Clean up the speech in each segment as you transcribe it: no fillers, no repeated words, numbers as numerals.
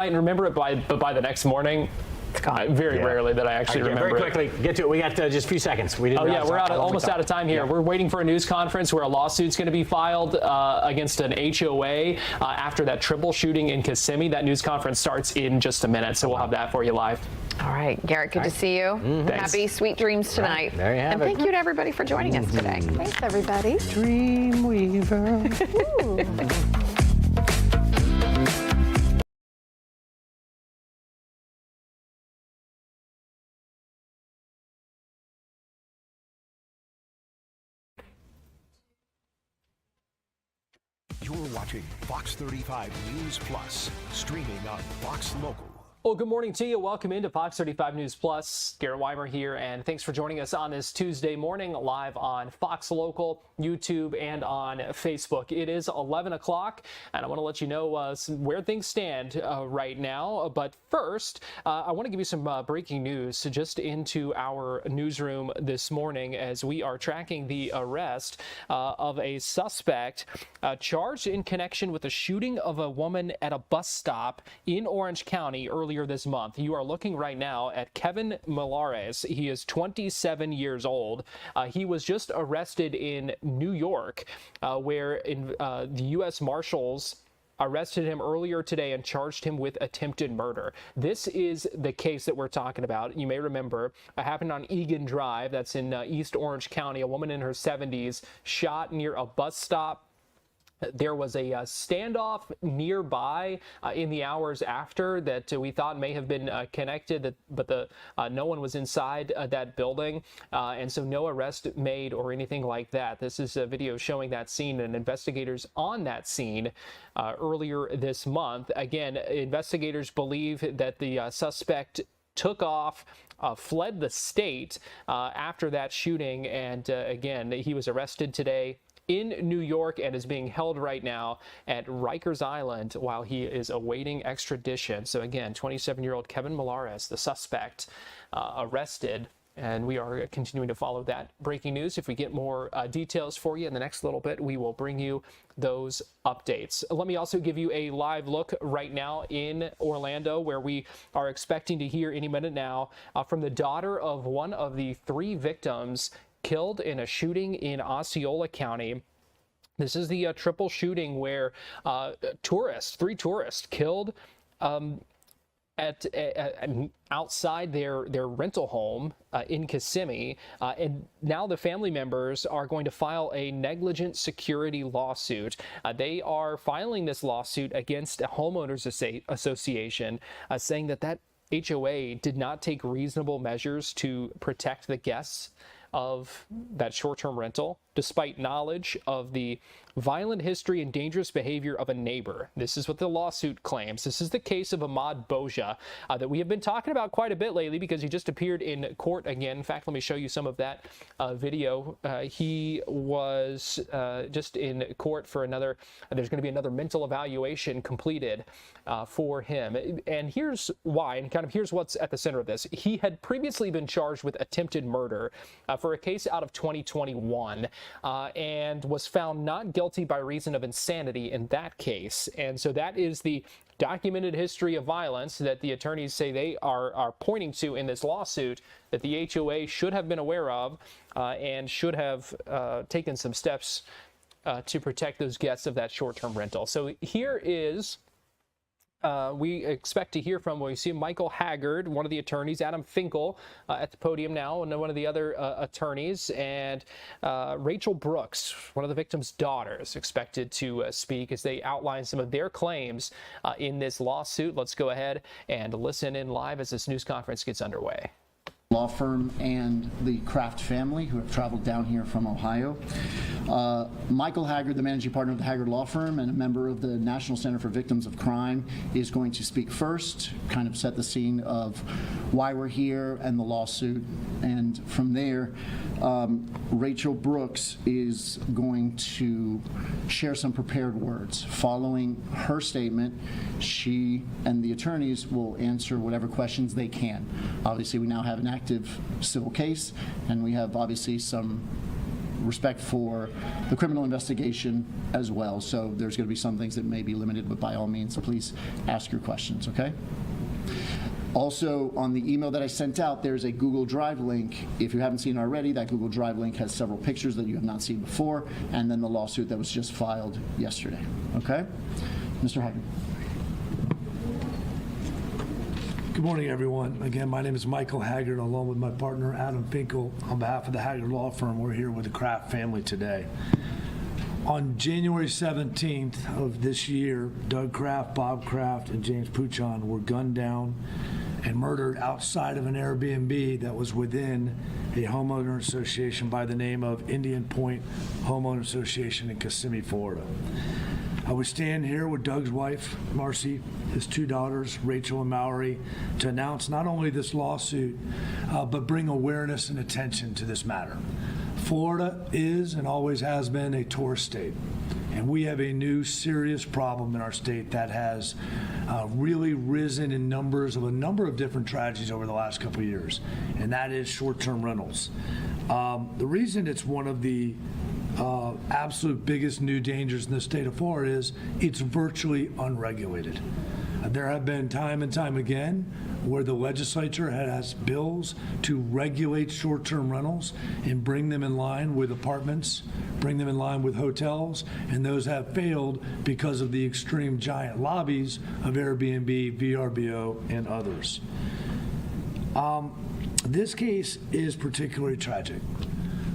I remember it by the next morning. Very rarely that I actually remember. Very quickly, get to it. We got just a few seconds. We're almost out of time here. We're waiting for a news conference where a lawsuit's going to be filed against an HOA after that triple shooting in Kissimmee. That news conference starts in just a minute, so we'll have that for you live. All right, Garrett, good to see you. Happy sweet dreams tonight. There you have it. And thank you to everybody for joining us today. Thanks, everybody. Dreamweaver. You're watching Fox 35 News Plus, streaming on Fox Local. Well, good morning to you. Welcome into Fox 35 News Plus. Garrett Weimer here, and thanks for joining us on this Tuesday morning live on Fox Local, YouTube, and on Facebook. It is 11 o'clock, and I want to let you know where things stand right now. But first, I want to give you some breaking news just into our newsroom this morning as we are tracking the arrest of a suspect charged in connection with the shooting of a woman at a bus stop in Orange County earlier this month. You are looking right now at Kevin Milares. He is 27 years old. He was just arrested in New York, where the U.S. Marshals arrested him earlier today and charged him with attempted murder. This is the case that we're talking about. You may remember it happened on Egan Drive. That's in East Orange County. A woman in her 70s shot near a bus stop. There was a standoff nearby in the hours after that we thought may have been connected, but no one was inside that building, and so no arrest made or anything like that. This is a video showing that scene and investigators on that scene earlier this month. Again, investigators believe that the suspect took off, fled the state after that shooting, and again, he was arrested today in New York and is being held right now at Rikers Island while he is awaiting extradition. So again, 27-year-old Kevin Milares, the suspect, arrested. And we are continuing to follow that breaking news. If we get more details for you in the next little bit, we will bring you those updates. Let me also give you a live look right now in Orlando, where we are expecting to hear any minute now from the daughter of one of the 3 victims killed in a shooting in Osceola County. This is the triple shooting where 3 tourists killed outside their rental home in Kissimmee, and now the family members are going to file a negligent security lawsuit. They are filing this lawsuit against a homeowners association, saying that HOA did not take reasonable measures to protect the guests of that short-term rental, despite knowledge of the violent history and dangerous behavior of a neighbor. This is what the lawsuit claims. This is the case of Ahmad Bojeh that we have been talking about quite a bit lately because he just appeared in court again. In fact, let me show you some of that video. He was just in court for there's going to be another mental evaluation completed for him. And here's why, and kind of here's what's at the center of this. He had previously been charged with attempted murder for a case out of 2021 and was found not guilty by reason of insanity in that case. And so that is the documented history of violence that the attorneys say they are pointing to in this lawsuit that the HOA should have been aware of and should have taken some steps to protect those guests of that short-term rental. So here is we expect to hear from, we see Michael Haggard, one of the attorneys, Adam Finkel at the podium now, and one of the other attorneys, and Rachel Brooks, one of the victim's daughters, expected to speak as they outline some of their claims in this lawsuit. Let's go ahead and listen in live as this news conference gets underway. Law firm and the Kraft family who have traveled down here from Ohio. Michael Haggard, the managing partner of the Haggard Law Firm and a member of the National Center for Victims of Crime, is going to speak first, kind of set the scene of why we're here and the lawsuit. And from there, Rachel Brooks is going to share some prepared words. Following her statement, she and the attorneys will answer whatever questions they can. Obviously, we now have an active civil case, and we have obviously some respect for the criminal investigation as well. So there's going to be some things that may be limited, but by all means, please ask your questions, okay? Also, on the email that I sent out, there's a Google Drive link. If you haven't seen it already, that Google Drive link has several pictures that you have not seen before, and then the lawsuit that was just filed yesterday. Okay? Mr. Haggard. Good morning, everyone. Again, my name is Michael Haggard, along with my partner, Adam Finkel. On behalf of the Haggard Law Firm, we're here with the Kraft family today. On January 17th of this year, Doug Kraft, Bob Kraft, and James Puchon were gunned down and murdered outside of an Airbnb that was within a homeowner association by the name of Indian Point Homeowner Association in Kissimmee, Florida. I would stand here with Doug's wife, Marcy, his two daughters, Rachel and Mallory, to announce not only this lawsuit, but bring awareness and attention to this matter. Florida is and always has been a tourist state, and we have a new serious problem in our state that has really risen in numbers of a number of different tragedies over the last couple of years, and that is short-term rentals. The reason it's one of the absolute biggest new dangers in the state of Florida is it's virtually unregulated. There have been time and time again where the legislature has bills to regulate short-term rentals and bring them in line with apartments, bring them in line with hotels, and those have failed because of the extreme giant lobbies of Airbnb, VRBO, and others. This case is particularly tragic.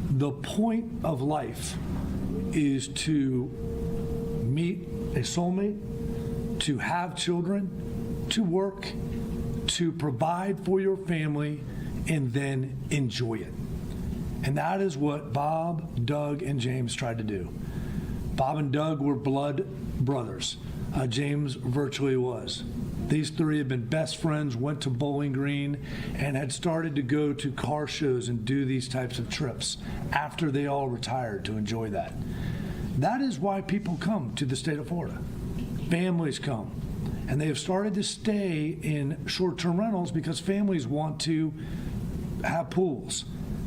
The point of life is to meet a soulmate, to have children, to work, to provide for your family, and then enjoy it. And that is what Bob, Doug, and James tried to do. Bob and Doug were blood brothers. James virtually was. These three had been best friends, went to Bowling Green, and had started to go to car shows and do these types of trips after they all retired to enjoy that. That is why people come to the state of Florida. Families come, and they have started to stay in short-term rentals because families want to have pools.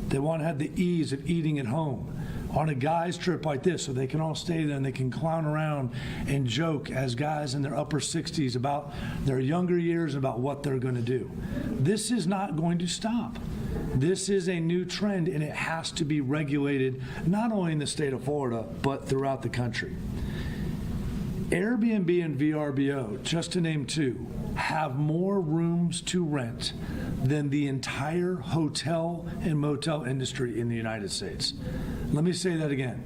They want to have the ease of eating at home on a guy's trip like this, so they can all stay there and they can clown around and joke as guys in their upper 60s about their younger years, about what they're going to do. This is not going to stop. This is a new trend, and it has to be regulated not only in the state of Florida, but throughout the country. Airbnb and VRBO, just to name two, have more rooms to rent than the entire hotel and motel industry in the United States. Let me say that again.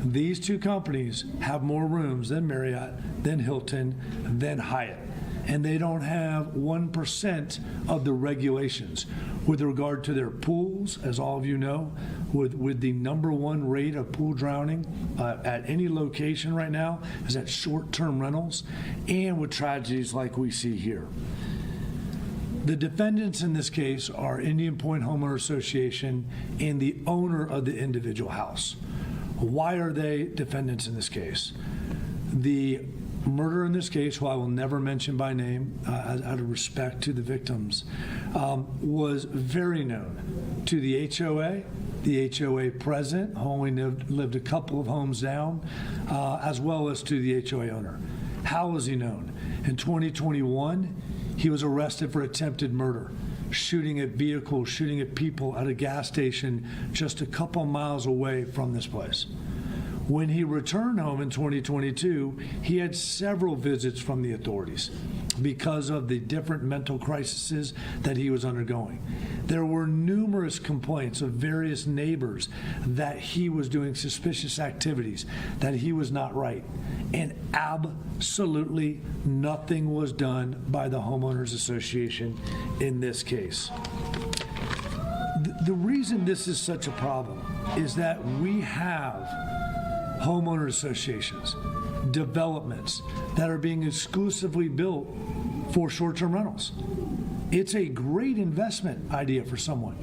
These two companies have more rooms than Marriott, than Hilton, than Hyatt, and they don't have 1% of the regulations with regard to their pools, as all of you know, with the #1 rate of pool drowning at any location right now is at short-term rentals, and with tragedies like we see here. The defendants in this case are Indian Point Homeowner Association and the owner of the individual house. Why are they defendants in this case? The murderer in this case, who I will never mention by name out of respect to the victims, was very known to the HOA president, who only lived a couple of homes down, as well as to the HOA owner. How was he known? In 2021, he was arrested for attempted murder, shooting at vehicles, shooting at people at a gas station just a couple miles away from this place. When he returned home in 2022, he had several visits from the authorities because of the different mental crises that he was undergoing. There were numerous complaints of various neighbors that he was doing suspicious activities, that he was not right, and absolutely nothing was done by the Homeowners Association in this case. The reason this is such a problem is that we have homeowner associations, developments that are being exclusively built for short-term rentals. It's a great investment idea for someone.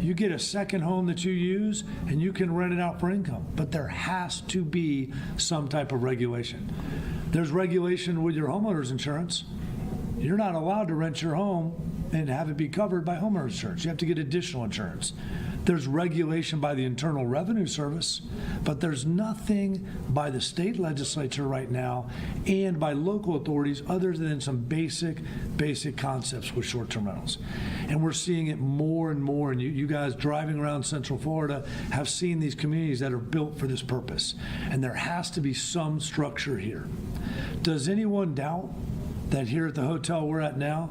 You get a second home that you use and you can rent it out for income, but there has to be some type of regulation. There's regulation with your homeowner's insurance. you're not allowed to rent your home and have it be covered by homeowner insurance. You have to get additional insurance. There's regulation by the Internal Revenue Service, but there's nothing by the state legislature right now and by local authorities other than some basic concepts with short-term rentals. And we're seeing it more and more, and you guys driving around Central Florida have seen these communities that are built for this purpose. And there has to be some structure here. Does anyone doubt that here at the hotel we're at now,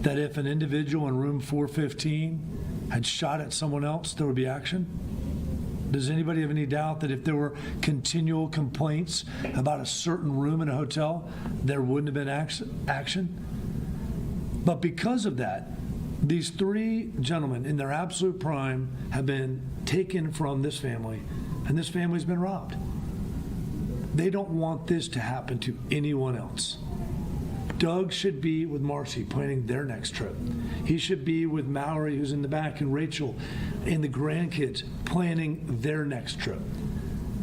that if an individual in room 415 had shot at someone else, there would be action? Does anybody have any doubt that if there were continual complaints about a certain room in a hotel, there wouldn't have been action? But because of that, these three gentlemen in their absolute prime have been taken from this family, and this family's been robbed. They don't want this to happen to anyone else. Doug should be with Marcy planning their next trip. He should be with Mallory, who's in the back, and Rachel and the grandkids planning their next trip.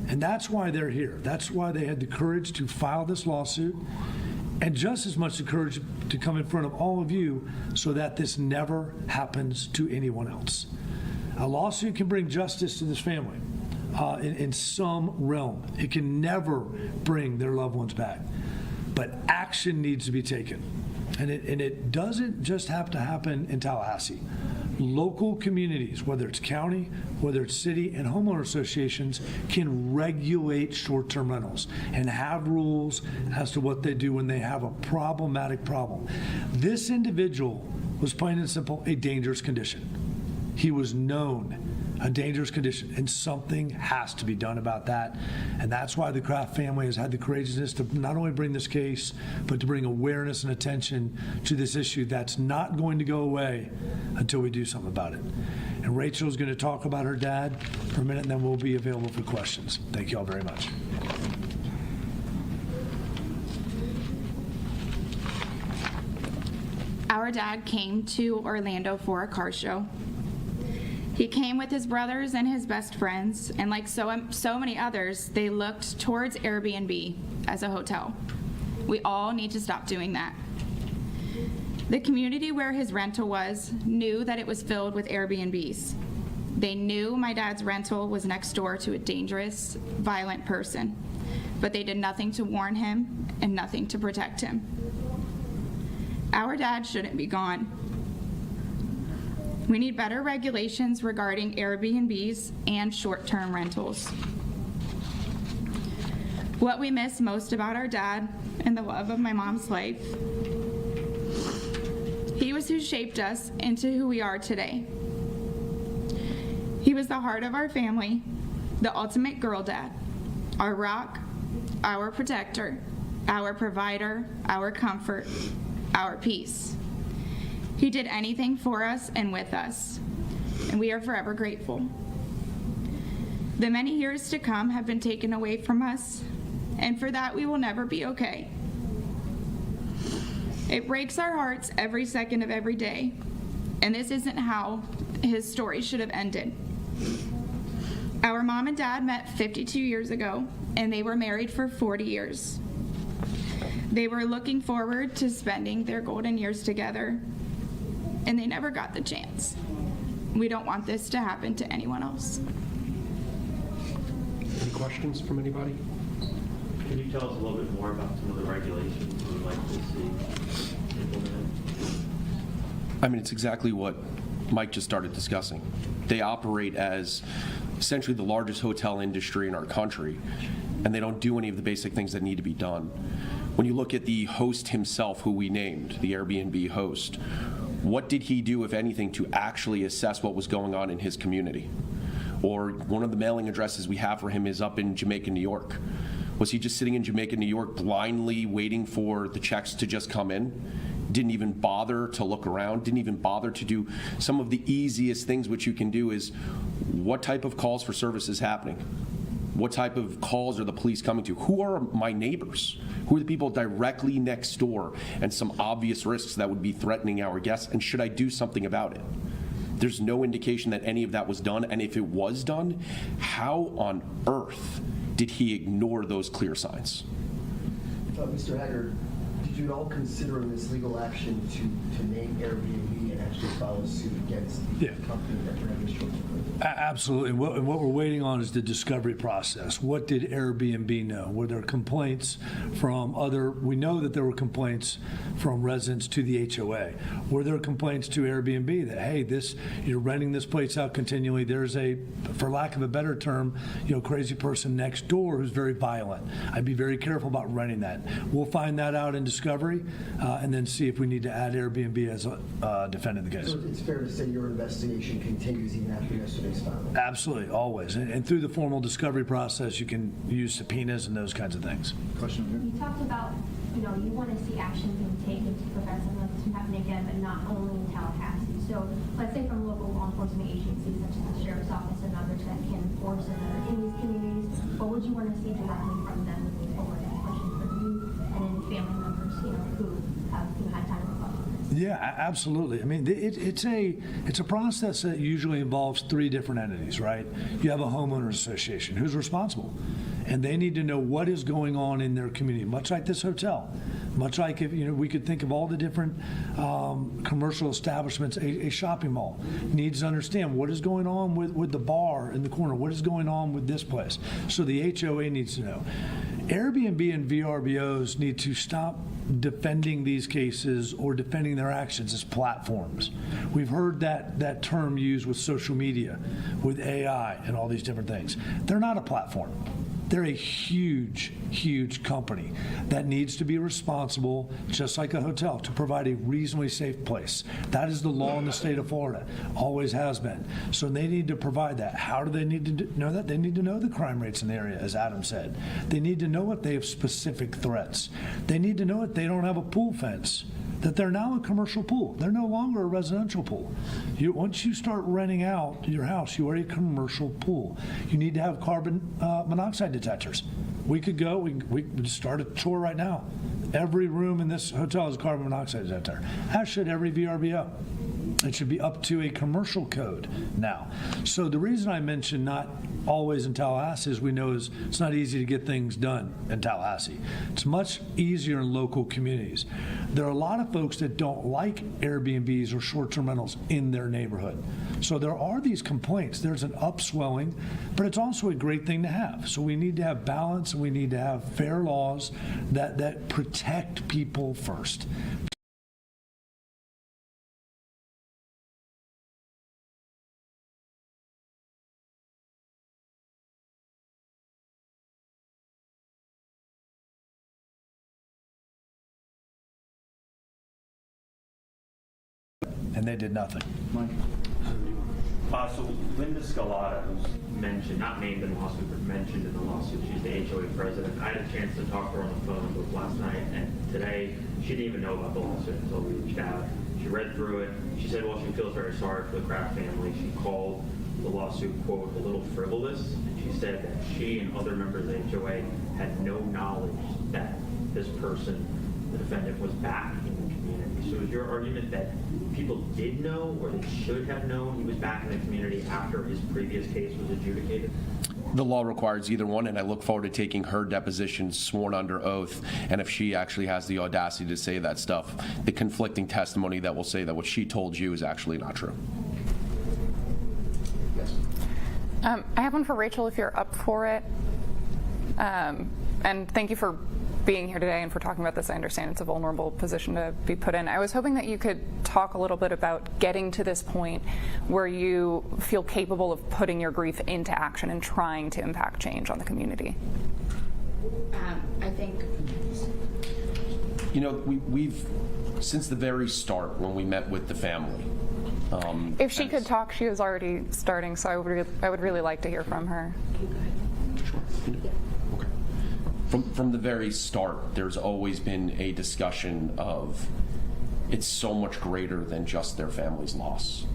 And that's why they're here. That's why they had the courage to file this lawsuit, and just as much the courage to come in front of all of you so that this never happens to anyone else. A lawsuit can bring justice to this family in some realm. It can never bring their loved ones back. But action needs to be taken. And it doesn't just have to happen in Tallahassee. Local communities, whether it's county, whether it's city, and homeowner associations can regulate short-term rentals and have rules as to what they do when they have a problematic problem. This individual was plain and simple a dangerous condition. He was known a dangerous condition, and something has to be done about that. And that's why the Kraft family has had the courageousness to not only bring this case, but to bring awareness and attention to this issue that's not going to go away until we do something about it. And Rachel's going to talk about her dad for a minute, and then we'll be available for questions. Thank you all very much. Our dad came to Orlando for a car show. He came with his brothers and his best friends, and like so many others, they looked towards Airbnb as a hotel. We all need to stop doing that. The community where his rental was knew that it was filled with Airbnbs. They knew my dad's rental was next door to a dangerous, violent person, but they did nothing to warn him and nothing to protect him. Our dad shouldn't be gone. We need better regulations regarding Airbnbs and short-term rentals. What we miss most about our dad and the love of my mom's life, he was who shaped us into who we are today. He was the heart of our family, the ultimate girl dad, our rock, our protector, our provider, our comfort, our peace. He did anything for us and with us, and we are forever grateful. The many years to come have been taken away from us, and for that we will never be okay. It breaks our hearts every second of every day, and this isn't how his story should have ended. Our mom and dad met 52 years ago, and they were married for 40 years. They were looking forward to spending their golden years together, and they never got the chance. We don't want this to happen to anyone else. Any questions from anybody? Can you tell us a little bit more about some of the regulations you would like to see implemented? I mean, it's exactly what Mike just started discussing. They operate as essentially the largest hotel industry in our country, and they don't do any of the basic things that need to be done. When you look at the host himself, who we named, the Airbnb host, what did he do, if anything, to actually assess what was going on in his community? Or one of the mailing addresses we have for him is up in Jamaica, New York. Was he just sitting in Jamaica, New York, blindly waiting for the checks to just come in? Didn't even bother to look around, didn't even bother to do some of the easiest things which you can do is, what type of calls for service is happening? What type of calls are the police coming to? Who are my neighbors? Who are the people directly next door? And some obvious risks that would be threatening our guests, and should I do something about it? There's no indication that any of that was done, and if it was done, how on earth did he ignore those clear signs? Mr. Haggard, did you at all consider in this legal action to name Airbnb and actually file a suit against the company that ran this short-term rental? Absolutely. And what we're waiting on is the discovery process. What did Airbnb know? Were there complaints from we know that there were complaints from residents to the HOA. Were there complaints to Airbnb that, hey, you're renting this place out continually, there's for lack of a better term, crazy person next door who's very violent. I'd be very careful about renting that. We'll find that out in discovery and then see if we need to add Airbnb as a defendant in the case. So it's fair to say your investigation continues even after yesterday's filing? Absolutely, always. And through the formal discovery process, you can use subpoenas and those kinds of things. Question here. You talked about, you want to see action being taken to prevent something like this from happening again, but not only in Tallahassee. So let's say from local law enforcement agencies such as the Sheriff's Office and others that can enforce in these communities, what would you want to see directly from them moving forward, especially for you and then family members, who had time to reflect on this? Yeah, absolutely. I mean, it's a process that usually involves three different entities, right? You have a homeowners association who's responsible, and they need to know what is going on in their community, much like this hotel, much like if we could think of all the different commercial establishments. A shopping mall needs to understand what is going on with the bar in the corner, what is going on with this place. So the HOA needs to know. Airbnb and VRBOs need to stop defending these cases or defending their actions as platforms. We've heard that term used with social media, with AI and all these different things. They're not a platform. They're a huge, huge company that needs to be responsible, just like a hotel, to provide a reasonably safe place. That is the law in the state of Florida, always has been. So they need to provide that. How do they need to know that? They need to know the crime rates in the area, as Adam said. They need to know if they have specific threats. They need to know if they don't have a pool fence, that they're now a commercial pool. They're no longer a residential pool. Once you start renting out your house, you are a commercial pool. You need to have carbon monoxide detectors. We could go, we could start a tour right now. Every room in this hotel is a carbon monoxide detector, as should every VRBO. It should be up to a commercial code now. So the reason I mentioned not always in Tallahassee is we know it's not easy to get things done in Tallahassee. It's much easier in local communities. There are a lot of folks that don't like Airbnbs or short-term rentals in their neighborhood. So there are these complaints. There's an upswelling, but it's also a great thing to have. So we need to have balance, and we need to have fair laws that protect people first. And they did nothing. Mike. So Linda Scalata, who's mentioned, not named in the lawsuit, but mentioned in the lawsuit, she's the HOA president. I had a chance to talk to her on the phone both last night and today. She didn't even know about the lawsuit until we reached out. She read through it. She said, well, she feels very sorry for the Kraft family. She called the lawsuit, quote, a little frivolous. And she said that she and other members of the HOA had no knowledge that this person, the defendant, was back in the community. So is your argument that people did know, or they should have known he was back in the community after his previous case was adjudicated? The law requires either one, and I look forward to taking her deposition sworn under oath. And if she actually has the audacity to say that stuff, the conflicting testimony that will say that what she told you is actually not true. Yes. I have one for Rachel if you're up for it. And thank you for being here today and for talking about this. I understand it's a vulnerable position to be put in. I was hoping that you could talk a little bit about getting to this point where you feel capable of putting your grief into action and trying to impact change on the community. I think, we've since the very start when we met with the family. If she could talk, she was already starting, so I would really like to hear from her. Sure. Okay. From the very start, there's always been a discussion of it's so much greater than just their family's loss,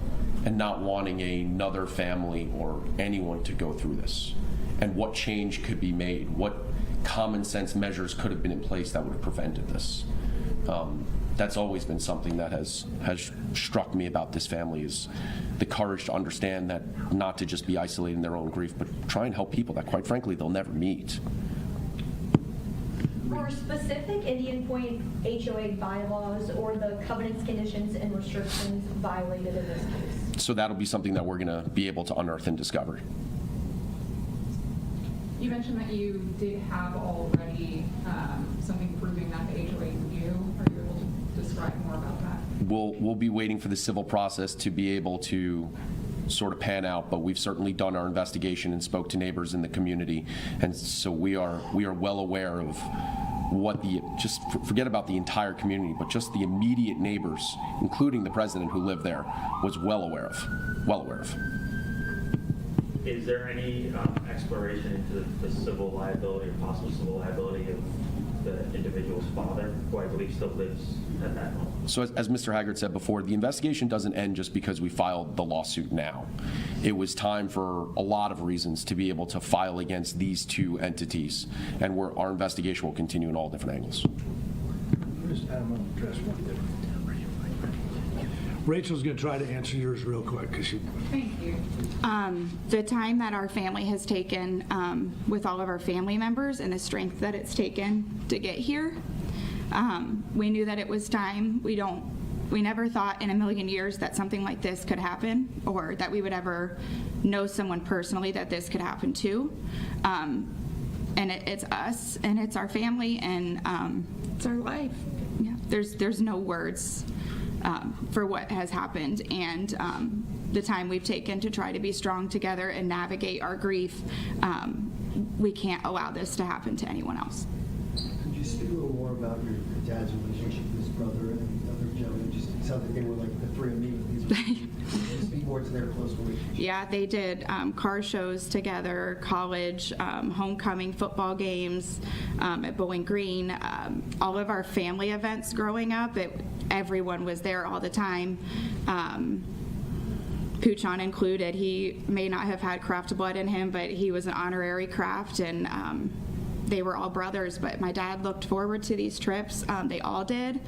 and not wanting another family or anyone to go through this, and what change could be made, what common sense measures could have been in place that would have prevented this. That's always been something that has struck me about this family, is the courage to understand that not to just be isolated in their own grief, but try and help people that, quite frankly, they'll never meet. Were specific Indian Point HOA bylaws or the covenants, conditions, and restrictions violated in this case? So that'll be something that we're going to be able to unearth and discover. You mentioned that you did have already something proving that the HOA knew. Are you able to describe more about that? We'll be waiting for the civil process to be able to sort of pan out, but we've certainly done our investigation and spoke to neighbors in the community, and so we are well aware of what just forget about the entire community, but just the immediate neighbors, including the president who lived there, was well aware of. Is there any exploration into the civil liability or possible civil liability of the individual's father, who I believe still lives at that home? So as Mr. Haggard said before, the investigation doesn't end just because we filed the lawsuit now. It was time for a lot of reasons to be able to file against these two entities, and our investigation will continue in all different angles. Rachel's going to try to answer yours real quick because she. Thank you. The time that our family has taken with all of our family members and the strength that it's taken to get here, we knew that it was time. We never thought in a million years that something like this could happen, or that we would ever know someone personally that this could happen to. And it's us, and it's our family, and it's our life. Yeah, there's no words for what has happened, and the time we've taken to try to be strong together and navigate our grief. We can't allow this to happen to anyone else. Could you speak a little more about your dad's relationship with his brother and the other gentleman? Just it sounds like they were like the three of me. Speak more to their close relationship. Yeah, they did car shows together, college, homecoming football games at Bowling Green. All of our family events growing up, everyone was there all the time. Poochon included. He may not have had Kraft blood in him, but he was an honorary Kraft, and they were all brothers. But my dad looked forward to these trips. They all did.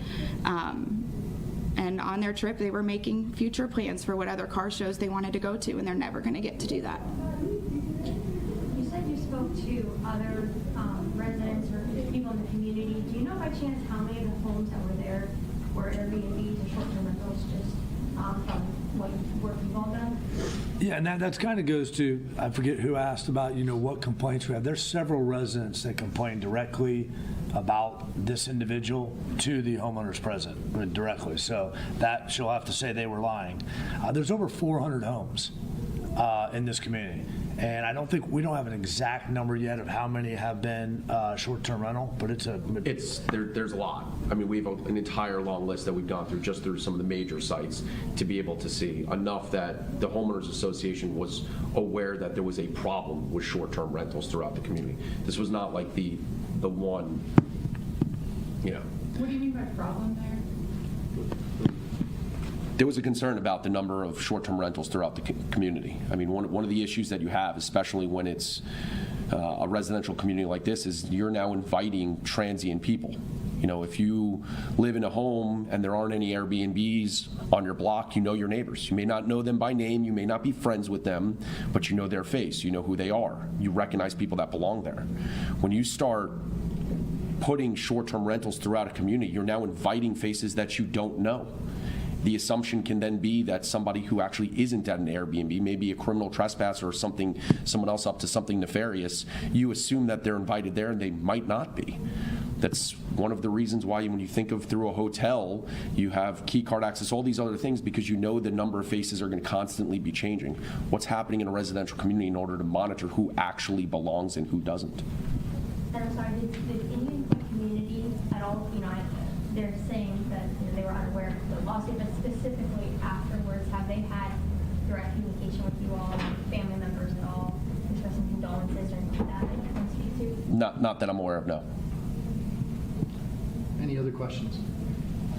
And on their trip, they were making future plans for what other car shows they wanted to go to, and they're never going to get to do that. You said you spoke to other residents or people in the community. Do you know by chance how many of the homes that were there were Airbnb to short-term rentals, just from what you've all done? Yeah, and that kind of goes to, I forget who asked about, what complaints we have. There's several residents that complain directly about this individual to the homeowners present directly. So that she'll have to say they were lying. There's over 400 homes in this community. And I don't think, we don't have an exact number yet of how many have been short-term rental, but there's a lot. I mean, we have an entire long list that we've gone through just through some of the major sites to be able to see enough that the homeowners association was aware that there was a problem with short-term rentals throughout the community. This was not like the one, What do you mean by problem there? There was a concern about the number of short-term rentals throughout the community. I mean, one of the issues that you have, especially when it's a residential community like this, is you're now inviting transient people. If you live in a home and there aren't any Airbnbs on your block, you know your neighbors. You may not know them by name, you may not be friends with them, but you know their face, you know who they are. You recognize people that belong there. When you start putting short-term rentals throughout a community, you're now inviting faces that you don't know. The assumption can then be that somebody who actually isn't at an Airbnb, maybe a criminal trespasser or someone else up to something nefarious, you assume that they're invited there and they might not be. That's one of the reasons why when you think of through a hotel, you have key card access, all these other things, because you know the number of faces are going to constantly be changing. What's happening in a residential community in order to monitor who actually belongs and who doesn't. And I'm sorry, did the Indian Point community at all, they're saying that they were unaware of the lawsuit, but specifically afterwards, have they had direct communication with you all, family members at all, expressing condolences or anything like that that you can speak to? Not that I'm aware of, no. Any other questions?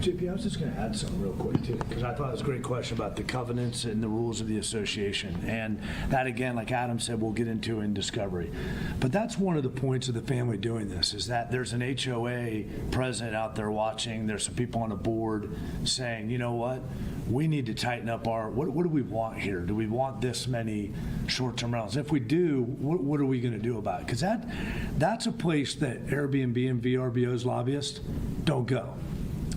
JP, I was just going to add something real quick, too, because I thought it was a great question about the covenants and the rules of the association. And that, again, like Adam said, we'll get into in discovery. But that's one of the points of the family doing this, is that there's an HOA president out there watching. There's some people on the board saying, you know what? We need to tighten up our, what do we want here? Do we want this many short-term rentals? If we do, what are we going to do about it? Because that's a place that Airbnb and VRBO's lobbyists don't go.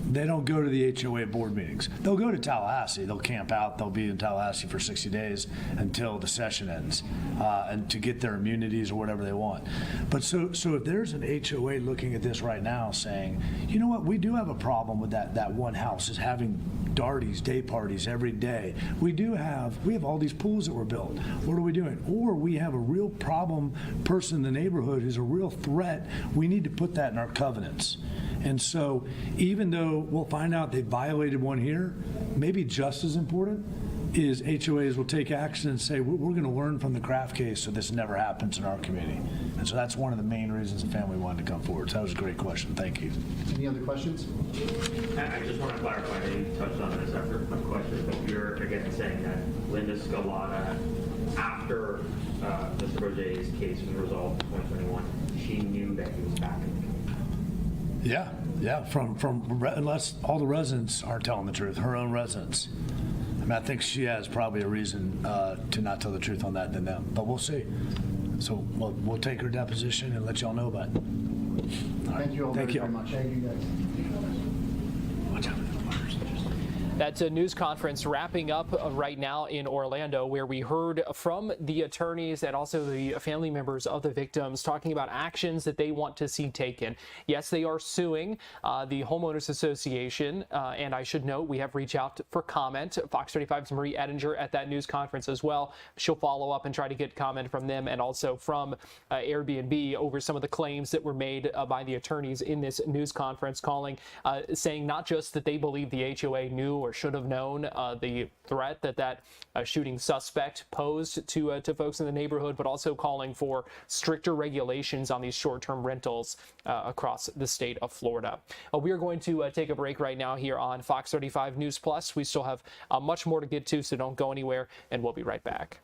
They don't go to the HOA board meetings. They'll go to Tallahassee. They'll camp out. They'll be in Tallahassee for 60 days until the session ends, and to get their immunities or whatever they want. But so if there's an HOA looking at this right now saying, you know what, we do have a problem with that one house is having darties, day parties every day. We have all these pools that were built. What are we doing? Or we have a real problem person in the neighborhood who's a real threat. We need to put that in our covenants. And so even though we'll find out they violated one here, maybe just as important is HOAs will take action and say, we're going to learn from the Kraft case so this never happens in our community. And so that's one of the main reasons the family wanted to come forward. So that was a great question. Thank you. Any other questions? I just want to clarify, that you touched on this after my question, but you're again saying that Linda Scalata, after Mr. Bojeh's case was resolved in 2021, she knew that he was back in the community. Yeah, from unless all the residents aren't telling the truth, her own residents. I mean, I think she has probably a reason to not tell the truth on that than them, but we'll see. So we'll take her deposition and let y'all know about it. Thank you all very much. Thank you, guys. Watch out. That's a news conference wrapping up right now in Orlando, where we heard from the attorneys and also the family members of the victims talking about actions that they want to see taken. Yes, they are suing the Homeowners Association, and I should note we have reached out for comment. Fox 35's Marie Ettinger at that news conference as well. She'll follow up and try to get comment from them and also from Airbnb over some of the claims that were made by the attorneys in this news conference, saying not just that they believe the HOA knew or should have known the threat that shooting suspect posed to folks in the neighborhood, but also calling for stricter regulations on these short-term rentals across the state of Florida. We are going to take a break right now here on Fox 35 News Plus. We still have much more to get to, so don't go anywhere, and we'll be right back.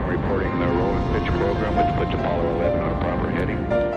Reporting the roll and pitch program, which puts Apollo 11 on a proper heading.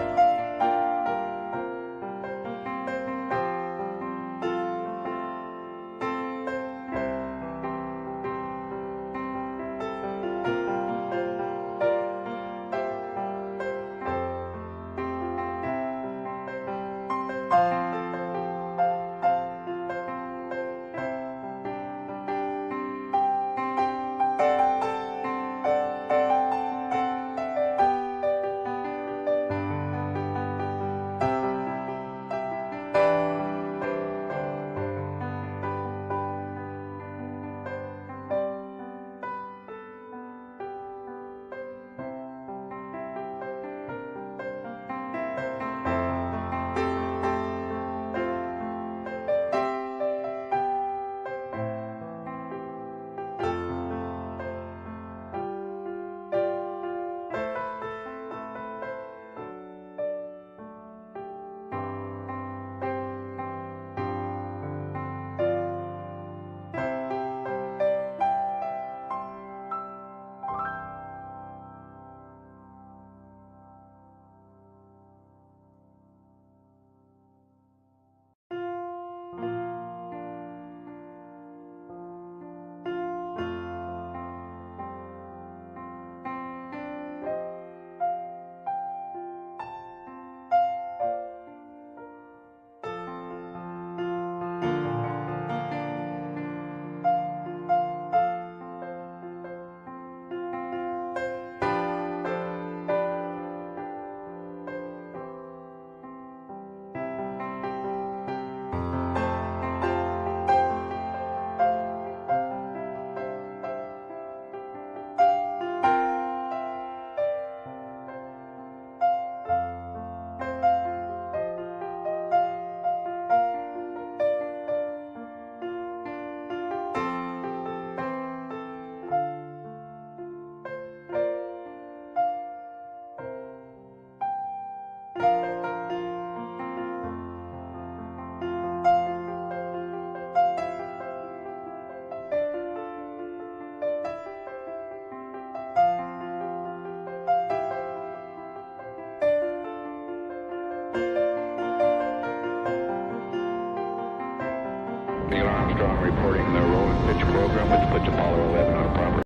Neil Armstrong reporting the roll and pitch program, which puts Apollo 11 on proper.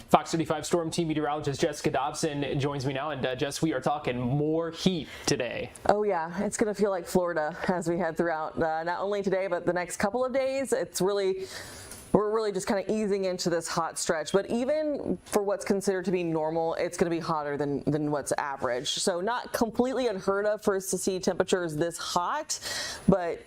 Fox 35 Storm Team meteorologist Jessica Dobson joins me now, and Jess, we are talking more heat today. Oh yeah, it's going to feel like Florida as we head throughout not only today but the next couple of days. We're really just kind of easing into this hot stretch, but even for what's considered to be normal, it's going to be hotter than what's average. So not completely unheard of for us to see temperatures this hot, but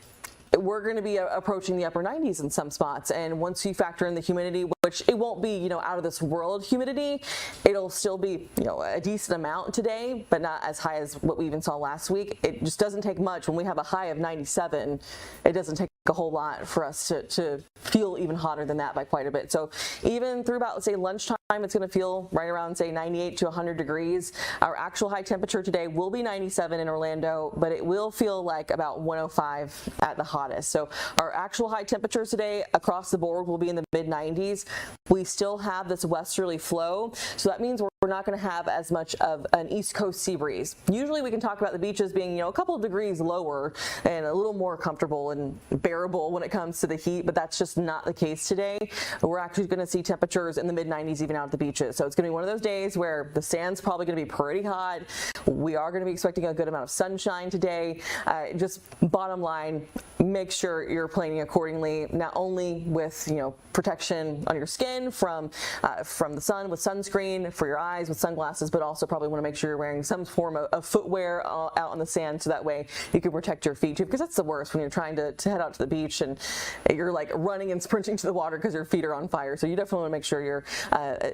we're going to be approaching the upper 90s in some spots. And once you factor in the humidity, which it won't be, out of this world humidity, it'll still be, a decent amount today, but not as high as what we even saw last week. It just doesn't take much. When we have a high of 97, it doesn't take a whole lot for us to feel even hotter than that by quite a bit. So even through about, let's say, lunchtime, it's going to feel right around, say, 98 to 100 degrees. Our actual high temperature today will be 97 in Orlando, but it will feel like about 105 at the hottest. So our actual high temperatures today across the board will be in the mid 90s. We still have this westerly flow, so that means we're not going to have as much of an East Coast sea breeze. Usually we can talk about the beaches being, a couple of degrees lower and a little more comfortable and bearable when it comes to the heat, but that's just not the case today. We're actually going to see temperatures in the mid 90s even out at the beaches. So it's going to be one of those days where the sand's probably going to be pretty hot. We are going to be expecting a good amount of sunshine today. Just bottom line, make sure you're planning accordingly, not only with, protection on your skin from the sun with sunscreen, for your eyes with sunglasses, but also probably want to make sure you're wearing some form of footwear out on the sand, so that way you can protect your feet too, because that's the worst when you're trying to head out to the beach and you're like running and sprinting to the water because your feet are on fire. So you definitely want to make sure you're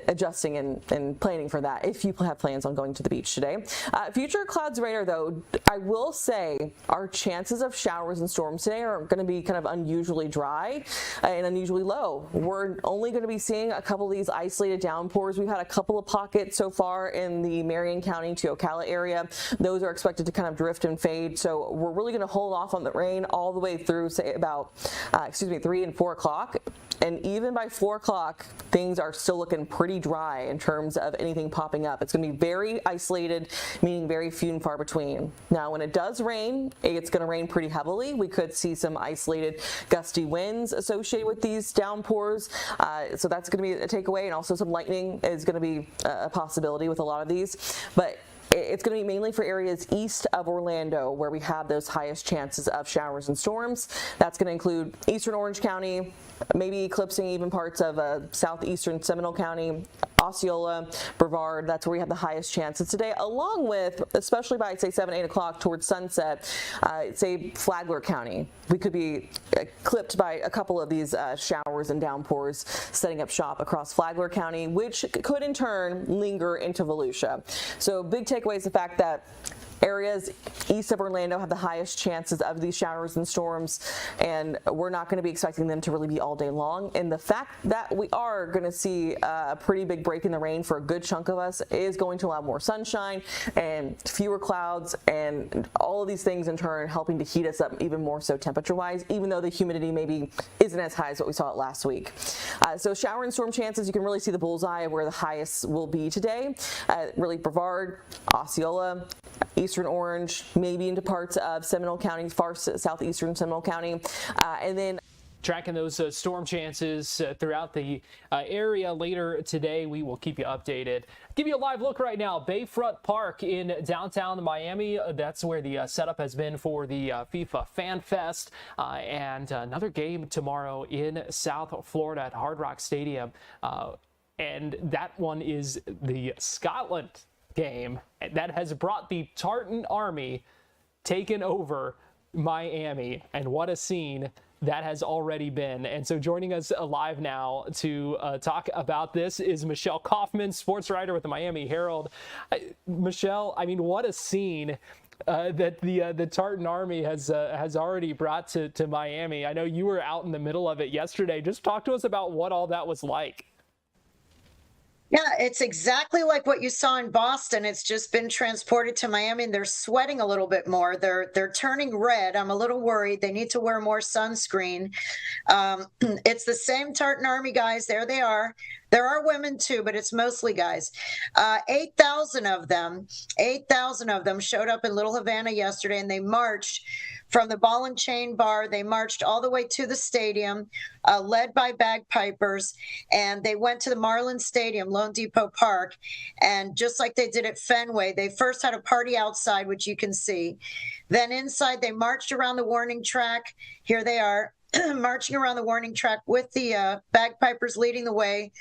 adjusting and planning for that if you have plans on going to the beach today. Future clouds radar, though, I will say our chances of showers and storms today are going to be kind of unusually dry and unusually low. We're only going to be seeing a couple of these isolated downpours. We've had a couple of pockets so far in the Marion County to Ocala area. Those are expected to kind of drift and fade. So we're really going to hold off on the rain all the way through, say, about 3 and 4 o'clock. And even by 4 o'clock, things are still looking pretty dry in terms of anything popping up. It's going to be very isolated, meaning very few and far between. Now, when it does rain, it's going to rain pretty heavily. We could see some isolated gusty winds associated with these downpours. So that's going to be a takeaway, and also some lightning is going to be a possibility with a lot of these. But it's going to be mainly for areas east of Orlando where we have those highest chances of showers and storms. That's going to include eastern Orange County, maybe eclipsing even parts of southeastern Seminole County, Osceola, Brevard. That's where we have the highest chances today, along with, especially by, say, 7, 8 o'clock towards sunset, say, Flagler County. We could be clipped by a couple of these showers and downpours setting up shop across Flagler County, which could in turn linger into Volusia. So big takeaway is the fact that areas east of Orlando have the highest chances of these showers and storms, and we're not going to be expecting them to really be all day long. And the fact that we are going to see a pretty big break in the rain for a good chunk of us is going to allow more sunshine and fewer clouds, and all of these things in turn helping to heat us up even more so temperature-wise, even though the humidity maybe isn't as high as what we saw last week. So shower and storm chances, you can really see the bullseye of where the highest will be today. Really Brevard, Osceola, eastern Orange, maybe into parts of Seminole County, far southeastern Seminole County, and then tracking those storm chances throughout the area later today. We will keep you updated. Give you a live look right now. Bayfront Park in downtown Miami. That's where the setup has been for the FIFA Fan Fest, and another game tomorrow in South Florida at Hard Rock Stadium, and that one is the Scotland game that has brought the Tartan Army taken over Miami, and what a scene that has already been. And so joining us live now to talk about this is Michelle Kaufman, sports writer with the Miami Herald. Michelle, I mean, what a scene that the Tartan Army has already brought to Miami. I know you were out in the middle of it yesterday. Just talk to us about what all that was like. Yeah, it's exactly like what you saw in Boston. It's just been transported to Miami, and they're sweating a little bit more. They're turning red. I'm a little worried. They need to wear more sunscreen. It's the same Tartan Army guys. There they are. There are women too, but it's mostly guys. 8,000 of them showed up in Little Havana yesterday, and they marched from the Ball and Chain Bar. They marched all the way to the stadium, led by bagpipers, and they went to the Marlins Stadium, Lone Depot Park, and just like they did at Fenway, they first had a party outside, which you can see. Then inside, they marched around the warning track. Here they are, marching around the warning track with the bagpipers leading the way.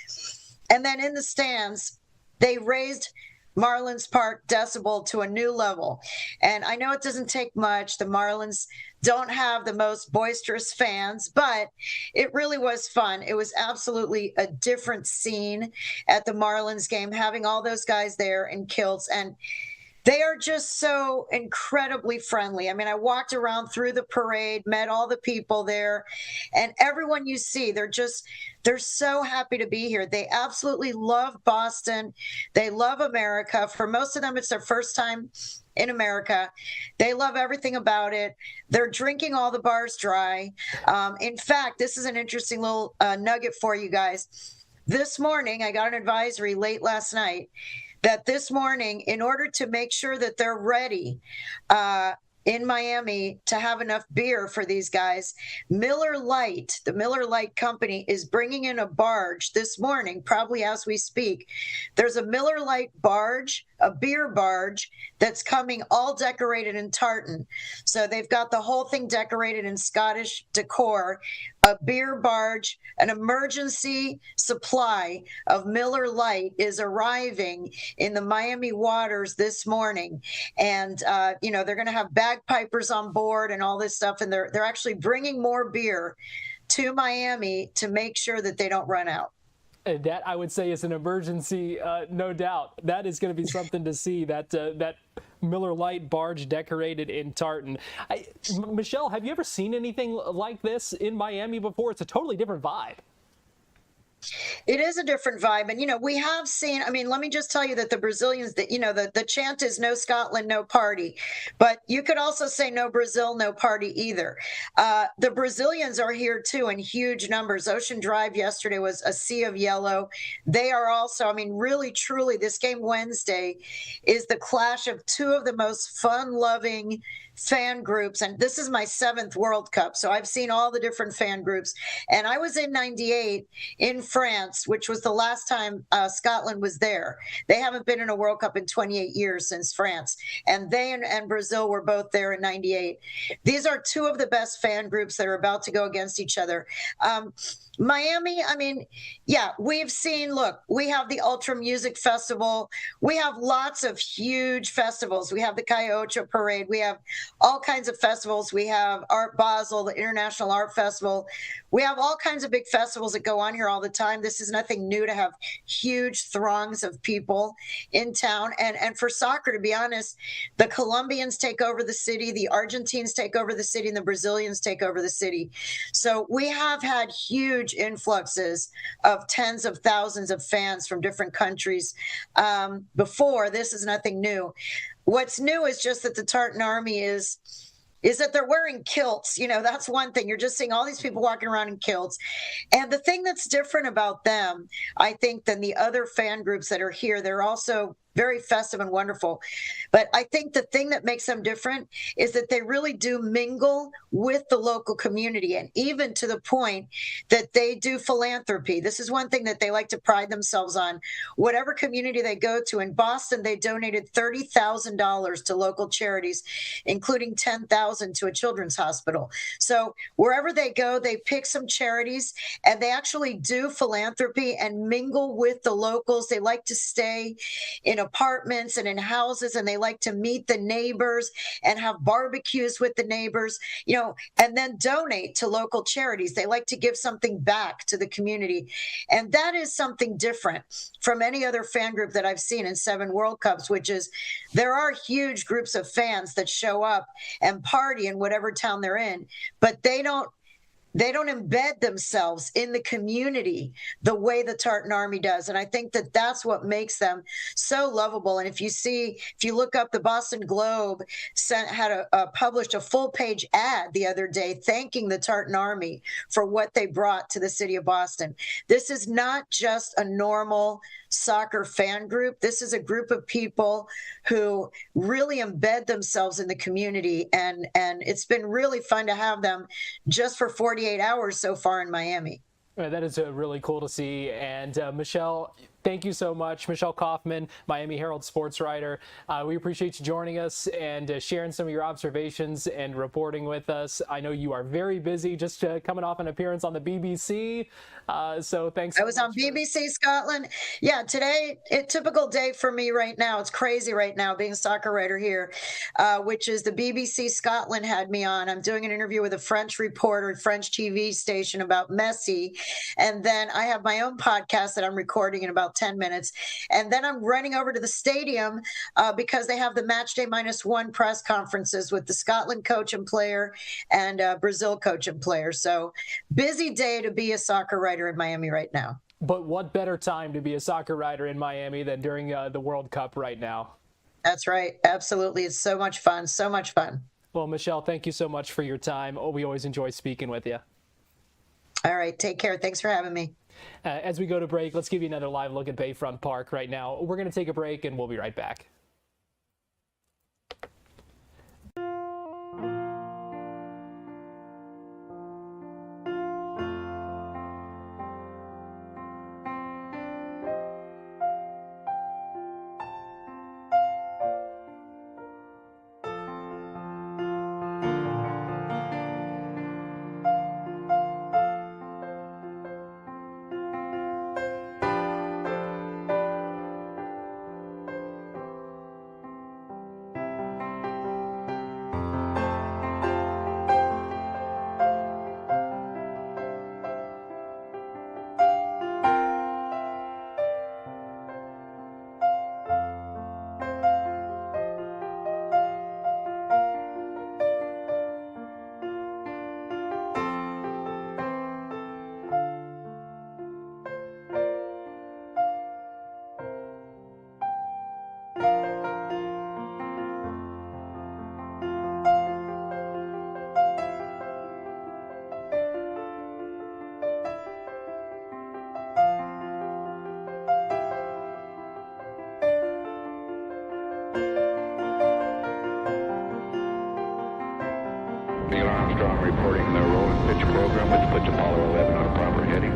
And then in the stands, they raised Marlins Park decibel to a new level. And I know it doesn't take much. The Marlins don't have the most boisterous fans, but it really was fun. It was absolutely a different scene at the Marlins game, having all those guys there in kilts, and they are just so incredibly friendly. I mean, I walked around through the parade, met all the people there, and everyone you see, they're so happy to be here. They absolutely love Boston. They love America. For most of them, it's their first time in America. They love everything about it. They're drinking all the bars dry. In fact, this is an interesting little nugget for you guys. This morning, I got an advisory late last night that this morning, in order to make sure that they're ready in Miami to have enough beer for these guys, Miller Lite, the Miller Lite company, is bringing in a barge this morning, probably as we speak. There's a Miller Lite barge, a beer barge, that's coming all decorated in tartan. So they've got the whole thing decorated in Scottish decor, a beer barge, an emergency supply of Miller Lite is arriving in the Miami waters this morning. And, they're going to have bagpipers on board and all this stuff. And they're actually bringing more beer to Miami to make sure that they don't run out. And that, I would say, is an emergency, no doubt. That is going to be something to see, that Miller Lite barge decorated in tartan. Michelle, have you ever seen anything like this in Miami before? It's a totally different vibe. It is a different vibe. And, we have seen, let me just tell you that the Brazilians, the chant is no Scotland, no party. But you could also say no Brazil, no party either. The Brazilians are here, too, in huge numbers. Ocean Drive yesterday was a sea of yellow. They are also, really, truly, this game Wednesday is the clash of two of the most fun-loving fan groups, and this is my 7th World Cup, so I've seen all the different fan groups. And I was in '98 in France, which was the last time Scotland was there. They haven't been in a World Cup in 28 years since France, and they and Brazil were both there in '98. These are two of the best fan groups that are about to go against each other. Miami, we've seen, we have the Ultra Music Festival. We have lots of huge festivals. We have the Calle Parade. We have all kinds of festivals. We have Art Basel, the International Art Festival. We have all kinds of big festivals that go on here all the time. This is nothing new to have huge throngs of people in town. And for soccer, to be honest, the Colombians take over the city, the Argentines take over the city, and the Brazilians take over the city. So we have had huge influxes of tens of thousands of fans from different countries before. This is nothing new. What's new is just that the Tartan Army is that they're wearing kilts. That's one thing. You're just seeing all these people walking around in kilts. And the thing that's different about them, I think, than the other fan groups that are here, they're also very festive and wonderful. But I think the thing that makes them different is that they really do mingle with the local community, and even to the point that they do philanthropy. This is one thing that they like to pride themselves on. Whatever community they go to, in Boston, they donated $30,000 to local charities, including $10,000 to a children's hospital. So wherever they go, they pick some charities, and they actually do philanthropy and mingle with the locals. They like to stay in apartments and in houses, and they like to meet the neighbors and have barbecues with the neighbors, and then donate to local charities. They like to give something back to the community. And that is something different from any other fan group that I've seen in 7 World Cups, which is there are huge groups of fans that show up and party in whatever town they're in, but they don't they don't embed themselves in the community the way the Tartan Army does. And I think that that's what makes them so lovable. And if you look up, the Boston Globe published a full-page ad the other day thanking the Tartan Army for what they brought to the city of Boston. This is not just a normal soccer fan group. This is a group of people who really embed themselves in the community, and it's been really fun to have them just for 48 hours so far in Miami. That is really cool to see. And Michelle, thank you so much. Michelle Kaufman, Miami Herald sports writer. We appreciate you joining us and sharing some of your observations and reporting with us. I know you are very busy, just coming off an appearance on the BBC. So thanks. I was on BBC Scotland. Yeah, today, a typical day for me right now. It's crazy right now being a soccer writer here, which is the BBC Scotland had me on. I'm doing an interview with a French reporter, French TV station about Messi. And then I have my own podcast that I'm recording in about 10 minutes. And then I'm running over to the stadium because they have the match day -1 press conferences with the Scotland coach and player and Brazil coach and player. So busy day to be a soccer writer in Miami right now. But what better time to be a soccer writer in Miami than during the World Cup right now? That's right. Absolutely. It's so much fun. So much fun. Well, Michelle, thank you so much for your time. We always enjoy speaking with you. All right. Take care. Thanks for having me. As we go to break, let's give you another live look at Bayfront Park right now. We're going to take a break and we'll be right back. Reporting the roll and pitch program, which puts Apollo 11 on a proper heading.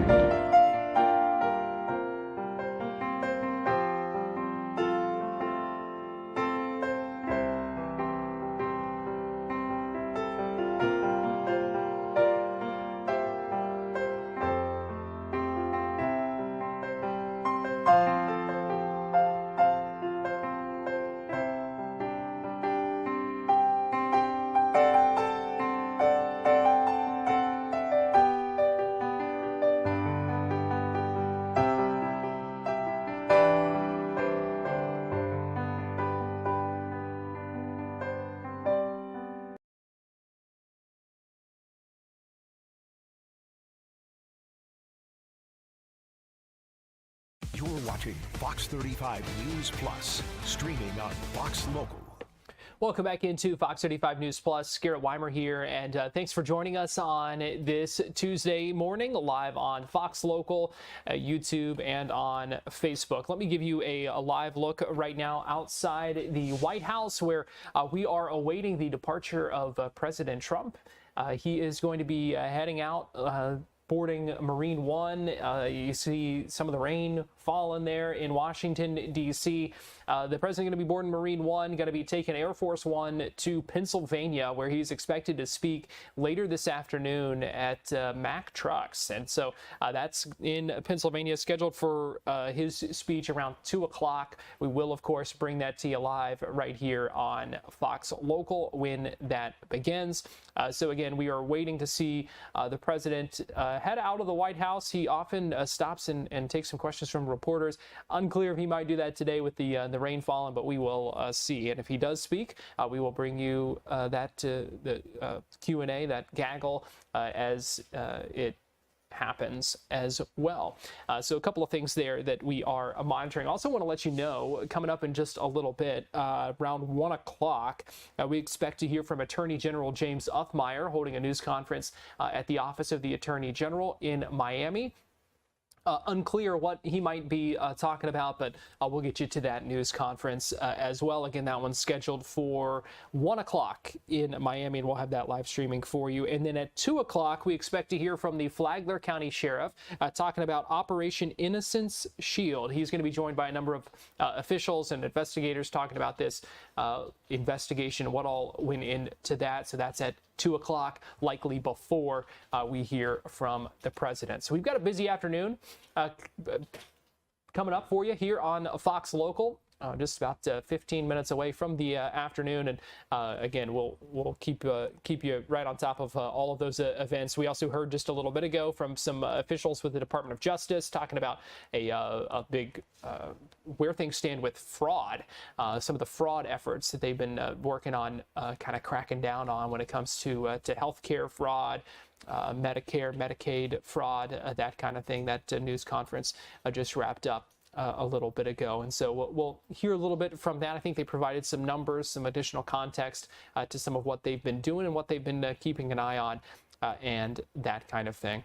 You're watching Fox 35 News Plus, streaming on Fox Local. Welcome back into Fox 35 News Plus. Garrett Weimer here, and thanks for joining us on this Tuesday morning, live on Fox Local, YouTube, and on Facebook. Let me give you a live look right now outside the White House, where we are awaiting the departure of President Trump. He is going to be heading out, boarding Marine One. You see some of the rain falling there in Washington, D.C. The president going to be boarding Marine One, going to be taking Air Force One to Pennsylvania, where he's expected to speak later this afternoon at Mack Trucks. And so that's in Pennsylvania, scheduled for his speech around 2 o'clock. We will, of course, bring that to you live right here on Fox Local when that begins. So again, we are waiting to see the president head out of the White House. He often stops and takes some questions from reporters. Unclear if he might do that today with the rain falling, but we will see. And if he does speak, we will bring you the Q&A, that gaggle, as it happens as well. So a couple of things there that we are monitoring. Also want to let you know, coming up in just a little bit, around 1 o'clock, we expect to hear from Attorney General James Uthmeier holding a news conference at the Office of the Attorney General in Miami. Unclear what he might be talking about, but we'll get you to that news conference as well. Again, that one's scheduled for 1 o'clock in Miami, and we'll have that live streaming for you. And then at 2 o'clock, we expect to hear from the Flagler County Sheriff talking about Operation Innocence Shield. He's going to be joined by a number of officials and investigators talking about this investigation, what all went into that. So that's at 2 o'clock, likely before we hear from the president. So we've got a busy afternoon coming up for you here on Fox Local. Just about 15 minutes away from the afternoon, and again, we'll keep you right on top of all of those events. We also heard just a little bit ago from some officials with the Department of Justice talking about a big where things stand with fraud, some of the fraud efforts that they've been working on, kind of cracking down on when it comes to healthcare fraud. Medicare, Medicaid fraud, that kind of thing. That news conference just wrapped up a little bit ago. And so we'll hear a little bit from that. I think they provided some numbers, some additional context to some of what they've been doing and what they've been keeping an eye on, and that kind of thing.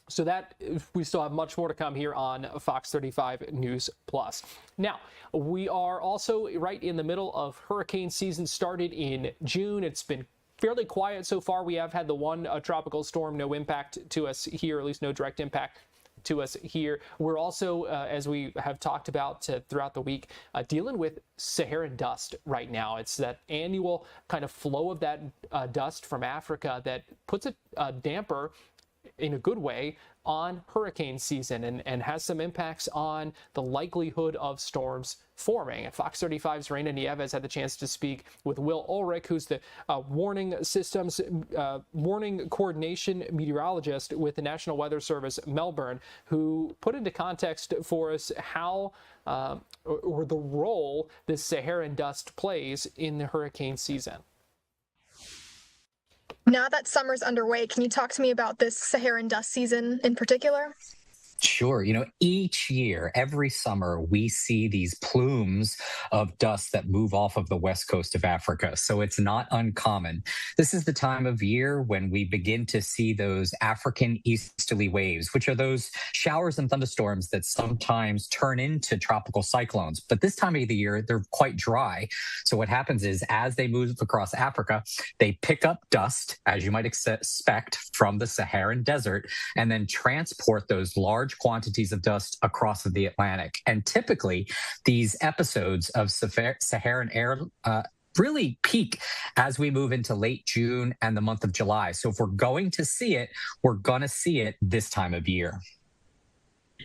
So that we still have much more to come here on Fox 35 News Plus. Now, we are also right in the middle of hurricane season. Started in June. It's been fairly quiet so far. We have had the one tropical storm, no impact to us here, at least no direct impact to us here. We're also, as we have talked about throughout the week, dealing with Saharan dust right now. It's that annual kind of flow of that dust from Africa that puts a damper, in a good way, on hurricane season and has some impacts on the likelihood of storms forming. Fox 35's Reina Nieves had the chance to speak with Will Ulrich, who's the warning coordination meteorologist with the National Weather Service Melbourne, who put into context for us how or the role this Saharan dust plays in the hurricane season. Now that summer's underway, can you talk to me about this Saharan dust season in particular? Sure. Each year, every summer, we see these plumes of dust that move off of the west coast of Africa. So it's not uncommon. This is the time of year when we begin to see those African easterly waves, which are those showers and thunderstorms that sometimes turn into tropical cyclones. But this time of the year, they're quite dry. So what happens is, as they move across Africa, they pick up dust, as you might expect, from the Saharan desert, and then transport those large quantities of dust across the Atlantic. And typically, these episodes of Saharan air really peak as we move into late June and the month of July. So if we're going to see it, we're going to see it this time of year.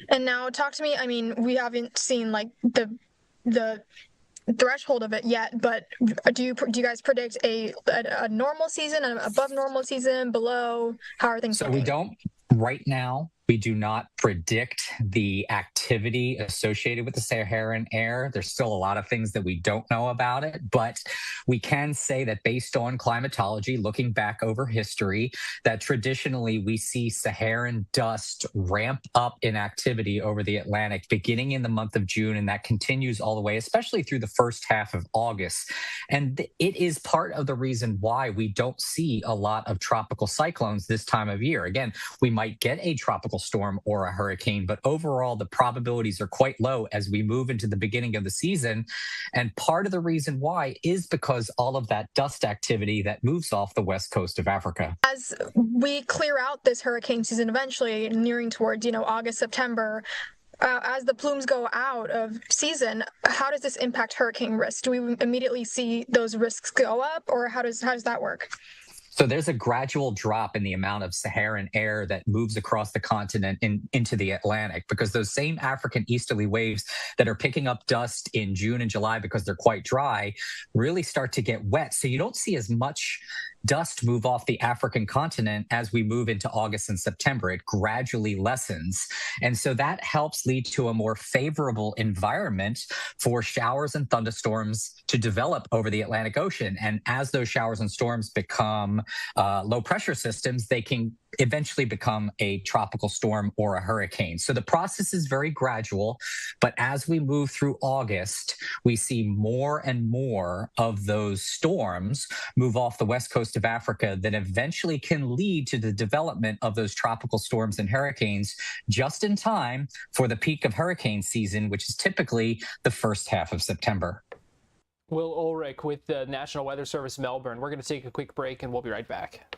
And now talk to me, we haven't seen like the threshold of it yet, but do you guys predict a normal season, an above normal season, below? How are things looking? We don't right now. We do not predict the activity associated with the Saharan air. There's still a lot of things that we don't know about it, but we can say that based on climatology, looking back over history, that traditionally we see Saharan dust ramp up in activity over the Atlantic beginning in the month of June, and that continues all the way, especially through the first half of August. And it is part of the reason why we don't see a lot of tropical cyclones this time of year. Again, we might get a tropical storm or a hurricane, but overall the probabilities are quite low as we move into the beginning of the season. And part of the reason why is because all of that dust activity that moves off the west coast of Africa. As we clear out this hurricane season eventually, nearing towards August, September, as the plumes go out of season, how does this impact hurricane risk? Do we immediately see those risks go up, or how does that work? So there's a gradual drop in the amount of Saharan air that moves across the continent into the Atlantic, because those same African easterly waves that are picking up dust in June and July because they're quite dry really start to get wet. So you don't see as much dust move off the African continent as we move into August and September. It gradually lessens. And so that helps lead to a more favorable environment for showers and thunderstorms to develop over the Atlantic Ocean. And as those showers and storms become low pressure systems, they can eventually become a tropical storm or a hurricane. So the process is very gradual, but as we move through August, we see more and more of those storms move off the west coast of Africa that eventually can lead to the development of those tropical storms and hurricanes just in time for the peak of hurricane season, which is typically the first half of September. Will Ulrich with the National Weather Service Melbourne. We're going to take a quick break and we'll be right back.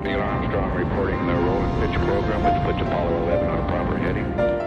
Neil Armstrong reporting the roll and pitch program, which puts Apollo 11 on a proper heading.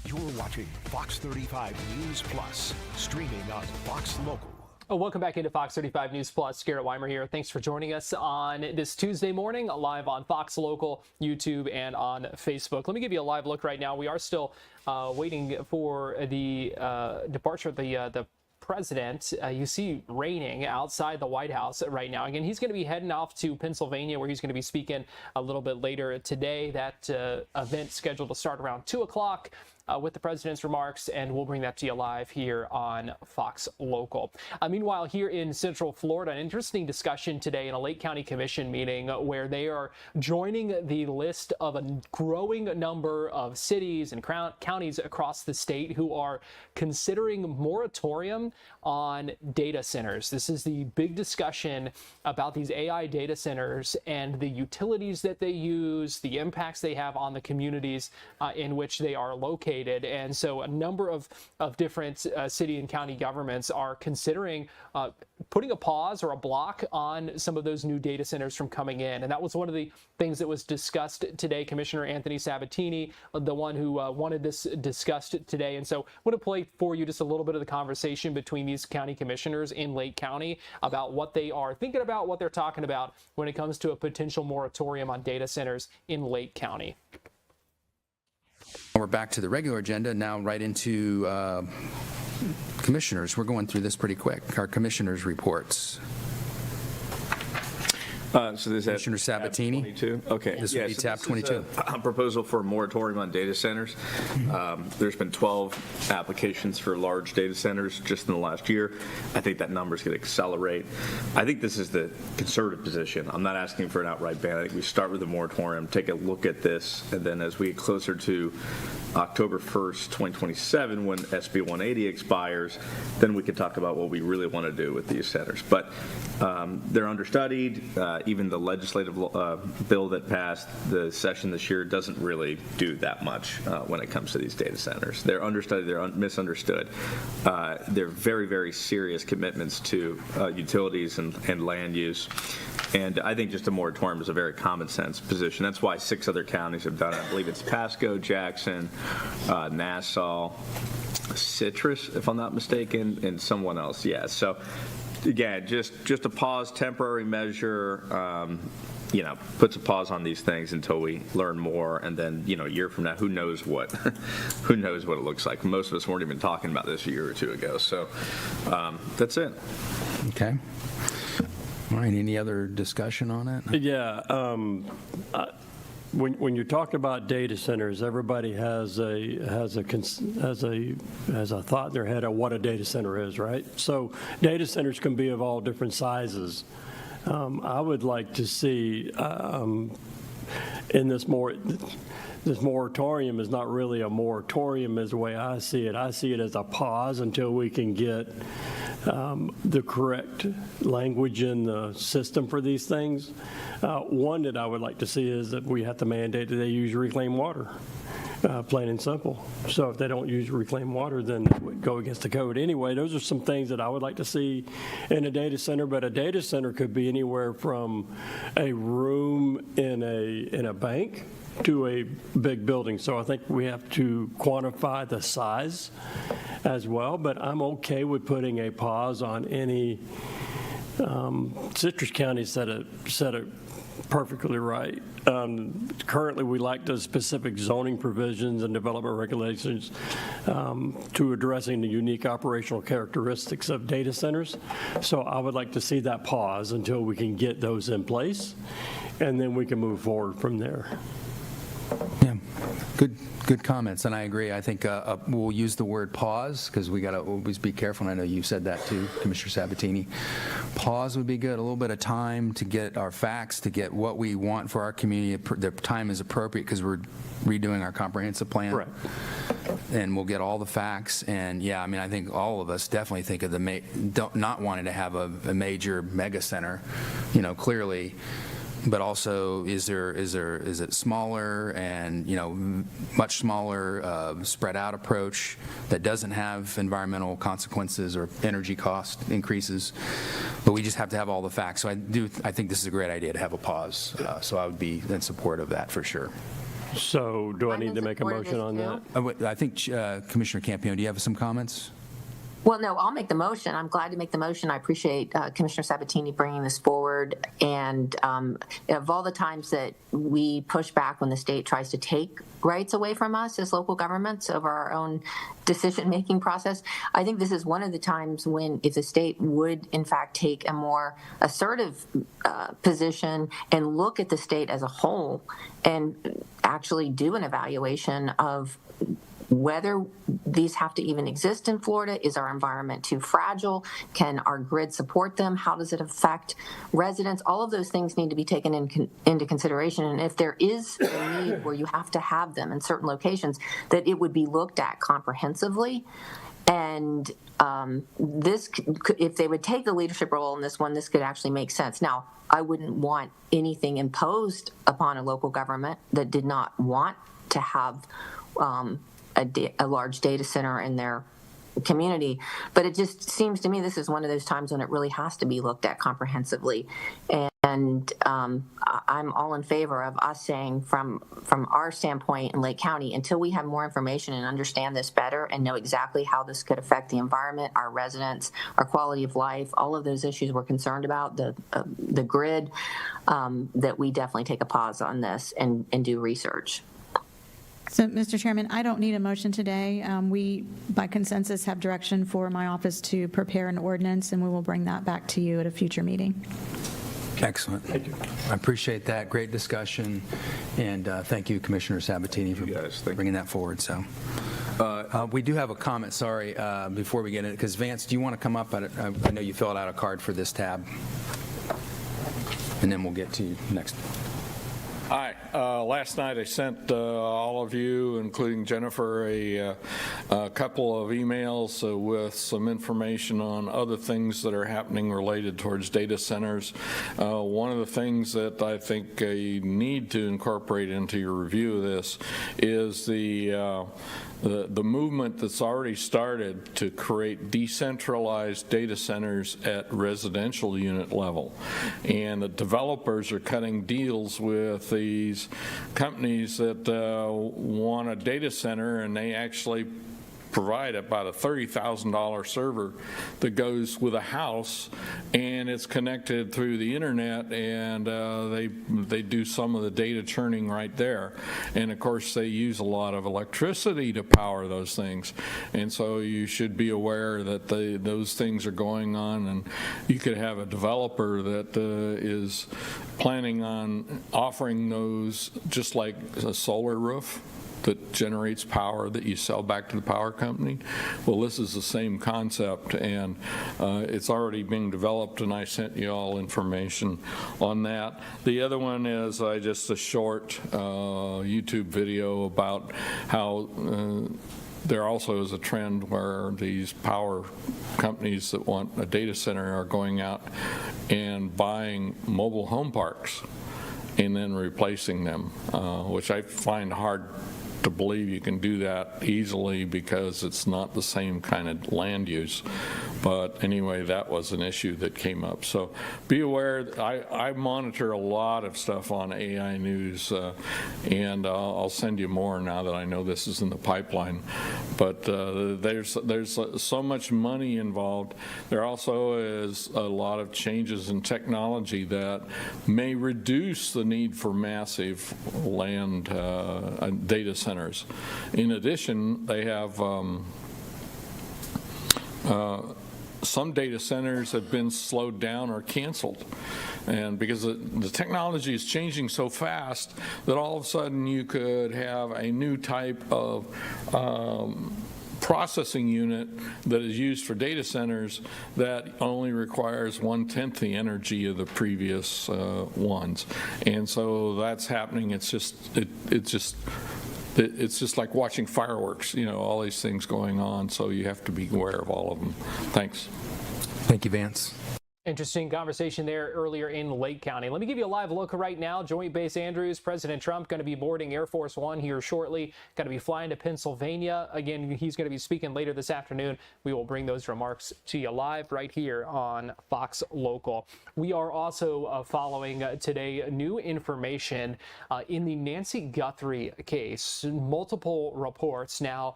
You're watching Fox 35 News Plus, streaming on Fox Local. Welcome back into Fox 35 News Plus. Garrett Weimer here. Thanks for joining us on this Tuesday morning, live on Fox Local, YouTube, and on Facebook. Let me give you a live look right now. We are still waiting for the departure of the president. You see raining outside the White House right now. Again, he's going to be heading off to Pennsylvania, where he's going to be speaking a little bit later today. That event scheduled to start around 2 o'clock. With the president's remarks, and we'll bring that to you live here on Fox Local. Meanwhile, here in Central Florida, an interesting discussion today in a Lake County Commission meeting where they are joining the list of a growing number of cities and counties across the state who are considering moratorium on data centers. This is the big discussion about these AI data centers and the utilities that they use, the impacts they have on the communities in which they are located. And so a number of different city and county governments are considering putting a pause or a block on some of those new data centers from coming in. And that was one of the things that was discussed today. Commissioner Anthony Sabatini, the one who wanted this discussed today. And so I want to play for you just a little bit of the conversation between these county commissioners in Lake County about what they are thinking about, what they're talking about when it comes to a potential moratorium on data centers in Lake County. We're back to the regular agenda, now right into commissioners. We're going through this pretty quick. Our commissioners' reports. So this Commissioner Sabatini. 22. Okay. This would be tab 22. A proposal for a moratorium on data centers. There's been 12 applications for large data centers just in the last year. I think that number's going to accelerate. I think this is the conservative position. I'm not asking for an outright ban. I think we start with a moratorium, take a look at this, and then as we get closer to October 1st, 2027, when SB 180 expires, then we can talk about what we really want to do with these centers. But they're understudied. Even the legislative bill that passed the session this year doesn't really do that much when it comes to these data centers. They're understudied, they're misunderstood. They're very, very serious commitments to utilities and land use. And I think just a moratorium is a very common sense position. That's why 6 other counties have done it. I believe it's Pasco, Jackson, Nassau, Citrus, if I'm not mistaken, and someone else. Yeah. So again, just a pause, temporary measure, puts a pause on these things until we learn more, and then, a year from now, who knows what it looks like. Most of us weren't even talking about this a year or two ago. So that's it. Okay. All right. Any other discussion on it? Yeah. When you're talking about data centers, everybody has a thought in their head of what a data center is, right? So data centers can be of all different sizes. I would like to see in this moratorium is not really a moratorium as the way I see it. I see it as a pause until we can get the correct language in the system for these things. One that I would like to see is that we have to mandate that they use reclaimed water, plain and simple. So if they don't use reclaimed water, then it would go against the code. Anyway, those are some things that I would like to see in a data center, but a data center could be anywhere from a room in a bank to a big building. So I think we have to quantify the size as well, but I'm okay with putting a pause on any. Citrus County said it perfectly right. Currently, we like the specific zoning provisions and development regulations to addressing the unique operational characteristics of data centers. So I would like to see that pause until we can get those in place, and then we can move forward from there. Yeah, good comments, and I agree. I think we'll use the word pause because we got to always be careful, and I know you said that too, Commissioner Sabatini. Pause would be good, a little bit of time to get our facts, to get what we want for our community. The time is appropriate because we're redoing our comprehensive plan. Right. And we'll get all the facts, and yeah, I mean, I think all of us definitely think of not wanting to have a major mega center, clearly. But also, is it smaller and much smaller, spread out approach that doesn't have environmental consequences or energy cost increases? But we just have to have all the facts. So I think this is a great idea to have a pause. So I would be in support of that for sure. So do I need to make a motion on that? I think Commissioner Campione, do you have some comments? Well, no, I'll make the motion. I'm glad to make the motion. I appreciate Commissioner Sabatini bringing this forward. And of all the times that we push back when the state tries to take rights away from us as local governments over our own decision-making process, I think this is one of the times when, if the state would, in fact, take a more assertive position and look at the state as a whole and actually do an evaluation of whether these have to even exist in Florida. Is our environment too fragile? Can our grid support them? How does it affect residents? All of those things need to be taken into consideration. And if there is a need where you have to have them in certain locations, that it would be looked at comprehensively. And this, if they would take the leadership role in this one, this could actually make sense. Now, I wouldn't want anything imposed upon a local government that did not want to have a large data center in their community. But it just seems to me this is one of those times when it really has to be looked at comprehensively. And I'm all in favor of us saying from our standpoint in Lake County, until we have more information and understand this better and know exactly how this could affect the environment, our residents, our quality of life, all of those issues we're concerned about, the grid, that we definitely take a pause on this and do research. So, Mr. Chairman, I don't need a motion today. We, by consensus, have direction for my office to prepare an ordinance, and we will bring that back to you at a future meeting. Excellent. Thank you. I appreciate that. Great discussion. And thank you, Commissioner Sabatini, for bringing that forward. So we do have a comment, sorry, before we get in it, because Vance, do you want to come up? I know you filled out a card for this tab. And then we'll get to you next. Hi. Last night I sent all of you, including Jennifer, a couple of emails with some information on other things that are happening related towards data centers. One of the things that I think you need to incorporate into your review of this is the movement that's already started to create decentralized data centers at residential unit level. And the developers are cutting deals with these companies that want a data center, and they actually provide about a $30,000 server that goes with a house, and it's connected through the internet, and they do some of the data churning right there. And of course they use a lot of electricity to power those things, and so you should be aware that those things are going on, and you could have a developer that is planning on offering those just like a solar roof that generates power that you sell back to the power company. Well, this is the same concept, and it's already being developed, and I sent you all information on that. The other one is just a short YouTube video about how there also is a trend where these power companies that want a data center are going out and buying mobile home parks and then replacing them, which I find hard to believe you can do that easily because it's not the same kind of land use. But anyway, that was an issue that came up. So be aware, I monitor a lot of stuff on AI News, and I'll send you more now that I know this is in the pipeline. But there's so much money involved. There also is a lot of changes in technology that may reduce the need for massive land data centers. In addition, they have some data centers have been slowed down or canceled, and because the technology is changing so fast that all of a sudden you could have a new type of processing unit that is used for data centers that only requires 1/10 the energy of the previous ones, and so that's happening. It's just like watching fireworks, all these things going on, so you have to be aware of all of them. Thanks. Thank you, Vance. Interesting conversation there earlier in Lake County. Let me give you a live look right now. Joint Base Andrews, President Trump going to be boarding Air Force One here shortly. Going to be flying to Pennsylvania. Again, he's going to be speaking later this afternoon. We will bring those remarks to you live right here on Fox Local. We are also following today new information in the Nancy Guthrie case. Multiple reports now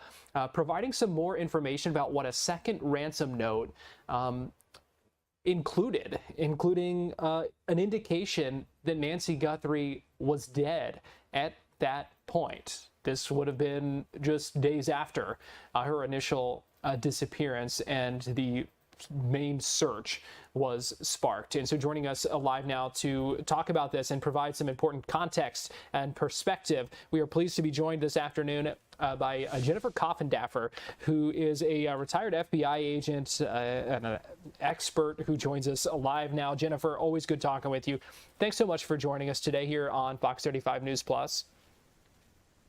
providing some more information about what a second ransom note including an indication that Nancy Guthrie was dead at that point. This would have been just days after her initial disappearance and the main search was sparked. And so joining us live now to talk about this and provide some important context and perspective, we are pleased to be joined this afternoon by Jennifer Coffindaffer, who is a retired FBI agent and an expert who joins us live now. Jennifer, always good talking with you. Thanks so much for joining us today here on Fox 35 News Plus.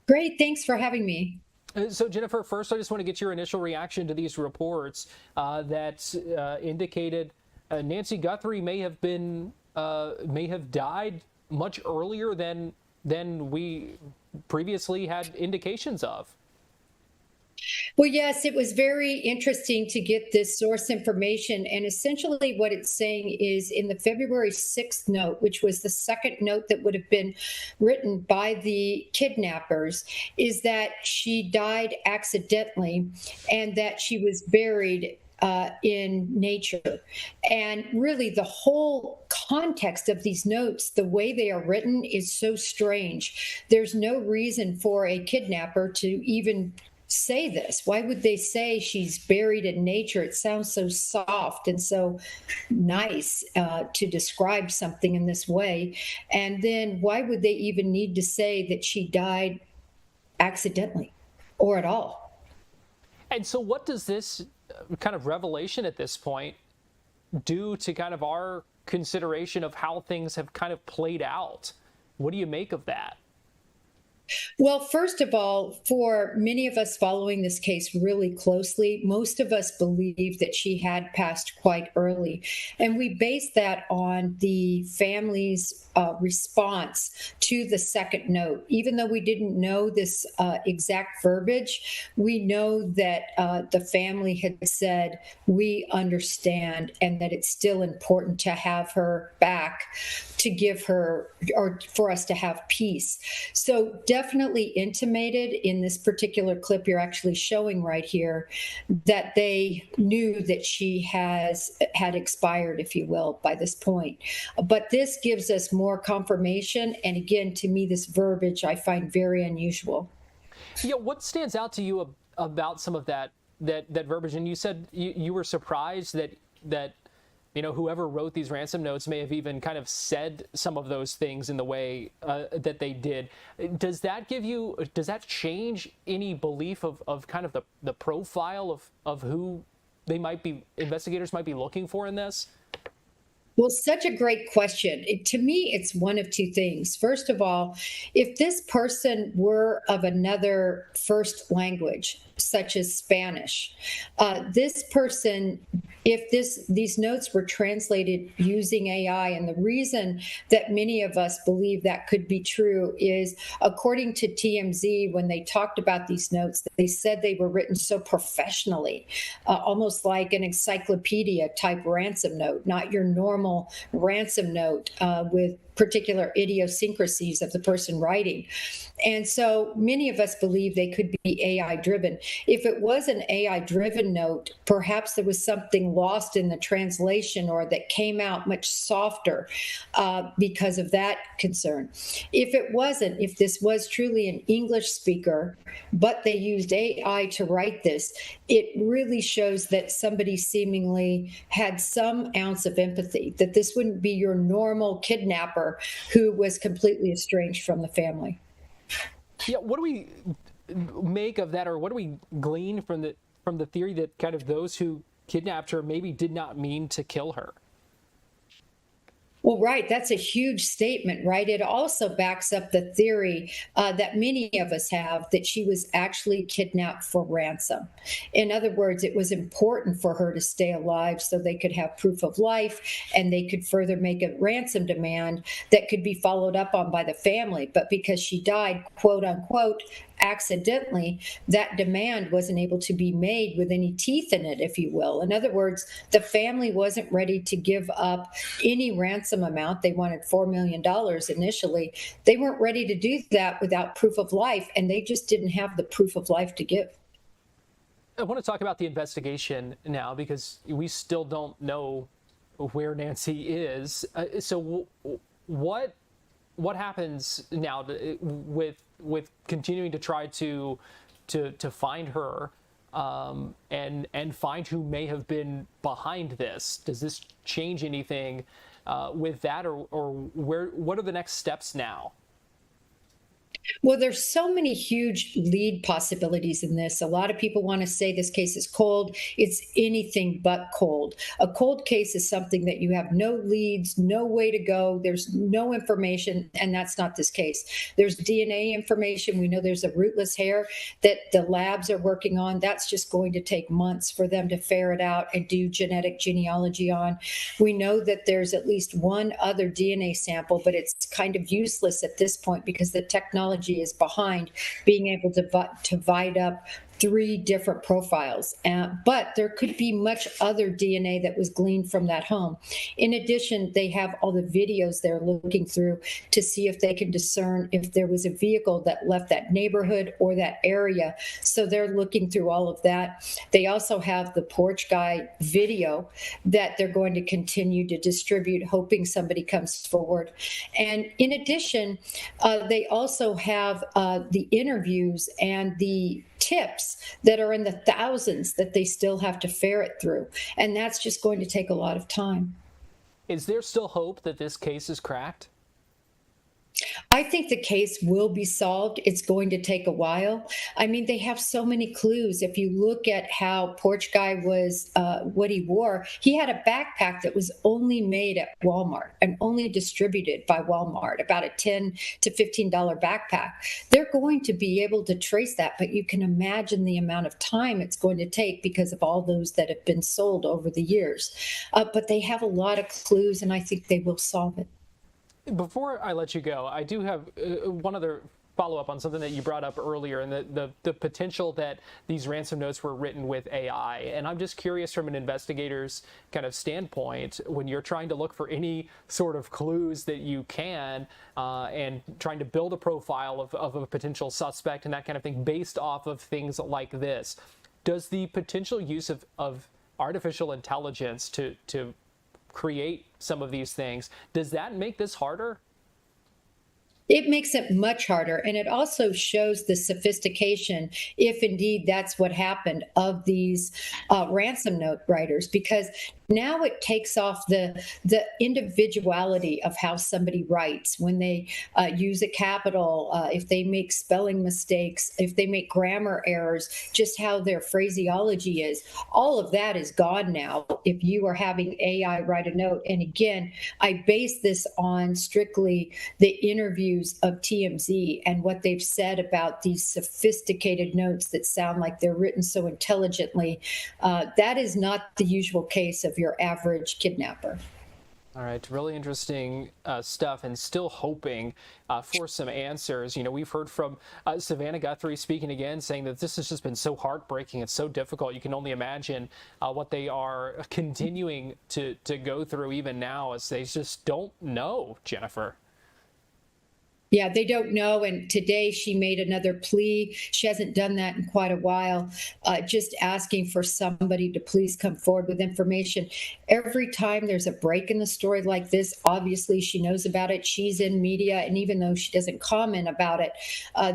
Great, thanks for having me. So Jennifer, first I just want to get your initial reaction to these reports that indicated Nancy Guthrie may have died much earlier than we previously had indications of. Well, yes, it was very interesting to get this source information. And essentially what it's saying is in the February 6th note, which was the second note that would have been written by the kidnappers, is that she died accidentally and that she was buried in nature. And really, the whole context of these notes, the way they are written, is so strange. There's no reason for a kidnapper to even say this. Why would they say she's buried in nature? It sounds so soft and so nice to describe something in this way. And then why would they even need to say that she died accidentally or at all? And so what does this kind of revelation at this point do to kind of our consideration of how things have kind of played out? What do you make of that? Well, first of all, for many of us following this case really closely, most of us believe that she had passed quite early. And we base that on the family's response to the second note. Even though we didn't know this exact verbiage, we know that the family had said, we understand, and that it's still important to have her back, to give her, or for us to have peace. So definitely intimated in this particular clip you're actually showing right here that they knew that she had expired, if you will, by this point. But this gives us more confirmation. And again, to me, this verbiage I find very unusual. Yeah, what stands out to you about some of that verbiage? And you said you were surprised that whoever wrote these ransom notes may have even kind of said some of those things in the way that they did. Does that change any belief of kind of the profile of who investigators might be looking for in this? Well, such a great question. To me, it's one of two things. First of all, if this person were of another first language, such as Spanish, this person, if these notes were translated using AI, and the reason that many of us believe that could be true is, according to TMZ, when they talked about these notes, they said they were written so professionally, almost like an encyclopedia type ransom note, not your normal ransom note with particular idiosyncrasies of the person writing. And so many of us believe they could be AI driven. If it was an AI driven note, perhaps there was something lost in the translation or that came out much softer because of that concern. If it wasn't, if this was truly an English speaker, but they used AI to write this, it really shows that somebody seemingly had some ounce of empathy, that this wouldn't be your normal kidnapper who was completely estranged from the family. Yeah, what do we make of that, or what do we glean from the theory that kind of those who kidnapped her maybe did not mean to kill her? Well, right. That's a huge statement, right? It also backs up the theory that many of us have, that she was actually kidnapped for ransom. In other words, it was important for her to stay alive so they could have proof of life, and they could further make a ransom demand that could be followed up on by the family. But because she died, quote unquote, accidentally, that demand wasn't able to be made with any teeth in it, if you will. In other words, the family wasn't ready to give up any ransom amount. They wanted $4 million initially. They weren't ready to do that without proof of life, and they just didn't have the proof of life to give. I want to talk about the investigation now, because we still don't know where Nancy is. So what happens now with continuing to try to find her and find who may have been behind this? Does this change anything with that, or what are the next steps now? Well, there's so many huge lead possibilities in this. A lot of people want to say this case is cold. It's anything but cold. A cold case is something that you have no leads, no way to go. There's no information, and that's not this case. There's DNA information. We know there's a rootless hair that the labs are working on. That's just going to take months for them to ferret out and do genetic genealogy on. We know that there's at least one other DNA sample, but it's kind of useless at this point because the technology is behind being able to divide up 3 different profiles, but there could be much other DNA that was gleaned from that home. In addition, they have all the videos they're looking through to see if they can discern if there was a vehicle that left that neighborhood or that area. So they're looking through all of that. They also have the porch guy video that they're going to continue to distribute, hoping somebody comes forward. And in addition, they also have the interviews and the tips that are in the thousands that they still have to ferret through. And that's just going to take a lot of time. Is there still hope that this case is cracked? I think the case will be solved. It's going to take a while. I mean, they have so many clues. If you look at how Porch Guy was, what he wore, he had a backpack that was only made at Walmart and only distributed by Walmart, about a $10 to $15 backpack. They're going to be able to trace that, but you can imagine the amount of time it's going to take because of all those that have been sold over the years. But they have a lot of clues, and I think they will solve it. Before I let you go, I do have one other follow-up on something that you brought up earlier, and the potential that these ransom notes were written with AI. And I'm just curious from an investigator's kind of standpoint, when you're trying to look for any sort of clues that you can and trying to build a profile of a potential suspect and that kind of thing based off of things like this, does the potential use of artificial intelligence to create some of these things, does that make this harder? It makes it much harder, and it also shows the sophistication, if indeed that's what happened, of these ransom note writers, because now it takes off the individuality of how somebody writes when they use a capital, if they make spelling mistakes, if they make grammar errors, just how their phraseology is. All of that is gone now if you are having AI write a note. And again, I base this on strictly the interviews of TMZ and what they've said about these sophisticated notes that sound like they're written so intelligently. That is not the usual case of your average kidnapper. All right, really interesting stuff, and still hoping for some answers. You know, we've heard from Savannah Guthrie speaking again, saying that this has just been so heartbreaking. It's so difficult. You can only imagine what they are continuing to go through even now, as they just don't know, Jennifer. Yeah, they don't know. And today she made another plea. She hasn't done that in quite a while, just asking for somebody to please come forward with information. Every time there's a break in the story like this, obviously she knows about it. She's in media. And even though she doesn't comment about it,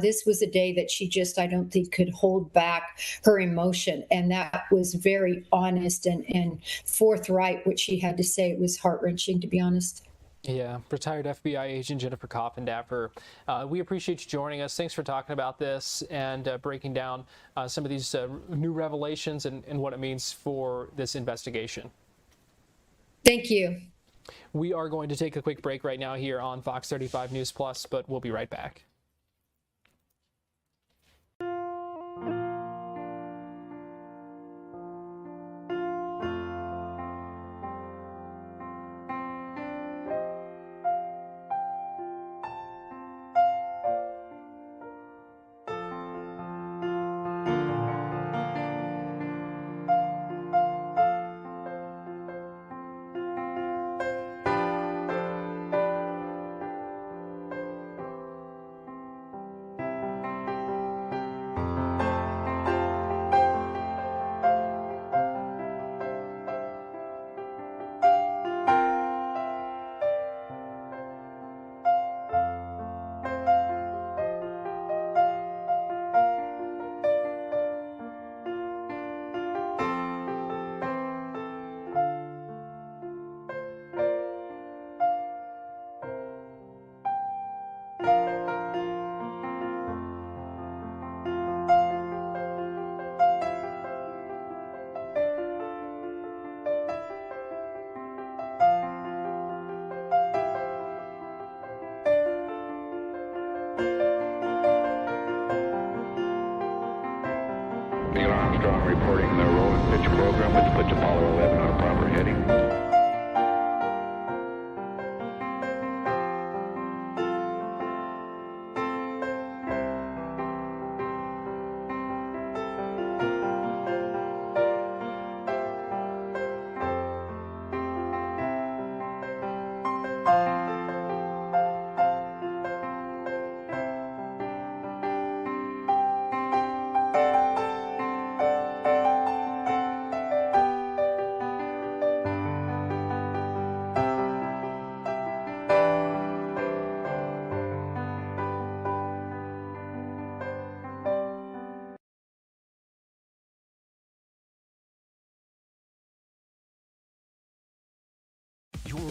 this was a day that she just, I don't think, could hold back her emotion. And that was very honest and forthright, what she had to say. It was heart-wrenching, to be honest. Yeah, retired FBI agent Jennifer Coffindaffer. We appreciate you joining us. Thanks for talking about this and breaking down some of these new revelations and what it means for this investigation. Thank you. We are going to take a quick break right now here on Fox 35 News Plus, but we'll be right back. Armstrong reporting the roll and pitch program, which puts Apollo 11 on a proper heading.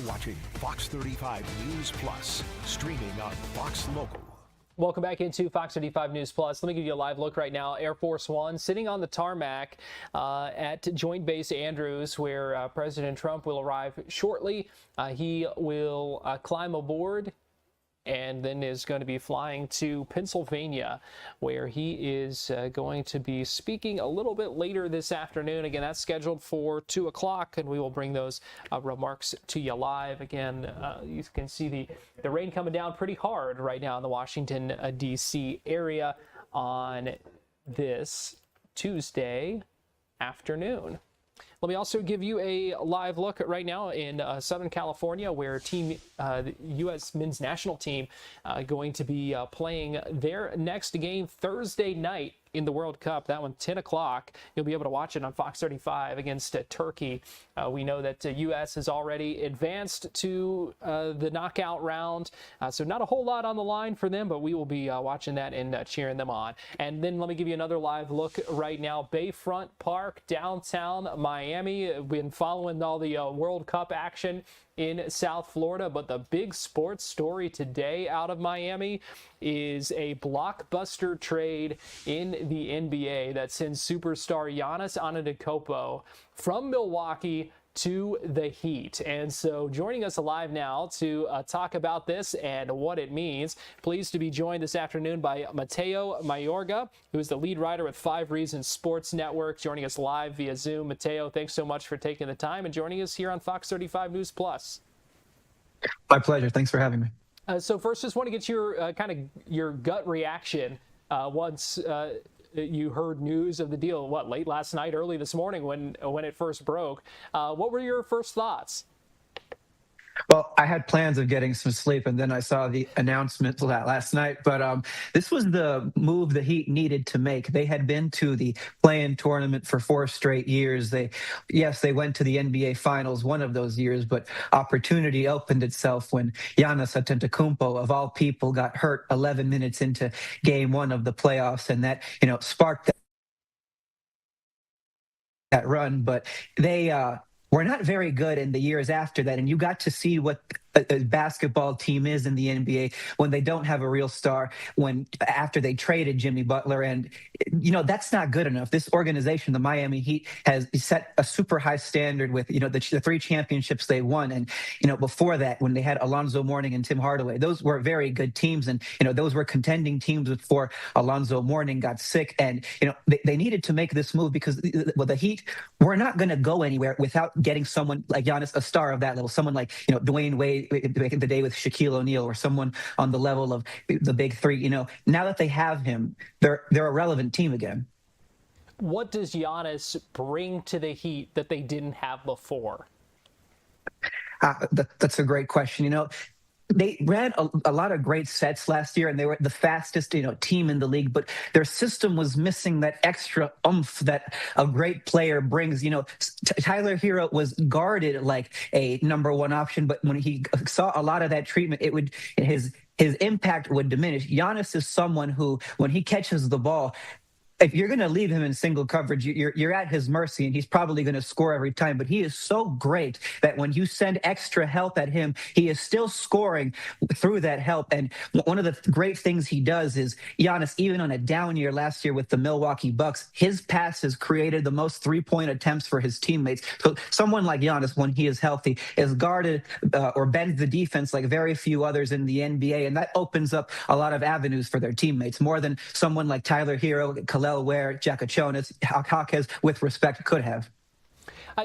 watching Fox 35 News Plus, streaming on Fox Local. Welcome back into Fox 35 News Plus. Let me give you a live look right now. Air Force One sitting on the tarmac at Joint Base Andrews, where President Trump will arrive shortly. He will climb aboard and then is going to be flying to Pennsylvania, where he is going to be speaking a little bit later this afternoon. Again, that's scheduled for 2 o'clock, and we will bring those remarks to you live. Again, you can see the rain coming down pretty hard right now in the Washington, D.C. area on this Tuesday afternoon. Let me also give you a live look right now in Southern California, where the U.S. men's national team going to be playing their next game Thursday night in the World Cup. That one, 10 o'clock. You'll be able to watch it on Fox 35 against Turkey. We know that the U.S. has already advanced to the knockout round, so not a whole lot on the line for them, but we will be watching that and cheering them on. And then let me give you another live look right now. Bayfront Park, downtown Miami. Been following all the World Cup action in South Florida, but the big sports story today out of Miami is a blockbuster trade in the NBA that sends superstar Giannis Antetokounmpo from Milwaukee to the Heat. And so joining us live now to talk about this and what it means, pleased to be joined this afternoon by Mateo Mayorga, who is the lead writer with 5 Reasons Sports Network, joining us live via Zoom. Mateo, thanks so much for taking the time and joining us here on Fox 35 News Plus. My pleasure. Thanks for having me. So first, just want to get your your gut reaction once you heard news of the deal, late last night, early this morning when it first broke. What were your first thoughts? Well, I had plans of getting some sleep, and then I saw the announcement last night. But this was the move the Heat needed to make. They had been to the play-in tournament for 4 straight years. They went to the NBA Finals one of those years, but opportunity opened itself when Giannis Antetokounmpo, of all people, got hurt 11 minutes into Game 1 of the playoffs, and that sparked that run. But they were not very good in the years after that, and you got to see what a basketball team is in the NBA when they don't have a real star, after they traded Jimmy Butler. And that's not good enough. This organization, the Miami Heat, has set a super high standard with the 3 championships they won. And before that, when they had Alonzo Mourning and Tim Hardaway, those were very good teams, and those were contending teams before Alonzo Mourning got sick. And they needed to make this move because the Heat were not going to go anywhere without getting someone like Giannis, a star of that level, someone like Dwayne Wade back in the day with Shaquille O'Neal, or someone on the level of the big 3. Now that they have him, they're a relevant team again. What does Giannis bring to the Heat that they didn't have before? That's a great question. They ran a lot of great sets last year, and they were the fastest, team in the league. But their system was missing that extra oomph that a great player brings. Tyler Hero was guarded like a number 1 option, but when he saw a lot of that treatment, his impact would diminish. Giannis is someone who, when he catches the ball, if you're going to leave him in single coverage, you're at his mercy, and he's probably going to score every time. But he is so great that when you send extra help at him, he is still scoring through that help. And one of the great things he does is, Giannis, even on a down year last year with the Milwaukee Bucks, his passes created the most 3-point attempts for his teammates. So someone like Giannis, when he is healthy, is guarded or bends the defense like very few others in the NBA. And that opens up a lot of avenues for their teammates, more than someone like Tyler Hero, Ware, Jakachonis, Hawkes, with respect, could have.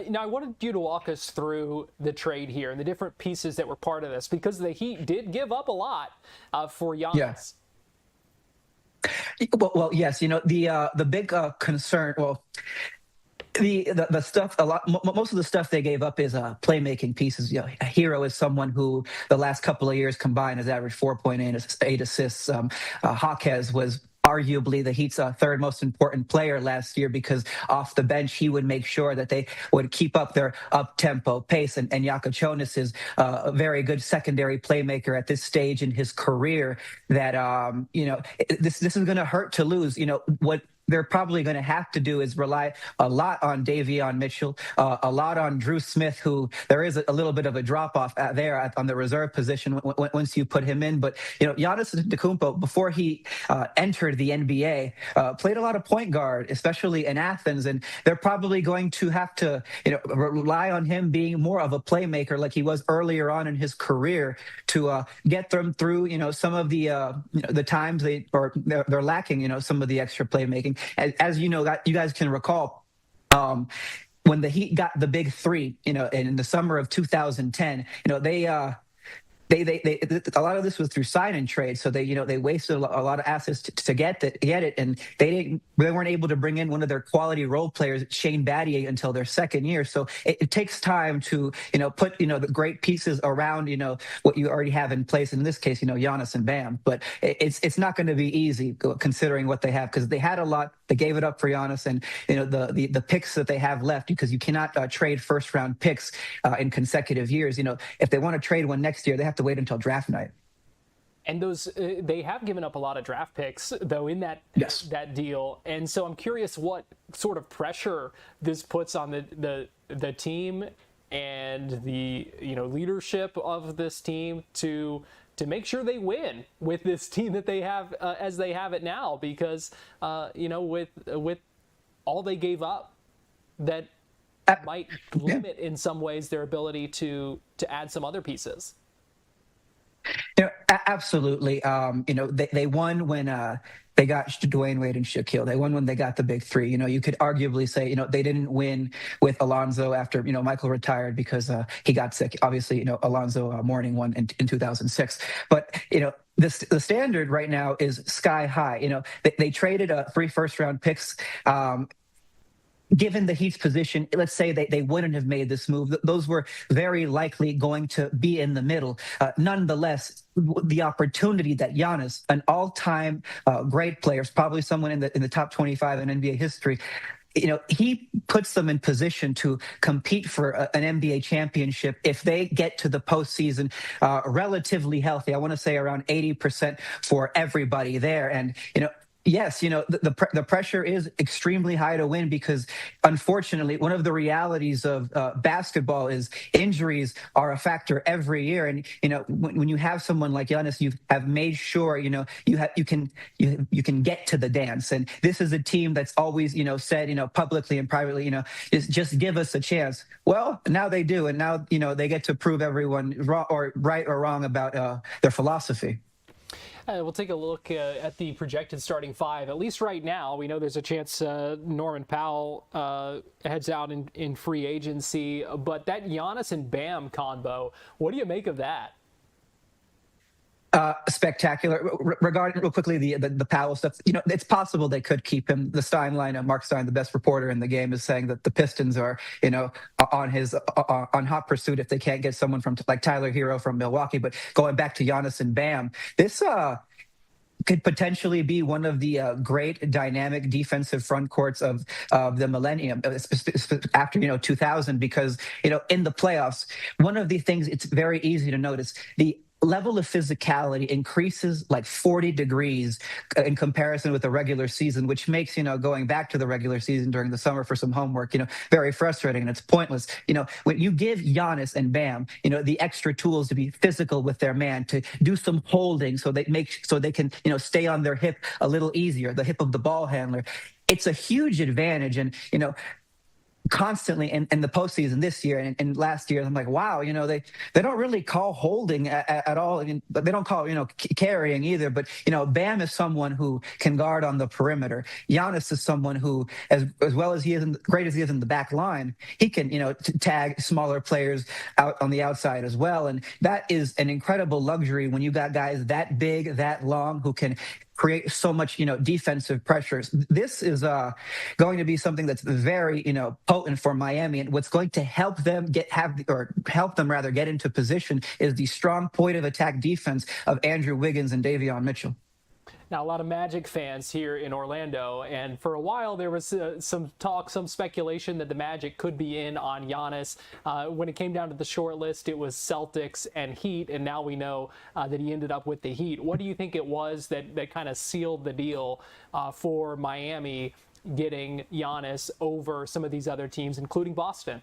Now, I wanted you to walk us through the trade here and the different pieces that were part of this, because the Heat did give up a lot for Giannis. Yes. Well, yes. The big concern. Well, the stuff, most of the stuff they gave up is playmaking pieces. A Hero is someone who the last couple of years combined has averaged 4.8 assists. Hawkes was arguably the Heat's 3rd most important player last year, because off the bench he would make sure that they would keep up their up-tempo pace. And Jakachonis is a very good secondary playmaker at this stage in his career that, this is going to hurt to lose. What they're probably going to have to do is rely a lot on Davion Mitchell, a lot on Drew Smith, who there is a little bit of a drop off there on the reserve position once you put him in. But Giannis Antetokounmpo, before he entered the NBA, played a lot of point guard, especially in Athens, and they're probably going to have to rely on him being more of a playmaker like he was earlier on in his career to get them through some of the times they're lacking some of the extra playmaking. As you guys can recall, when the Heat got the big three, in the summer of 2010, they a lot of this was through sign and trade, so they wasted a lot of assets to get it, and they weren't able to bring in one of their quality role players, Shane Battier, until their second year. So it takes time to put the great pieces around what you already have in place. In this case, Giannis and Bam, but it's not going to be easy considering what they have, because they had a lot. They gave it up for Giannis, and the picks that they have left, because you cannot trade first round picks in consecutive years. If they want to trade one next year, they have to wait until draft night. And those they have given up a lot of draft picks though in that deal, and so I'm curious what sort of pressure this puts on the team and the leadership of this team to make sure they win with this team that they have as they have it now, because with all they gave up, that might limit in some ways their ability to add some other pieces. Absolutely. They won when they got Dwayne Wade and Shaquille. They won when they got the big three. You could arguably say, they didn't win with Alonzo after, Michael retired because he got sick. Obviously, Alonzo Mourning won in 2006. But, the standard right now is sky high. They traded 3 first-round picks. Given the Heat's position, let's say they wouldn't have made this move. Those were very likely going to be in the middle. Nonetheless, the opportunity that Giannis, an all-time great player, probably someone in the top 25 in NBA history, he puts them in position to compete for an NBA championship if they get to the postseason relatively healthy. I want to say around 80% for everybody there. And, yes, the pressure is extremely high to win, because unfortunately, one of the realities of basketball is injuries are a factor every year. And when you have someone like Giannis, you have made sure you can get to the dance. And this is a team that's always said publicly and privately just give us a chance. Well, now they do, and now they get to prove everyone right or wrong about their philosophy. We'll take a look at the projected starting 5. At least right now, we know there's a chance Norman Powell heads out in free agency. But that Giannis and Bam combo, what do you make of that? Spectacular. Regarding real quickly the Powell stuff, it's possible they could keep him. The Stein line, Mark Stein, the best reporter in the game, is saying that the Pistons are on hot pursuit if they can't get someone from like Tyler Hero from Milwaukee. But going back to Giannis and Bam, this could potentially be one of the great dynamic defensive front courts of the millennium after 2000, because in the playoffs, one of the things it's very easy to notice, the level of physicality increases like 40 degrees in comparison with the regular season, which makes, going back to the regular season during the summer for some homework, very frustrating, and it's pointless. When you give Giannis and Bam, the extra tools to be physical with their man, to do some holding so they can, stay on their hip a little easier, the hip of the ball handler, it's a huge advantage. And, constantly in the postseason this year and last year, I'm like, wow, they don't really call holding at all. I mean, they don't call carrying either. But Bam is someone who can guard on the perimeter. Giannis is someone who, as well as he is, great as he is in the back line, he can tag smaller players out on the outside as well. And that is an incredible luxury when you got guys that big, that long, who can create so much, defensive pressures. This is going to be something that's very, potent for Miami. And what's going to help them get into position is the strong point of attack defense of Andrew Wiggins and Davion Mitchell. Now, a lot of Magic fans here in Orlando, and for a while there was some talk, some speculation that the Magic could be in on Giannis. When it came down to the short list, it was Celtics and Heat, and now we know that he ended up with the Heat. What do you think it was that kind of sealed the deal for Miami getting Giannis over some of these other teams, including Boston?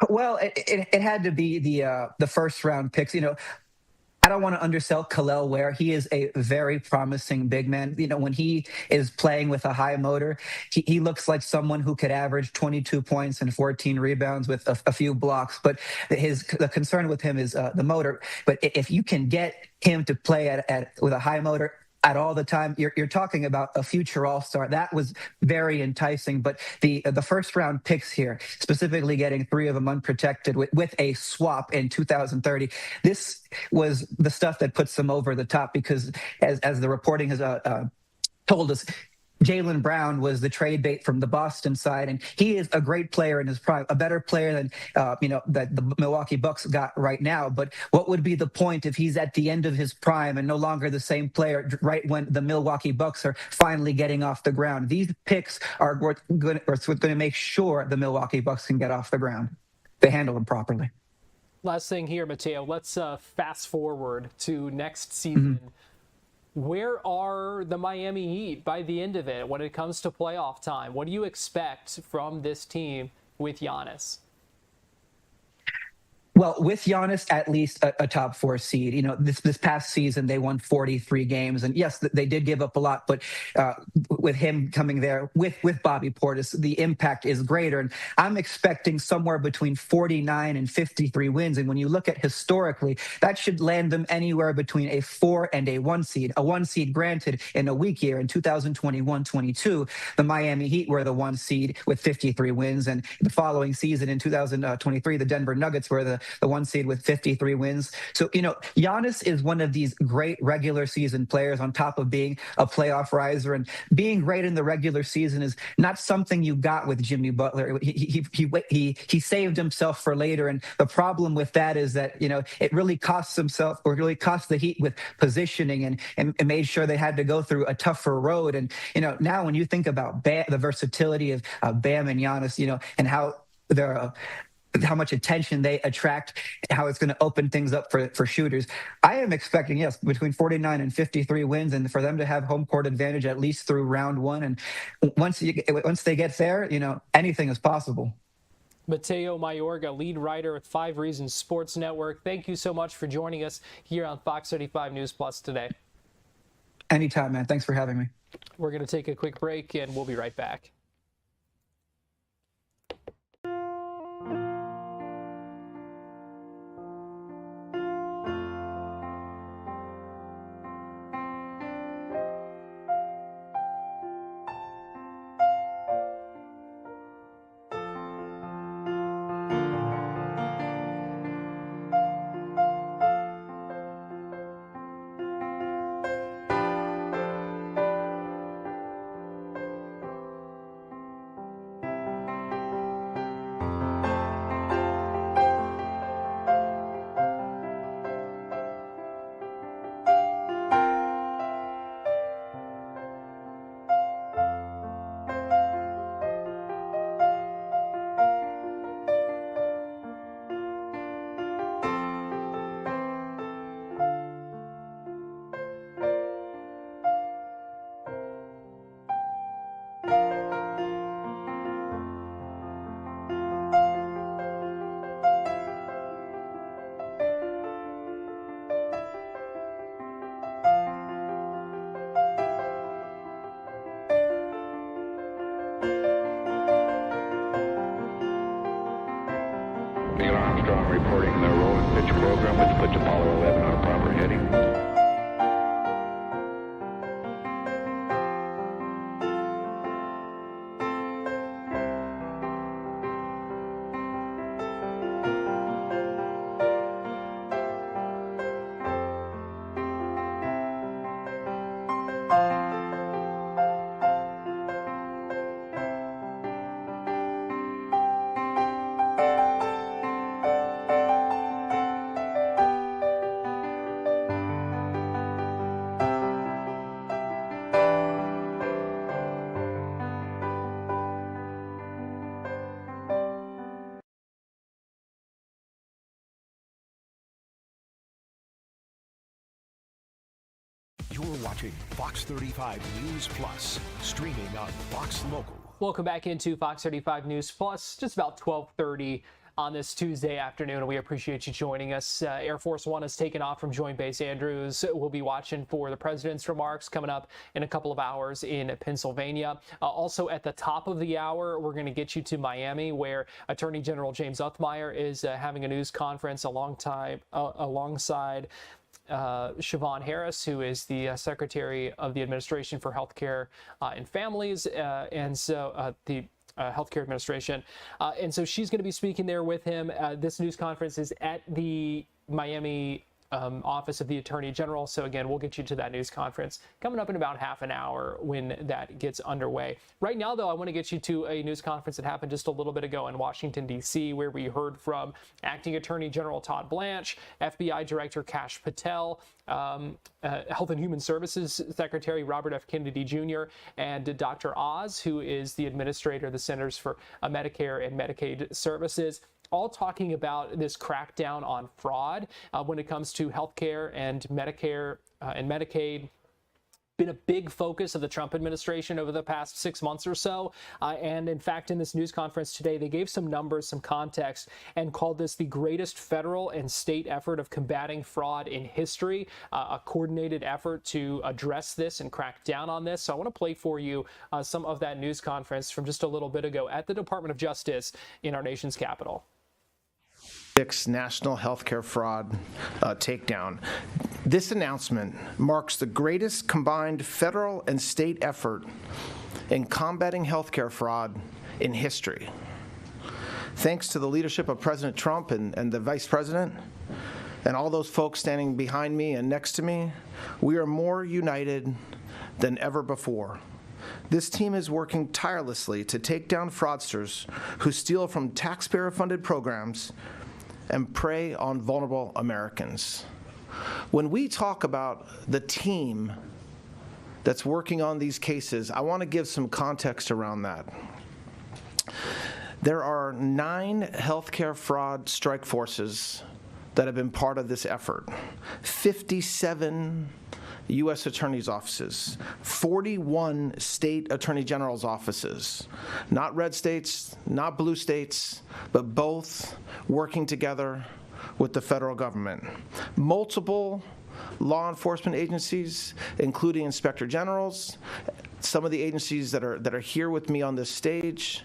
Well, it had to be the first round picks. I don't want to undersell Khalil Ware. He is a very promising big man. When he is playing with a high motor, he looks like someone who could average 22 points and 14 rebounds with a few blocks. But the concern with him is the motor. But if you can get him to play with a high motor at all the time, you're talking about a future all-star. That was very enticing. But the first round picks here, specifically getting 3 of them unprotected with a swap in 2030, this was the stuff that puts them over the top, because as the reporting has told us, Jaylen Brown was the trade bait from the Boston side, and he is a great player in his prime, a better player than that the Milwaukee Bucks got right now. But what would be the point if he's at the end of his prime and no longer the same player right when the Milwaukee Bucks are finally getting off the ground? These picks are going to make sure the Milwaukee Bucks can get off the ground. They handle them properly. Last thing here, Mateo, let's fast forward to next season. Mm-hmm. Where are the Miami Heat by the end of it when it comes to playoff time? What do you expect from this team with Giannis? Well, with Giannis, at least a top 4 seed. This past season, they won 43 games. And yes, they did give up a lot, but with him coming there, with Bobby Portis, the impact is greater. And I'm expecting somewhere between 49 and 53 wins. And when you look at historically, that should land them anywhere between a 4 and a 1 seed. A 1 seed, granted, in a weak year in 2021-22, the Miami Heat were the 1 seed with 53 wins. And the following season in 2023, the Denver Nuggets were the 1 seed with 53 wins. So, Giannis is one of these great regular season players on top of being a playoff riser. And being great in the regular season is not something you got with Jimmy Butler. He saved himself for later. And the problem with that is that, it really costs himself, or really cost the Heat with positioning and made sure they had to go through a tougher road. And, now when you think about the versatility of Bam and Giannis, and how they're how much attention they attract, how it's going to open things up for shooters. I am expecting, yes, between 49 and 53 wins, and for them to have home court advantage at least through round 1. And once they get there, anything is possible. Mateo Mayorga, lead writer with 5 Reasons Sports Network. Thank you so much for joining us here on Fox 35 News Plus today. Anytime, man. Thanks for having me. We're going to take a quick break, and we'll be right back. Reporting the roll and pitch program, which puts Apollo 11 on a proper heading. watching Fox 35 News Plus, streaming on Fox Local. Welcome back into Fox 35 News Plus, just about 12:30 on this Tuesday afternoon, and we appreciate you joining us. Air Force One has taken off from Joint Base Andrews. We'll be watching for the president's remarks coming up in a couple of hours in Pennsylvania. Also at the top of the hour, we're going to get you to Miami, where Attorney General James Uthmeier is having a news conference alongside Siobhan Harris, who is the Secretary of the Administration for Healthcare and Families, and so the Healthcare Administration. And so she's going to be speaking there with him. This news conference is at the Miami Office of the Attorney General. So again, we'll get you to that news conference coming up in about half an hour when that gets underway. Right now, though, I want to get you to a news conference that happened just a little bit ago in Washington, D.C., where we heard from Acting Attorney General Todd Blanche, FBI Director Kash Patel, Health and Human Services Secretary Robert F. Kennedy Jr., and Dr. Oz, who is the administrator of the Centers for Medicare and Medicaid Services, all talking about this crackdown on fraud when it comes to healthcare and Medicare and Medicaid. Been a big focus of the Trump administration over the past 6 months or so. And in fact, in this news conference today, they gave some numbers, some context, and called this the greatest federal and state effort of combating fraud in history, a coordinated effort to address this and crack down on this. So I want to play for you some of that news conference from just a little bit ago at the Department of Justice in our nation's capital. National healthcare fraud takedown. This announcement marks the greatest combined federal and state effort in combating healthcare fraud in history. Thanks to the leadership of President Trump and the Vice President and all those folks standing behind me and next to me, we are more united than ever before. This team is working tirelessly to take down fraudsters who steal from taxpayer-funded programs and prey on vulnerable Americans. When we talk about the team that's working on these cases, I want to give some context around that. There are 9 healthcare fraud strike forces that have been part of this effort, 57 U.S. attorneys' offices, 41 state attorney general's offices, not red states, not blue states, but both working together with the federal government. Multiple law enforcement agencies, including inspector generals, some of the agencies that are here with me on this stage.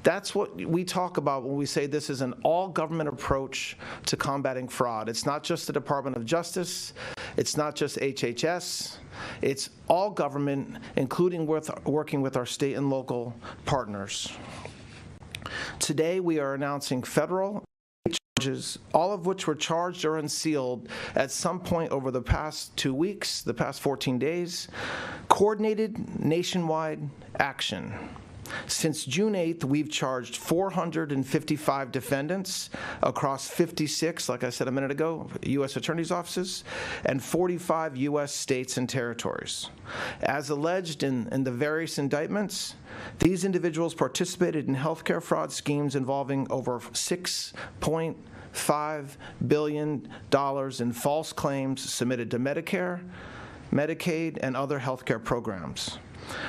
That's what we talk about when we say this is an all-government approach to combating fraud. It's not just the Department of Justice. It's not just HHS. It's all government, including working with our state and local partners. Today, we are announcing federal charges, all of which were charged or unsealed at some point over the past 2 weeks, the past 14 days, coordinated nationwide action. Since June 8th, we've charged 455 defendants across 56, like I said a minute ago, U.S. attorneys' offices, and 45 U.S. states and territories. As alleged in the various indictments, these individuals participated in healthcare fraud schemes involving over $6.5 billion in false claims submitted to Medicare, Medicaid, and other healthcare programs.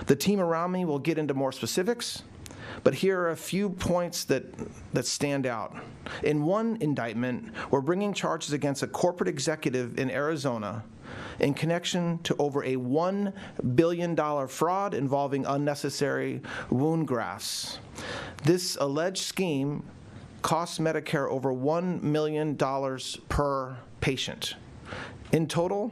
The team around me will get into more specifics, but here are a few points that stand out. In one indictment, we're bringing charges against a corporate executive in Arizona in connection to over a $1 billion fraud involving unnecessary wound grafts. This alleged scheme costs Medicare over $1 million per patient. In total,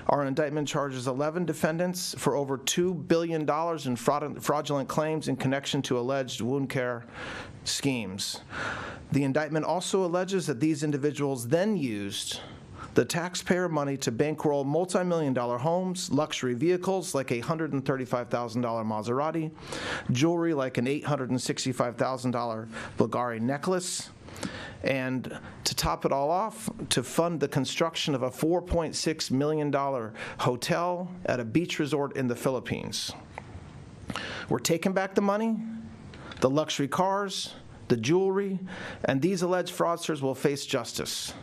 our indictment charges 11 defendants for over $2 billion in fraudulent claims in connection to alleged wound care schemes. The indictment also alleges that these individuals then used the taxpayer money to bankroll multi-million-dollar homes, luxury vehicles like a $135,000 Maserati, jewelry like an $865,000 Bulgari necklace, and to top it all off, to fund the construction of a $4.6 million hotel at a beach resort in the Philippines. We're taking back the money, the luxury cars, the jewelry, and these alleged fraudsters will face justice.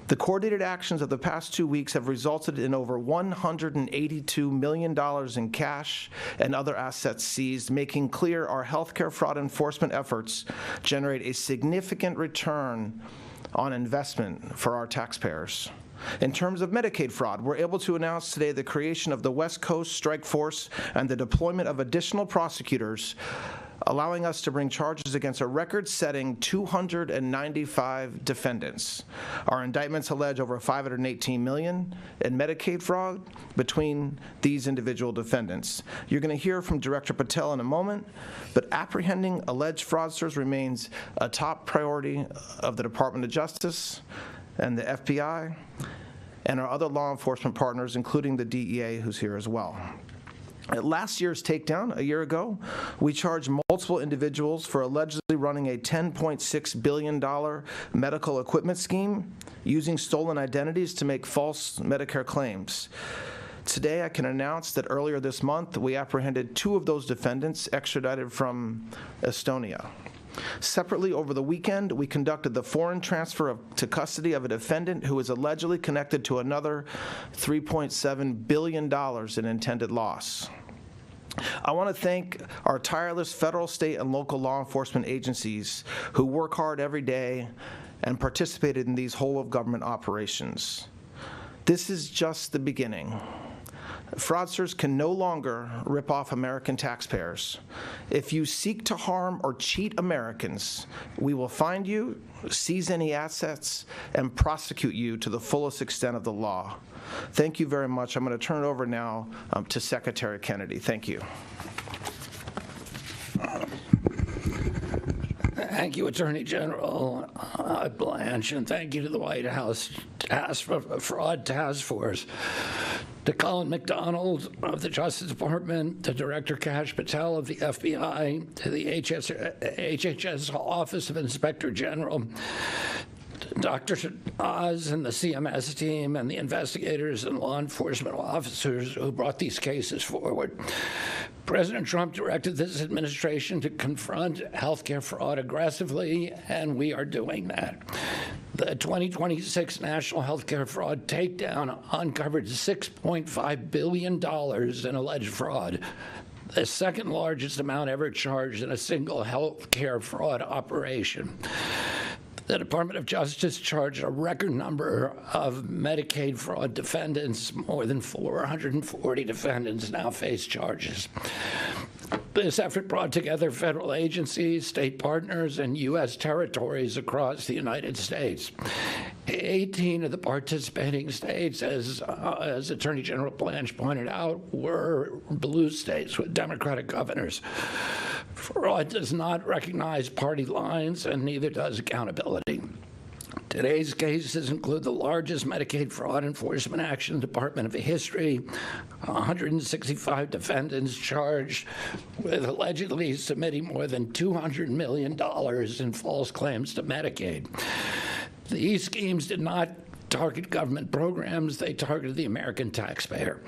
The coordinated actions of the past 2 weeks have resulted in over $182 million in cash and other assets seized, making clear our healthcare fraud enforcement efforts generate a significant return on investment for our taxpayers. In terms of Medicaid fraud, we're able to announce today the creation of the West Coast Strike Force and the deployment of additional prosecutors, allowing us to bring charges against a record-setting 295 defendants. Our indictments allege over $518 million in Medicaid fraud between these individual defendants. You're going to hear from Director Patel in a moment, but apprehending alleged fraudsters remains a top priority of the Department of Justice and the FBI and our other law enforcement partners, including the DEA, who's here as well. At last year's takedown, a year ago, we charged multiple individuals for allegedly running a $10.6 billion medical equipment scheme using stolen identities to make false Medicare claims. Today, I can announce that earlier this month, we apprehended 2 of those defendants extradited from Estonia. Separately, over the weekend, we conducted the foreign transfer to custody of a defendant who is allegedly connected to another $3.7 billion in intended loss. I want to thank our tireless federal, state, and local law enforcement agencies who work hard every day and participated in these whole-of-government operations. This is just the beginning. Fraudsters can no longer rip off American taxpayers. If you seek to harm or cheat Americans, we will find you, seize any assets, and prosecute you to the fullest extent of the law. Thank you very much. I'm going to turn it over now to Secretary Kennedy. Thank you. Thank you, Attorney General Blanche, and thank you to the White House Fraud Task Force, to Colin McDonald of the Justice Department, to Director Kash Patel of the FBI, to the HHS Office of Inspector General, Dr. Oz and the CMS team, and the investigators and law enforcement officers who brought these cases forward. President Trump directed this administration to confront healthcare fraud aggressively, and we are doing that. The 2026 National Healthcare Fraud Takedown uncovered $6.5 billion in alleged fraud, the second largest amount ever charged in a single healthcare fraud operation. The Department of Justice charged a record number of Medicaid fraud defendants. More than 440 defendants now face charges. This effort brought together federal agencies, state partners, and U.S. territories across the United States. 18 of the participating states, as Attorney General Blanche pointed out, were blue states with Democratic governors. Fraud does not recognize party lines, and neither does accountability. Today's cases include the largest Medicaid fraud enforcement action in the Department of history, 165 defendants charged with allegedly submitting more than $200 million in false claims to Medicaid. These schemes did not target government programs, they targeted the American taxpayer.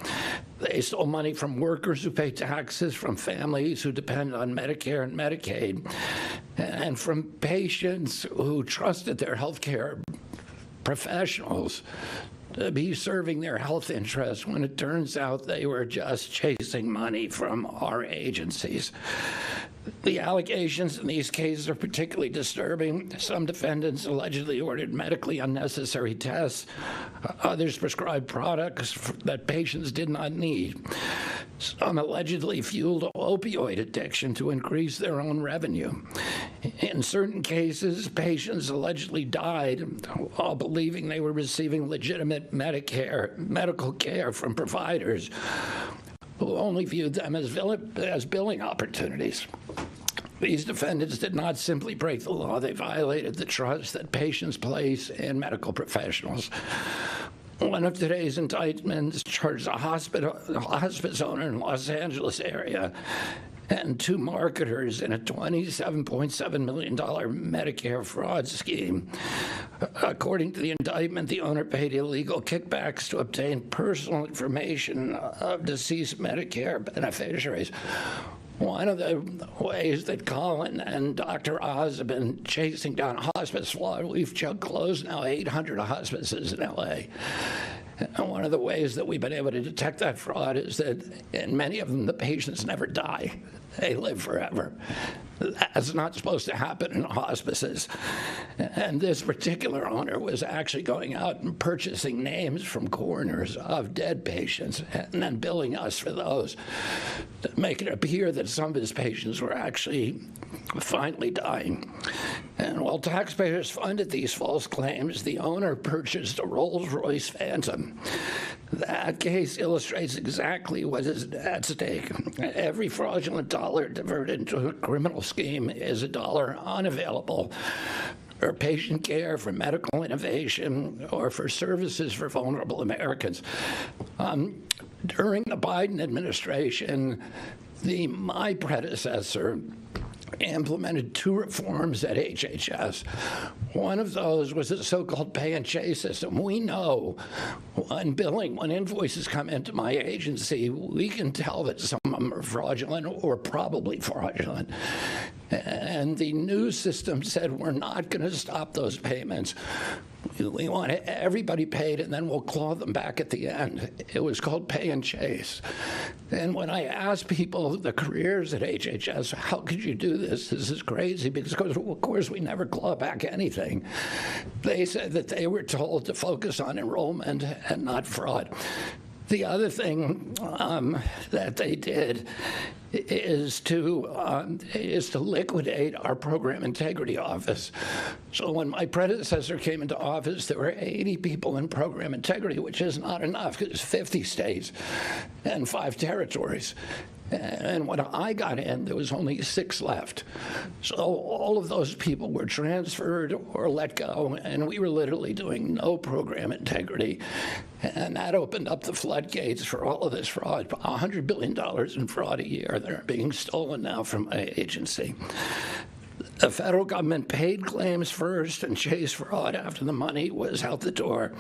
They stole money from workers who pay taxes, from families who depend on Medicare and Medicaid, and from patients who trusted their health care professionals to be serving their health interests when it turns out they were just chasing money from our agencies. The allegations in these cases are particularly disturbing. Some defendants allegedly ordered medically unnecessary tests. Others prescribed products that patients did not need. Some allegedly fueled opioid addiction to increase their own revenue. In certain cases, patients allegedly died while believing they were receiving legitimate medical care from providers who only viewed them as billing opportunities. These defendants did not simply break the law, they violated the trust that patients place in medical professionals. One of today's indictments charged a hospice owner in Los Angeles area and 2 marketers in a $27.7 million Medicare fraud scheme. According to the indictment, the owner paid illegal kickbacks to obtain personal information of deceased Medicare beneficiaries. One of the ways that Colin and Dr. Oz have been chasing down hospice fraud, we've closed now 800 hospices in LA. And one of the ways that we've been able to detect that fraud is that in many of them, the patients never die. They live forever. That's not supposed to happen in hospices. And this particular owner was actually going out and purchasing names from coroners of dead patients and then billing us for those, to make it appear that some of his patients were actually finally dying. And while taxpayers funded these false claims, the owner purchased a Rolls-Royce Phantom. That case illustrates exactly what is at stake. Every fraudulent dollar diverted into a criminal scheme is a dollar unavailable for patient care, for medical innovation, or for services for vulnerable Americans. During the Biden administration, my predecessor implemented 2 reforms at HHS. One of those was the so-called pay and chase system. We know when invoices come into my agency, we can tell that some of them are fraudulent or probably fraudulent. And the new system said we're not going to stop those payments. We want everybody paid, and then we'll claw them back at the end. It was called pay and chase. And when I asked people, the careers at HHS, how could you do this? This is crazy, because of course we never claw back anything. They said that they were told to focus on enrollment and not fraud. The other thing that they did is to liquidate our program integrity office. So when my predecessor came into office, there were 80 people in program integrity, which is not enough because it's 50 states and 5 territories. And when I got in, there was only 6 left. So all of those people were transferred or let go, and we were literally doing no program integrity. And that opened up the floodgates for all of this fraud. $100 billion in fraud a year that are being stolen now from my agency. The federal government paid claims first and chased fraud after the money was out the door.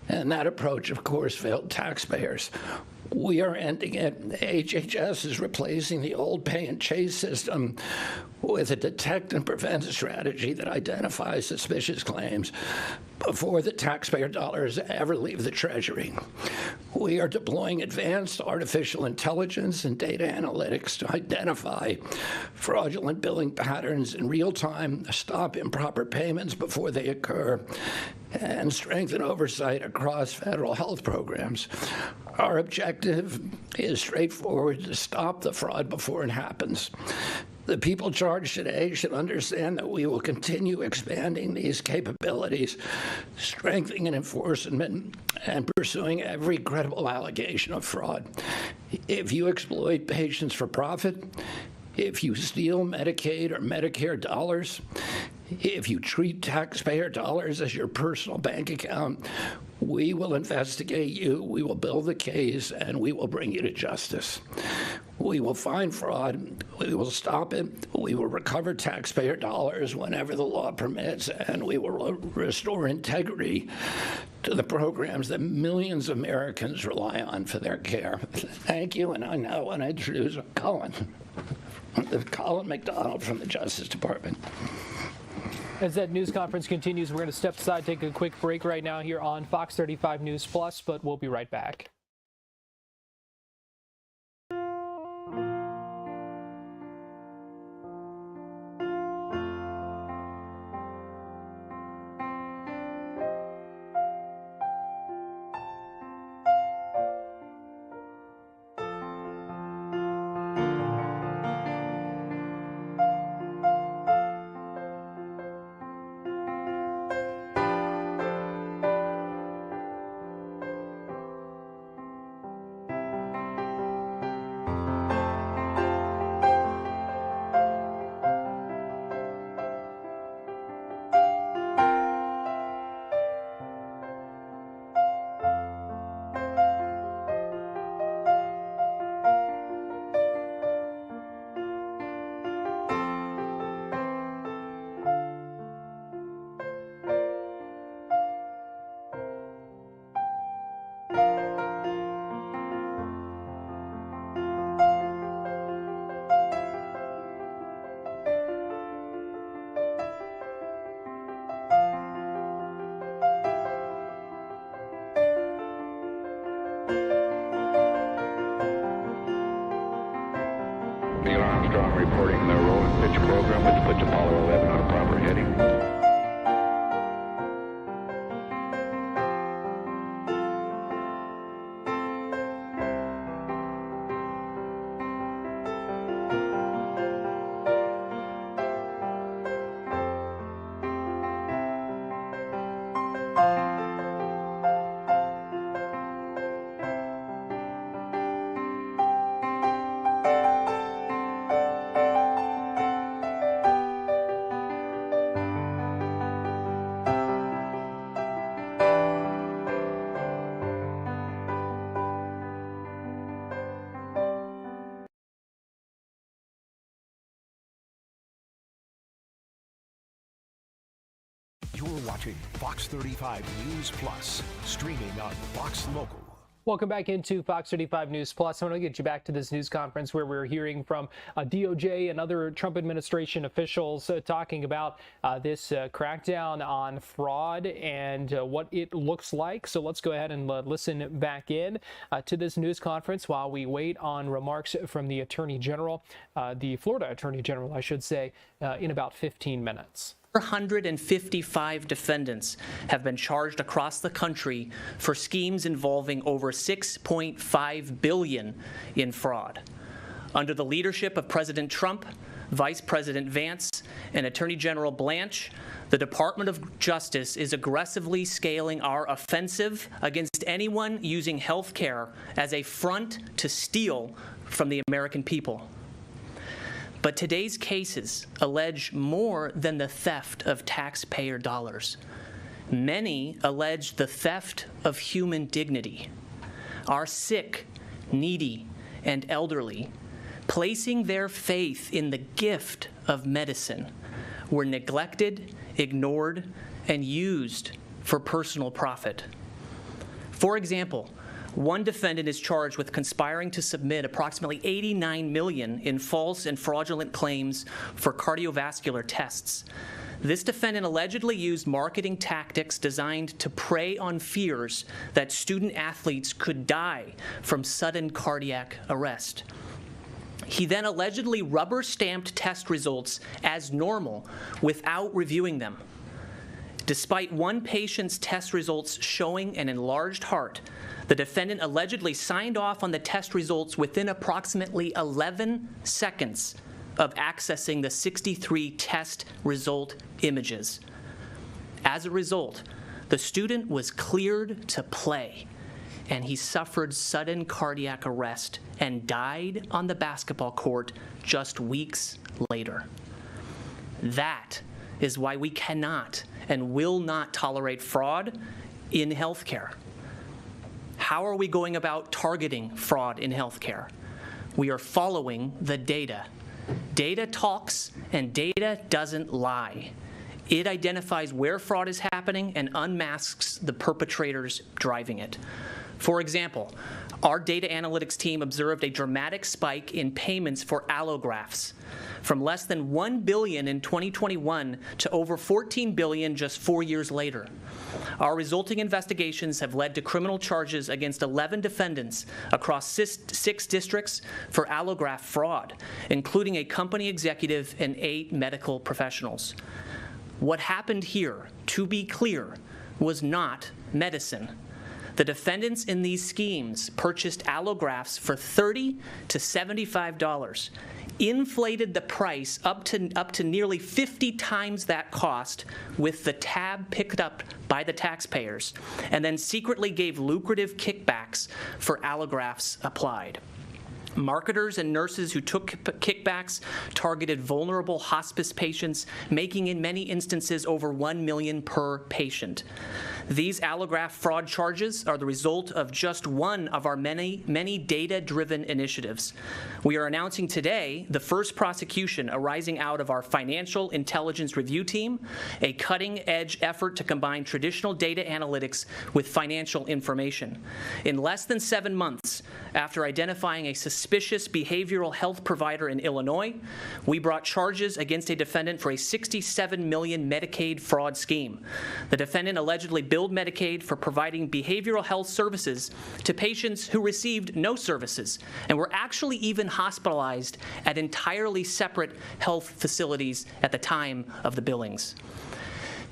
And that approach, of course, failed taxpayers. We are ending it. HHS is replacing the old pay and chase system with a detect and prevent strategy that identifies suspicious claims before the taxpayer dollars ever leave the Treasury. We are deploying advanced artificial intelligence and data analytics to identify fraudulent billing patterns in real time, stop improper payments before they occur, and strengthen oversight across federal health programs. Our objective is straightforward: to stop the fraud before it happens. The people charged today should understand that we will continue expanding these capabilities, strengthening enforcement, and pursuing every credible allegation of fraud. If you exploit patients for profit, if you steal Medicaid or Medicare dollars, if you treat taxpayer dollars as your personal bank account, we will investigate you, we will build the case, and we will bring you to justice. We will find fraud, we will stop it, we will recover taxpayer dollars whenever the law permits, and we will restore integrity to the programs that millions of Americans rely on for their care. Thank you, and I now want to introduce Colin McDonald from the Justice Department. As that news conference continues, we're going to step aside, take a quick break right now here on Fox 35 News Plus, but we'll be right back. Armstrong reporting the roll and pitch program, which puts Apollo 11 on a proper heading. You're watching Fox 35 News Plus, streaming on Fox Local. Welcome back into Fox 35 News Plus. I want to get you back to this news conference where we're hearing from DOJ and other Trump administration officials talking about this crackdown on fraud and what it looks like. So let's go ahead and listen back in to this news conference while we wait on remarks from the Attorney General, the Florida Attorney General, I should say, in about 15 minutes. 455 defendants have been charged across the country for schemes involving over $6.5 billion in fraud. Under the leadership of President Trump, Vice President Vance, and Attorney General Blanche, the Department of Justice is aggressively scaling our offensive against anyone using health care as a front to steal from the American people. But today's cases allege more than the theft of taxpayer dollars. Many allege the theft of human dignity. Our sick, needy, and elderly, placing their faith in the gift of medicine, were neglected, ignored, and used for personal profit. For example, one defendant is charged with conspiring to submit approximately $89 million in false and fraudulent claims for cardiovascular tests. This defendant allegedly used marketing tactics designed to prey on fears that student athletes could die from sudden cardiac arrest. He then allegedly rubber-stamped test results as normal without reviewing them. Despite one patient's test results showing an enlarged heart, the defendant allegedly signed off on the test results within approximately 11 seconds of accessing the 63 test result images. As a result, the student was cleared to play, and he suffered sudden cardiac arrest and died on the basketball court just weeks later. That is why we cannot and will not tolerate fraud in healthcare. How are we going about targeting fraud in healthcare? We are following the data. Data talks and data doesn't lie. It identifies where fraud is happening and unmasks the perpetrators driving it. For example, our data analytics team observed a dramatic spike in payments for allografts from less than $1 billion in 2021 to over $14 billion just 4 years later. Our resulting investigations have led to criminal charges against 11 defendants across 6 districts for allograft fraud, including a company executive and 8 medical professionals. What happened here, to be clear, was not medicine. The defendants in these schemes purchased allografts for $30 to $75, inflated the price up to nearly 50 times that cost with the tab picked up by the taxpayers, and then secretly gave lucrative kickbacks for allografts applied. Marketers and nurses who took kickbacks targeted vulnerable hospice patients, making in many instances over $1 million per patient. These allograft fraud charges are the result of just one of our many data-driven initiatives. We are announcing today the first prosecution arising out of our Financial Intelligence Review Team, a cutting-edge effort to combine traditional data analytics with financial information. In less than 7 months after identifying a suspicious suspicious behavioral health provider in Illinois. We brought charges against a defendant for a $67 million Medicaid fraud scheme. The defendant allegedly billed Medicaid for providing behavioral health services to patients who received no services and were actually even hospitalized at entirely separate health facilities at the time of the billings.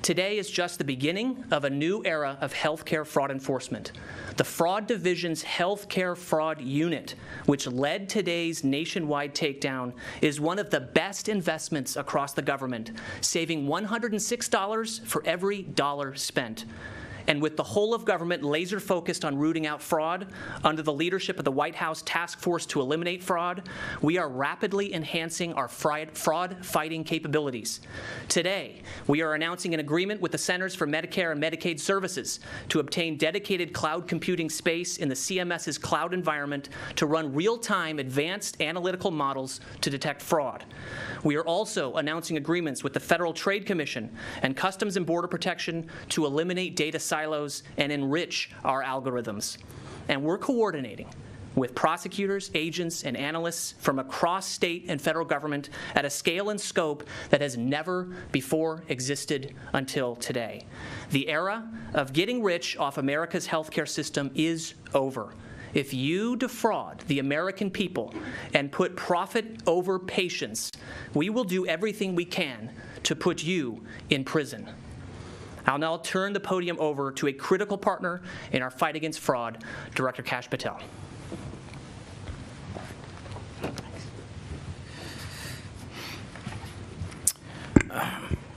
Today is just the beginning of a new era of healthcare fraud enforcement. The Fraud Division's Healthcare Fraud Unit, which led today's nationwide takedown, is one of the best investments across the government, saving $106 for every dollar spent. And with the whole of government laser focused on rooting out fraud, under the leadership of the White House Task Force to Eliminate Fraud, we are rapidly enhancing our fraud fighting capabilities. Today, we are announcing an agreement with the Centers for Medicare and Medicaid Services to obtain dedicated cloud computing space in the CMS's cloud environment to run real-time advanced analytical models to detect fraud. We are also announcing agreements with the Federal Trade Commission and Customs and Border Protection to eliminate data silos and enrich our algorithms. And we're coordinating with prosecutors, agents, and analysts from across state and federal government at a scale and scope that has never before existed until today. The era of getting rich off America's healthcare system is over. If you defraud the American people and put profit over patients, we will do everything we can to put you in prison. I'll now turn the podium over to a critical partner in our fight against fraud, Director Kash Patel.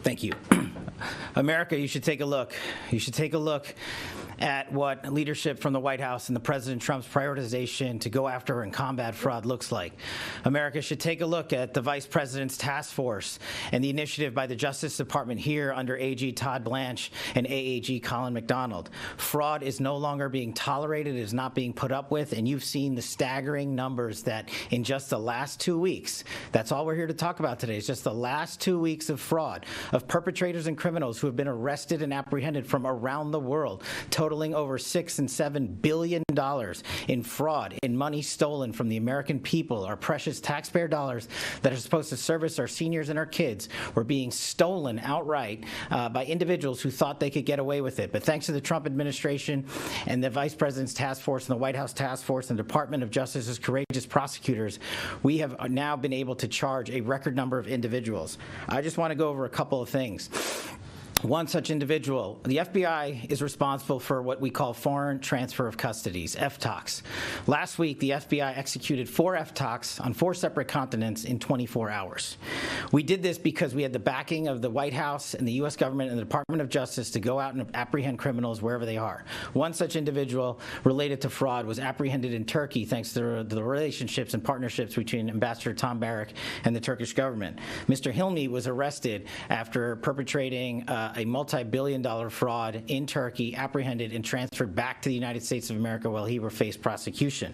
Thank you. America, you should take a look. You should take a look at what leadership from the White House and the President Trump's prioritization to go after and combat fraud looks like. America should take a look at the Vice President's task force and the initiative by the Justice Department here under AG Todd Blanche and AAG Colin McDonald. Fraud is no longer being tolerated, it is not being put up with, and you've seen the staggering numbers that in just the last 2 weeks, that's all we're here to talk about today, is just the last 2 weeks of fraud, of perpetrators and criminals who have been arrested and apprehended from around the world, totaling over $6 and $7 billion in fraud, in money stolen from the American people. Our precious taxpayer dollars that are supposed to service our seniors and our kids were being stolen outright by individuals who thought they could get away with it. But thanks to the Trump administration and the Vice President's task force and the White House task force and the Department of Justice's courageous prosecutors, we have now been able to charge a record number of individuals. I just want to go over a couple of things. One such individual, the FBI is responsible for what we call foreign transfer of custodies, FTOCs. Last week, the FBI executed 4 FTOCs on 4 separate continents in 24 hours. We did this because we had the backing of the White House and the U.S. government and the Department of Justice to go out and apprehend criminals wherever they are. One such individual related to fraud was apprehended in Turkey thanks to the relationships and partnerships between Ambassador Tom Barrack and the Turkish government. Mr. Hilmi was arrested after perpetrating a multi-billion-dollar fraud in Turkey, apprehended and transferred back to the United States of America while he faced prosecution.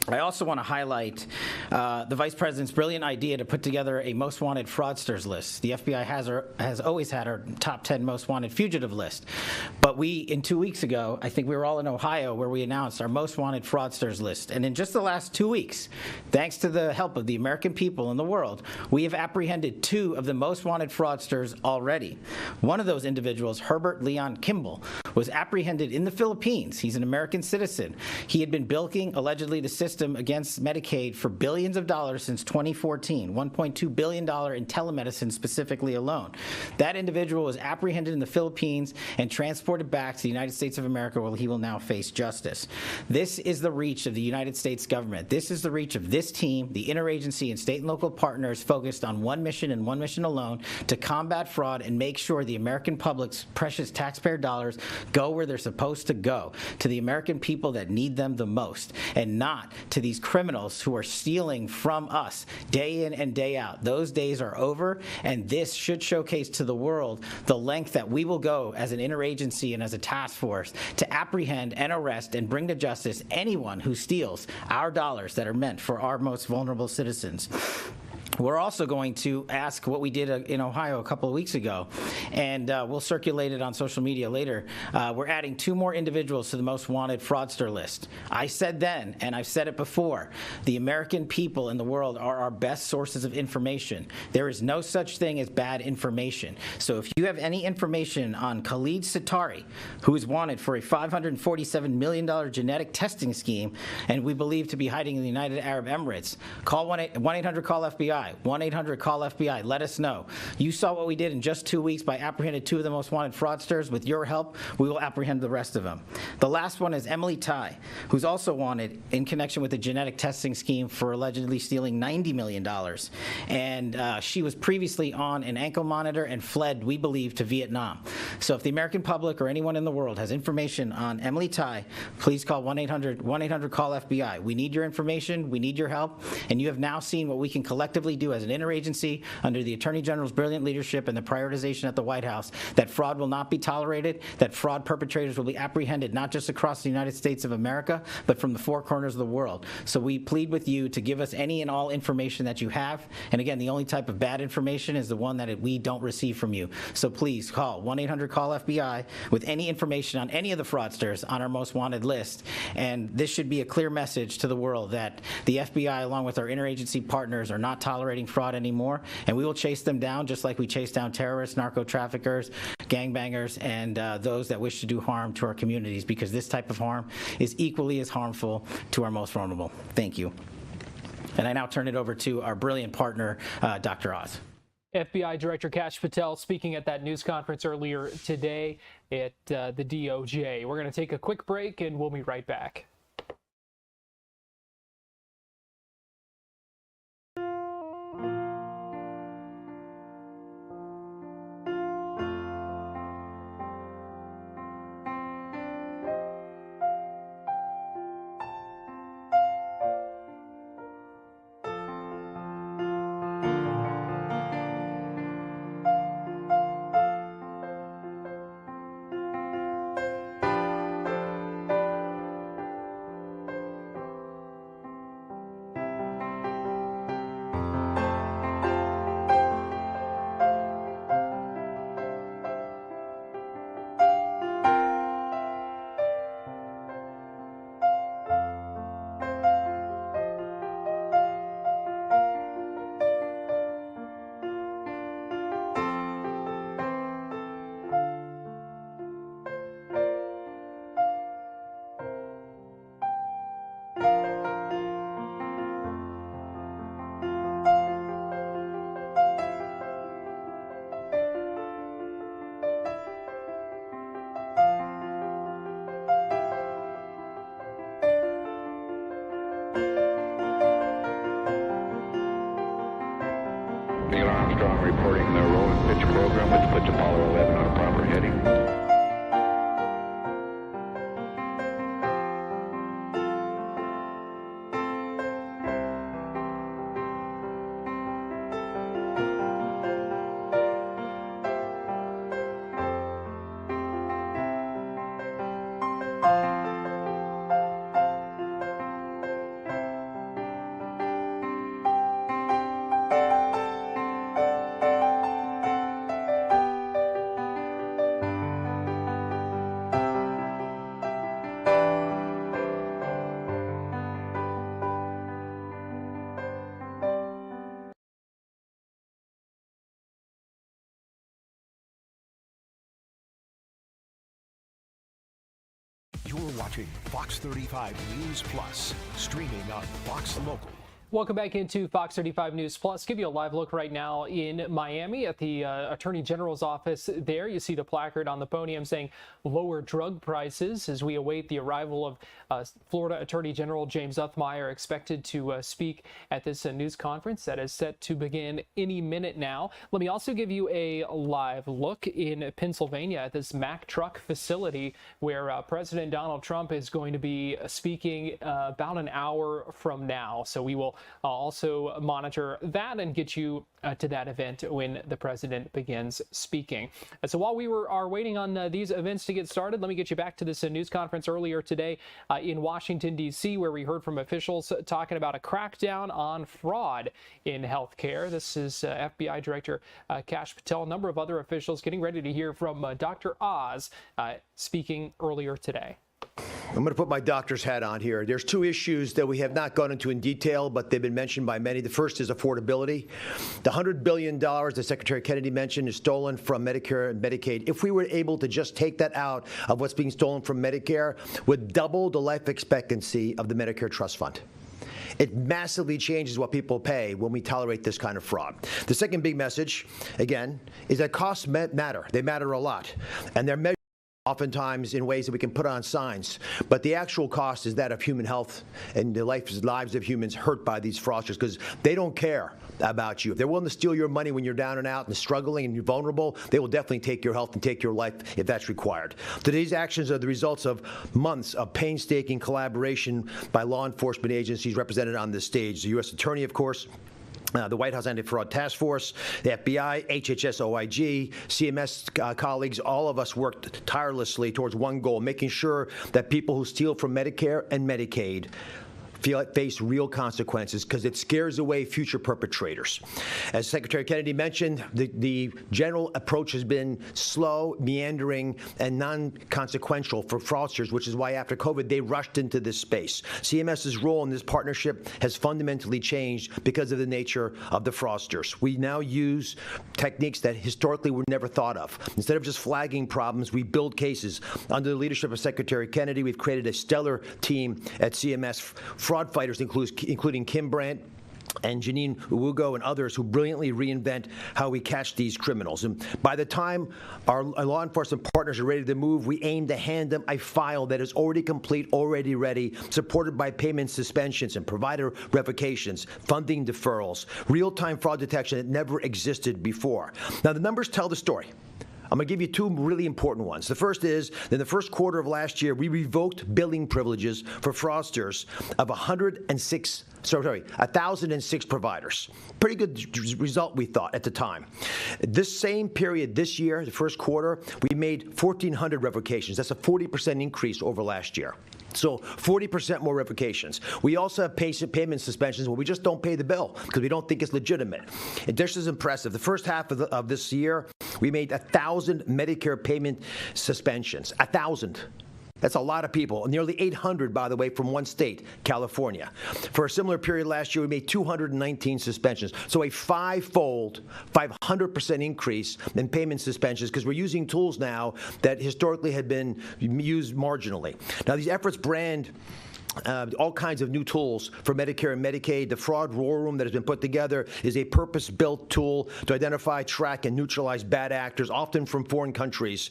I also want to highlight the Vice President's brilliant idea to put together a most wanted fraudsters list. The FBI has always had our top 10 most wanted fugitive list. But in 2 weeks ago, I think we were all in Ohio where we announced our most wanted fraudsters list. And in just the last 2 weeks, thanks to the help of the American people and the world, we have apprehended 2 of the most wanted fraudsters already. One of those individuals, Herbert Leon Kimball, was apprehended in the Philippines. He's an American citizen. He had been bilking, allegedly, the system against Medicaid for billions of dollars since 2014, $1.2 billion in telemedicine specifically alone. That individual was apprehended in the Philippines and transported back to the United States of America where he will now face justice. This is the reach of the United States government. This is the reach of this team, the interagency and state and local partners focused on one mission and one mission alone, to combat fraud and make sure the American public's precious taxpayer dollars go where they're supposed to go, to the American people that need them the most, and not to these criminals who are stealing from us day in and day out. Those days are over, and this should showcase to the world the length that we will go as an interagency and as a task force to apprehend and arrest and bring to justice anyone who steals our dollars that are meant for our most vulnerable citizens. We're also going to ask what we did in Ohio a couple of weeks ago, and we'll circulate it on social media later. We're adding 2 more individuals to the most wanted fraudster list. I said then, and I've said it before, the American people in the world are our best sources of information. There is no such thing as bad information. So if you have any information on Khalid Sitari, who is wanted for a $547 million genetic testing scheme, and we believe to be hiding in the United Arab Emirates, call 1-800-CALL-FBI. 1-800-CALL-FBI. Let us know. You saw what we did in just 2 weeks by apprehending 2 of the most wanted fraudsters. With your help, we will apprehend the rest of them. The last one is Emily Tai, who's also wanted in connection with the genetic testing scheme for allegedly stealing $90 million. And she was previously on an ankle monitor and fled, we believe, to Vietnam. So if the American public or anyone in the world has information on Emily Tai, please call 1-800-CALL-FBI. We need your information. We need your help. And you have now seen what we can collectively do as an interagency under the Attorney General's brilliant leadership and the prioritization at the White House, that fraud will not be tolerated, that fraud perpetrators will be apprehended not just across the United States of America, but from the 4 corners of the world. So we plead with you to give us any and all information that you have. And again, the only type of bad information is the one that we don't receive from you. So please call 1-800-CALL-FBI with any information on any of the fraudsters on our most wanted list. And this should be a clear message to the world that the FBI, along with our interagency partners, are not tolerating fraud anymore, and we will chase them down just like we chase down terrorists, narco-traffickers, gangbangers, and those that wish to do harm to our communities, because this type of harm is equally as harmful to our most vulnerable. Thank you. And I now turn it over to our brilliant partner, Dr. Oz. FBI Director Kash Patel speaking at that news conference earlier today at the DOJ. We're going to take a quick break, and we'll be right back. Reporting the roll and pitch program. Let's put Apollo 11 on a proper heading. You're watching Fox 35 News Plus, streaming on Fox Local. Welcome back into Fox 35 News Plus. Give you a live look right now in Miami at the Attorney General's office there. You see the placard on the podium saying lower drug prices as we await the arrival of Florida Attorney General James Uthmeier, expected to speak at this news conference that is set to begin any minute now. Let me also give you a live look in Pennsylvania at this Mack truck facility where President Donald Trump is going to be speaking about an hour from now. So we will also monitor that and get you to that event when the president begins speaking. So while we are waiting on these events to get started, let me get you back to this news conference earlier today in Washington, D.C., where we heard from officials talking about a crackdown on fraud in healthcare. This is FBI Director Kash Patel, a number of other officials getting ready to hear from Dr. Oz speaking earlier today. I'm going to put my doctor's hat on here. There's two issues that we have not gone into in detail, but they've been mentioned by many. The first is affordability. The $100 billion that Secretary Kennedy mentioned is stolen from Medicare and Medicaid. If we were able to just take that out of what's being stolen from Medicare, would double the life expectancy of the Medicare Trust Fund. It massively changes what people pay when we tolerate this kind of fraud. The second big message, again, is that costs matter. They matter a lot. And they're measured oftentimes in ways that we can put on signs. But the actual cost is that of human health and the lives of humans hurt by these fraudsters, because they don't care about you. If they're willing to steal your money when you're down and out and struggling and you're vulnerable, they will definitely take your health and take your life if that's required. Today's actions are the results of months of painstaking collaboration by law enforcement agencies represented on this stage. The U.S. Attorney, of course, the White House Anti-Fraud Task Force, the FBI, HHS, OIG, CMS colleagues, all of us worked tirelessly towards one goal, making sure that people who steal from Medicare and Medicaid face real consequences, because it scares away future perpetrators. As Secretary Kennedy mentioned, the general approach has been slow, meandering, and non-consequential for fraudsters, which is why after COVID they rushed into this space. CMS's role in this partnership has fundamentally changed because of the nature of the fraudsters. We now use techniques that historically were never thought of. Instead of just flagging problems, we build cases. Under the leadership of Secretary Kennedy, we've created a stellar team at CMS. Fraud fighters, including Kim Brandt and Janine Uwugo and others, who brilliantly reinvent how we catch these criminals. And by the time our law enforcement partners are ready to move, we aim to hand them a file that is already complete, already ready, supported by payment suspensions and provider revocations, funding deferrals, real-time fraud detection that never existed before. Now, the numbers tell the story. I'm going to give you two really important ones. The first is, in the first quarter of last year, we revoked billing privileges for fraudsters of 1,006 providers. Pretty good result, we thought, at the time. This same period this year, the first quarter, we made 1,400 revocations. That's a 40% increase over last year. So 40% more revocations. We also have payment suspensions where we just don't pay the bill because we don't think it's legitimate. And this is impressive. The first half of this year, we made 1,000 Medicare payment suspensions. 1,000. That's a lot of people. Nearly 800, by the way, from one state, California. For a similar period last year, we made 219 suspensions. So a five-fold, 500% increase in payment suspensions, because we're using tools now that historically had been used marginally. Now, these efforts brand all kinds of new tools for Medicare and Medicaid. The fraud war room that has been put together is a purpose-built tool to identify, track, and neutralize bad actors, often from foreign countries,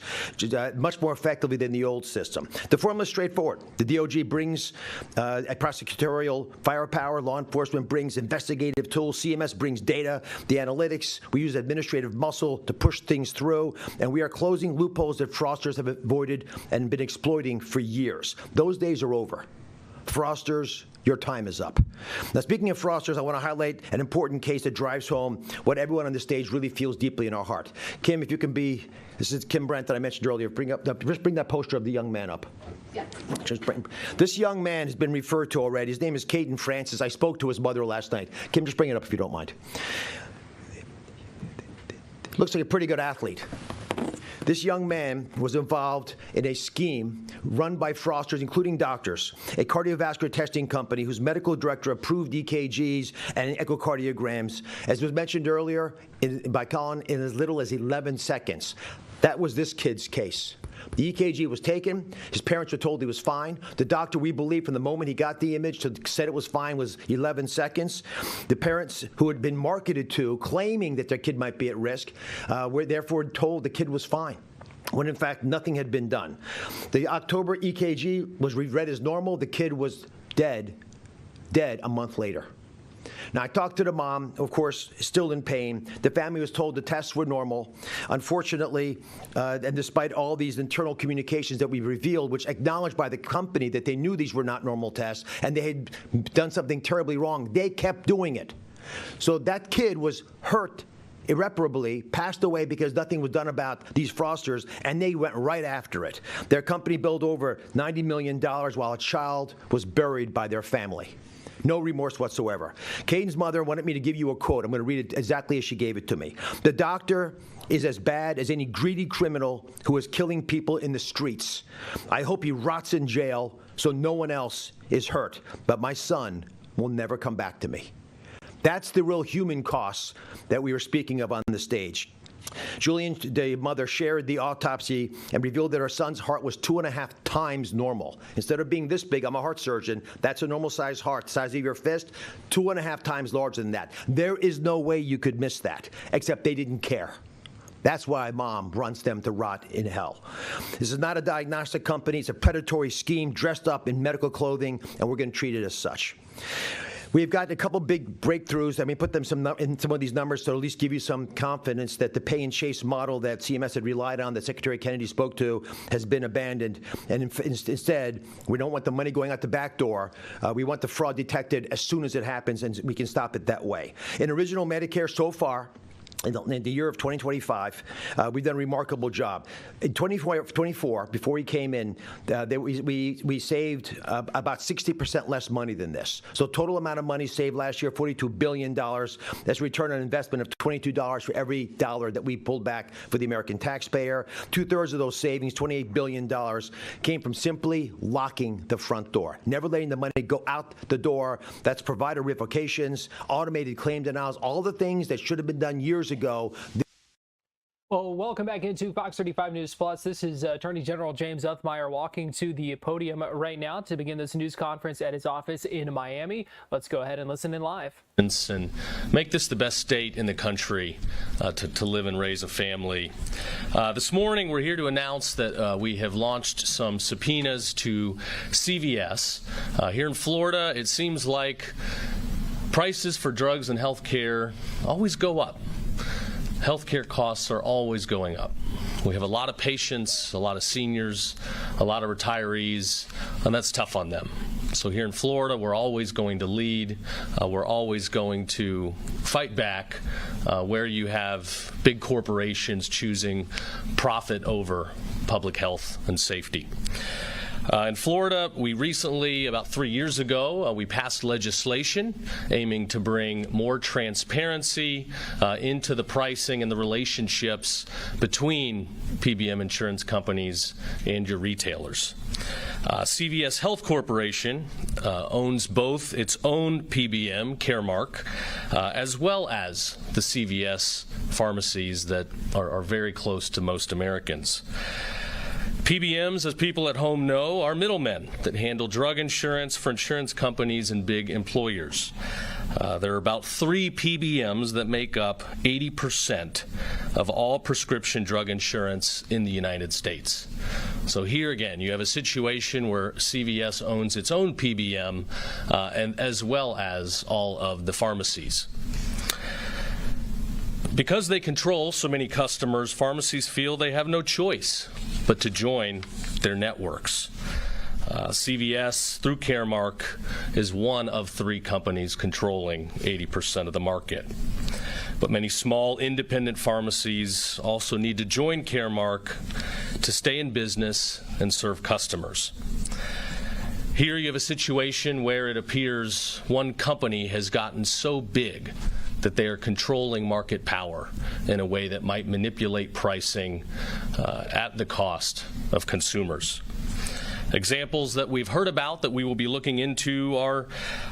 much more effectively than the old system. The formula is straightforward. The DOJ brings a prosecutorial firepower. Law enforcement brings investigative tools. CMS brings data, the analytics. We use administrative muscle to push things through, and we are closing loopholes that fraudsters have avoided and been exploiting for years. Those days are over. Fraudsters, your time is up. Now, speaking of fraudsters, I want to highlight an important case that drives home what everyone on the stage really feels deeply in our heart. Kim, if you can be, this is Kim Brandt that I mentioned earlier. Just bring that poster of the young man up. Yeah. This young man has been referred to already. His name is Caden Francis. I spoke to his mother last night. Kim, just bring it up if you don't mind. Looks like a pretty good athlete. This young man was involved in a scheme run by fraudsters, including doctors, a cardiovascular testing company whose medical director approved EKGs and echocardiograms, as was mentioned earlier, by Colin, in as little as 11 seconds. That was this kid's case. The EKG was taken. His parents were told he was fine. The doctor, we believe, from the moment he got the image to said it was fine was 11 seconds. The parents, who had been marketed to, claiming that their kid might be at risk, were therefore told the kid was fine, when in fact nothing had been done. The October EKG was read as normal. The kid was dead a month later. Now, I talked to the mom, of course, still in pain. The family was told the tests were normal. Unfortunately, and despite all these internal communications that we revealed, which acknowledged by the company that they knew these were not normal tests and they had done something terribly wrong, they kept doing it. So that kid was hurt irreparably, passed away because nothing was done about these fraudsters, and they went right after it. Their company billed over $90 million while a child was buried by their family. No remorse whatsoever. Caden's mother wanted me to give you a quote. I'm going to read it exactly as she gave it to me. The doctor is as bad as any greedy criminal who is killing people in the streets. I hope he rots in jail so no one else is hurt, but my son will never come back to me. That's the real human costs that we were speaking of on the stage. Julian, the mother, shared the autopsy and revealed that her son's heart was 2.5 times normal. Instead of being this big, I'm a heart surgeon, that's a normal-sized heart, the size of your fist, 2.5 times larger than that. There is no way you could miss that, except they didn't care. That's why mom runs them to rot in hell. This is not a diagnostic company. It's a predatory scheme dressed up in medical clothing, and we're going to treat it as such. We've got a couple big breakthroughs. I mean, put them in some of these numbers to at least give you some confidence that the pay and chase model that CMS had relied on, that Secretary Kennedy spoke to, has been abandoned. And instead, we don't want the money going out the back door. We want the fraud detected as soon as it happens, and we can stop it that way. In original Medicare so far, in the year of 2025, we've done a remarkable job. In 2024, before he came in, we saved about 60% less money than this. So total amount of money saved last year, $42 billion. That's a return on investment of $22 for every dollar that we pulled back for the American taxpayer. 2/3 of those savings, $28 billion, came from simply locking the front door, never letting the money go out the door. That's provider revocations, automated claim denials, all the things that should have been done years ago. Well, welcome back into Fox 35 News Plus. This is Attorney General James Uthmeier walking to the podium right now to begin this news conference at his office in Miami. Let's go ahead and listen in live. And make this the best state in the country to live and raise a family. This morning, we're here to announce that we have launched some subpoenas to CVS. Here in Florida, it seems like prices for drugs and health care always go up. Healthcare costs are always going up. We have a lot of patients, a lot of seniors, a lot of retirees, and that's tough on them. So here in Florida, we're always going to lead. We're always going to fight back where you have big corporations choosing profit over public health and safety. In Florida, we recently, about 3 years ago, we passed legislation aiming to bring more transparency into the pricing and the relationships between PBM insurance companies and your retailers. CVS Health Corporation owns both its own PBM, Caremark, as well as the CVS pharmacies that are very close to most Americans. PBMs, as people at home know, are middlemen that handle drug insurance for insurance companies and big employers. There are about 3 PBMs that make up 80% of all prescription drug insurance in the United States. So here again, you have a situation where CVS owns its own PBM and as well as all of the pharmacies. Because they control so many customers, pharmacies feel they have no choice but to join their networks. CVS, through Caremark, is one of 3 companies controlling 80% of the market. But many small independent pharmacies also need to join Caremark to stay in business and serve customers. Here you have a situation where it appears one company has gotten so big that they are controlling market power in a way that might manipulate pricing at the cost of consumers. Examples that we've heard about that we will be looking into are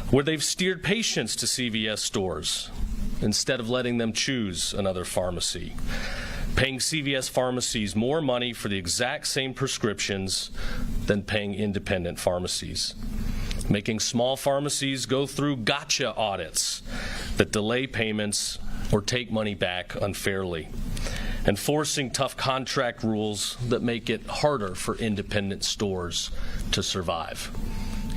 where they've steered patients to CVS stores instead of letting them choose another pharmacy, paying CVS pharmacies more money for the exact same prescriptions than paying independent pharmacies, making small pharmacies go through gotcha audits that delay payments or take money back unfairly, and forcing tough contract rules that make it harder for independent stores to survive.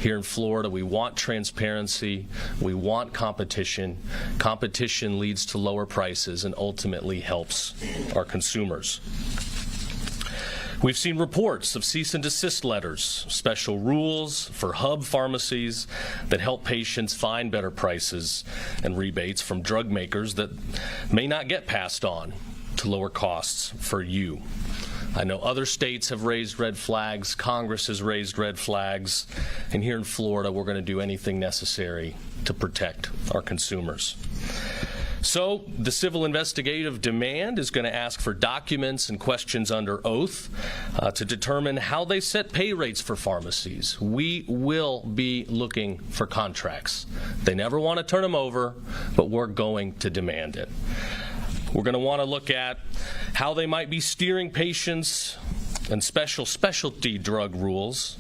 Here in Florida, we want transparency, we want competition. Competition leads to lower prices and ultimately helps our consumers. We've seen reports of cease and desist letters, special rules for hub pharmacies that help patients find better prices and rebates from drug makers that may not get passed on to lower costs for you. I know other states have raised red flags, Congress has raised red flags, and here in Florida, we're going to do anything necessary to protect our consumers. So the civil investigative demand is going to ask for documents and questions under oath to determine how they set pay rates for pharmacies. We will be looking for contracts. They never want to turn them over, but we're going to demand it. We're going to want to look at how they might be steering patients and specialty drug rules.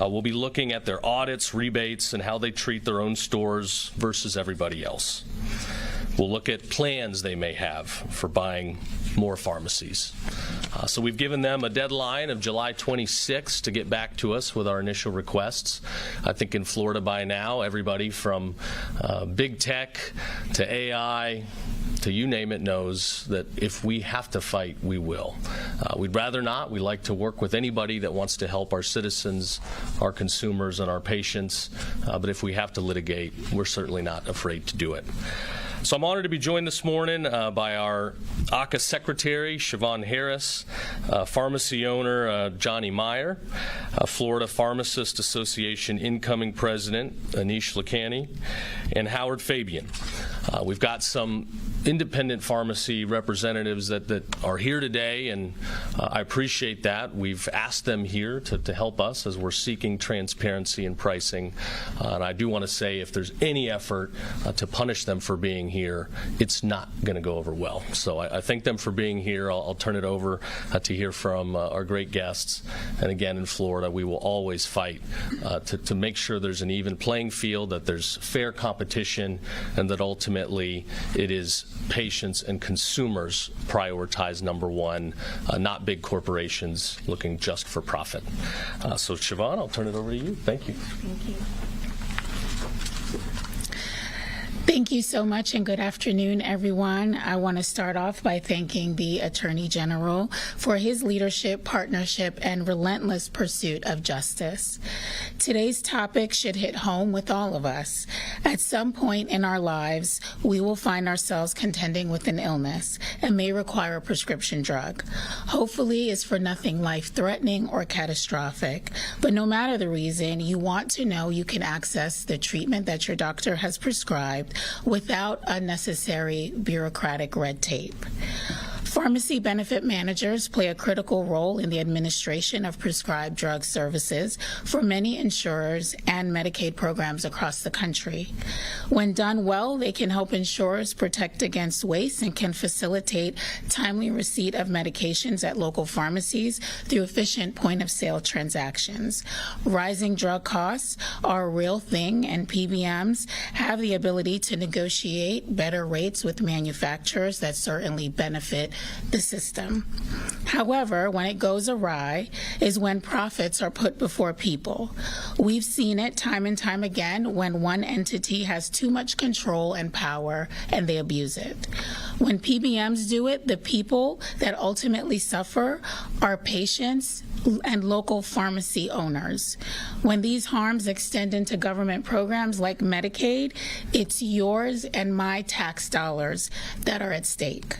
We'll be looking at their audits, rebates, and how they treat their own stores versus everybody else. We'll look at plans they may have for buying more pharmacies. So we've given them a deadline of July 26th to get back to us with our initial requests. I think in Florida by now, everybody from big tech to AI to you name it knows that if we have to fight, we will. We'd rather not. We like to work with anybody that wants to help our citizens, our consumers, and our patients. But if we have to litigate, we're certainly not afraid to do it. So I'm honored to be joined this morning by our ACA Secretary, Siobhan Harris, pharmacy owner, Johnny Meyer, Florida Pharmacist Association incoming president, Anish Lakhani, and Howard Fabian. We've got some independent pharmacy representatives that are here today, and I appreciate that. We've asked them here to help us as we're seeking transparency in pricing. And I do want to say if there's any effort to punish them for being here, it's not going to go over well. So I thank them for being here. I'll turn it over to hear from our great guests. And again, in Florida, we will always fight to make sure there's an even playing field, that there's fair competition, and that ultimately it is patients and consumers prioritize number one, not big corporations looking just for profit. So Siobhan, I'll turn it over to you. Thank you. Thank you. Thank you so much, and good afternoon, everyone. I want to start off by thanking the Attorney General for his leadership, partnership, and relentless pursuit of justice. Today's topic should hit home with all of us. At some point in our lives, we will find ourselves contending with an illness and may require a prescription drug. Hopefully, it's for nothing life-threatening or catastrophic, but no matter the reason, you want to know you can access the treatment that your doctor has prescribed without unnecessary bureaucratic red tape. Pharmacy benefit managers play a critical role in the administration of prescribed drug services for many insurers and Medicaid programs across the country. When done well, they can help insurers protect against waste and can facilitate timely receipt of medications at local pharmacies through efficient point-of-sale transactions. Rising drug costs are a real thing, and PBMs have the ability to negotiate better rates with manufacturers that certainly benefit the system. However, when it goes awry is when profits are put before people. We've seen it time and time again when one entity has too much control and power and they abuse it. When PBMs do it, the people that ultimately suffer are patients and local pharmacy owners. When these harms extend into government programs like Medicaid, it's yours and my tax dollars that are at stake.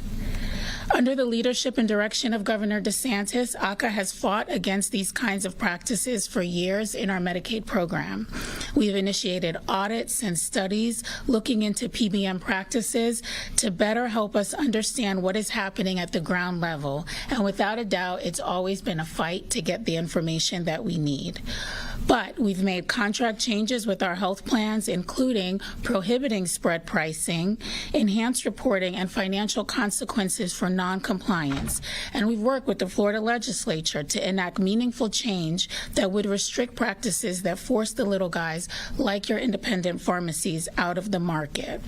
Under the leadership and direction of Governor DeSantis, ACA has fought against these kinds of practices for years in our Medicaid program. We've initiated audits and studies looking into PBM practices to better help us understand what is happening at the ground level. And without a doubt, it's always been a fight to get the information that we need. But we've made contract changes with our health plans, including prohibiting spread pricing, enhanced reporting, and financial consequences for non-compliance. And we've worked with the Florida legislature to enact meaningful change that would restrict practices that force the little guys, like your independent pharmacies, out of the market.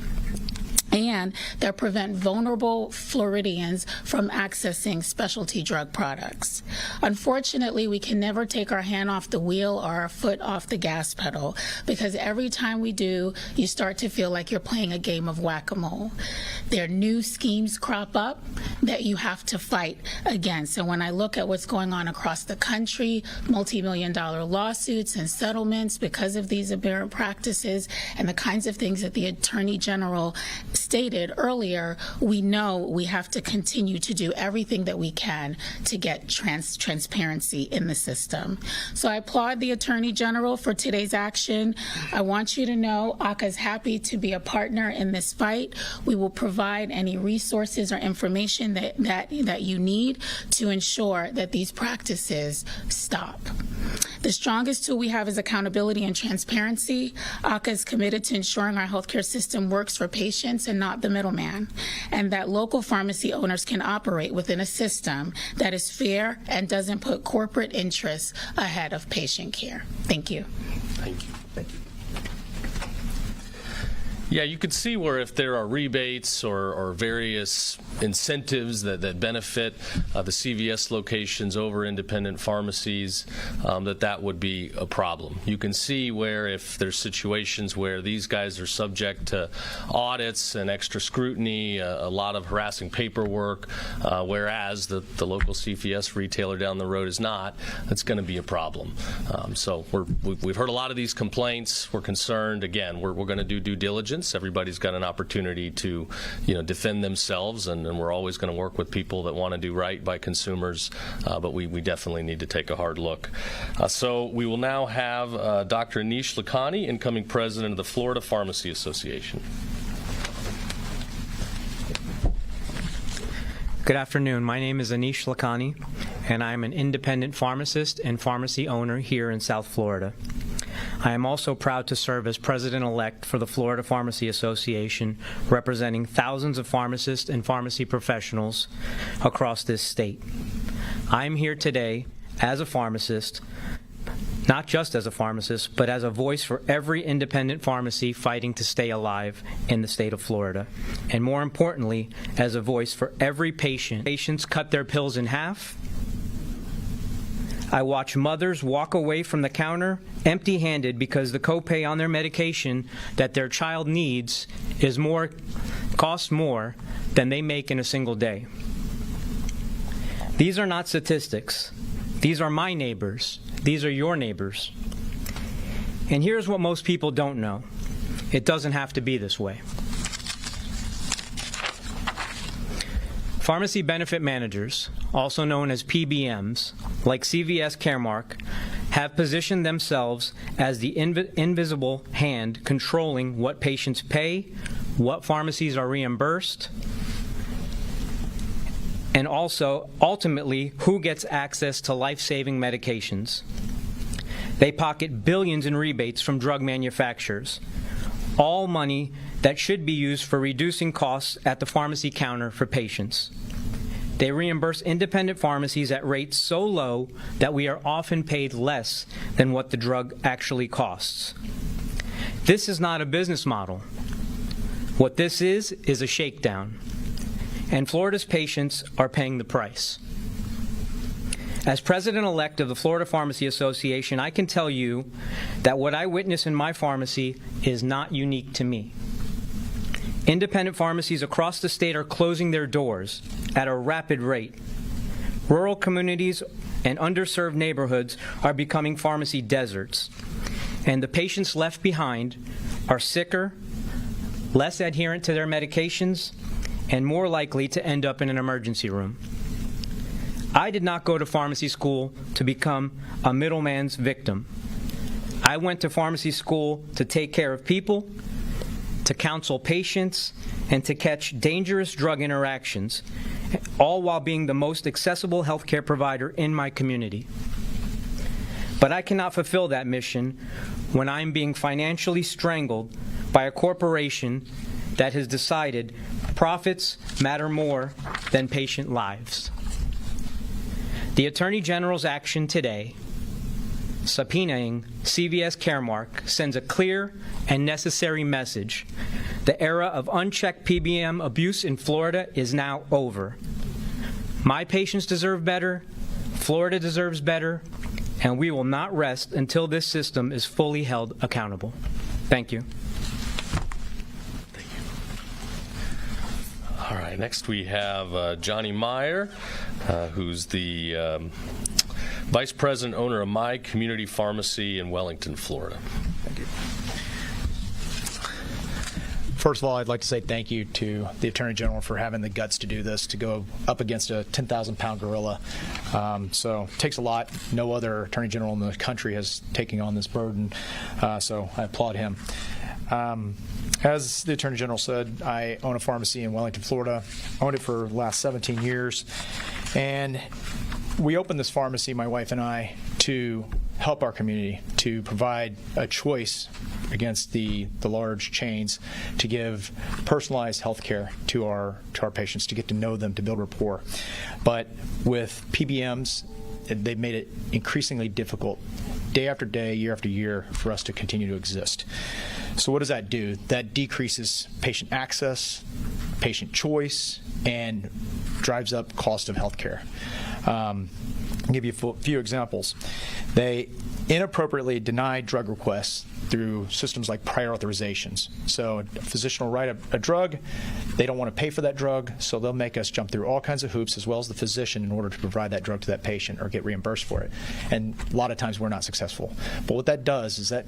and that prevent vulnerable Floridians from accessing specialty drug products. Unfortunately, we can never take our hand off the wheel or our foot off the gas pedal, because every time we do, you start to feel like you're playing a game of whack-a-mole. There are new schemes crop up that you have to fight against. And when I look at what's going on across the country, multi-million-dollar lawsuits and settlements because of these aberrant practices and the kinds of things that the Attorney General stated earlier, we know we have to continue to do everything that we can to get transparency in the system. So I applaud the Attorney General for today's action. I want you to know ACA is happy to be a partner in this fight. We will provide any resources or information that you need to ensure that these practices stop. The strongest tool we have is accountability and transparency. ACA is committed to ensuring our healthcare system works for patients and not the middleman, and that local pharmacy owners can operate within a system that is fair and doesn't put corporate interests ahead of patient care. Thank you. Thank you. Yeah, you could see where if there are rebates or various incentives that benefit the CVS locations over independent pharmacies, that would be a problem. You can see where if there's situations where these guys are subject to audits and extra scrutiny, a lot of harassing paperwork, whereas the local CVS retailer down the road is not, that's going to be a problem. So we've heard a lot of these complaints. We're concerned. Again, we're going to do due diligence. Everybody's got an opportunity to, defend themselves, and we're always going to work with people that want to do right by consumers, but we definitely need to take a hard look. So we will now have Dr. Anish Lakhani, incoming president of the Florida Pharmacy Association. Good afternoon. My name is Anish Lakhani, and I'm an independent pharmacist and pharmacy owner here in South Florida. I am also proud to serve as president-elect for the Florida Pharmacy Association, representing thousands of pharmacists and pharmacy professionals across this state. I am here today as a pharmacist, not just as a pharmacist, but as a voice for every independent pharmacy fighting to stay alive in the state of Florida. And more importantly, as a voice for every patient. Patients cut their pills in half. I watch mothers walk away from the counter empty-handed because the copay on their medication that their child needs costs more than they make in a single day. These are not statistics. These are my neighbors. These are your neighbors. And here's what most people don't know. It doesn't have to be this way. Pharmacy benefit managers, also known as PBMs, like CVS Caremark, have positioned themselves as the invisible hand controlling what patients pay, what pharmacies are reimbursed, and also, ultimately, who gets access to life-saving medications. They pocket billions in rebates from drug manufacturers, all money that should be used for reducing costs at the pharmacy counter for patients. They reimburse independent pharmacies at rates so low that we are often paid less than what the drug actually costs. This is not a business model. What this is a shakedown. And Florida's patients are paying the price. As president-elect of the Florida Pharmacy Association, I can tell you that what I witness in my pharmacy is not unique to me. Independent pharmacies across the state are closing their doors at a rapid rate. Rural communities and underserved neighborhoods are becoming pharmacy deserts. And the patients left behind are sicker, less adherent to their medications, and more likely to end up in an emergency room. I did not go to pharmacy school to become a middleman's victim. I went to pharmacy school to take care of people, to counsel patients, and to catch dangerous drug interactions, all while being the most accessible healthcare provider in my community. But I cannot fulfill that mission when I'm being financially strangled by a corporation that has decided profits matter more than patient lives. The Attorney General's action today, subpoenaing CVS Caremark, sends a clear and necessary message The era of unchecked PBM abuse in Florida is now over. My patients deserve better, Florida deserves better, and we will not rest until this system is fully held accountable. Thank you. All right, next we have Johnny Meyer, who's the Vice President, owner of My Community Pharmacy in Wellington, Florida. Thank you. First of all, I'd like to say thank you to the Attorney General for having the guts to do this, to go up against a 10,000-pound gorilla. So it takes a lot. No other Attorney General in the country has taken on this burden, so I applaud him. As the Attorney General said, I own a pharmacy in Wellington, Florida. Owned it for the last 17 years. And we opened this pharmacy, my wife and I, to help our community, to provide a choice against the large chains, to give personalized health care to our patients, to get to know them, to build rapport. But with PBMs, they've made it increasingly difficult, day after day, year after year, for us to continue to exist. So what does that do? That decreases patient access, patient choice, and drives up cost of health care. I'll give you a few examples. They inappropriately deny drug requests through systems like prior authorizations. So a physician will write a drug, they don't want to pay for that drug, so they'll make us jump through all kinds of hoops, as well as the physician, in order to provide that drug to that patient or get reimbursed for it. And a lot of times we're not successful. But what that does is that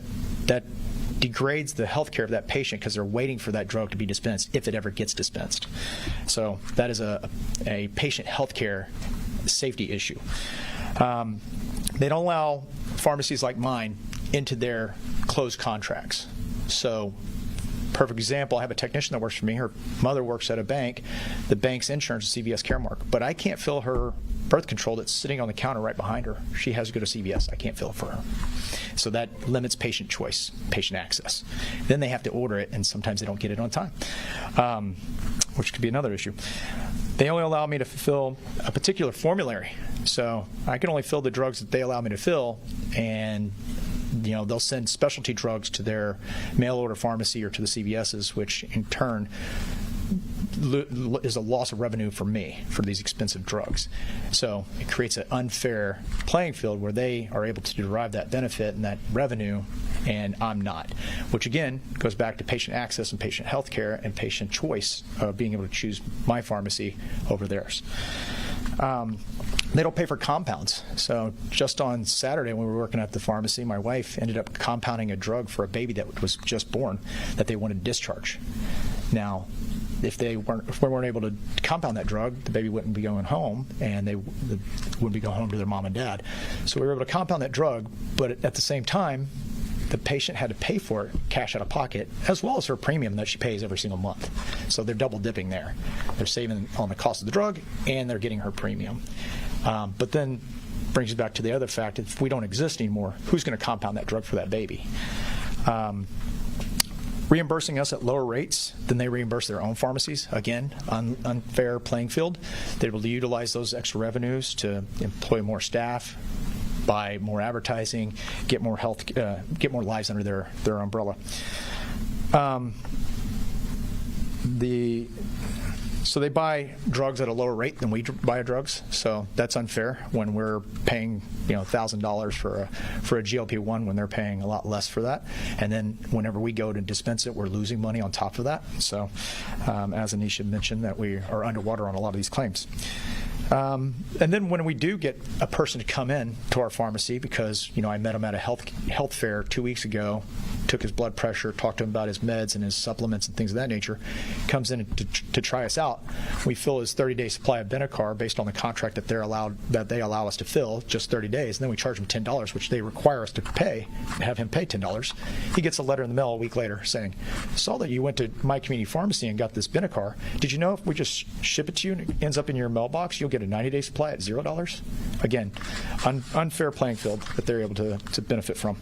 degrades the health care of that patient, because they're waiting for that drug to be dispensed, if it ever gets dispensed. So that is a patient health care safety issue. They don't allow pharmacies like mine into their closed contracts. So, perfect example, I have a technician that works for me. Her mother works at a bank. The bank's insurance is CVS Caremark, but I can't fill her birth control that's sitting on the counter right behind her. She has to go to CVS. I can't fill it for her. So that limits patient choice, patient access. Then they have to order it, and sometimes they don't get it on time, which could be another issue. They only allow me to fulfill a particular formulary. So I can only fill the drugs that they allow me to fill, and they'll send specialty drugs to their mail order pharmacy or to the CVS's, which in turn is a loss of revenue for me for these expensive drugs. So it creates an unfair playing field where they are able to derive that benefit and that revenue, and I'm not, which again goes back to patient access and patient health care and patient choice of being able to choose my pharmacy over theirs. They don't pay for compounds. So just on Saturday when we were working at the pharmacy, my wife ended up compounding a drug for a baby that was just born that they wanted to discharge. Now, if we weren't able to compound that drug, the baby wouldn't be going home, and they wouldn't be going home to their mom and dad. So we were able to compound that drug, but at the same time, the patient had to pay for it cash out of pocket, as well as her premium that she pays every single month. So they're double dipping there. They're saving on the cost of the drug, and they're getting her premium. But then brings us back to the other fact: if we don't exist anymore, who's going to compound that drug for that baby? Reimbursing us at lower rates than they reimburse their own pharmacies. Again, unfair playing field. They're able to utilize those extra revenues to employ more staff, buy more advertising, get more lives under their umbrella. So they buy drugs at a lower rate than we buy drugs. So that's unfair when we're paying $1,000 for a GLP-1 when they're paying a lot less for that. And then whenever we go to dispense it, we're losing money on top of that. So as Anisha mentioned, that we are underwater on a lot of these claims. And then when we do get a person to come in to our pharmacy, because I met him at a health fair 2 weeks ago, took his blood pressure, talked to him about his meds and his supplements and things of that nature, comes in to try us out. We fill his 30-day supply of Benicar based on the contract that they allow us to fill, just 30 days, and then we charge him $10, which they require us to have him pay $10. He gets a letter in the mail a week later saying, "Saw that you went to My Community Pharmacy and got this Benicar. Did you know if we just ship it to you and it ends up in your mailbox, you'll get a 90-day supply at $0? Again, unfair playing field that they're able to benefit from.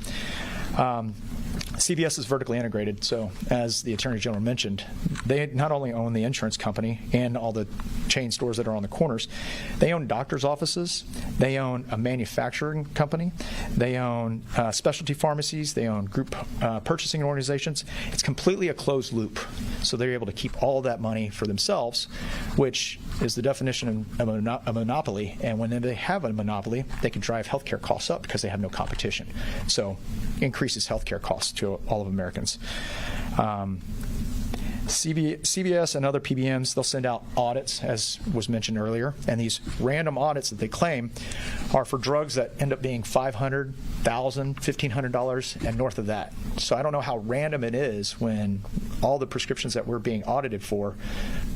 CVS is vertically integrated, so as the Attorney General mentioned, they not only own the insurance company and all the chain stores that are on the corners, they own doctors' offices, they own a manufacturing company, they own specialty pharmacies, they own group purchasing organizations. It's completely a closed loop, so they're able to keep all that money for themselves, which is the definition of a monopoly, and when they have a monopoly, they can drive healthcare costs up because they have no competition. So increases healthcare costs to all of Americans. CVS and other PBMs, they'll send out audits, as was mentioned earlier, and these random audits that they claim are for drugs that end up being $500, $1,000, $1,500 and north of that. So I don't know how random it is when all the prescriptions that we're being audited for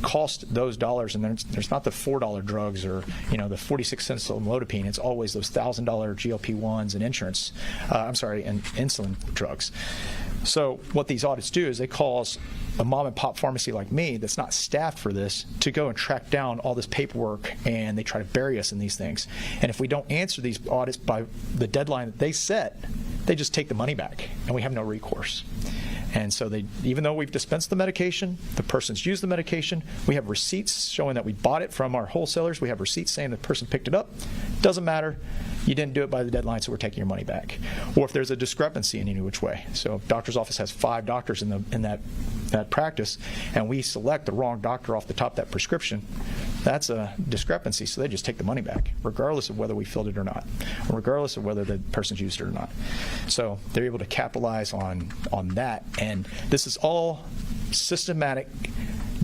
cost those dollars, and there's not the $4 drugs or the 46 cents of Lodipine. It's always those $1,000 GLP-1s and insurance, and insulin drugs. So what these audits do is they cause a mom and pop pharmacy like me that's not staffed for this to go and track down all this paperwork, and they try to bury us in these things. And if we don't answer these audits by the deadline that they set, they just take the money back, and we have no recourse. And so even though we've dispensed the medication, the person's used the medication, we have receipts showing that we bought it from our wholesalers, we have receipts saying the person picked it up. Doesn't matter. You didn't do it by the deadline, so we're taking your money back. Or if there's a discrepancy in any which way. So if doctor's office has 5 doctors in that practice, and we select the wrong doctor off the top of that prescription, that's a discrepancy, so they just take the money back, regardless of whether we filled it or not, or regardless of whether the person's used it or not. So they're able to capitalize on that, and this is all systematic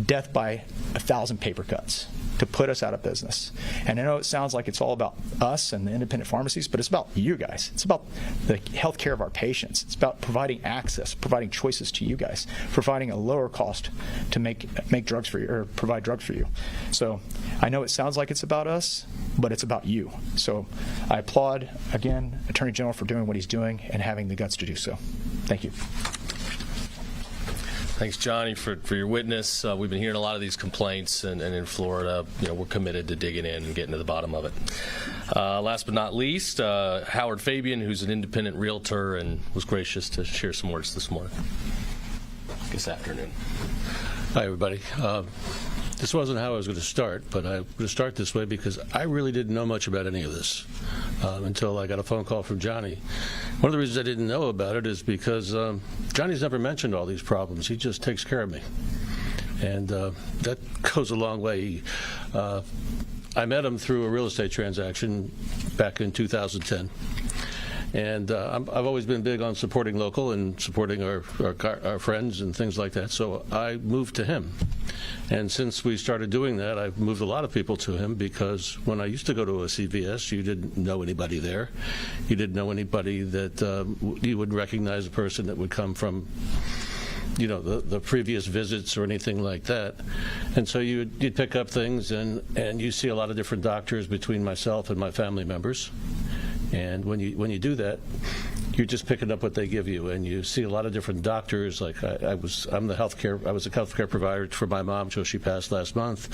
death by 1,000 paper cuts to put us out of business. And I know it sounds like it's all about us and the independent pharmacies, but it's about you guys. It's about the health care of our patients. It's about providing access, providing choices to you guys, providing a lower cost to make drugs for you, or provide drugs for you. So I know it sounds like it's about us, but it's about you. So I applaud, again, Attorney General for doing what he's doing and having the guts to do so. Thank you. Thanks, Johnny, for your witness. We've been hearing a lot of these complaints, and in Florida, we're committed to digging in and getting to the bottom of it. Last but not least, Howard Fabian, who's an independent realtor and was gracious to share some words this morning. This afternoon. Hi, everybody. This wasn't how I was going to start, but I'm going to start this way because I really didn't know much about any of this until I got a phone call from Johnny. One of the reasons I didn't know about it is because Johnny's never mentioned all these problems. He just takes care of me. And that goes a long way. I met him through a real estate transaction back in 2010. And I've always been big on supporting local and supporting our friends and things like that. So I moved to him. And since we started doing that, I've moved a lot of people to him, because when I used to go to a CVS, you didn't know anybody there. You didn't know anybody that you would recognize a person that would come from the previous visits or anything like that. And so you'd pick up things, and you see a lot of different doctors between myself and my family members. And when you do that, you're just picking up what they give you, and you see a lot of different doctors. Like I was a healthcare provider for my mom till she passed last month.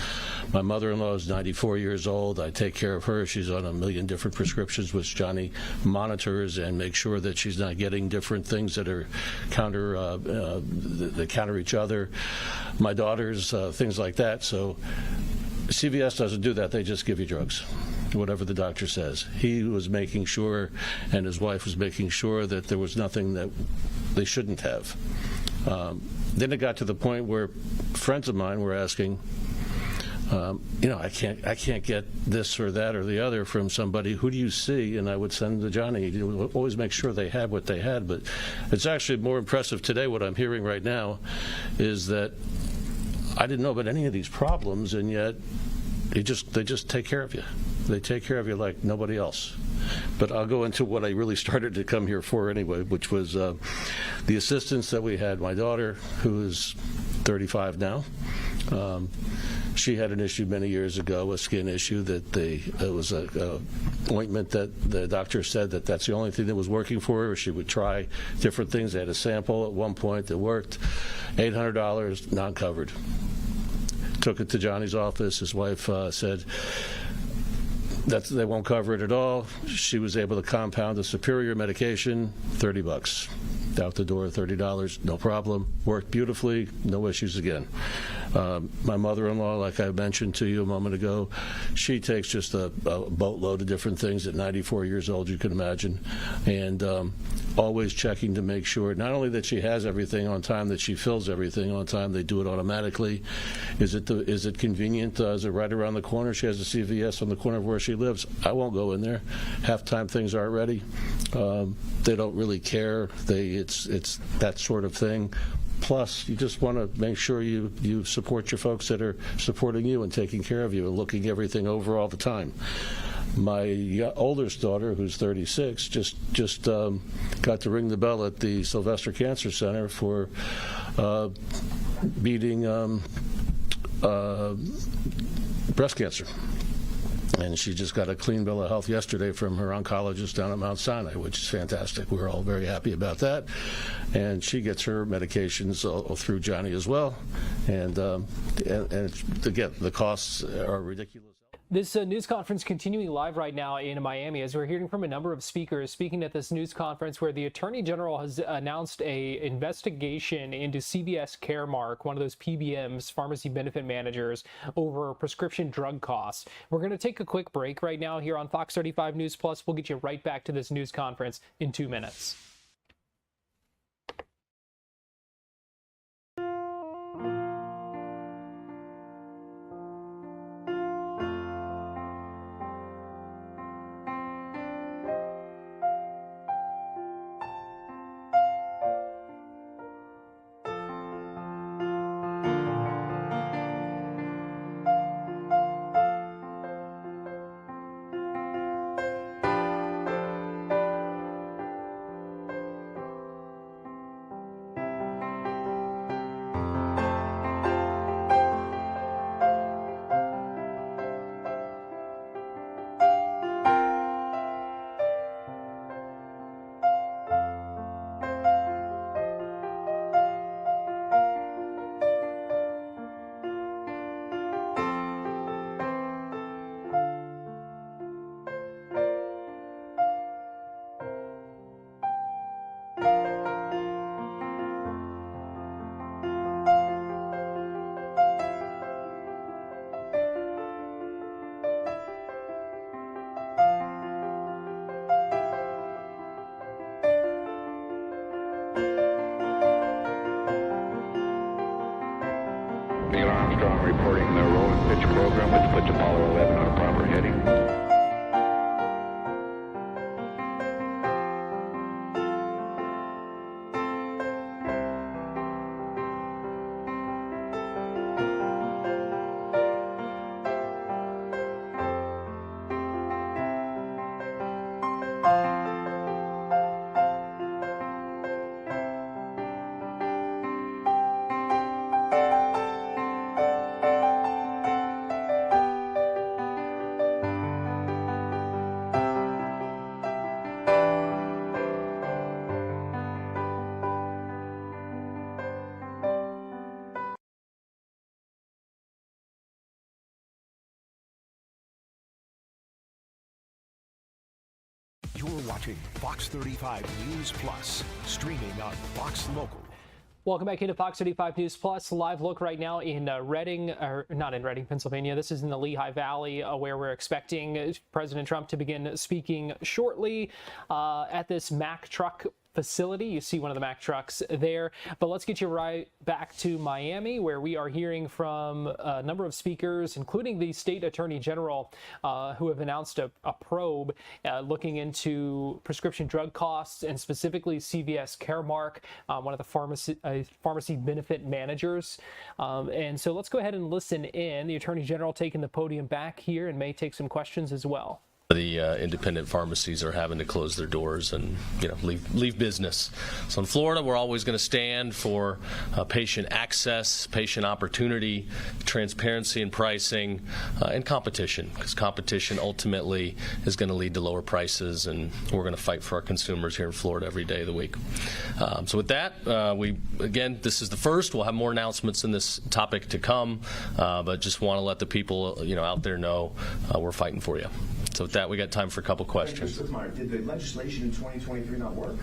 My mother-in-law is 94 years old. I take care of her. She's on a million different prescriptions, which Johnny monitors and makes sure that she's not getting different things that are that counter each other. My daughters, things like that. So CVS doesn't do that. They just give you drugs, whatever the doctor says. He was making sure, and his wife was making sure, that there was nothing that they shouldn't have. Then it got to the point where friends of mine were asking, I can't get this or that or the other from somebody. Who do you see? And I would send to Johnny. He would always make sure they had what they had. But it's actually more impressive today. What I'm hearing right now is that I didn't know about any of these problems, and yet they just take care of you. They take care of you like nobody else. But I'll go into what I really started to come here for anyway, which was the assistance that we had. My daughter, who is 35 now, she had an issue many years ago, a skin issue, that it was a ointment that the doctor said that's the only thing that was working for her. She would try different things. They had a sample at one point that worked. $800, non-covered. Took it to Johnny's office. His wife said that they won't cover it at all. She was able to compound a superior medication, $30. out the door, $30, no problem. Worked beautifully, no issues again. My mother-in-law, like I mentioned to you a moment ago, she takes just a boatload of different things at 94 years old, you can imagine, and always checking to make sure not only that she has everything on time, that she fills everything on time. They do it automatically. Is it convenient? Is it right around the corner? She has a CVS on the corner of where she lives. I won't go in there. Half time things aren't ready. They don't really care. It's that sort of thing. Plus, you just want to make sure you support your folks that are supporting you and taking care of you and looking everything over all the time. My oldest daughter, who's 36, just got to ring the bell at the Sylvester Cancer Center for beating breast cancer. And she just got a clean bill of health yesterday from her oncologist down at Mount Sinai, which is fantastic. We're all very happy about that. And she gets her medications through Johnny as well. And again, the costs are ridiculous. This news conference continuing live right now in Miami as we're hearing from a number of speakers speaking at this news conference where the Attorney General has announced a investigation into CVS Caremark, one of those PBMs, pharmacy benefit managers, over prescription drug costs. We're going to take a quick break right now here on Fox 35 News Plus. We'll get you right back to this news conference in 2 minutes. Reporting the roll and pitch program, which puts Apollo 11 on a proper heading. You're watching Fox 35 News Plus, streaming on Fox Local. Welcome back into Fox 35 News Plus. Live look right now in Reading, or not in Reading, Pennsylvania. This is in the Lehigh Valley, where we're expecting President Trump to begin speaking shortly at this Mack truck facility. You see one of the Mack trucks there. But let's get you right back to Miami, where we are hearing from a number of speakers, including the state attorney general, who have announced a probe looking into prescription drug costs and specifically CVS Caremark, one of the pharmacy benefit managers. And so let's go ahead and listen in. The attorney general taking the podium back here and may take some questions as well. The independent pharmacies are having to close their doors and leave business. So in Florida, we're always going to stand for patient access, patient opportunity, transparency in pricing, and competition, because competition ultimately is going to lead to lower prices, and we're going to fight for our consumers here in Florida every day of the week. So with that, this is the first. We'll have more announcements in this topic to come, but just want to let the people out there know we're fighting for you. So with that, we got time for a couple questions. Did the legislation in 2023 not work?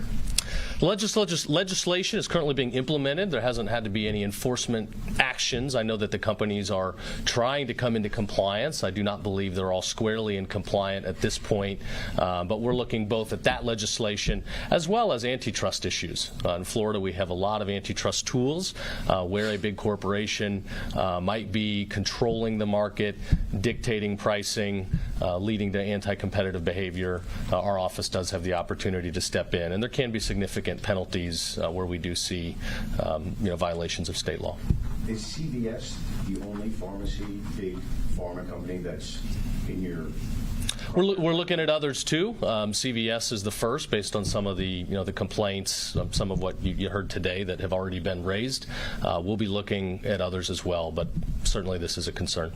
Legislation is currently being implemented. There hasn't had to be any enforcement actions. I know that the companies are trying to come into compliance. I do not believe they're all squarely in compliant at this point, but we're looking both at that legislation as well as antitrust issues. In Florida, we have a lot of antitrust tools where a big corporation might be controlling the market, dictating pricing, leading to anti-competitive behavior. Our office does have the opportunity to step in, and there can be significant penalties where we do see violations of state law. Is CVS the only big pharma company that's in your? We're looking at others too. CVS is the first, based on some of the the complaints, some of what you heard today that have already been raised. We'll be looking at others as well, but certainly this is a concern.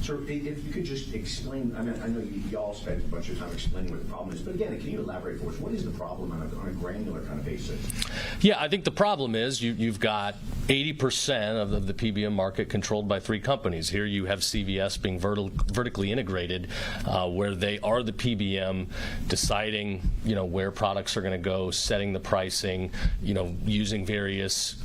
So if you could just explain, I mean, I know you all spent a bunch of time explaining what the problem is, but again, can you elaborate for us? What is the problem on a granular kind of basis? Yeah, I think the problem is you've got 80% of the PBM market controlled by 3 companies. Here you have CVS being vertically integrated, where they are the PBM deciding, where products are going to go, setting the pricing, using various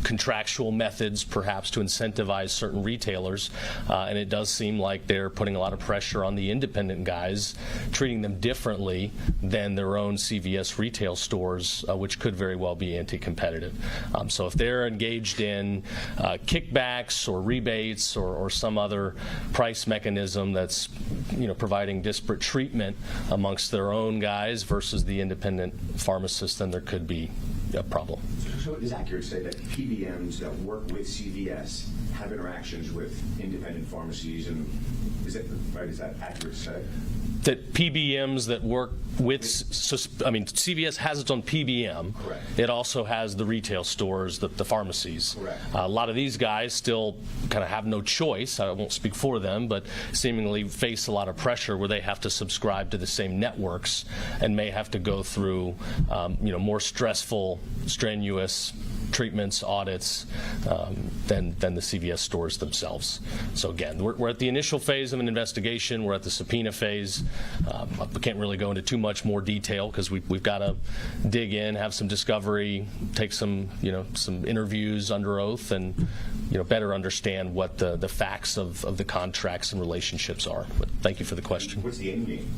contractual methods perhaps to incentivize certain retailers, and it does seem like they're putting a lot of pressure on the independent guys, treating them differently than their own CVS retail stores, which could very well be anti-competitive. So if they're engaged in kickbacks or rebates or some other price mechanism that's providing disparate treatment amongst their own guys versus the independent pharmacists, then there could be a problem. So it is accurate to say that PBMs that work with CVS have interactions with independent pharmacies, and is that accurate to say? That PBMs that work with, CVS has its own PBM. Correct. It also has the retail stores, the pharmacies. Correct. A lot of these guys still kind of have no choice. I won't speak for them, but seemingly face a lot of pressure where they have to subscribe to the same networks and may have to go through, more stressful, strenuous treatments, audits than the CVS stores themselves. So again, we're at the initial phase of an investigation. We're at the subpoena phase. We can't really go into too much more detail because we've got to dig in, have some discovery, take some interviews under oath, and better understand what the facts of the contracts and relationships are. But thank you for the question. What's the end game?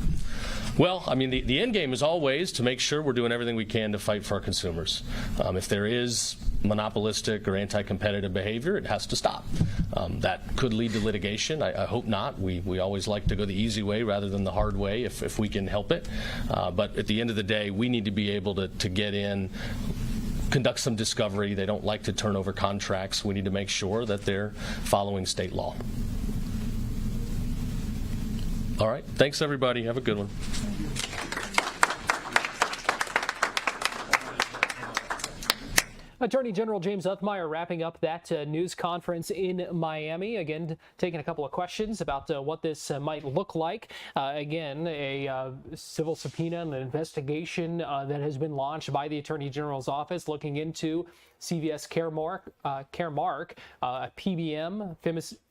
Well, the end game is always to make sure we're doing everything we can to fight for our consumers. If there is monopolistic or anti-competitive behavior, it has to stop. That could lead to litigation. I hope not. We always like to go the easy way rather than the hard way if we can help it. But at the end of the day, we need to be able to get in, conduct some discovery. They don't like to turn over contracts. We need to make sure that they're following state law. All right. Thanks, everybody. Have a good one. Attorney General James Uthmeier wrapping up that news conference in Miami. Again, taking a couple of questions about what this might look like. Again, a civil subpoena and an investigation that has been launched by the Attorney General's office looking into CVS Caremark, a PBM,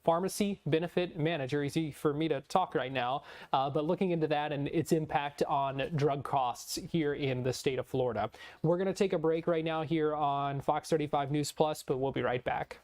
pharmacy benefit manager. Easy for me to talk right now, but looking into that and its impact on drug costs here in the state of Florida. We're going to take a break right now here on Fox 35 News Plus, but we'll be right back.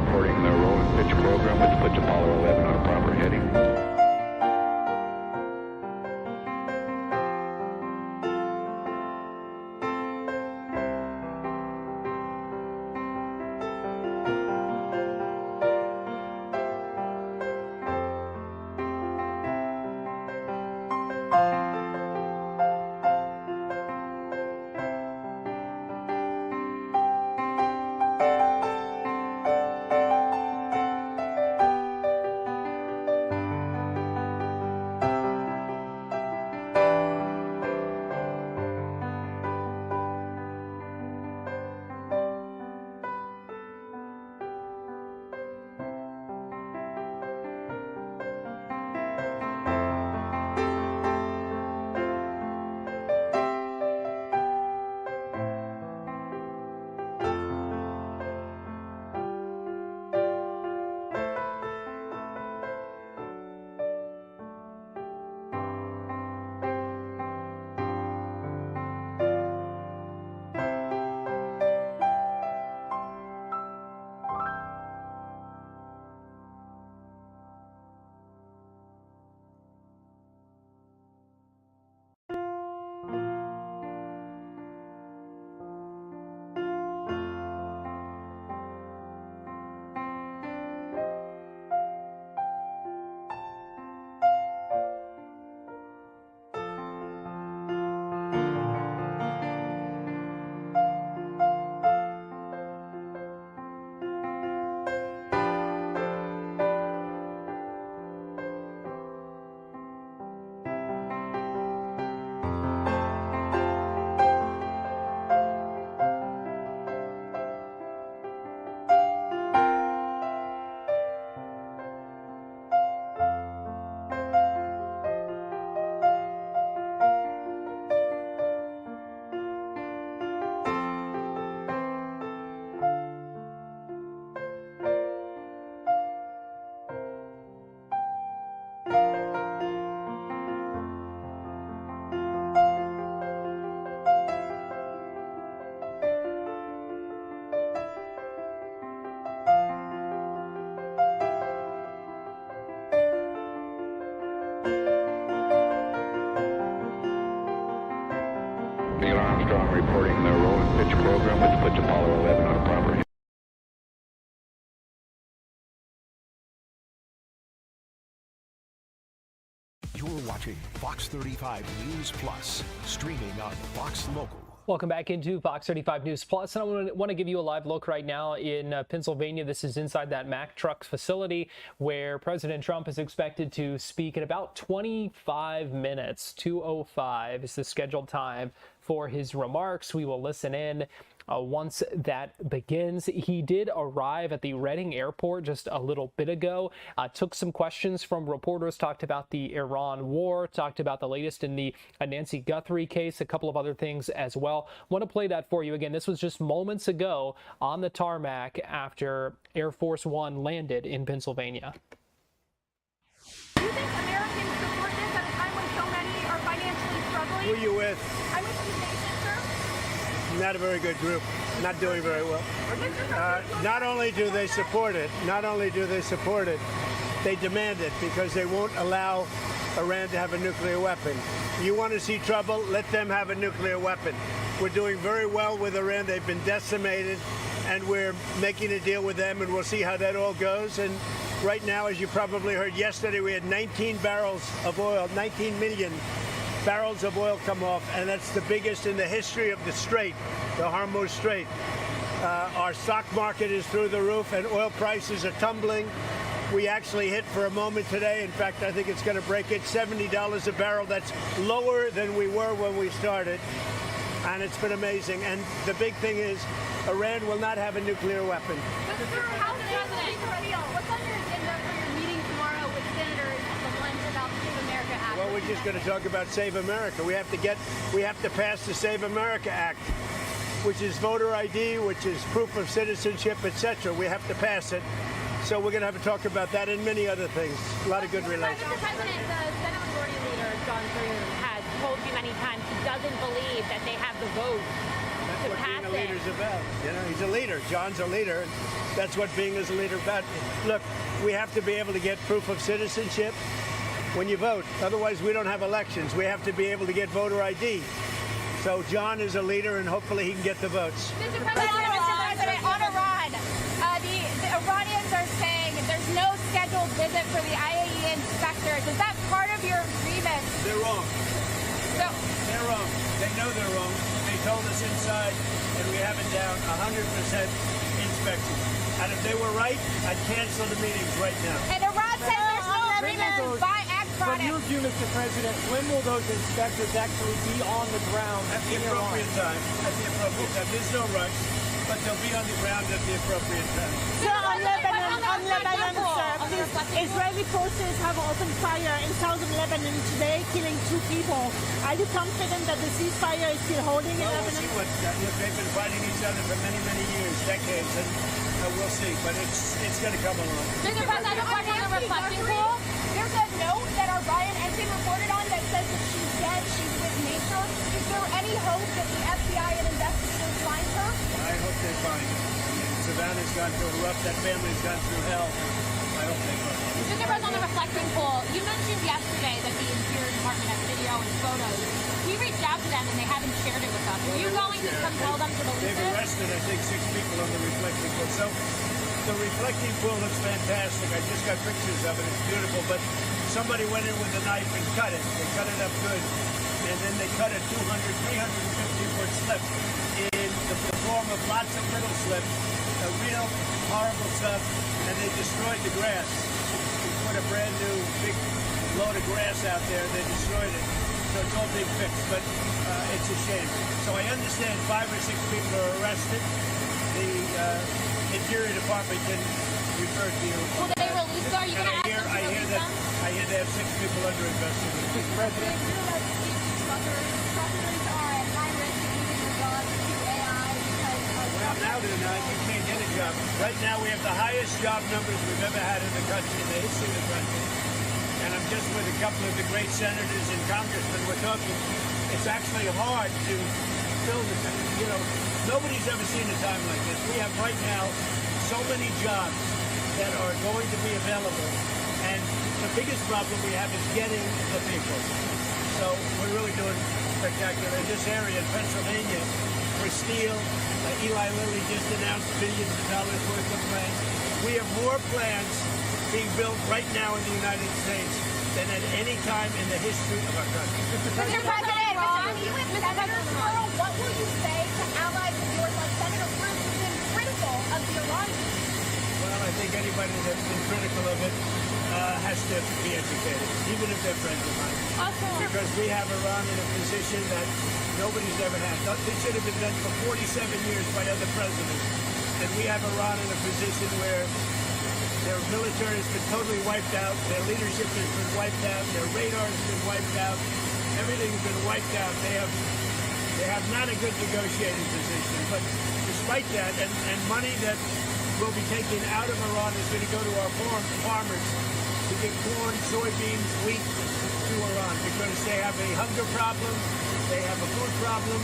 reporting the roll and pitch program, which puts Apollo 11 on a proper heading. Reporting the roll and pitch program, which puts Apollo 11 on a proper heading. You're watching Fox 35 News Plus, streaming on Fox Local. Welcome back into Fox 35 News Plus, and I want to give you a live look right now in Pennsylvania. This is inside that Mack Trucks facility where President Trump is expected to speak in about 25 minutes. 2:05 is the scheduled time for his remarks. We will listen in once that begins. He did arrive at the Reading Airport just a little bit ago, took some questions from reporters, talked about the Iran war, talked about the latest in the Nancy Guthrie case, a couple of other things as well. Want to play that for you again. This was just moments ago on the tarmac after Air Force One landed in Pennsylvania. Do you think Americans support this at a time when so many are financially struggling? Who are you with? I'm with the nation, sir. Not a very good group. Not doing very well. Not only do they support it, they demand it because they won't allow Iran to have a nuclear weapon. You want to see trouble? Let them have a nuclear weapon. We're doing very well with Iran. They've been decimated, and we're making a deal with them, and we'll see how that all goes. And right now, as you probably heard yesterday, we had 19 barrels of oil, 19 million barrels of oil come off, and that's the biggest in the history of the Strait, the Hormuz Strait. Our stock market is through the roof, and oil prices are tumbling. We actually hit for a moment today. In fact, I think it's going to break it, $70 a barrel. That's lower than we were when we started, and it's been amazing. And the big thing is, Iran will not have a nuclear weapon. But sir, how does that feel? What's on your agenda for your meeting tomorrow with senators on the lunch about Save America Act? Well, we're just going to talk about Save America. We have to pass the Save America Act, which is voter ID, which is proof of citizenship, etc. We have to pass it. So we're going to have to talk about that and many other things. A lot of good relations. Mr. President, the Senate Majority Leader, John Thune, has told you many times he doesn't believe that they have the vote to what pass being a leader it. is about. You know, he's a leader. John's a leader. That's what being as a leader about. Look, we have to be able to get proof of citizenship when you vote. Otherwise, we don't have elections. We have to be able to get voter ID. So John is a leader, and hopefully he can get the votes. Mr. President, on Iran, the Iranians are saying there's no scheduled visit for the IAEA inspectors. Is that part of your agreement? They're wrong. They're wrong. They know they're wrong. They told us inside, and we have it down 100% inspection. And if they were right, I'd cancel the meetings right now. And Iran says there's no agreement to buy ag products. From your view, Mr. President, when will those inspectors actually be on the ground? At the appropriate time. At the appropriate time. There's no rush, but they'll be on the ground at the appropriate time. Sir, on Lebanon, sir, please, Israeli forces have opened fire in southern Lebanon today, killing 2 people. Are you confident that the ceasefire is still holding in Lebanon? We'll see what, look, they've been fighting each other for many, many years, decades, and we'll see. But it's going to come along. Mr. President, I have a question on the reflecting pool. There's a note that our Ryan Ensign reported on that says that she's dead, she's with nature. Is there any hope that the FBI and investigators find her? I hope they find her. I mean, Savannah's gone through a rough, that family's gone through hell. I hope they find her. Mr. President, on the reflecting pool, you mentioned yesterday that the Interior Department has video and photos. We reached out to them and they haven't shared it with us. Are you going to compel them to release it? They've arrested, I think, 6 people on the reflecting pool. So the reflecting pool looks fantastic. I just got pictures of it. It's beautiful. But somebody went in with a knife and cut it. They cut it up good. And then they cut a 350-foot slip in the form of lots of little slips, real horrible stuff, and they destroyed the grass. We put a brand new big load of grass out there. They destroyed it. So it's all being fixed, but it's a shame. So I understand 5 or 6 people are arrested. The Interior Department can refer to you. Will they release her? Are you going to ask them to release them? I hear they have 6 people under investigation. Mr. President. Truckers are at high risk of losing their jobs to AI because of... Well, now they're not. You can't get a job. Right now we have the highest job numbers we've ever had in the country, in the history of the country. And I'm just with a couple of the great senators and congressmen. We're talking, it's actually hard to fill the, nobody's ever seen a time like this. We have right now so many jobs that are going to be available. And the biggest problem we have is getting the people. So we're really doing spectacular. In this area in Pennsylvania, for steel, Eli Lilly just announced billions of dollars worth of plans. We have more plans being built right now in the United States than at any time in the history of our country. Mr. President, what will you say to allies of yours like Senator Cruz, who's been critical of the Iranians? Well, I think anybody that's been critical of it has to be educated, even if they're friends of mine. Because we have Iran in a position that nobody's ever had. This should have been done for 47 years by other presidents. And we have Iran in a position where their military has been totally wiped out. Their leadership has been wiped out. Their radar has been wiped out. Everything's been wiped out. They have not a good negotiating position. But despite that, and money that will be taken out of Iran is going to go to our farmers to get corn, soybeans, wheat to Iran because they have a hunger problem, they have a food problem,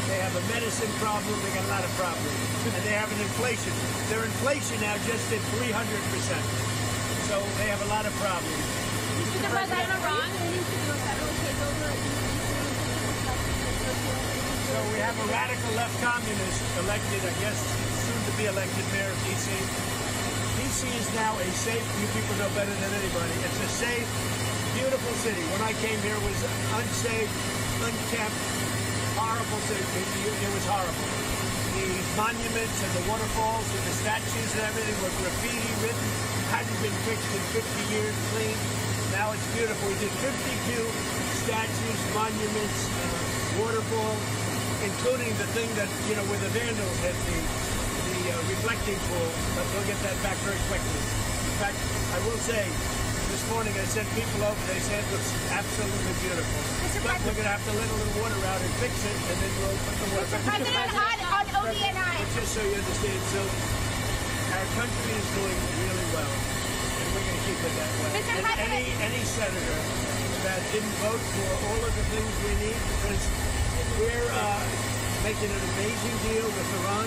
they have a medicine problem, they got a lot of problems. And they have an inflation. Their inflation now just at 300%. So they have a lot of problems. Mr. President, Iran needs to do a federal takeover. So we have a radical left communist elected, I guess, soon to be elected mayor of D.C. D.C. is now a safe, you people know better than anybody, it's a safe, beautiful city. When I came here, it was unsafe, unkempt, horrible city. It was horrible. The monuments and the waterfalls and the statues and everything were graffiti written, hadn't been fixed in 50 years, clean. Now it's beautiful. We did 52 statues, monuments, waterfalls, including the thing that, where the vandals hit the reflecting pool, but we'll get that back very quickly. In fact, I will say, this morning I sent people over, they said it looks absolutely beautiful. But we're going to have to let a little water out and fix it, and then we'll put the water back. Mr. President, on ODNI. Just so you understand, so our country is doing really well, and we're going to keep it that way. And any senator that didn't vote for all of the things we need, because making an amazing deal with Iran.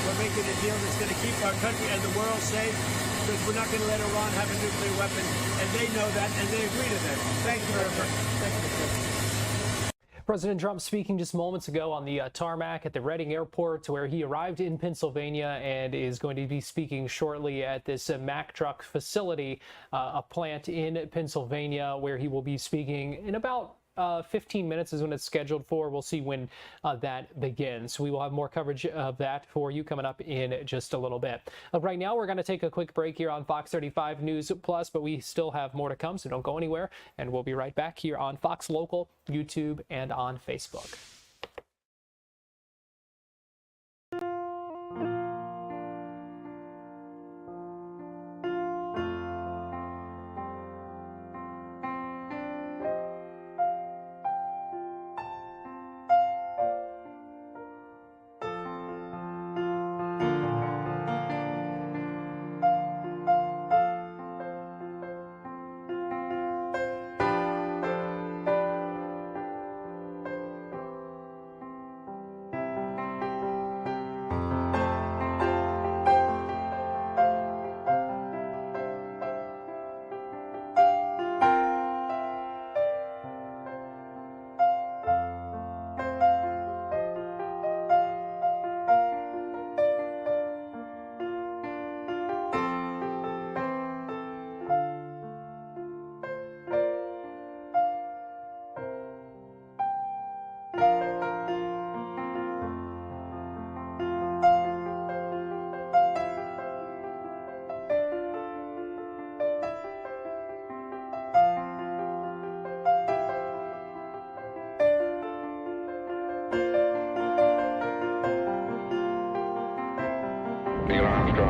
We're making a deal that's going to keep our country and the world safe, because we're not going to let Iran have a nuclear weapon, and they know that, and they agree to that. Thank you very much. Thank you. President Trump speaking just moments ago on the tarmac at the Reading Airport, where he arrived in Pennsylvania and is going to be speaking shortly at this Mack Truck facility, a plant in Pennsylvania, where he will be speaking in about 15 minutes is when it's scheduled for. We'll see when that begins. We will have more coverage of that for you coming up in just a little bit. Right now, we're going to take a quick break here on Fox 35 News Plus, but we still have more to come, so don't go anywhere. And we'll be right back here on Fox Local, YouTube, and on Facebook.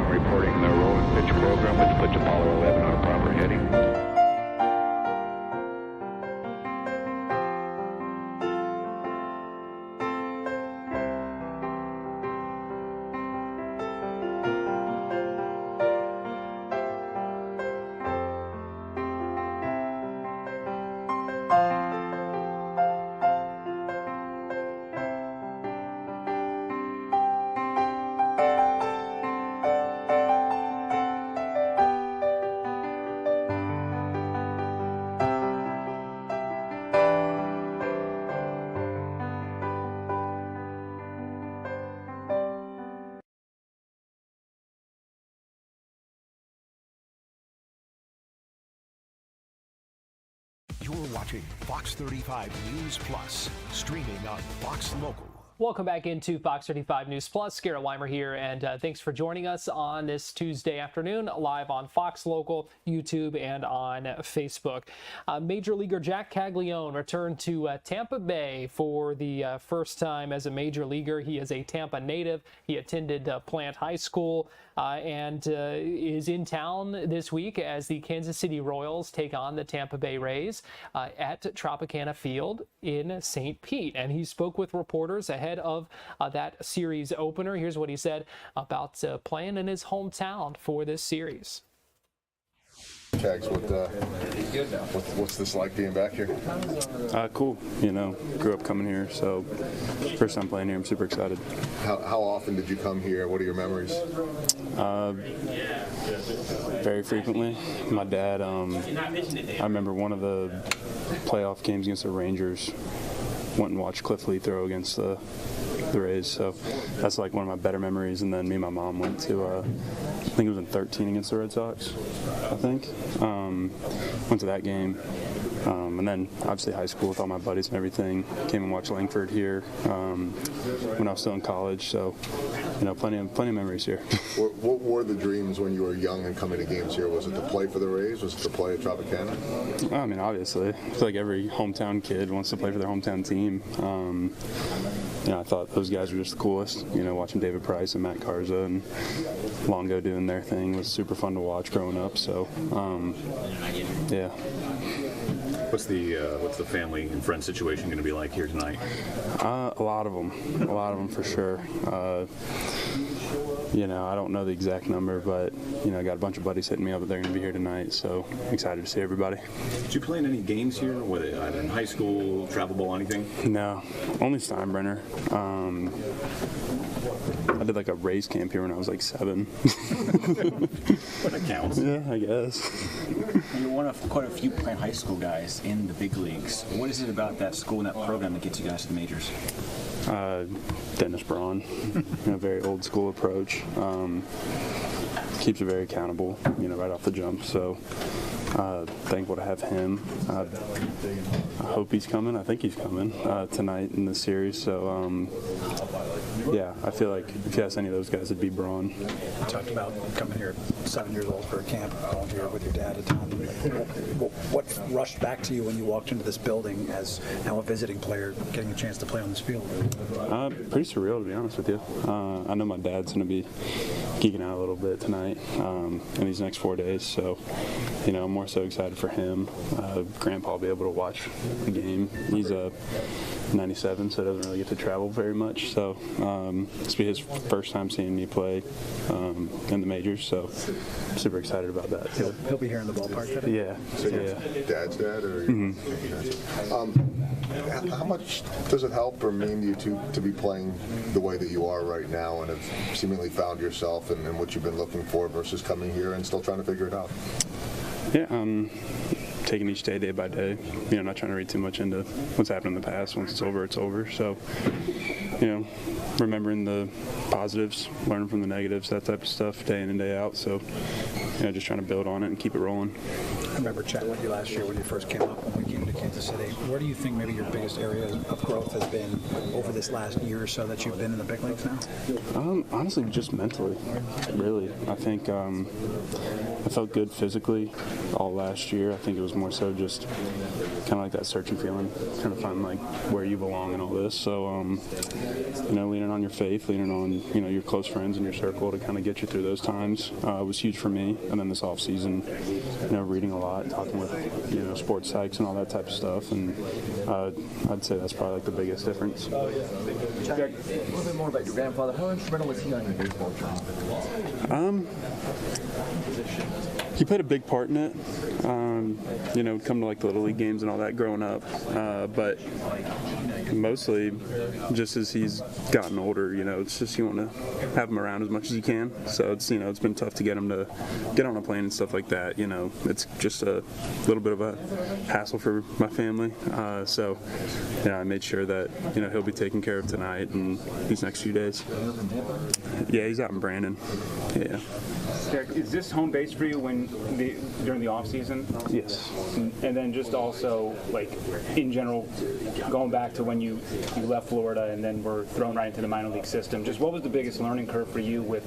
Reporting the roll and pitch program, which puts Apollo 11 on a proper heading. You're watching Fox 35 News Plus, streaming on Fox Local. Welcome back into Fox 35 News Plus. Garrett Weimer here, and thanks for joining us on this Tuesday afternoon, live on Fox Local, YouTube, and on Facebook. Major leaguer Jack Caglione returned to Tampa Bay for the first time as a major leaguer. He is a Tampa native. He attended Plant High School and is in town this week as the Kansas City Royals take on the Tampa Bay Rays at Tropicana Field in St. Pete. And he spoke with reporters ahead of that series opener. Here's what he said about playing in his hometown for this series. Tags, what's this like being back here? Cool. You know, grew up coming here, so first time playing here, I'm super excited. How often did you come here? What are your memories? Very frequently. My dad, I remember one of the playoff games against the Rangers, went and watched Cliff Lee throw against the Rays, so that's like one of my better memories. And then me and my mom went to, I think it was in 13 against the Red Sox, I think. Went to that game. And then obviously high school with all my buddies and everything. Came and watched Langford here when I was still in college. So, you know, plenty of memories here. What were the dreams when you were young and coming to games here? Was it to play for the Rays? Was it to play at Tropicana? I mean, obviously. I feel like every hometown kid wants to play for their hometown team. You know, I thought those guys were just the coolest. You know, watching David Price and Matt Garza and Longo doing their thing was super fun to watch growing up. So, yeah. What's the family and friend situation going to be like here tonight? A lot of them for sure. I don't know the exact number, but, I got a bunch of buddies hitting me up that they're going to be here tonight, so excited to see everybody. Did you play in any games here, whether either in high school, travel ball, anything? No, only Steinbrenner. I did like a race camp here when I was like 7. That counts. Yeah, I guess. You're one of quite a few playing high school guys in the big leagues. What is it about that school and that program that gets you guys to the majors? Dennis Braun, very old school approach. Keeps you very accountable, right off the jump. So thankful to have him. I hope he's coming. I think he's coming tonight in this series. So yeah, I feel like if you ask any of those guys, it'd be Braun. You talked about coming here at 7 years old for a camp, here with your dad at the time. What rushed back to you when you walked into this building as now a visiting player, getting a chance to play on this field? Pretty surreal, to be honest with you. I know my dad's going to be geeking out a little bit tonight in these next 4 days, so I'm more so excited for him. Grandpa will be able to watch the game. He's 97, so doesn't really get to travel very much. So this will be his first time seeing me play in the majors. So super excited about that too. He'll be here in the ballpark today? Yeah. So your dad's dad, or? How much does it help or mean to you to be playing the way that you are right now and have seemingly found yourself and what you've been looking for versus coming here and still trying to figure it out? Yeah, taking each day, day by day. Not trying to read too much into what's happened in the past. Once it's over, it's over. So, remembering the positives, learning from the negatives, that type of stuff, day in and day out. So, just trying to build on it and keep it rolling. I remember chatting with you last year when you first came up, when we came to Kansas City. Where do you think maybe your biggest area of growth has been over this last year or so that you've been in the big leagues now? Honestly, just mentally, really. I think I felt good physically all last year. I think it was more so just kind of like that searching feeling, trying to find like where you belong and all this. So, leaning on your faith, leaning on, your close friends in your circle to kind of get you through those times was huge for me. And then this off season, reading a lot, talking with, sports psychs and all that type of stuff. And I'd say that's probably like the biggest difference. Jack, a little bit more about your grandfather. How instrumental was he on your baseball journey? He played a big part in it. Come to like the Little League games and all that growing up. But mostly just as he's gotten older, it's just you want to have him around as much as you can. So it's, it's been tough to get him to get on a plane and stuff like that. It's just a little bit of a hassle for my family. So I made sure that, he'll be taken care of tonight and these next few days. Yeah, he's out in Brandon. Yeah. Derek, is this home base for you during the off season? Yes. And then just also, like, in general, going back to when you left Florida and then were thrown right into the minor league system, just what was the biggest learning curve for you with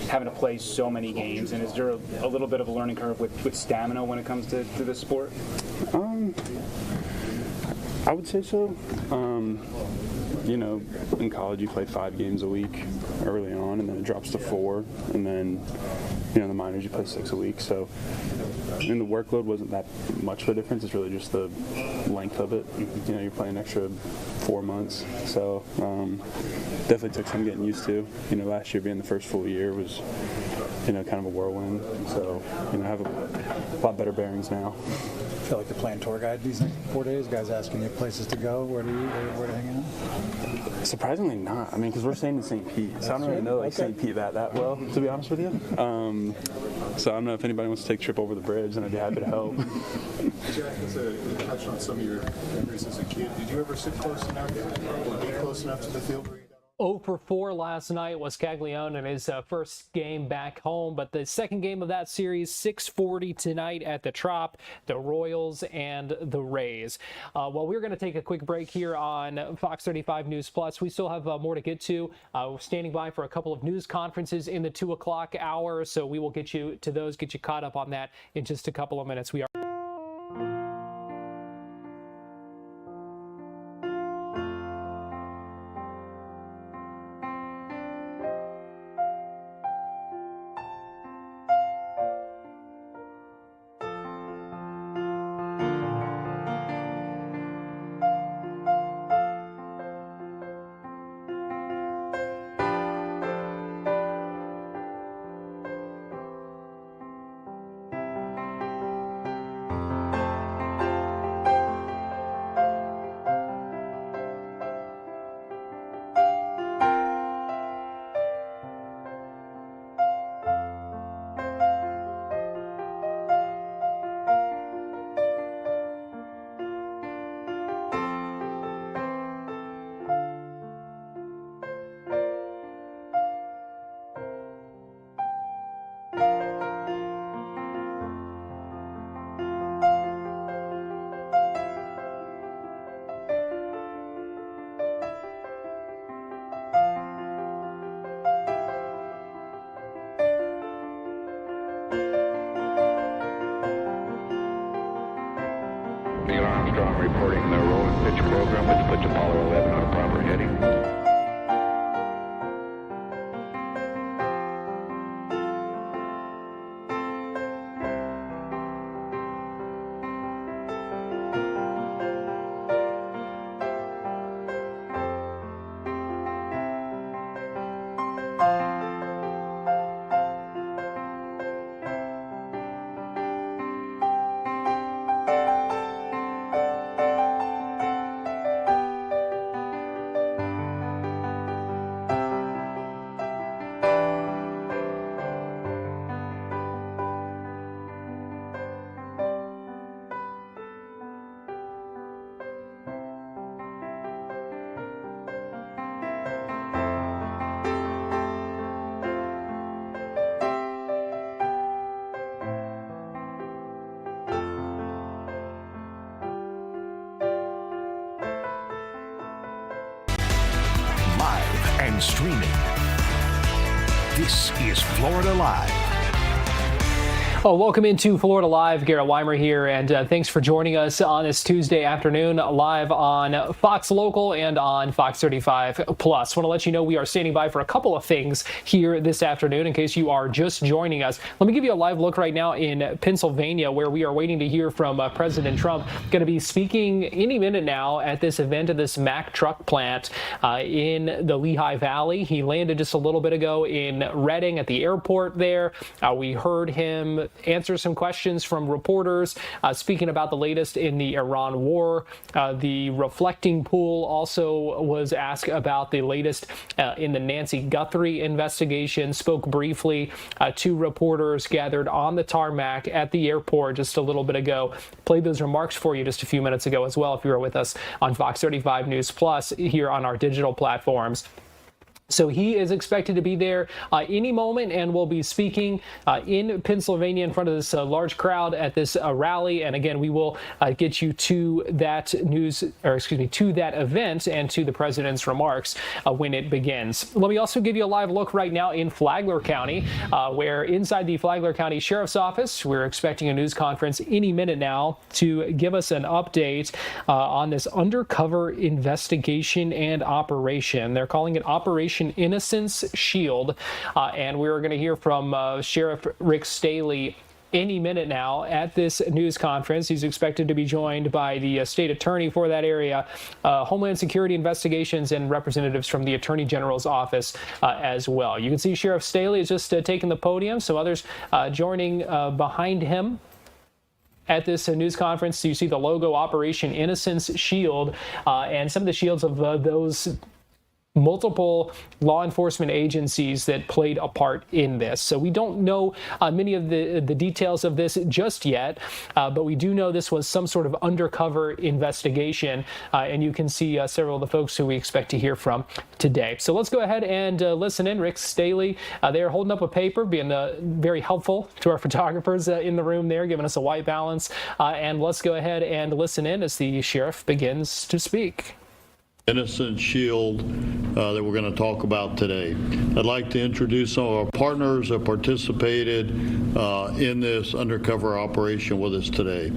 having to play so many games? And is there a little bit of a learning curve with stamina when it comes to this sport? I would say so. In college you play 5 games a week early on, and then it drops to 4, and then, in the minors you play 6 a week. So, the workload wasn't that much of a difference. It's really just the length of it. You're playing an extra 4 months. So, definitely took some getting used to. Last year being the first full year was, kind of a whirlwind. So, I have a lot better bearings now. I feel like the playing tour guide these next 4 days, guys asking you places to go, where to eat, where to hang out? Surprisingly not. Because we're staying in St. Pete, so I don't really know St. Pete that well, to be honest with you. So I don't know if anybody wants to take a trip over the bridge, and I'd be happy to help. Jack, to touch on some of your memories as a kid, did you ever sit close enough or be close enough to the field where you 0 for 4 last night was Caglione in his first game back home, but the second game of that series, 6:40 tonight at the Trop, the Royals and the Rays. Well, we're going to take a quick break here on Fox 35 News Plus. We still have more to get to. We're standing by for a couple of news conferences in the 2 o'clock hour, so we will get you to those, get you caught up on that in just a couple of minutes. We are Armstrong reporting the roll and pitch program, which puts Apollo 11 on a proper heading. Live and streaming. This is Florida Live. Oh, welcome into Florida Live. Garrett Weimer here, and thanks for joining us on this Tuesday afternoon live on Fox Local and on Fox 35 Plus. Want to let you know we are standing by for a couple of things here this afternoon in case you are just joining us. Let me give you a live look right now in Pennsylvania, where we are waiting to hear from President Trump. Going to be speaking any minute now at this event at this Mack truck plant in the Lehigh Valley. He landed just a little bit ago in Reading at the airport there. We heard him answer some questions from reporters, speaking about the latest in the Iran war. The reflecting pool also was asked about the latest in the Nancy Guthrie investigation, spoke briefly to reporters gathered on the tarmac at the airport just a little bit ago. Played those remarks for you just a few minutes ago as well if you were with us on Fox 35 News Plus here on our digital platforms. So he is expected to be there any moment and will be speaking in Pennsylvania in front of this large crowd at this rally. And again, we will get you to that to that event and to the president's remarks when it begins. Let me also give you a live look right now in Flagler County, where inside the Flagler County Sheriff's Office, we're expecting a news conference any minute now to give us an update on this undercover investigation and operation. They're calling it Operation Innocence Shield, and we're going to hear from Sheriff Rick Staley any minute now at this news conference. He's expected to be joined by the state attorney for that area, Homeland Security Investigations, and representatives from the Attorney General's office as well. You can see Sheriff Staley is just taking the podium, so others joining behind him at this news conference. So you see the logo Operation Innocence Shield and some of the shields of those multiple law enforcement agencies that played a part in this. So we don't know many of the details of this just yet, but we do know this was some sort of undercover investigation, and you can see several of the folks who we expect to hear from today. So let's go ahead and listen in. Rick Staley, they're holding up a paper, being very helpful to our photographers in the room there, giving us a white balance, and let's go ahead and listen in as the sheriff begins to speak. Innocent Shield that we're going to talk about today. I'd like to introduce some of our partners that participated in this undercover operation with us today.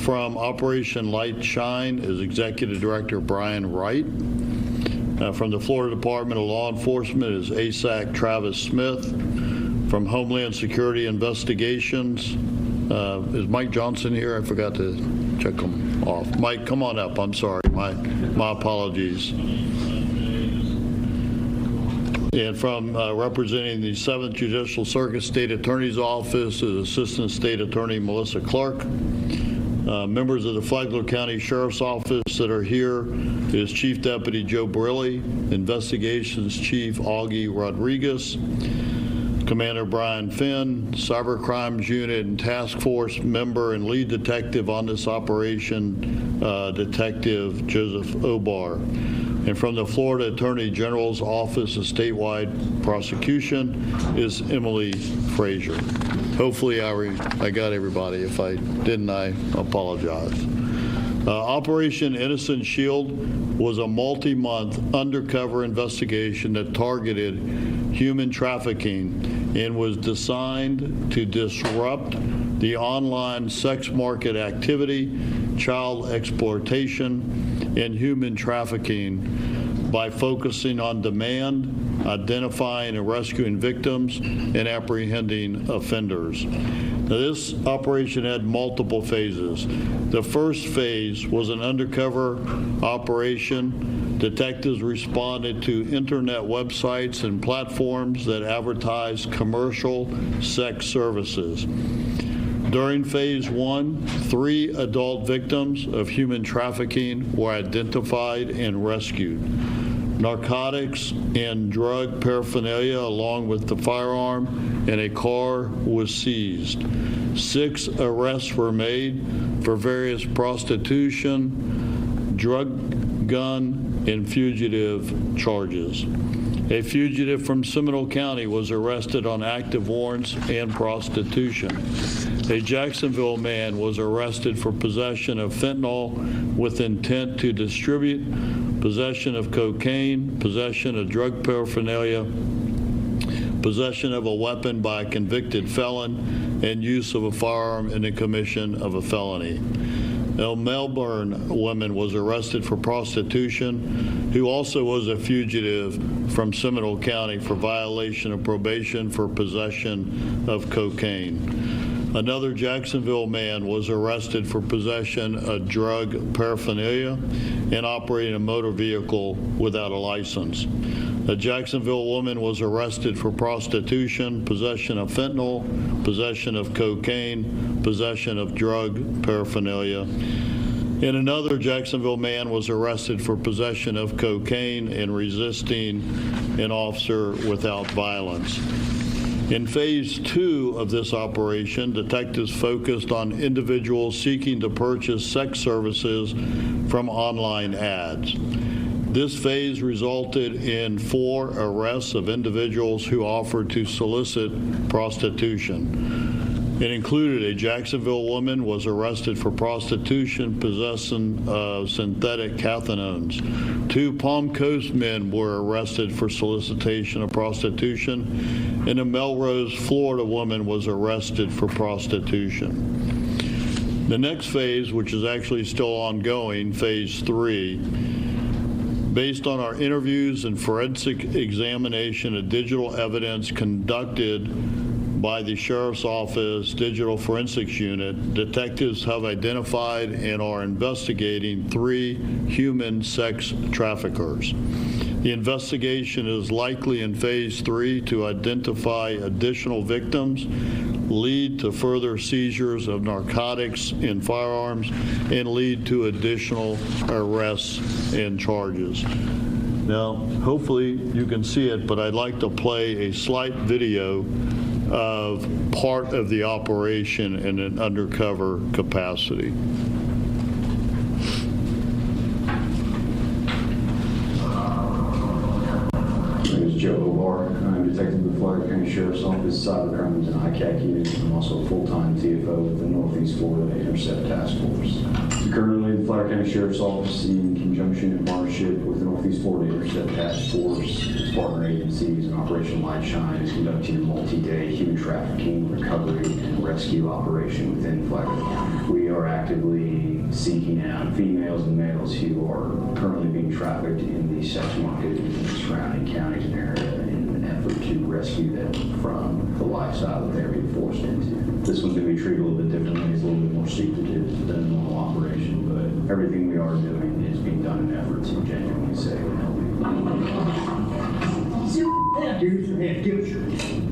From Operation Light Shine is Executive Director Brian Wright. From the Florida Department of Law Enforcement is ASAC Travis Smith. From Homeland Security Investigations, is Mike Johnson here? I forgot to check him off. Mike, come on up. I'm sorry. My apologies. And from representing the 7th Judicial Circuit State Attorney's Office is Assistant State Attorney Melissa Clark. Members of the Flagler County Sheriff's Office that are here is Chief Deputy Joe Barilli, Investigations Chief Augie Rodriguez, Commander Brian Finn, Cyber Crimes Unit and Task Force member and lead detective on this operation, Detective Joseph Obar. And from the Florida Attorney General's Office of Statewide Prosecution is Emily Frazier. Hopefully I got everybody. If I didn't, I apologize. Operation Innocent Shield was a multi-month undercover investigation that targeted human trafficking and was designed to disrupt the online sex market activity child exploitation, and human trafficking by focusing on demand, identifying and rescuing victims, and apprehending offenders. Now, this operation had multiple phases. The first phase was an undercover operation. Detectives responded to internet websites and platforms that advertised commercial sex services. During phase 1, 3 adult victims of human trafficking were identified and rescued. Narcotics and drug paraphernalia, along with the firearm and a car, was seized. 6 arrests were made for various prostitution, drug, gun, and fugitive charges. A fugitive from Seminole County was arrested on active warrants and prostitution. A Jacksonville man was arrested for possession of fentanyl with intent to distribute, possession of cocaine, possession of drug paraphernalia, possession of a weapon by a convicted felon, and use of a firearm in the commission of a felony. A Melbourne woman was arrested for prostitution, who also was a fugitive from Seminole County for violation of probation for possession of cocaine. Another Jacksonville man was arrested for possession of drug paraphernalia and operating a motor vehicle without a license. A Jacksonville woman was arrested for prostitution, possession of fentanyl, possession of cocaine, possession of drug paraphernalia. And another Jacksonville man was arrested for possession of cocaine and resisting an officer without violence. In phase 2 of this operation, detectives focused on individuals seeking to purchase sex services from online ads. This phase resulted in 4 arrests of individuals who offered to solicit prostitution. It included a Jacksonville woman was arrested for prostitution, possessing synthetic cathinones. 2 Palm Coast men were arrested for solicitation of prostitution, and a Melrose, Florida woman was arrested for prostitution. The next phase, which is actually still ongoing, phase 3, based on our interviews and forensic examination of digital evidence conducted by the Sheriff's Office Digital Forensics Unit, detectives have identified and are investigating 3 human sex traffickers. The investigation is likely in phase 3 to identify additional victims, lead to further seizures of narcotics and firearms, and lead to additional arrests and charges. Now, hopefully you can see it, but I'd like to play a slight video of part of the operation in an undercover capacity. My name is Joe Hobart. I'm detective with the Florida County Sheriff's Office Cyber Crimes and ICAC Unit. I'm also a full-time TFO with the Northeast Florida Intercept Task Force. Currently, the Florida County Sheriff's Office, in conjunction and partnership with the Northeast Florida Intercept Task Force, its partner agencies, and Operation Light Shine, is conducting a multi-day human trafficking, recovery, and rescue operation within Florida County. We are actively seeking out females and males who are currently being trafficked in the sex market in the surrounding counties and area in an effort to rescue them from the lifestyle that they're being forced into. This one's going to be treated a little bit differently. It's a little bit more secretive than a normal operation, but everything we are doing is being done in an effort to genuinely save and help people.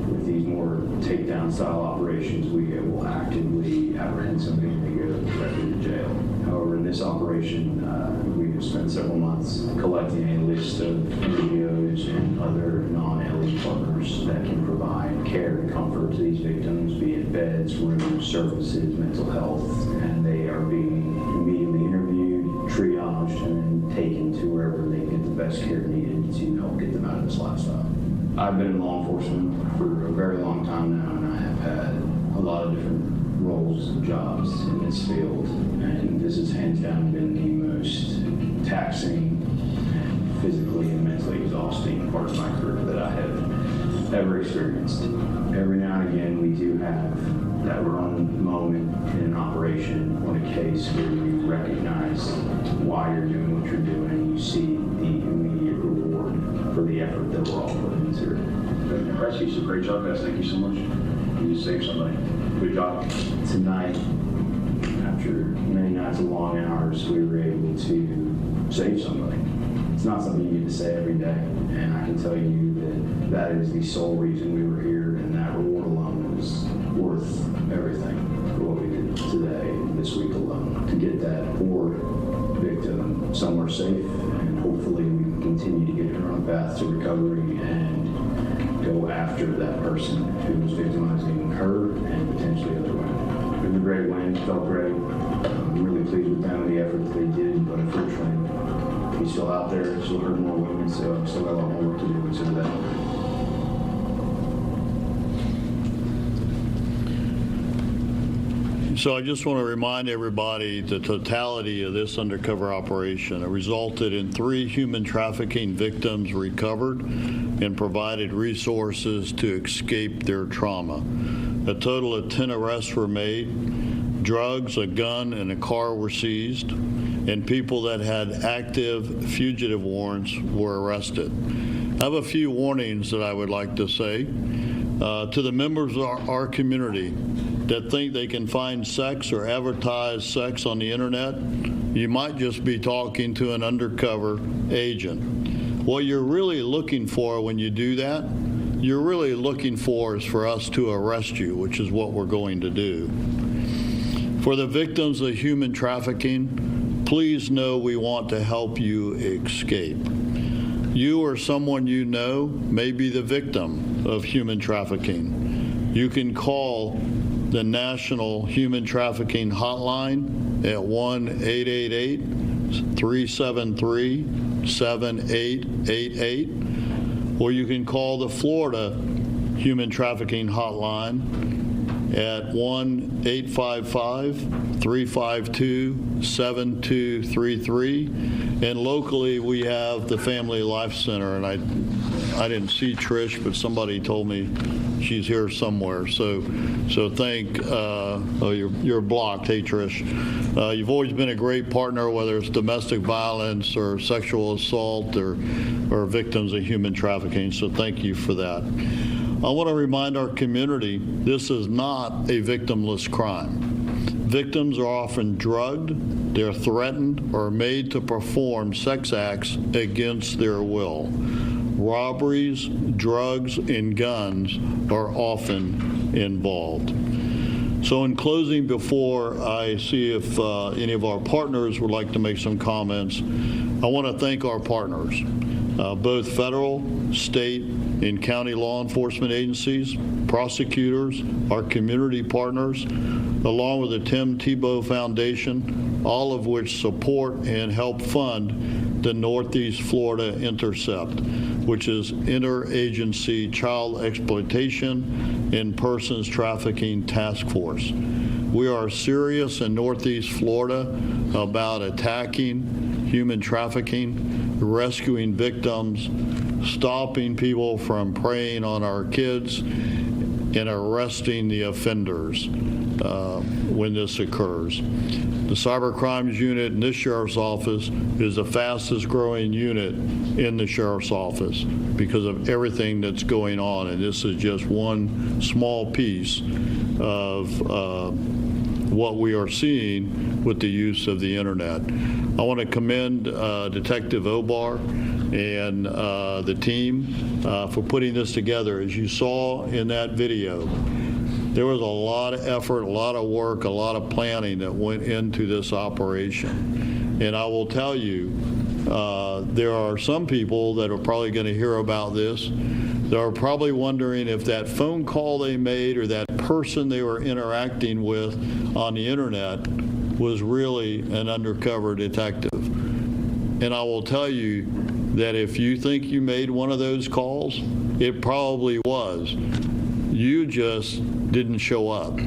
With these more takedown style operations, we will actively apprehend somebody and they go directly to jail. However, in this operation, we have spent several months collecting a list of NGOs and other non-LE partners that can provide care and comfort to these victims, be it beds, rooms, services, mental health, and they are being immediately interviewed, triaged, and then taken to wherever they get the best care needed to help get them out of this lifestyle. I've been in law enforcement for a very long time now, and I have had a lot of different roles and jobs in this field, and this has hands down been the most taxing and physically and mentally exhausting part of my career that I have ever experienced. Every now and again, we do have that one moment in an operation or a case where you recognize why you're doing what you're doing and you see the immediate reward for the effort that we're all putting into it. Rescue, you did a great job, guys. Thank you so much. You just saved somebody. Good job. Tonight, after many nights of long hours, we were able to save somebody. It's not something you get to say every day, and I can tell you that that is the sole reason we were here, and that reward alone is worth everything for what we did today, this week alone, to get that poor victim somewhere safe, and hopefully we can continue to get her on a path to recovery and go after that person who was victimizing her and potentially other women. It was a great win, felt great. I'm really pleased with them and the effort that they did, but unfortunately, he's still out there, still hurting more women, so I've still got a lot more work to do. Consider that. So I just want to remind everybody the totality of this undercover operation. It resulted in 3 human trafficking victims recovered and provided resources to escape their trauma. A total of 10 arrests were made. Drugs, a gun, and a car were seized, and people that had active fugitive warrants were arrested. I have a few warnings that I would like to say to the members of our community that think they can find sex or advertise sex on the internet. You might just be talking to an undercover agent. What you're really looking for when you do that, you're really looking for is for us to arrest you, which is what we're going to do. For the victims of human trafficking, please know we want to help you escape. You or someone you know may be the victim of human trafficking. You can call the National Human Trafficking Hotline at 1-888-373-7888, or you can call the Florida Human Trafficking Hotline at 1-855-352-7233. And locally, we have the Family Life Center, and I didn't see Trish, but somebody told me she's here somewhere. So you're blocked. Hey, Trish. You've always been a great partner, whether it's domestic violence or sexual assault or victims of human trafficking. So thank you for that. I want to remind our community this is not a victimless crime. Victims are often drugged, they're threatened, or made to perform sex acts against their will. Robberies, drugs, and guns are often involved. So in closing, before I see if any of our partners would like to make some comments, I want to thank our partners, both federal, state, and county law enforcement agencies, prosecutors, our community partners, along with the Tim Tebow Foundation, all of which support and help fund the Northeast Florida Intercept, which is Interagency Child Exploitation and Persons Trafficking Task Force. We are serious in Northeast Florida about attacking human trafficking, rescuing victims, stopping people from preying on our kids, and arresting the offenders when this occurs. The Cyber Crimes Unit in this Sheriff's Office is the fastest growing unit in the Sheriff's Office because of everything that's going on, and this is just one small piece of what we are seeing with the use of the internet. I want to commend Detective Obar and the team for putting this together. As you saw in that video, there was a lot of effort, a lot of work, a lot of planning that went into this operation. And I will tell you, there are some people that are probably going to hear about this. They are probably wondering if that phone call they made or that person they were interacting with on the internet was really an undercover detective. And I will tell you that if you think you made one of those calls, it probably was. You just didn't show up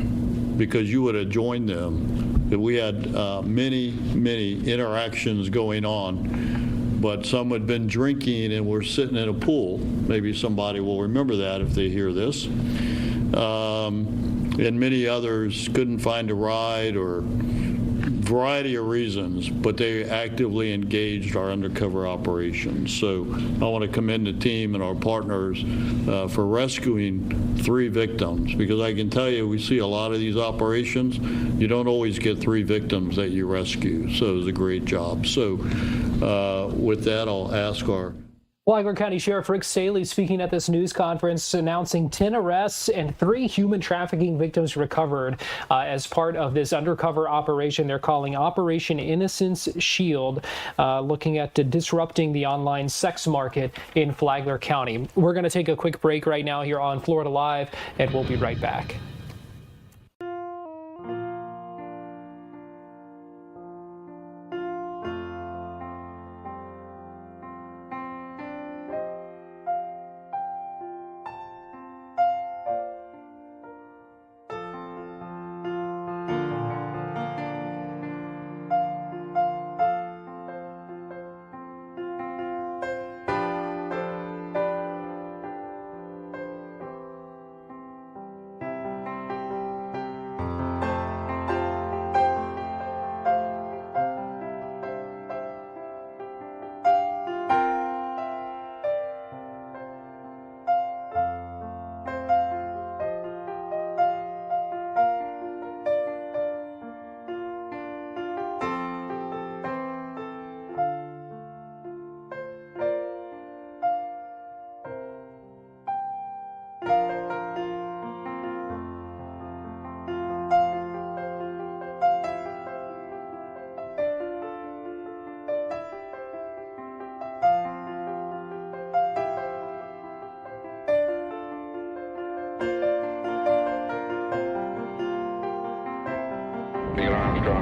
because you would have joined them. We had many interactions going on but some had been drinking and were sitting in a pool. Maybe somebody will remember that if they hear this. And many others couldn't find a ride or variety of reasons, but they actively engaged our undercover operations. So I want to commend the team and our partners for rescuing 3 victims, because I can tell you we see a lot of these operations, you don't always get 3 victims that you rescue. So it was a great job. So with that, I'll ask our Flagler County Sheriff Rick Staley speaking at this news conference, announcing 10 arrests and 3 human trafficking victims recovered as part of this undercover operation they're calling Operation Innocence Shield, looking at disrupting the online sex market in Flagler County. We're going to take a quick break right now here on Florida Live, and we'll be right back.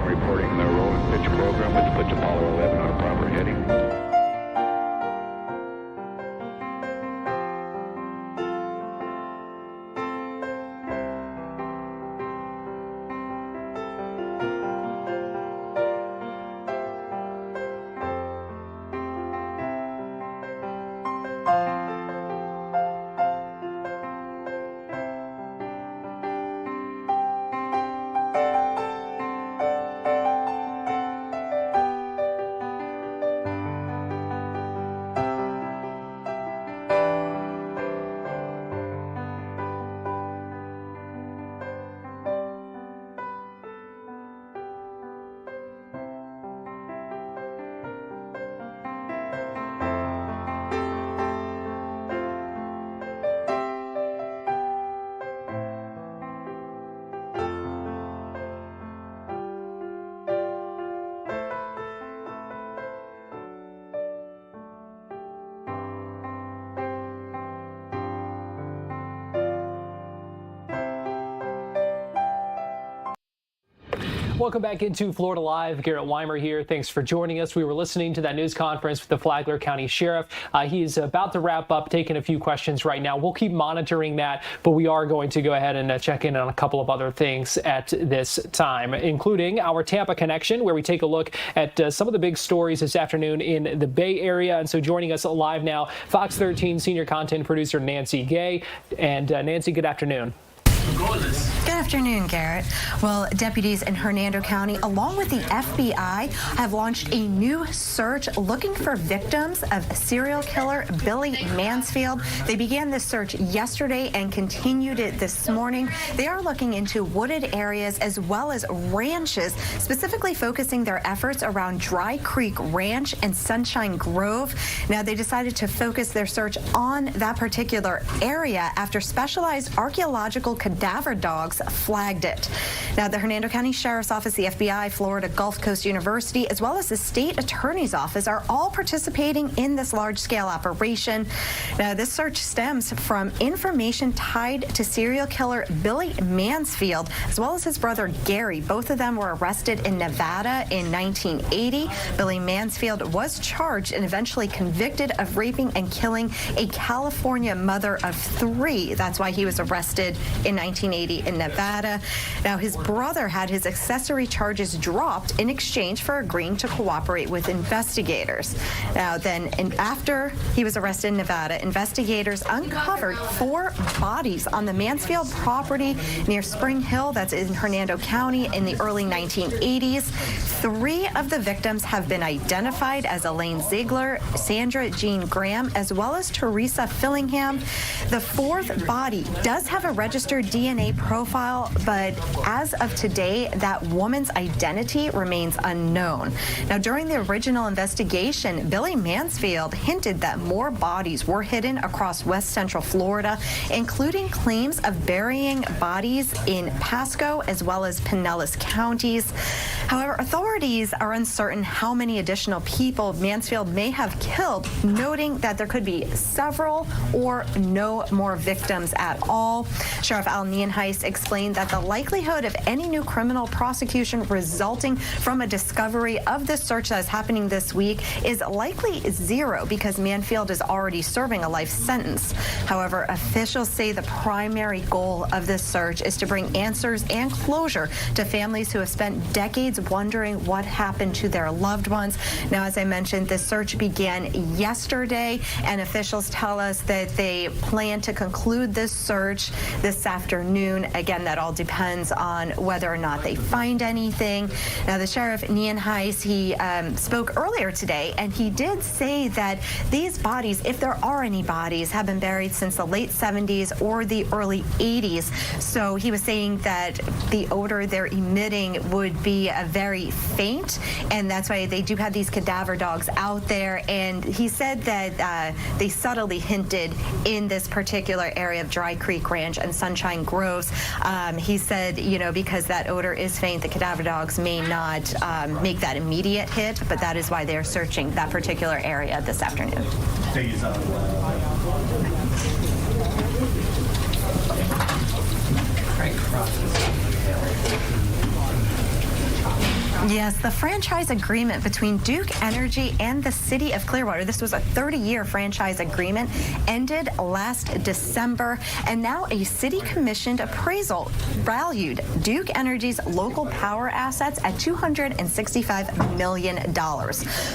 Reporting the roll and pitch program, which puts Apollo 11 on a proper heading. Welcome back into Florida Live. Garrett Weimer here. Thanks for joining us. We were listening to that news conference with the Flagler County Sheriff. He's about to wrap up, taking a few questions right now. We'll keep monitoring that, but we are going to go ahead and check in on a couple of other things at this time, including our Tampa Connection, where we take a look at some of the big stories this afternoon in the Bay Area. And so joining us live now, Fox 13 senior content producer Nancy Gay. And Nancy, good afternoon. Good afternoon, Garrett. Well, deputies in Hernando County, along with the FBI, have launched a new search looking for victims of serial killer Billy Mansfield. They began this search yesterday and continued it this morning. They are looking into wooded areas as well as ranches, specifically focusing their efforts around Dry Creek Ranch and Sunshine Grove. Now, they decided to focus their search on that particular area after specialized archaeological cadaver dogs flagged it. Now, the Hernando County Sheriff's Office, the FBI, Florida Gulf Coast University, as well as the state attorney's office are all participating in this large-scale operation. Now, this search stems from information tied to serial killer Billy Mansfield, as well as his brother Gary. Both of them were arrested in Nevada in 1980. Billy Mansfield was charged and eventually convicted of raping and killing a California mother of 3. That's why he was arrested in 1980 in Nevada. Nevada. Now, his brother had his accessory charges dropped in exchange for agreeing to cooperate with investigators. Now, then, after he was arrested in Nevada, investigators uncovered 4 bodies on the Mansfield property near Spring Hill, that's in Hernando County, in the early 1980s. 3 of the victims have been identified as Elaine Ziegler, Sandra Jean Graham, as well as Teresa Fillingham. The 4th body does have a registered DNA profile, but as of today, that woman's identity remains unknown. Now, during the original investigation, Billy Mansfield hinted that more bodies were hidden across West Central Florida, including claims of burying bodies in Pasco as well as Pinellas counties. However, authorities are uncertain how many additional people Mansfield may have killed, noting that there could be several or no more victims at all. Sheriff Al Nienhuis explained that the likelihood of any new criminal prosecution resulting from a discovery of this search that is happening this week is likely 0 because Mansfield is already serving a life sentence. However, officials say the primary goal of this search is to bring answers and closure to families who have spent decades wondering what happened to their loved ones. Now, as I mentioned, this search began yesterday, and officials tell us that they plan to conclude this search this afternoon. Again, that all depends on whether or not they find anything. Now, the Sheriff Nienhuis, he spoke earlier today, and he did say that these bodies, if there are any bodies, have been buried since the late 70s or the early 80s. So he was saying that the odor they're emitting would be very faint, and that's why they do have these cadaver dogs out there. And he said that they subtly hinted in this particular area of Dry Creek Ranch and Sunshine Groves. He said, you know, because that odor is faint, the cadaver dogs may not make that immediate hit, but that is why they're searching that particular area this afternoon. Yes, the franchise agreement between Duke Energy and the city of Clearwater, this was a 30-year franchise agreement, ended last December, and now a city-commissioned appraisal valued Duke Energy's local power assets at $265 million.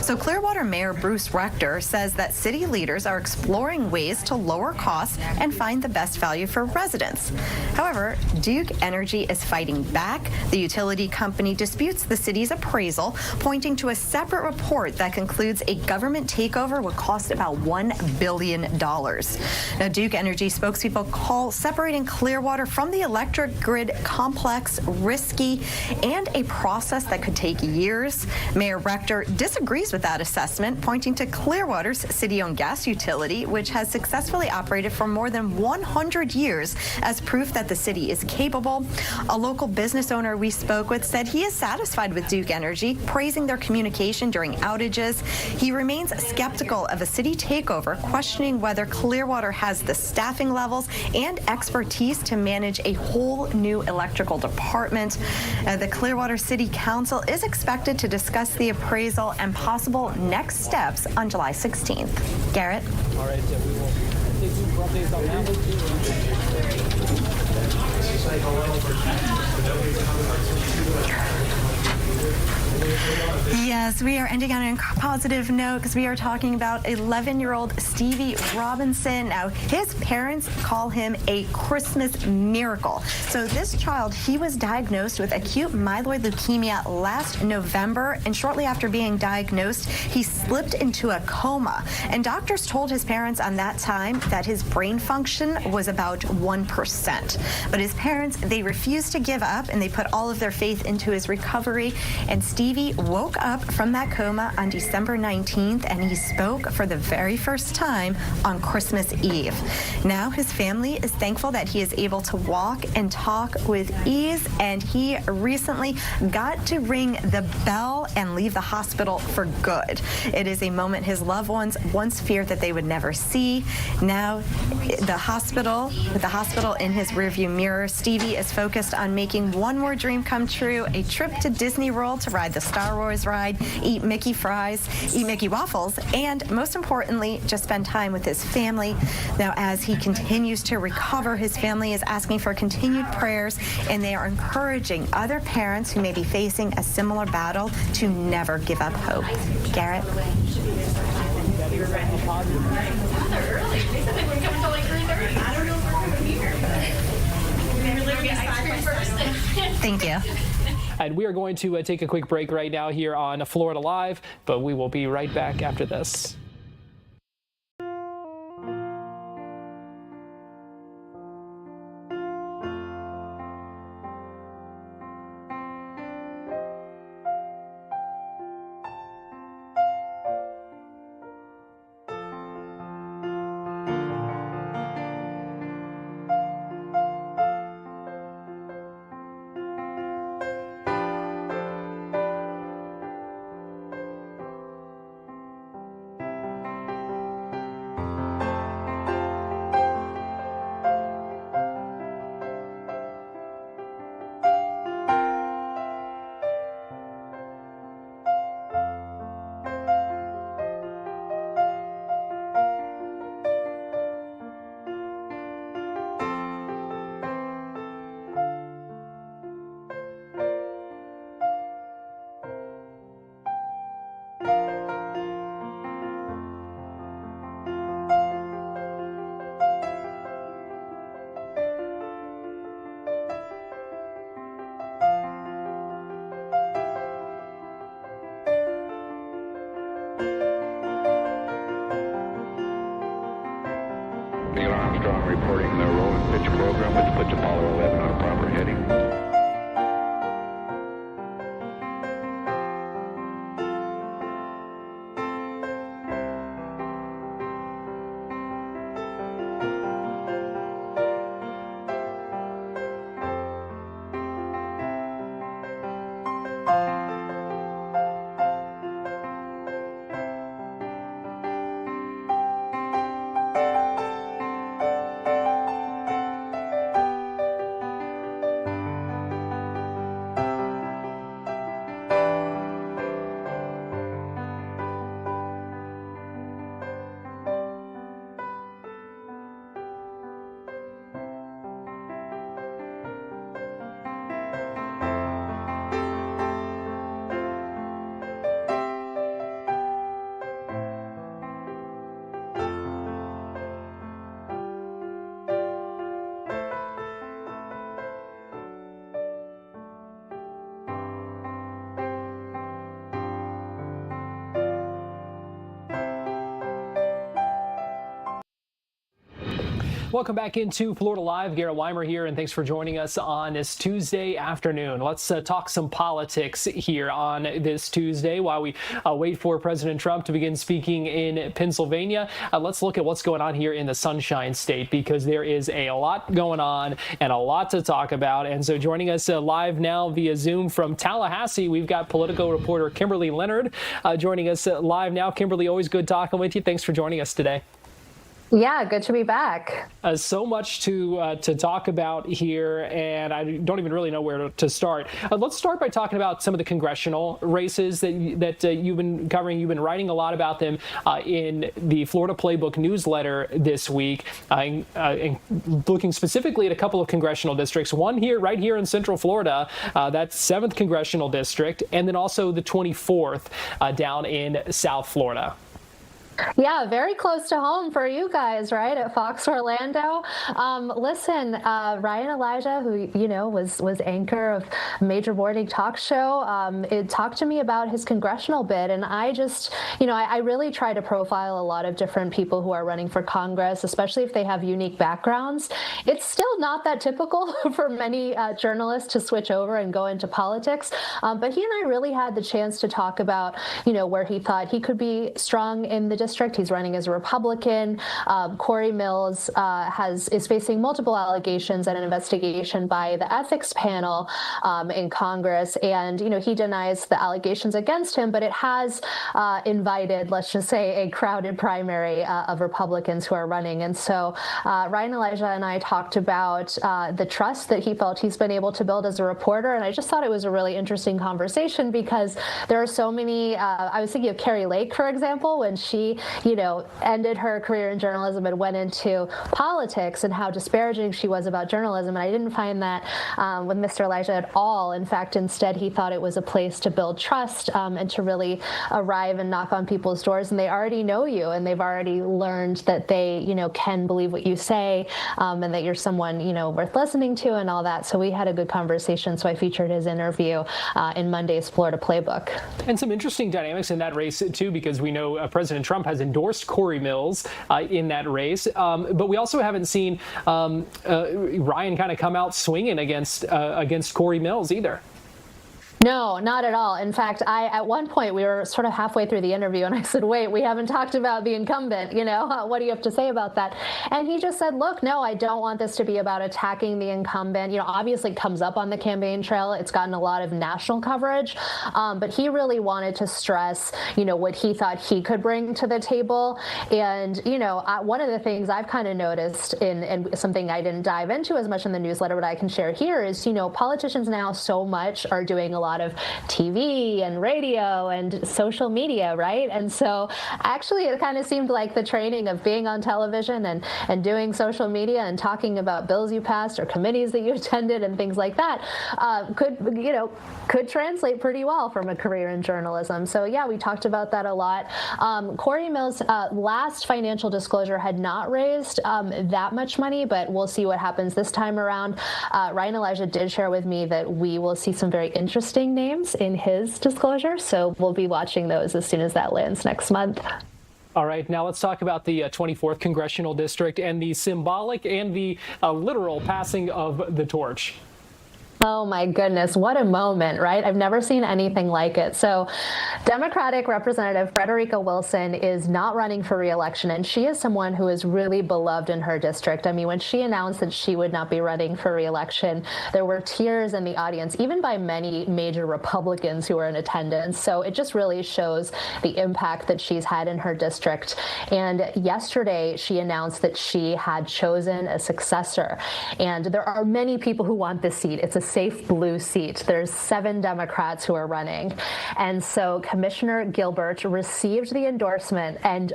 So Clearwater Mayor Bruce Rector says that city leaders are exploring ways to lower costs and find the best value for residents. However, Duke Energy is fighting back. The utility company disputes the city's appraisal, pointing to a separate report that concludes a government takeover would cost about $1 billion. Now, Duke Energy spokespeople call separating Clearwater from the electric grid complex risky and a process that could take years. Mayor Rector disagrees with that assessment, pointing to Clearwater's city-owned gas utility, which has successfully operated for more than 100 years, as proof that the city is capable. A local business owner we spoke with said he is satisfied with Duke Energy, praising their communication during outages. He remains skeptical of a city takeover, questioning whether Clearwater has the staffing levels and expertise to manage a whole new electrical department. The Clearwater City Council is expected to discuss the appraisal and possible next steps on July 16th. Garrett? All right, we will take you for updates on that. Yes, we are ending on a positive note because we are talking about 11-year-old Stevie Robinson. Now, his parents call him a Christmas miracle. So this child, he was diagnosed with acute myeloid leukemia last November, and shortly after being diagnosed, he slipped into a coma. And doctors told his parents on that time that his brain function was about 1%. But his parents, they refused to give up, and they put all of their faith into his recovery. And Stevie woke up from that coma on December 19th, and he spoke for the very first time on Christmas Eve. Now his family is thankful that he is able to walk and talk with ease, and he recently got to ring the bell and leave the hospital for good. It is a moment his loved ones once feared that they would never see. Now, with the hospital in his rearview mirror, Stevie is focused on making one more dream come true, a trip to Disney World to ride the Star Wars ride, eat Mickey fries, eat Mickey waffles, and most importantly, just spend time with his family. Now, as he continues to recover, his family is asking for continued prayers, and they are encouraging other parents who may be facing a similar battle to never give up hope. Garrett? Thank you. And we are going to take a quick break right now here on Florida Live, but we will be right back after this. Reporting the roll and pitch program, which puts Apollo 11 on a proper heading. Welcome back into Florida Live. Garrett Weimer here, and thanks for joining us on this Tuesday afternoon. Let's talk some politics here on this Tuesday while we wait for President Trump to begin speaking in Pennsylvania. Let's look at what's going on here in the Sunshine State, because there is a lot going on and a lot to talk about. And so joining us live now via Zoom from Tallahassee, we've got Politico reporter Kimberly Leonard joining us live now. Kimberly, always good talking with you. Thanks for joining us today. Yeah, good to be back. So much to talk about here, and I don't even really know where to start. Let's start by talking about some of the congressional races that you've been covering. You've been writing a lot about them in the Florida Playbook newsletter this week, and looking specifically at a couple of congressional districts. One here, right here in Central Florida, that's 7th Congressional District, and then also the 24th down in South Florida. Yeah, very close to home for you guys, right, at Fox Orlando. Listen, Ryan Elijah, who, you know, was anchor of a major morning talk show, it talked to me about his congressional bid. And I just, you know, I really try to profile a lot of different people who are running for Congress, especially if they have unique backgrounds. It's still not that typical for many journalists to switch over and go into politics. But he and I really had the chance to talk about, you know, where he thought he could be strong in the district. He's running as a Republican. Corey Mills is facing multiple allegations and an investigation by the ethics panel in Congress. And, he denies the allegations against him, but it has invited, let's just say, a crowded primary of Republicans who are running. And so Ryan Elijah and I talked about the trust that he felt he's been able to build as a reporter. And I just thought it was a really interesting conversation because there are so many, I was thinking of Carrie Lake, for example, when she, ended her career in journalism and went into politics and how disparaging she was about journalism. And I didn't find that with Mr. Elijah at all. In fact, instead, he thought it was a place to build trust and to really arrive and knock on people's doors. And they already know you and they've already learned that they, can believe what you say and that you're someone, worth listening to and all that. So we had a good conversation. So I featured his interview in Monday's Florida Playbook. And some interesting dynamics in that race, too, because we know President Trump has endorsed Corey Mills in that race. But we also haven't seen Ryan kind of come out swinging against Corey Mills either. No, not at all. In fact, at one point, we were sort of halfway through the interview, and I said, wait, we haven't talked about the incumbent, what do you have to say about that? And he just said, look, no, I don't want this to be about attacking the incumbent. Obviously it comes up on the campaign trail. It's gotten a lot of national coverage, but he really wanted to stress, what he thought he could bring to the table. And, one of the things I've kind of noticed and something I didn't dive into as much in the newsletter, but I can share here is, politicians now so much are doing a lot of TV and radio and social media, right? And so actually it kind of seemed like the training of being on television and doing social media and talking about bills you passed or committees that you attended and things like that could translate pretty well from a career in journalism. So yeah, we talked about that a lot. Corey Mills' last financial disclosure had not raised that much money, but we'll see what happens this time around. Ryan Elijah did share with me that we will see some very interesting names in his disclosure, so we'll be watching those as soon as that lands next month. All right, now let's talk about the 24th Congressional District and the symbolic and the literal passing of the torch. Oh my goodness, what a moment, right? I've never seen anything like it. So Democratic Representative Frederica Wilson is not running for re-election, and she is someone who is really beloved in her district. I mean, when she announced that she would not be running for re-election, there were tears in the audience, even by many major Republicans who were in attendance. So it just really shows the impact that she's had in her district. And yesterday, she announced that she had chosen a successor. And there are many people who want this seat. It's a safe blue seat. There's 7 Democrats who are running. And so Commissioner Gilbert received the endorsement. And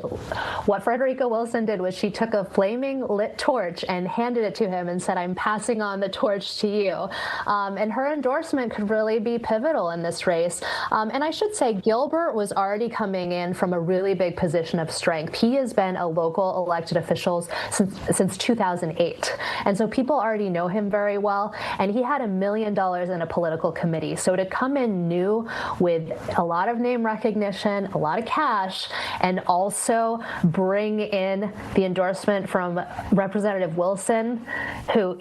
what Frederica Wilson did was she took a flaming lit torch and handed it to him and said, I'm passing on the torch to you. And her endorsement could really be pivotal in this race. And I should say Gilbert was already coming in from a really big position of strength. He has been a local elected official since 2008. And so people already know him very well. And he had $1 million in a political committee. So to come in new with a lot of name recognition, a lot of cash, and also bring in the endorsement from Representative Wilson, who,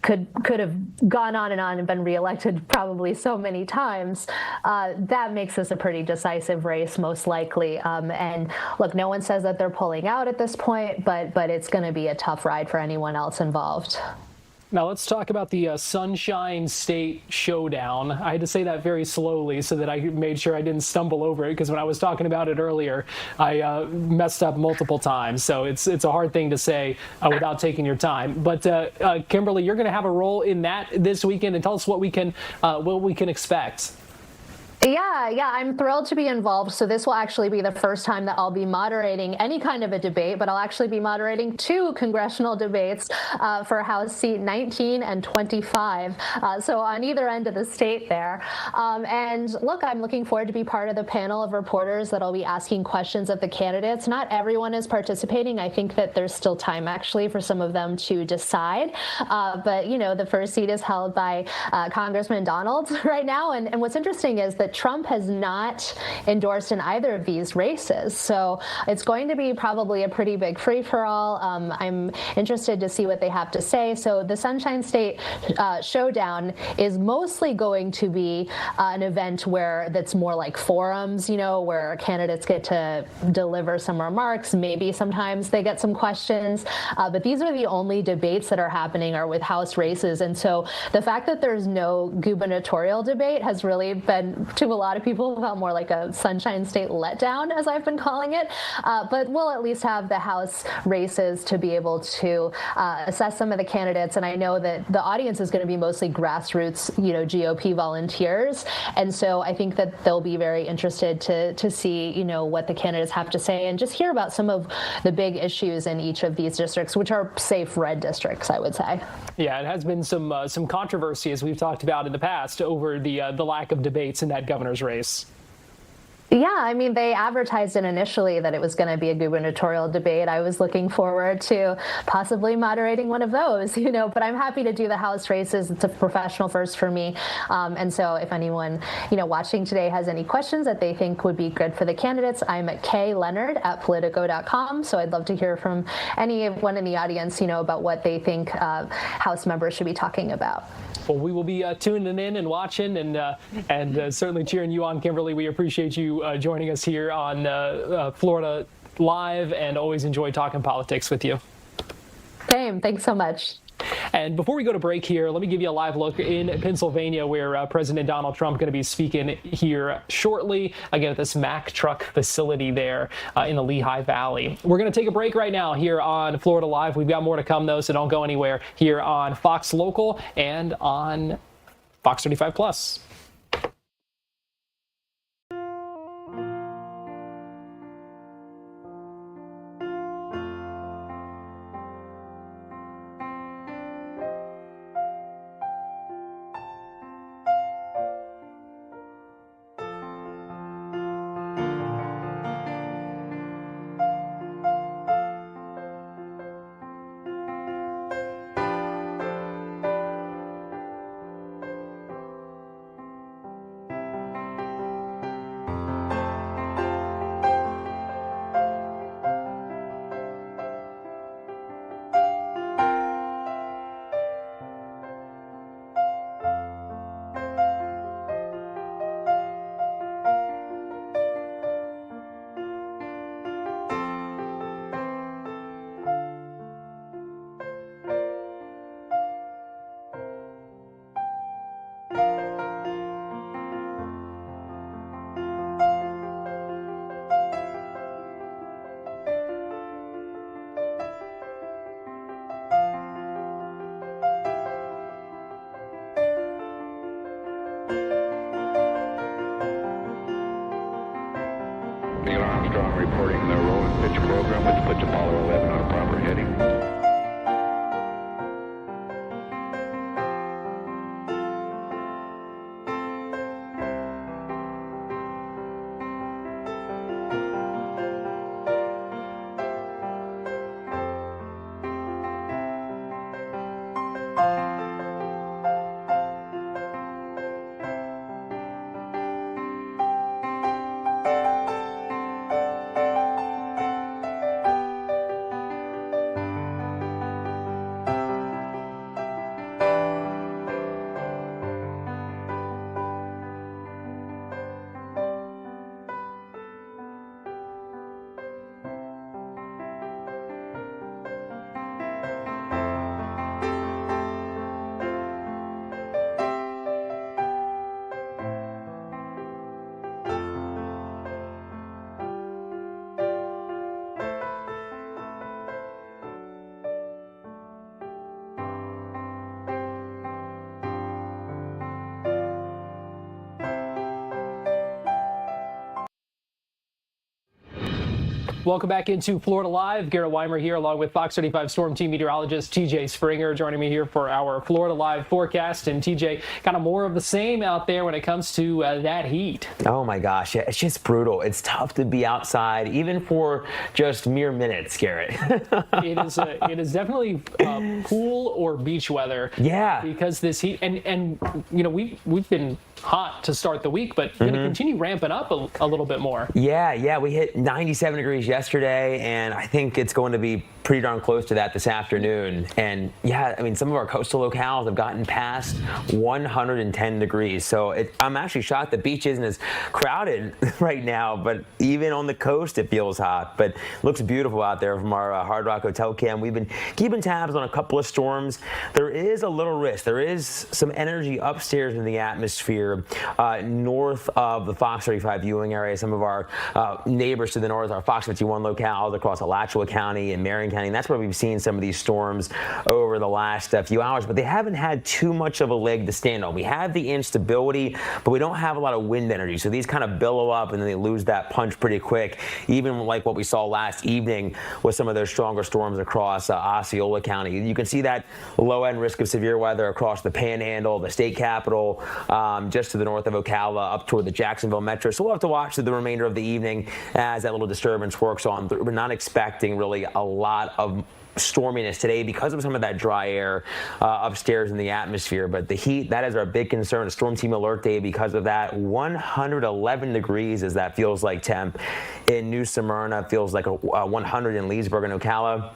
could have gone on and been reelected probably so many times, that makes this a pretty decisive race, most likely. And look, no one says that they're pulling out at this point, but it's going to be a tough ride for anyone else involved. Now let's talk about the Sunshine State Showdown. I had to say that very slowly so that I made sure I didn't stumble over it, because when I was talking about it earlier, I messed up multiple times. So it's a hard thing to say without taking your time. But Kimberly, you're going to have a role in that this weekend, and tell us what we can expect. Yeah, I'm thrilled to be involved. So this will actually be the first time that I'll be moderating any kind of a debate, but I'll actually be moderating 2 congressional debates for House seat 19 and 25. So on either end of the state there. And look, I'm looking forward to be part of the panel of reporters that'll be asking questions of the candidates. Not everyone is participating. I think that there's still time actually for some of them to decide. But the first seat is held by Congressman Donald right now. And what's interesting is that that Trump has not endorsed in either of these races. So it's going to be probably a pretty big free-for-all. I'm interested to see what they have to say. So the Sunshine State Showdown is mostly going to be an event where that's more like forums, you know, where candidates get to deliver some remarks. Maybe sometimes they get some questions. But these are the only debates that are happening are with House races. And so the fact that there's no gubernatorial debate has really been, to a lot of people, felt more like a Sunshine State letdown, as I've been calling it. But we'll at least have the House races to be able to assess some of the candidates. And I know that the audience is going to be mostly grassroots, you know, GOP volunteers. And so I think that they'll be very interested to see, you know, what the candidates have to say and just hear about some of the big issues in each of these districts, which are safe red districts, I would say. Yeah, it has been some controversy, as we've talked about in the past, over the lack of debates in that governor's race. Yeah, I mean, they advertised it initially that it was going to be a gubernatorial debate. I was looking forward to possibly moderating one of those, you know, but I'm happy to do the House races. It's a professional first for me. And so if anyone, you know, watching today has any questions that they think would be good for the candidates, I'm at kleonard@politico.com. So I'd love to hear from anyone in the audience, you know, about what they think House members should be talking about. Well, we will be tuning in and watching and certainly cheering you on, Kimberly. We appreciate you joining us here on Florida Live, and always enjoy talking politics with you. Same. Thanks so much. And before we go to break here, let me give you a live look in Pennsylvania, where President Donald Trump is going to be speaking here shortly, again at this Mack truck facility there in the Lehigh Valley. We're going to take a break right now here on Florida Live. We've got more to come, though, so don't go anywhere here on Fox Local and on Fox 35 Plus. Reporting the roll and pitch program, which puts Apollo 11 on a proper heading. Welcome back into Florida Live. Garrett Weimer here, along with Fox 35 Storm Team meteorologist TJ Springer, joining me here for our Florida Live forecast. And TJ, kind of more of the same out there when it comes to that heat. Oh my gosh, yeah, it's just brutal. It's tough to be outside, even for just mere minutes, Garrett. It is definitely pool or beach weather. Yeah. Because this heat, and you know, we've been hot to start the week, but going to continue ramping up a little bit more. Yeah, we hit 97 degrees yesterday, and I think it's going to be pretty darn close to that this afternoon. And yeah, I mean, some of our coastal locales have gotten past 110 degrees. So I'm actually shocked the beach isn't as crowded right now, but even on the coast, it feels hot. But it looks beautiful out there from our Hard Rock Hotel cam. We've been keeping tabs on a couple of storms. There is a little risk. There is some energy upstairs in the atmosphere north of the Fox 35 viewing area. Some of our neighbors to the north, our Fox 51 locales across Alachua County and Marion County. And that's where we've seen some of these storms over the last few hours, but they haven't had too much of a leg to stand on. We have the instability, but we don't have a lot of wind energy. So these kind of billow up and then they lose that punch pretty quick, even like what we saw last evening with some of those stronger storms across Osceola County. You can see that low-end risk of severe weather across the Panhandle, the state capital, just to the north of Ocala, up toward the Jacksonville metro. So we'll have to watch the remainder of the evening as that little disturbance works on. We're not expecting really a lot of storminess today because of some of that dry air upstairs in the atmosphere. But the heat, that is our big concern. A storm team alert day because of that. 111 degrees as that feels like temp in New Smyrna, feels like a 100 in Leesburg and Ocala.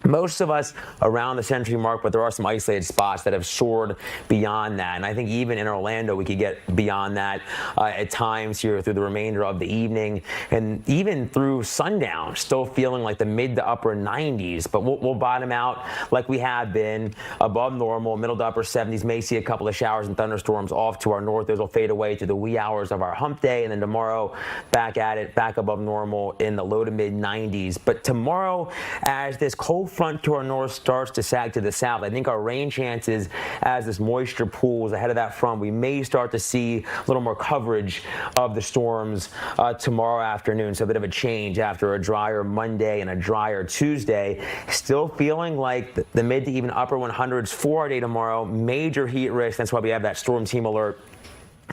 Most of us around the century mark, but there are some isolated spots that have soared beyond that. And I think even in Orlando, we could get beyond that at times here through the remainder of the evening. And even through sundown, still feeling like the mid to upper 90s. But we'll bottom out like we have been, above normal, middle to upper 70s. May see a couple of showers and thunderstorms off to our north. Those will fade away to the wee hours of our hump day. And then tomorrow, back at it, back above normal in the low to mid 90s. But tomorrow, as this cold front to our north starts to sag to the south, I think our rain chances, as this moisture pools ahead of that front, we may start to see a little more coverage of the storms tomorrow afternoon. So a bit of a change after a drier Monday and a drier Tuesday. Still feeling like the mid to even upper 100s for our day tomorrow. Major heat risk. That's why we have that storm team alert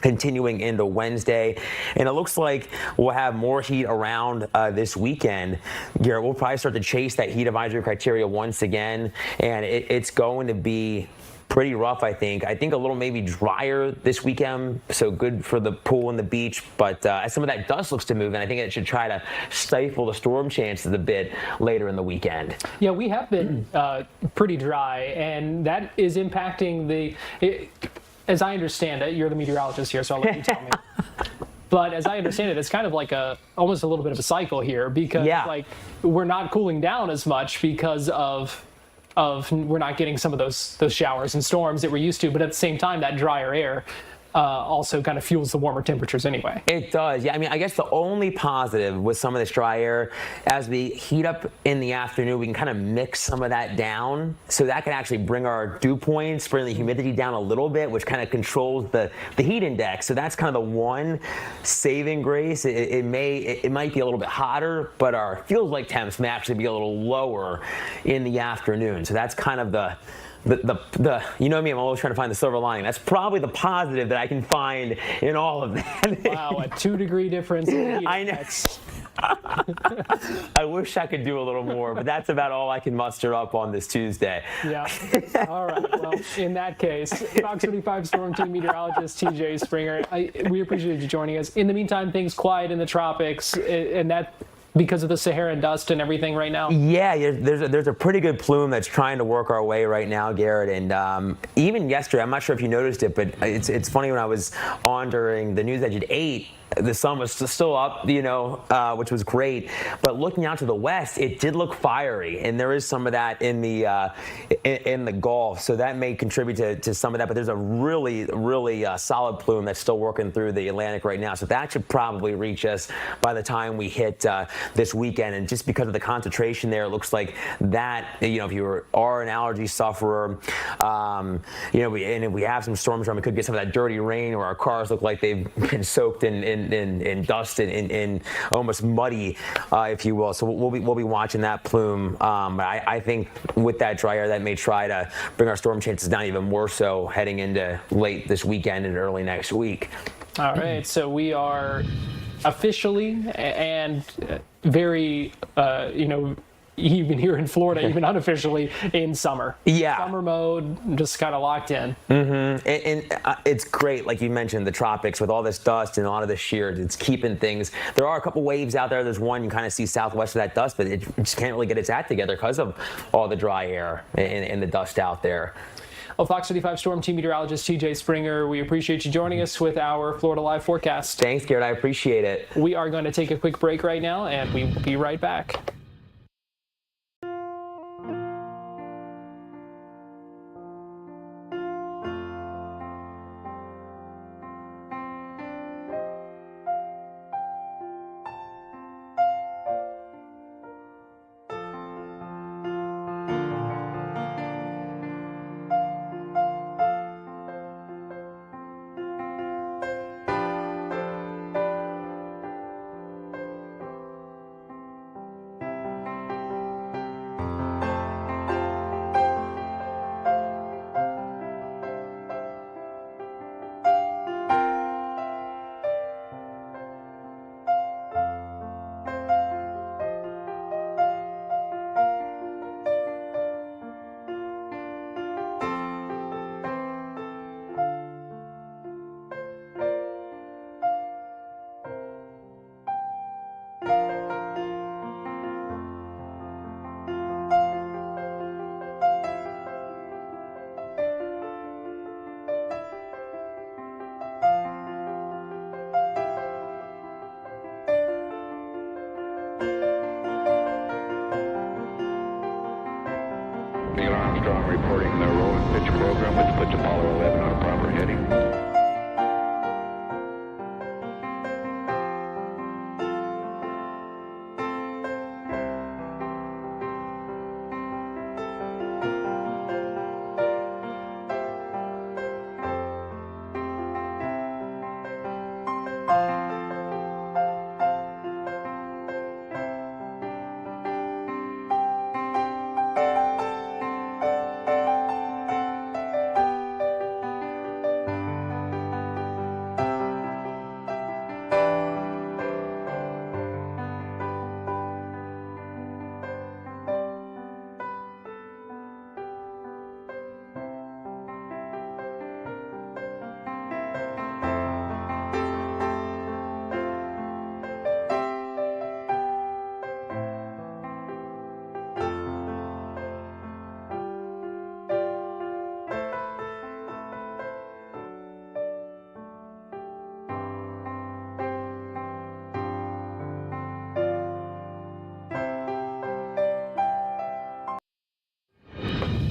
continuing into Wednesday. And it looks like we'll have more heat around this weekend. Garrett, we'll probably start to chase that heat advisory criteria once again, and it's going to be pretty rough, I think. I think a little maybe drier this weekend, so good for the pool and the beach, but as some of that dust looks to move in, I think it should try to stifle the storm chances a bit later in the weekend. Yeah, we have been pretty dry, and that is impacting as I understand it, you're the meteorologist here, so I'll let you tell me. But as I understand it, it's kind of like almost a little bit of a cycle here, because like we're not cooling down as much because of we're not getting some of those showers and storms that we're used to. But at the same time, that drier air also kind of fuels the warmer temperatures anyway. It does. Yeah, I mean, I guess the only positive with some of this dry air, as we heat up in the afternoon, we can kind of mix some of that down. So that can actually bring our dew points, bring the humidity down a little bit, which kind of controls the heat index. So that's kind of the one saving grace. It might be a little bit hotter, but our feels like temps may actually be a little lower in the afternoon. So that's kind of the you know me, I'm always trying to find the silver lining. That's probably the positive that I can find in all of that. Wow, a 2-degree difference. I know. I wish I could do a little more, but that's about all I can muster up on this Tuesday. Yeah. All right. Well, in that case, Fox 35 Storm Team meteorologist TJ Springer, we appreciate you joining us. In the meantime, things quiet in the tropics, and that because of the Saharan dust and everything right now? Yeah, there's a pretty good plume that's trying to work our way right now, Garrett. And even yesterday, I'm not sure if you noticed it, but it's funny, when I was on during the News Edge at 8, the sun was still up, you know, which was great. But looking out to the west, it did look fiery, and there is some of that in the Gulf, so that may contribute to some of that. But there's a really solid plume that's still working through the Atlantic right now, so that should probably reach us by the time we hit this weekend. And just because of the concentration there, it looks like that, if you are an allergy sufferer, and if we have some storms around, we could get some of that dirty rain, or our cars look like they've been soaked in dust and almost muddy, if you will. So we'll be watching that plume. But I think with that dry air, that may try to bring our storm chances down even more so heading into late this weekend and early next week. All right, so we are officially and very, even here in Florida, even unofficially, in summer. Yeah. Summer mode, just kind of locked in. Mm-hmm. And it's great, like you mentioned, the tropics with all this dust and a lot of this shear. It's keeping things. There are a couple waves out there. There's one you kind of see southwest of that dust, but it just can't really get its act together because of all the dry air and the dust out there. Well, Fox 35 Storm Team Meteorologist TJ Springer, we appreciate you joining us with our Florida Live forecast. Thanks, Garrett. I appreciate it. We are going to take a quick break right now, and we will be right back. Neil Armstrong reporting the roll and pitch program, which puts Apollo 11 on a proper heading.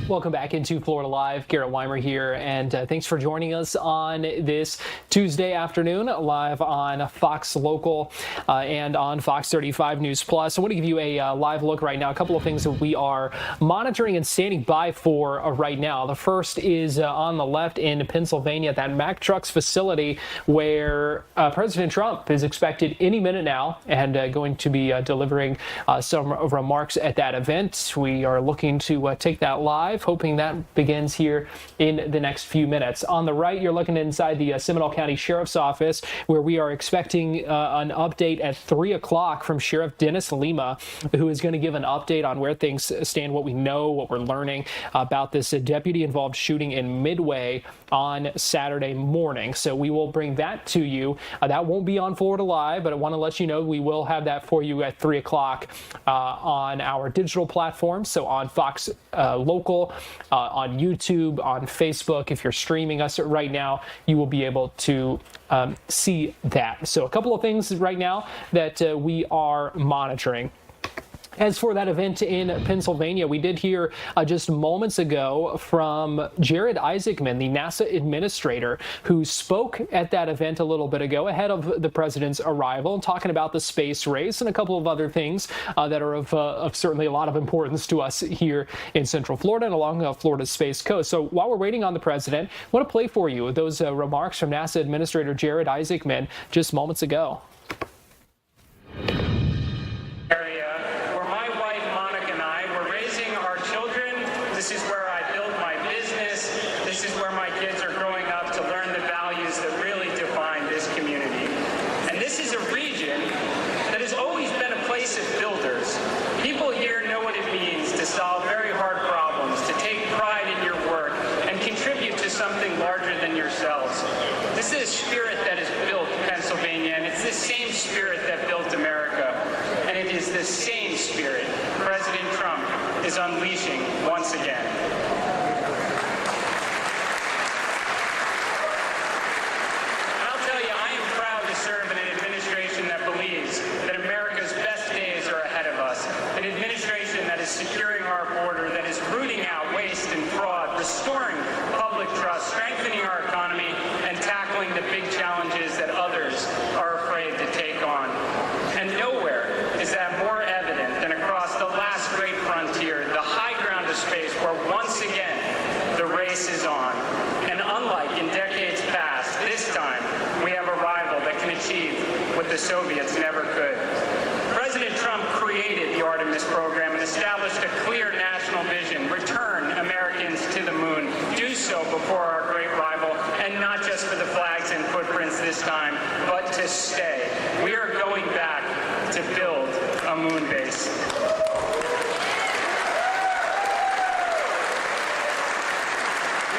Welcome back into Florida Live. Garrett Weimer here, and thanks for joining us on this Tuesday afternoon, live on Fox Local and on Fox 35 News Plus. I want to give you a live look right now. A couple of things that we are monitoring and standing by for right now. The first is on the left in Pennsylvania, at that Mack Trucks facility where President Trump is expected any minute now, and going to be delivering some remarks at that event. We are looking to take that live, hoping that begins here in the next few minutes. On the right, you're looking inside the Seminole County Sheriff's Office, where we are expecting an update at 3 o'clock from Sheriff Dennis Lima, who is going to give an update on where things stand, what we know, what we're learning about this deputy-involved shooting in Midway on Saturday morning. So we will bring that to you. That won't be on Florida Live, but I want to let you know we will have that for you at 3 o'clock on our digital platforms. So on Fox Local, on YouTube, on Facebook. If you're streaming us right now, you will be able to see that. So a couple of things right now that we are monitoring. As for that event in Pennsylvania, we did hear just moments ago from Jared Isaacman, the NASA administrator, who spoke at that event a little bit ago ahead of the president's arrival, talking about the space race and a couple of other things that are of certainly a lot of importance to us here in Central Florida and along Florida's Space Coast. So while we're waiting on the president, I want to play for you those remarks from NASA Administrator Jared Isaacman just moments ago. This is where I build my business. This is where my kids are growing up to learn the values that really define this community. And this is a region that has always been a place of builders. People here know what it means to solve very hard problems, to take pride in your work, and contribute to something larger than yourselves. This is a spirit that has built Pennsylvania, and it's the same spirit that built America. And it is the same spirit President Trump is unleashing once again. I'll tell you, I am proud to serve in an administration that believes that America's best days are ahead of us. An administration that is securing our border, that is rooting out waste and fraud, restoring public trust, strengthening our economy, and tackling the big challenges that others are afraid to take on. And nowhere is that more evident than across the last great frontier, the high ground of space, where once again the race is on. And unlike in decades past, this time we have a rival that can achieve what the Soviets never could. President Trump created the Artemis program and established a clear national vision: return Americans to the moon. Do so before our great rival, and not just for the flags and footprints this time, but to stay. We are going back to build a moon base.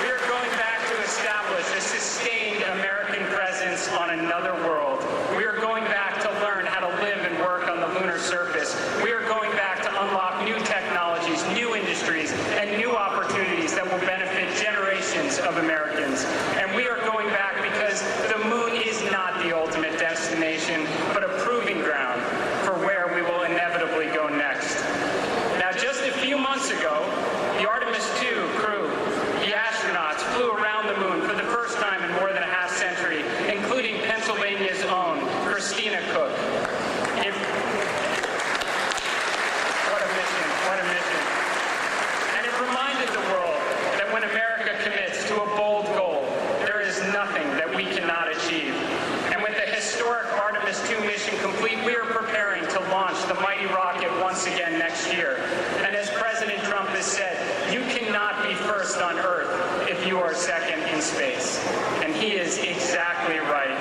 We are going back to establish a sustained American presence on another world. We are going back to learn how to live and work on the lunar surface. We are going back to unlock new technologies, new industries, and new opportunities that will benefit generations of Americans. And we are going back because the moon is not the ultimate destination, but a proving ground for where we will inevitably go next. Now, just a few months ago, the Artemis II crew, the astronauts, flew around the moon for the first time in more than a half century, including Pennsylvania's own Christina Cook. What a mission, what a mission. And it reminded the world that when America commits to a bold goal, there is nothing that we cannot achieve. And with the historic Artemis II mission complete, we are preparing to launch the mighty rocket once again next year. And as President Trump has said, you cannot be first on Earth if you are second in space. And he is exactly right.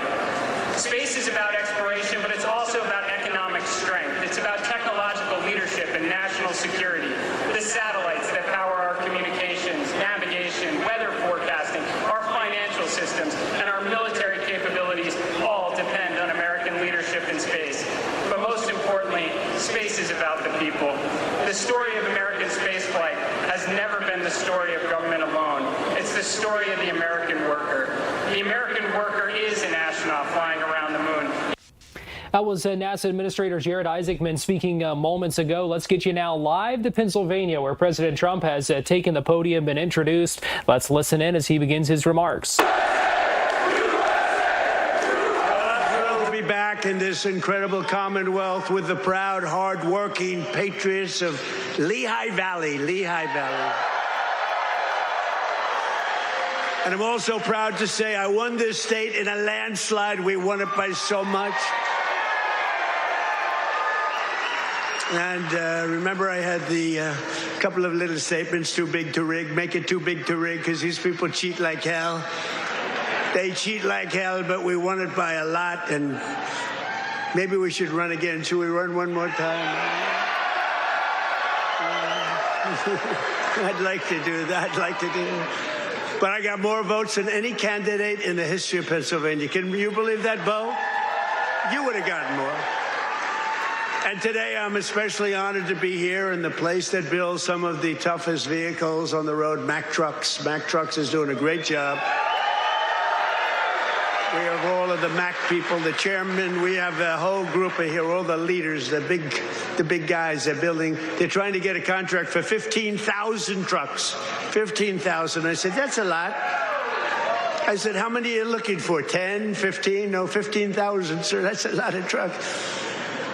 Space is about exploration, but it's also about economic strength. It's about technological leadership and national security. The satellites that power our communications, navigation, weather forecasting, our financial systems, and our military capabilities all depend on American leadership in space. But most importantly, space is about the people. The story of American spaceflight has never been the story of government alone. It's the story of the American worker. The American worker is an astronaut flying around the moon. That was NASA Administrator Jared Isaacman speaking moments ago. Let's get you now live to Pennsylvania, where President Trump has taken the podium and introduced. Let's listen in as he begins his remarks. Thrilled to be back in this incredible Commonwealth with the proud, hard-working patriots of Lehigh Valley. And I'm also proud to say I won this state in a landslide. We won it by so much. And remember, I had the couple of little statements: too big to rig, make it too big to rig, because these people cheat like hell. They cheat like hell, but we won it by a lot, and maybe we should run again. Should we run one more time? I'd like to do that. But I got more votes than any candidate in the history of Pennsylvania. Can you believe that, Bo? You would have gotten more. And today I'm especially honored to be here in the place that builds some of the toughest vehicles on the road, Mack Trucks. Mack Trucks is doing a great job. We have all of the MAC people, the chairman. We have a whole group of here, all the leaders, the big guys. They're trying to get a contract for 15,000 trucks. 15,000. I said, that's a lot. I said, how many are you looking for? 10, 15? No, 15,000, sir. That's a lot of trucks.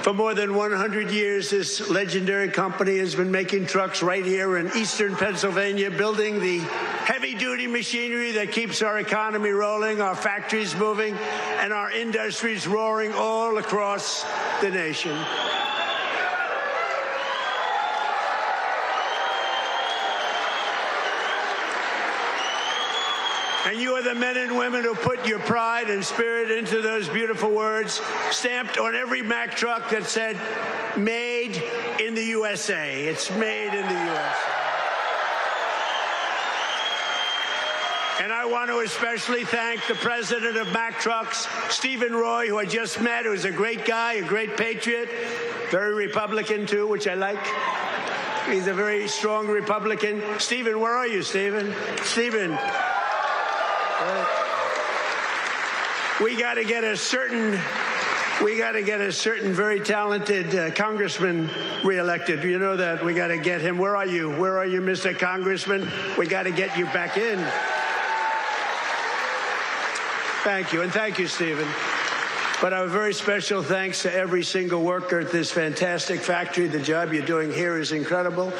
For more than 100 years, this legendary company has been making trucks right here in eastern Pennsylvania, building the heavy-duty machinery that keeps our economy rolling, our factories moving, and our industries roaring all across the nation. And you are the men and women who put your pride and spirit into those beautiful words, stamped on every Mack truck that said, made in the USA. It's made in the USA. And I want to especially thank the president of Mack Trucks, Stephen Roy, who I just met, who's a great guy, a great patriot, very Republican too, which I like. He's a very strong Republican. Stephen, where are you, Stephen? Stephen. We got to get a certain very talented congressman reelected. You know that. We got to get him. Where are you? Where are you, Mr. Congressman? We got to get you back in. Thank you, and thank you, Stephen. But a very special thanks to every single worker at this fantastic factory. The job you're doing here is incredible.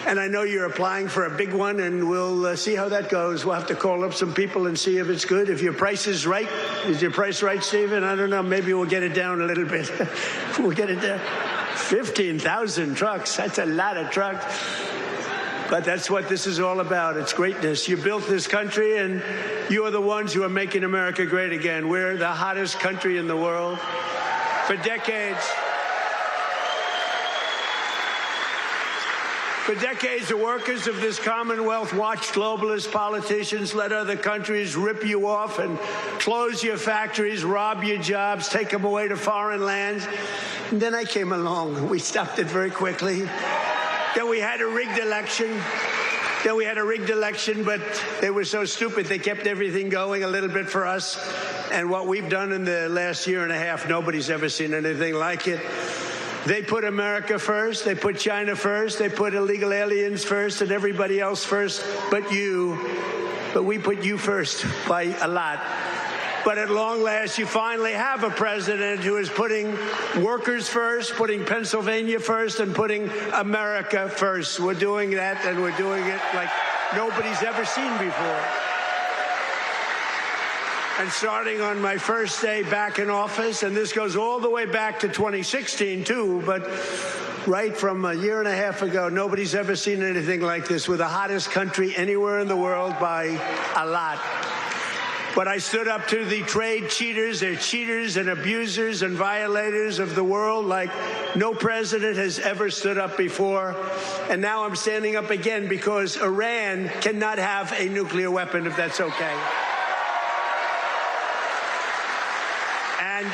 And I know you're applying for a big one, and we'll see how that goes. We'll have to call up some people and see if it's good. If your price is right. Is your price right, Stephen? I don't know. Maybe we'll get it down a little bit. We'll get it down. 15,000 trucks. That's a lot of trucks. But that's what this is all about. It's greatness. You built this country, and you are the ones who are making America great again. We're the hottest country in the world. For decades, the workers of this Commonwealth watched globalist politicians let other countries rip you off and close your factories, rob your jobs, take them away to foreign lands. And then I came along. We stopped it very quickly. Then we had a rigged election. But they were so stupid, they kept everything going a little bit for us. And what we've done in the last year and a half, nobody's ever seen anything like it. They put America first, they put China first, they put illegal aliens first and everybody else first, but we put you first by a lot. But at long last, you finally have a president who is putting workers first, putting Pennsylvania first, and putting America first. We're doing that, and we're doing it like nobody's ever seen before. And starting on my first day back in office, and this goes all the way back to 2016 too, but right from a year and a half ago, nobody's ever seen anything like this. We're the hottest country anywhere in the world by a lot. But I stood up to the trade cheaters. They're cheaters and abusers and violators of the world like no president has ever stood up before. And now I'm standing up again because Iran cannot have a nuclear weapon, if that's okay. And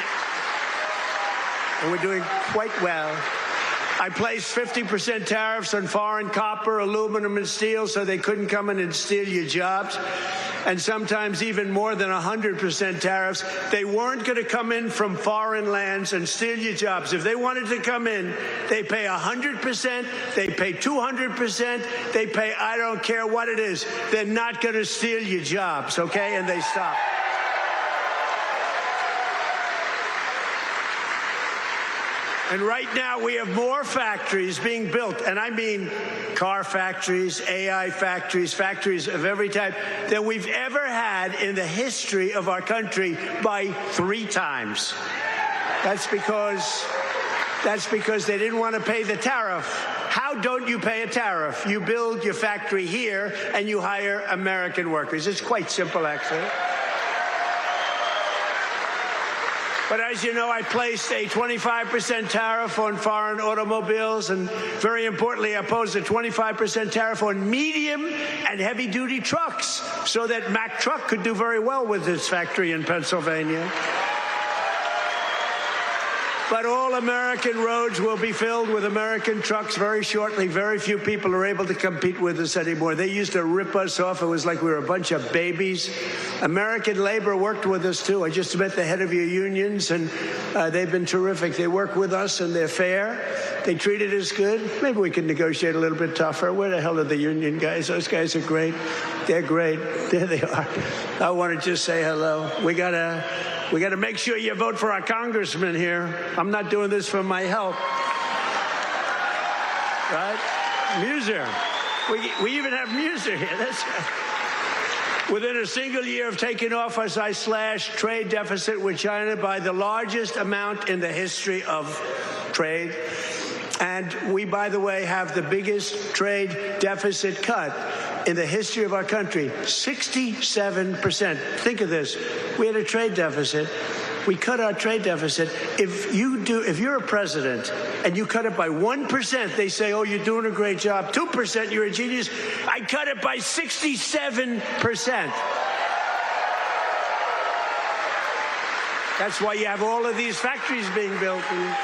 we're doing quite well. I placed 50% tariffs on foreign copper, aluminum, and steel so they couldn't come in and steal your jobs. And sometimes even more than 100% tariffs. They weren't going to come in from foreign lands and steal your jobs. If they wanted to come in, they pay 100%, they pay 200%, they pay I don't care what it is. They're not going to steal your jobs, okay? And they stop. And right now we have more factories being built, and I mean car factories, AI factories, factories of every type, than we've ever had in the history of our country by 3 times. That's because they didn't want to pay the tariff. How don't you pay a tariff? You build your factory here and you hire American workers. It's quite simple, actually. But as you know, I placed a 25% tariff on foreign automobiles, and very importantly, I posed a 25% tariff on medium and heavy-duty trucks so that Mack Truck could do very well with its factory in Pennsylvania. But all American roads will be filled with American trucks very shortly. Very few people are able to compete with us anymore. They used to rip us off. It was like we were a bunch of babies. American labor worked with us, too. I just met the head of your unions, and they've been terrific. They work with us, and they're fair. They treated us good. Maybe we can negotiate a little bit tougher. Where the hell are the union guys? Those guys are great. They're great. There they are. I want to just say hello. We gotta make sure you vote for our congressman here. I'm not doing this for my health. Right? Muser. We even have Muser here. That's right. Within a single year of taking office, I slashed trade deficit with China by the largest amount in the history of trade. And we, by the way, have the biggest trade deficit cut in the history of our country, 67%. Think of this. We had a trade deficit. We cut our trade deficit. If you're a president and you cut it by 1%, they say, oh, you're doing a great job. 2%, you're a genius. I cut it by 67%. That's why you have all of these factories being built. And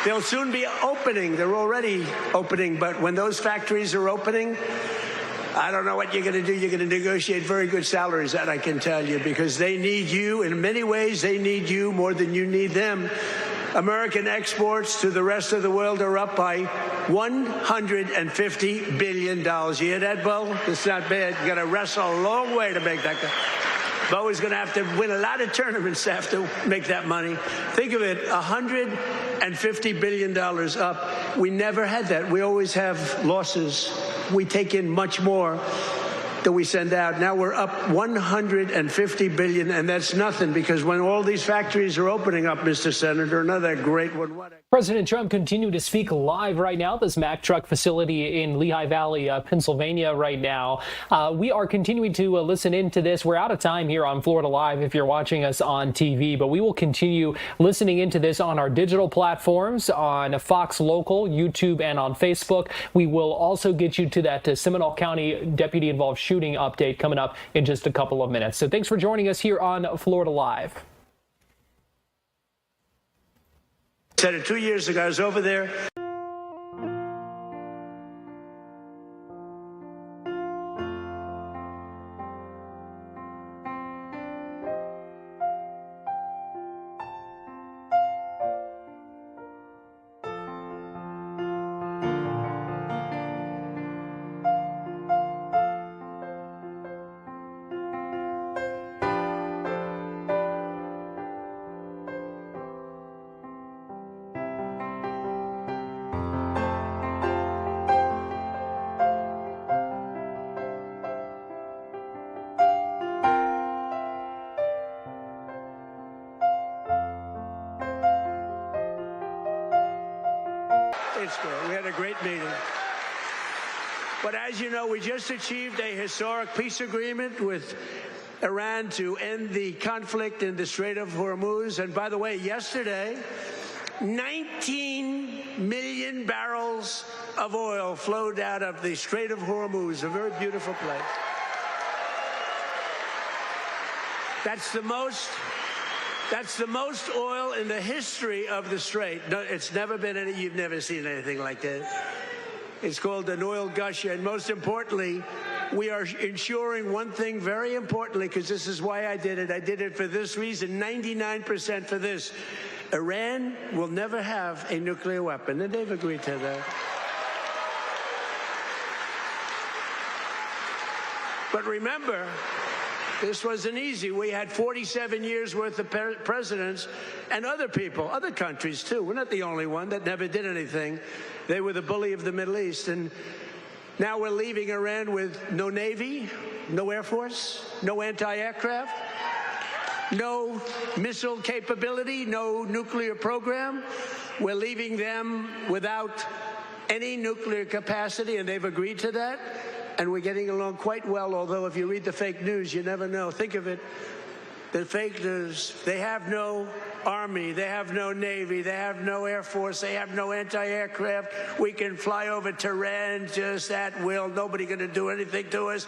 they'll soon be opening. They're already opening. But when those factories are opening, I don't know what you're going to do. You're going to negotiate very good salaries, that I can tell you, because they need you. In many ways, they need you more than you need them. American exports to the rest of the world are up by $150 billion. You hear that, Bo? It's not bad. You got to wrestle a long way to make that. Bo is going to have to win a lot of tournaments to have to make that money. Think of it, $150 billion up. We never had that. We always have losses. We take in much more than we send out. Now we're up $150 billion, and that's nothing, because when all these factories are opening up, Mr. Senator, another great one. President Trump continued to speak live right now at this Mack truck facility in Lehigh Valley, Pennsylvania right now. We are continuing to listen into this. We're out of time here on Florida Live if you're watching us on TV, but we will continue listening into this on our digital platforms, on Fox Local, YouTube, and on Facebook. We will also get you to that Seminole County deputy-involved shooting update coming up in just a couple of minutes. So thanks for joining us here on Florida Live. Said it 2 years ago. I was over there. It's great. We had a great meeting. But as you know, we just achieved a historic peace agreement with Iran to end the conflict in the Strait of Hormuz. And by the way, yesterday, 19 million barrels of oil flowed out of the Strait of Hormuz, a very beautiful place. That's the most oil in the history of the Strait. No, it's never been any, you've never seen anything like that. It's called an oil gusher. And most importantly, we are ensuring one thing very importantly, because this is why I did it. I did it for this reason, 99% for this. Iran will never have a nuclear weapon, and they've agreed to that. But remember, this wasn't easy. We had 47 years worth of presidents and other people, other countries too. We're not the only one that never did anything. They were the bully of the Middle East. And now we're leaving Iran with no Navy, no Air Force, no anti-aircraft, no missile capability, no nuclear program. We're leaving them without any nuclear capacity, and they've agreed to that. And we're getting along quite well, although if you read the fake news, you never know. Think of it, the fake news, they have no army, they have no navy, they have no air force, they have no anti-aircraft. We can fly over Tehran just at will, nobody gonna do anything to us.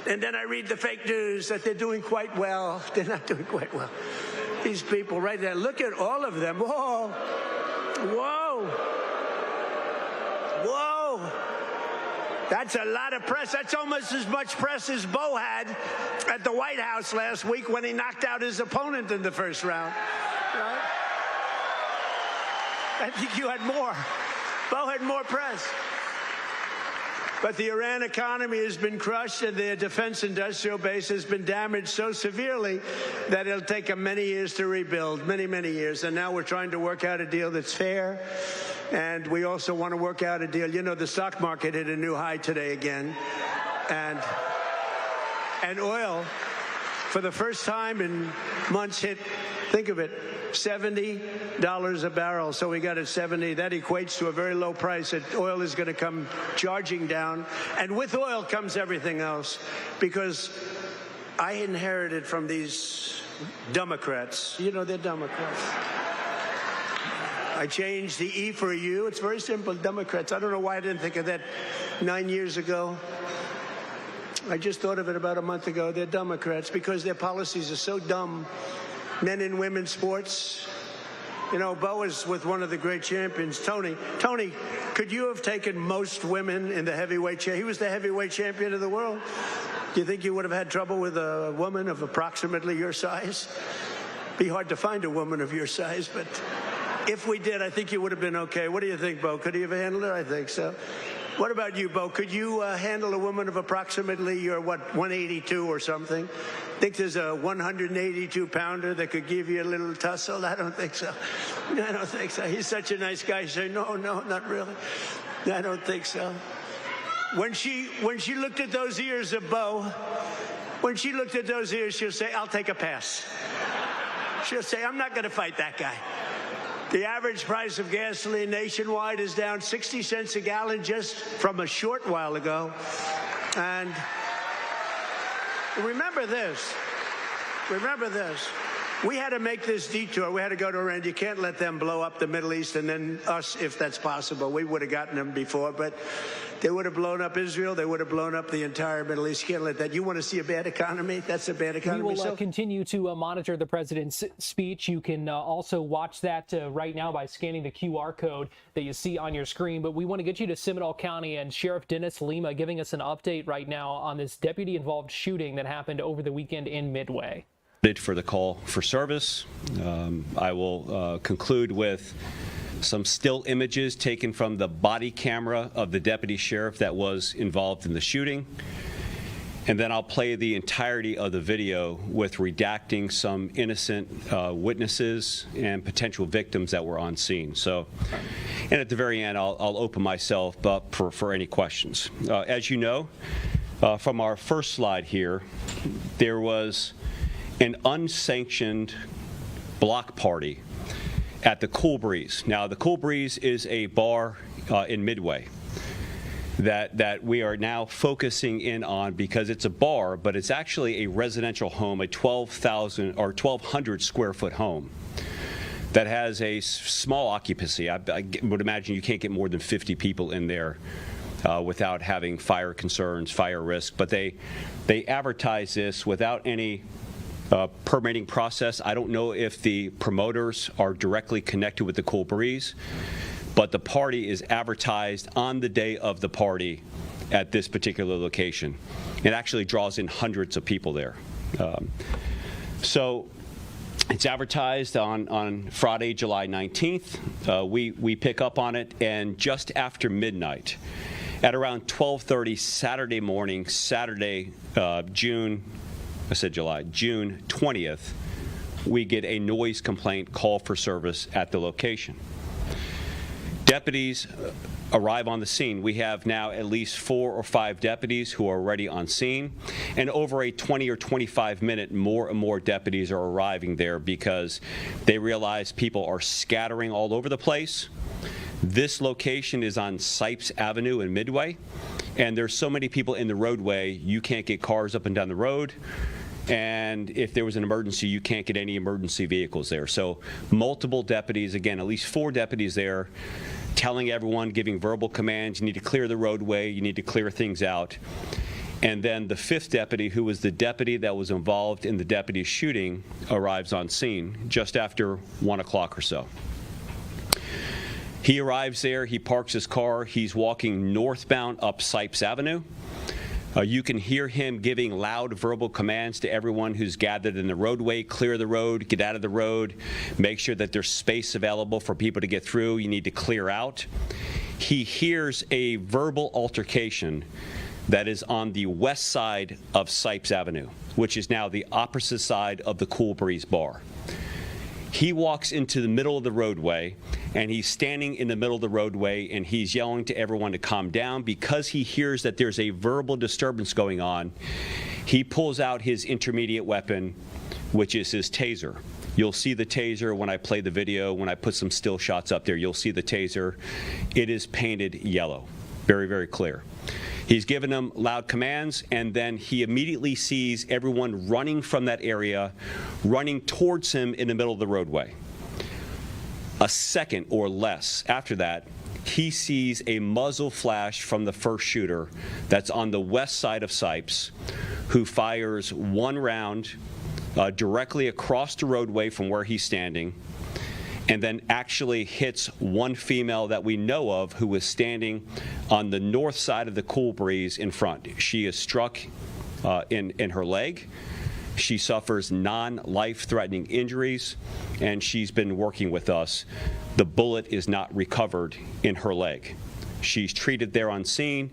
And then I read the fake news that they're doing quite well. They're not doing quite well. These people right there, look at all of them. Oh, Whoa. Whoa. That's a lot of press. That's almost as much press as Bo had at the White House last week when he knocked out his opponent in the first round. Right? I think you had more. Bo had more press. But the Iran economy has been crushed, and their defense industrial base has been damaged so severely that it'll take them many years to rebuild, many, many years. And now we're trying to work out a deal that's fair. And we also want to work out a deal. You know, the stock market hit a new high today again. And oil, for the first time in months, hit, think of it, $70 a barrel. So we got at 70. That equates to a very low price. Oil is going to come charging down. And with oil comes everything else. Because I inherited from these Democrats. You know, they're Democrats. I changed the E for a U. It's very simple, Democrats. I don't know why I didn't think of that 9 years ago. I just thought of it about a month ago. They're Democrats because their policies are so dumb. Men and women's sports. You know, Bo is with one of the great champions, Tony. Tony, could you have taken most women in the heavyweight championship? He was the heavyweight champion of the world. Do you think you would have had trouble with a woman of approximately your size? Be hard to find a woman of your size, but if we did, I think you would have been okay. What do you think, Bo? Could he have handled it? I think so. What about you, Bo? Could you handle a woman of approximately your, 182 or something? Think there's a 182-pounder that could give you a little tussle? I don't think so. I don't think so. He's such a nice guy. Say, no, not really. I don't think so. When she looked at those ears of Bo, when she looked at those ears, she'll say, I'll take a pass. She'll say, I'm not going to fight that guy. The average price of gasoline nationwide is down 60 cents a gallon just from a short while ago. And remember this. We had to make this detour. We had to go to Iran. You can't let them blow up the Middle East and then us, if that's possible. We would have gotten them before, but they would have blown up Israel. They would have blown up the entire Middle East. You can't let that. You want to see a bad economy? That's a bad economy. We will continue to monitor the president's speech. You can also watch that right now by scanning the QR code that you see on your screen. But we want to get you to Seminole County, and Sheriff Dennis Lima giving us an update right now on this deputy-involved shooting that happened over the weekend in Midway. For the call for service. I will conclude with some still images taken from the body camera of the deputy sheriff that was involved in the shooting. And then I'll play the entirety of the video with redacting some innocent witnesses and potential victims that were on scene. So, and at the very end, I'll open myself up for any questions. As you know, from our first slide here, there was an unsanctioned block party at the Cool Breeze. Now, the Cool Breeze is a bar in Midway that we are now focusing in on because it's a bar, but it's actually a residential home, a 12,000 or 1,200 square foot home that has a small occupancy. I would imagine you can't get more than 50 people in there without having fire concerns, fire risk. But they advertise this without any permitting process. I don't know if the promoters are directly connected with the Cool Breeze, but the party is advertised on the day of the party at this particular location. It actually draws in hundreds of people there. So it's advertised on Friday, July 19th. We pick up on it, and just after midnight, at around 12:30 Saturday morning, June 20th, we get a noise complaint call for service at the location. Deputies arrive on the scene. We have now at least 4 or 5 deputies who are already on scene, and over a 20 or 25 minute, more and more deputies are arriving there because they realize people are scattering all over the place. This location is on Sipes Avenue in Midway, and there's so many people in the roadway, you can't get cars up and down the road. And if there was an emergency, you can't get any emergency vehicles there. So multiple deputies, again, at least 4 deputies there, telling everyone, giving verbal commands, you need to clear the roadway, you need to clear things out. And then the 5th deputy, who was the deputy that was involved in the deputy shooting, arrives on scene just after 1 o'clock or so. He arrives there, he parks his car, he's walking northbound up Sipes Avenue. You can hear him giving loud verbal commands to everyone who's gathered in the roadway: clear the road, get out of the road, make sure that there's space available for people to get through, you need to clear out. He hears a verbal altercation that is on the west side of Sipes Avenue, which is now the opposite side of the Cool Breeze bar. He walks into the middle of the roadway, and he's standing in the middle of the roadway, and he's yelling to everyone to calm down because he hears that there's a verbal disturbance going on. He pulls out his intermediate weapon, which is his taser. You'll see the taser when I play the video. When I put some still shots up there, you'll see the taser. It is painted yellow. Very, very clear. He's given them loud commands, and then he immediately sees everyone running from that area, running towards him in the middle of the roadway. A second or less after that, he sees a muzzle flash from the first shooter that's on the west side of Sipes, who fires one round directly across the roadway from where he's standing, and then actually hits one female that we know of who was standing on the north side of the Cool Breeze in front. She is struck in her leg. She suffers non-life-threatening injuries, and she's been working with us. The bullet is not recovered in her leg. She's treated there on scene,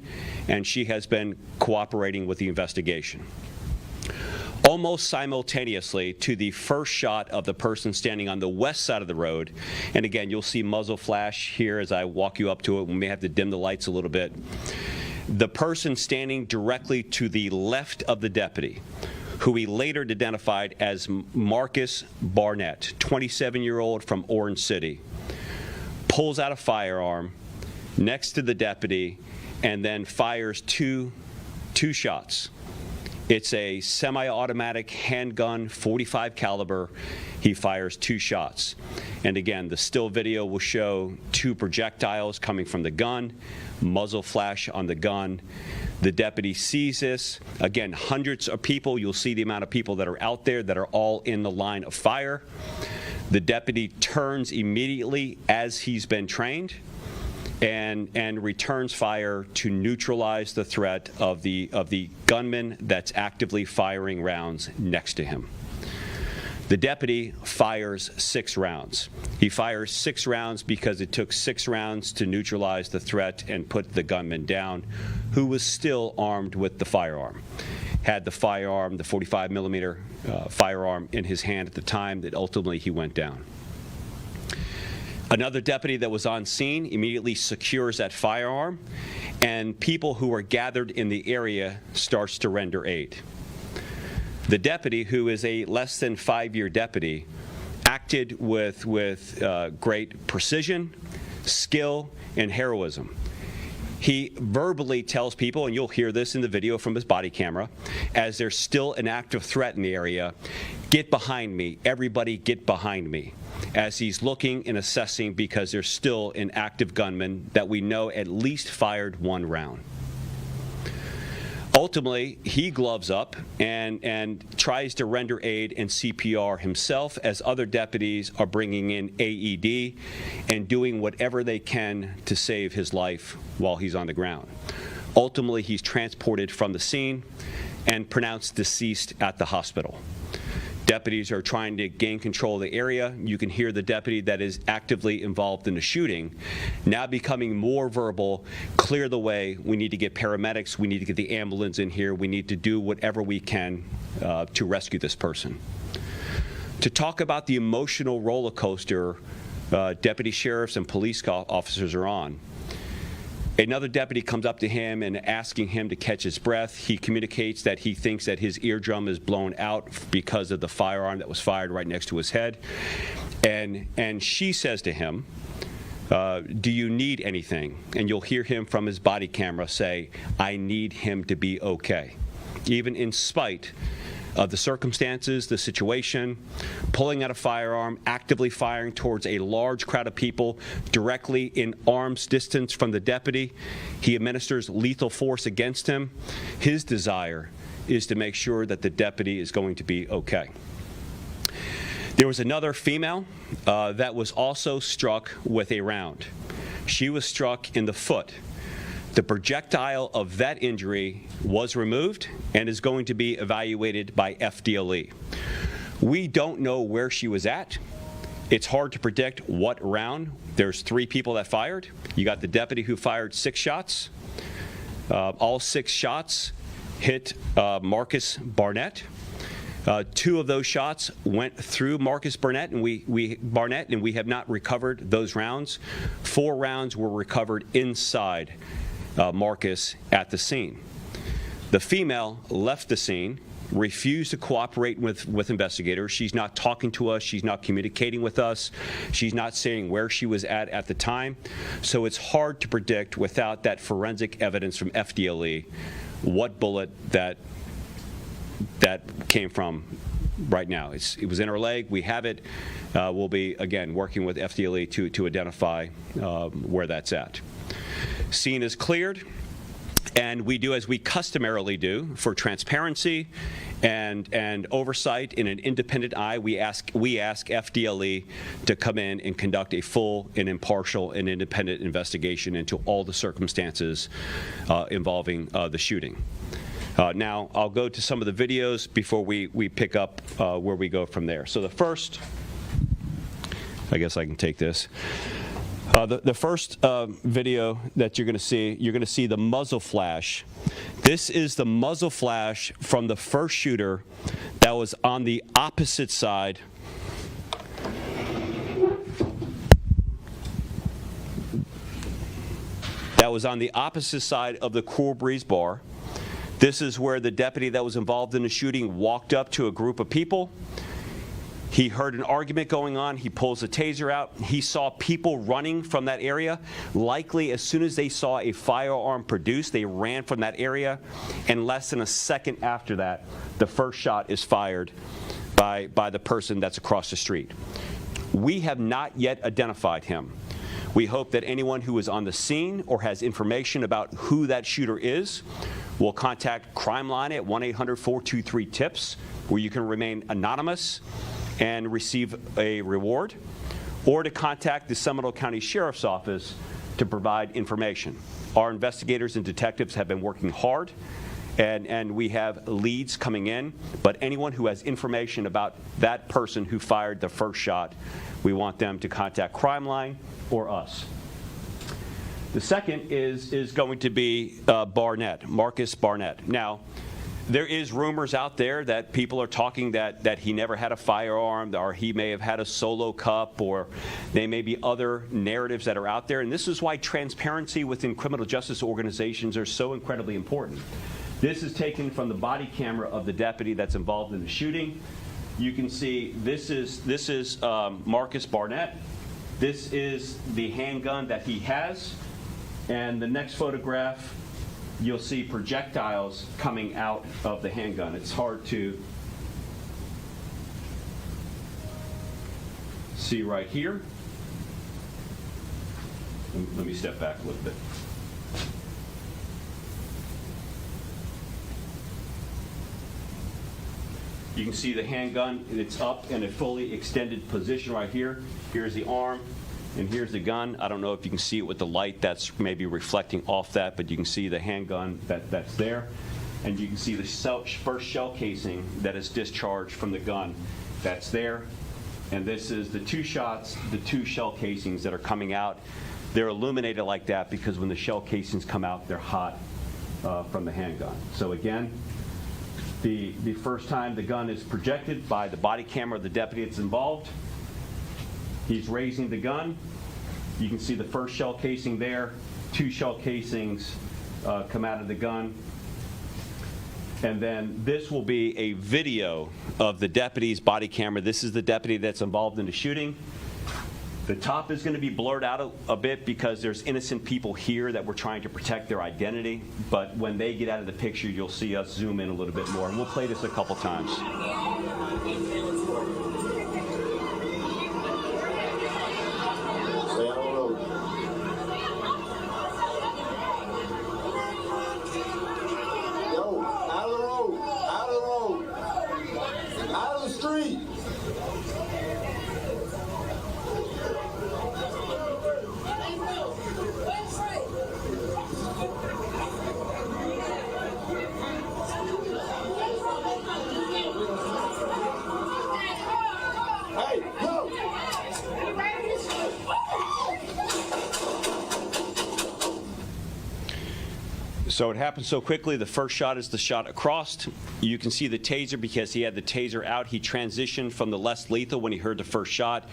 and she has been cooperating with the investigation. Almost simultaneously to the first shot of the person standing on the west side of the road, and again, you'll see muzzle flash here as I walk you up to it. We may have to dim the lights a little bit. The person standing directly to the left of the deputy, who he later identified as Marcus Barnett, 27-year-old from Orange City, pulls out a firearm next to the deputy and then fires two shots. It's a semi-automatic handgun, .45 caliber. He fires 2 shots. And again, the still video will show 2 projectiles coming from the gun, muzzle flash on the gun. The deputy sees this. Again, hundreds of people. You'll see the amount of people that are out there that are all in the line of fire. The deputy turns immediately as he's been trained and returns fire to neutralize the threat of the gunman that's actively firing rounds next to him. The deputy fires 6 rounds. He fires 6 rounds because it took 6 rounds to neutralize the threat and put the gunman down, who was still armed with the firearm. Had the firearm, the 45 millimeter firearm in his hand at the time that ultimately he went down. Another deputy that was on scene immediately secures that firearm, and people who are gathered in the area starts to render aid. The deputy, who is a less than 5-year deputy, acted with great precision, skill, and heroism. He verbally tells people, and you'll hear this in the video from his body camera, as there's still an active threat in the area, "Get behind me, everybody get behind me," as he's looking and assessing because there's still an active gunman that we know at least fired 1 round. Ultimately, he gloves up and tries to render aid and CPR himself as other deputies are bringing in AED and doing whatever they can to save his life while he's on the ground. Ultimately, he's transported from the scene and pronounced deceased at the hospital. Deputies are trying to gain control of the area. You can hear the deputy that is actively involved in the shooting now becoming more verbal: "Clear the way. We need to get paramedics. We need to get the ambulance in here. We need to do whatever we can to rescue this person." To talk about the emotional roller coaster deputy sheriffs and police officers are on, another deputy comes up to him and asking him to catch his breath. He communicates that he thinks that his eardrum is blown out because of the firearm that was fired right next to his head. And she says to him, "Do you need anything?" And you'll hear him from his body camera say, "I need him to be okay." Even in spite of the circumstances, the situation, pulling out a firearm, actively firing towards a large crowd of people directly in arm's distance from the deputy, he administers lethal force against him. His desire is to make sure that the deputy is going to be okay. There was another female that was also struck with a round. She was struck in the foot. The projectile of that injury was removed and is going to be evaluated by FDLE. We don't know where she was at. It's hard to predict what round. There's 3 people that fired. You got the deputy who fired 6 shots. All 6 shots hit Marcus Barnett. 2 of those shots went through Marcus Barnett, and we have not recovered those rounds. 4 rounds were recovered inside Marcus at the scene. The female left the scene, refused to cooperate with investigators. She's not talking to us. She's not communicating with us. She's not saying where she was at the time. So it's hard to predict without that forensic evidence from FDLE what bullet that came from right now. It was in her leg. We have it. We'll be, again, working with FDLE to identify where that's at. Scene is cleared, and we do as we customarily do for transparency and oversight in an independent eye. We ask FDLE to come in and conduct a full and impartial and independent investigation into all the circumstances involving the shooting. Now, I'll go to some of the videos before we pick up where we go from there. So the first, I guess I can take this. The first video that you're going to see the muzzle flash. This is the muzzle flash from the first shooter that was on the opposite side. That was on the opposite side of the Cool Breeze bar. This is where the deputy that was involved in the shooting walked up to a group of people. He heard an argument going on. He pulls a taser out. He saw people running from that area. Likely, as soon as they saw a firearm produced, they ran from that area. And less than a second after that, the first shot is fired by the person that's across the street. We have not yet identified him. We hope that anyone who is on the scene or has information about who that shooter is will contact Crime Line at 1-800-423-TIPS, where you can remain anonymous and receive a reward, or to contact the Seminole County Sheriff's Office to provide information. Our investigators and detectives have been working hard, and we have leads coming in, but anyone who has information about that person who fired the first shot, we want them to contact Crime Line or us. The second is going to be Marcus Barnett. Now, there is rumors out there that people are talking that he never had a firearm, or he may have had a solo cup, or there may be other narratives that are out there. And this is why transparency within criminal justice organizations are so incredibly important. This is taken from the body camera of the deputy that's involved in the shooting. You can see this is Marcus Barnett. This is the handgun that he has. And the next photograph, you'll see projectiles coming out of the handgun. It's hard to see right here. Let me step back a little bit. You can see the handgun, it's up in a fully extended position right here. Here's the arm, and here's the gun. I don't know if you can see it with the light that's maybe reflecting off that, but you can see the handgun that's there. And you can see the first shell casing that is discharged from the gun that's there. And this is the 2 shots, the 2 shell casings that are coming out. They're illuminated like that because when the shell casings come out, they're hot from the handgun. So again, the first time the gun is projected by the body camera of the deputy that's involved, he's raising the gun. You can see the first shell casing there. 2 shell casings come out of the gun. And then this will be a video of the deputy's body camera. This is the deputy that's involved in the shooting. The top is going to be blurred out a bit because there's innocent people here that we're trying to protect their identity. But when they get out of the picture, you'll see us zoom in a little bit more. And we'll play this a couple times. So it happened so quickly. The first shot is the shot across. You can see the taser because he had the taser out. He transitioned from the less lethal when he heard the first shot,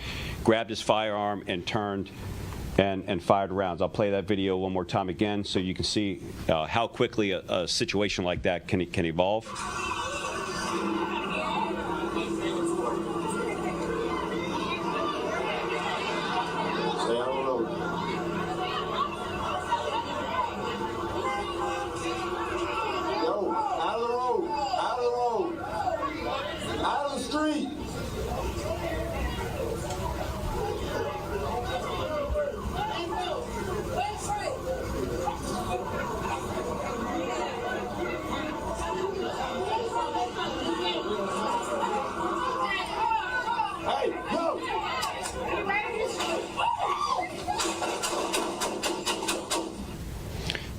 grabbed his firearm and turned and fired rounds. I'll play that video one more time again so you can see how quickly a situation like that can evolve.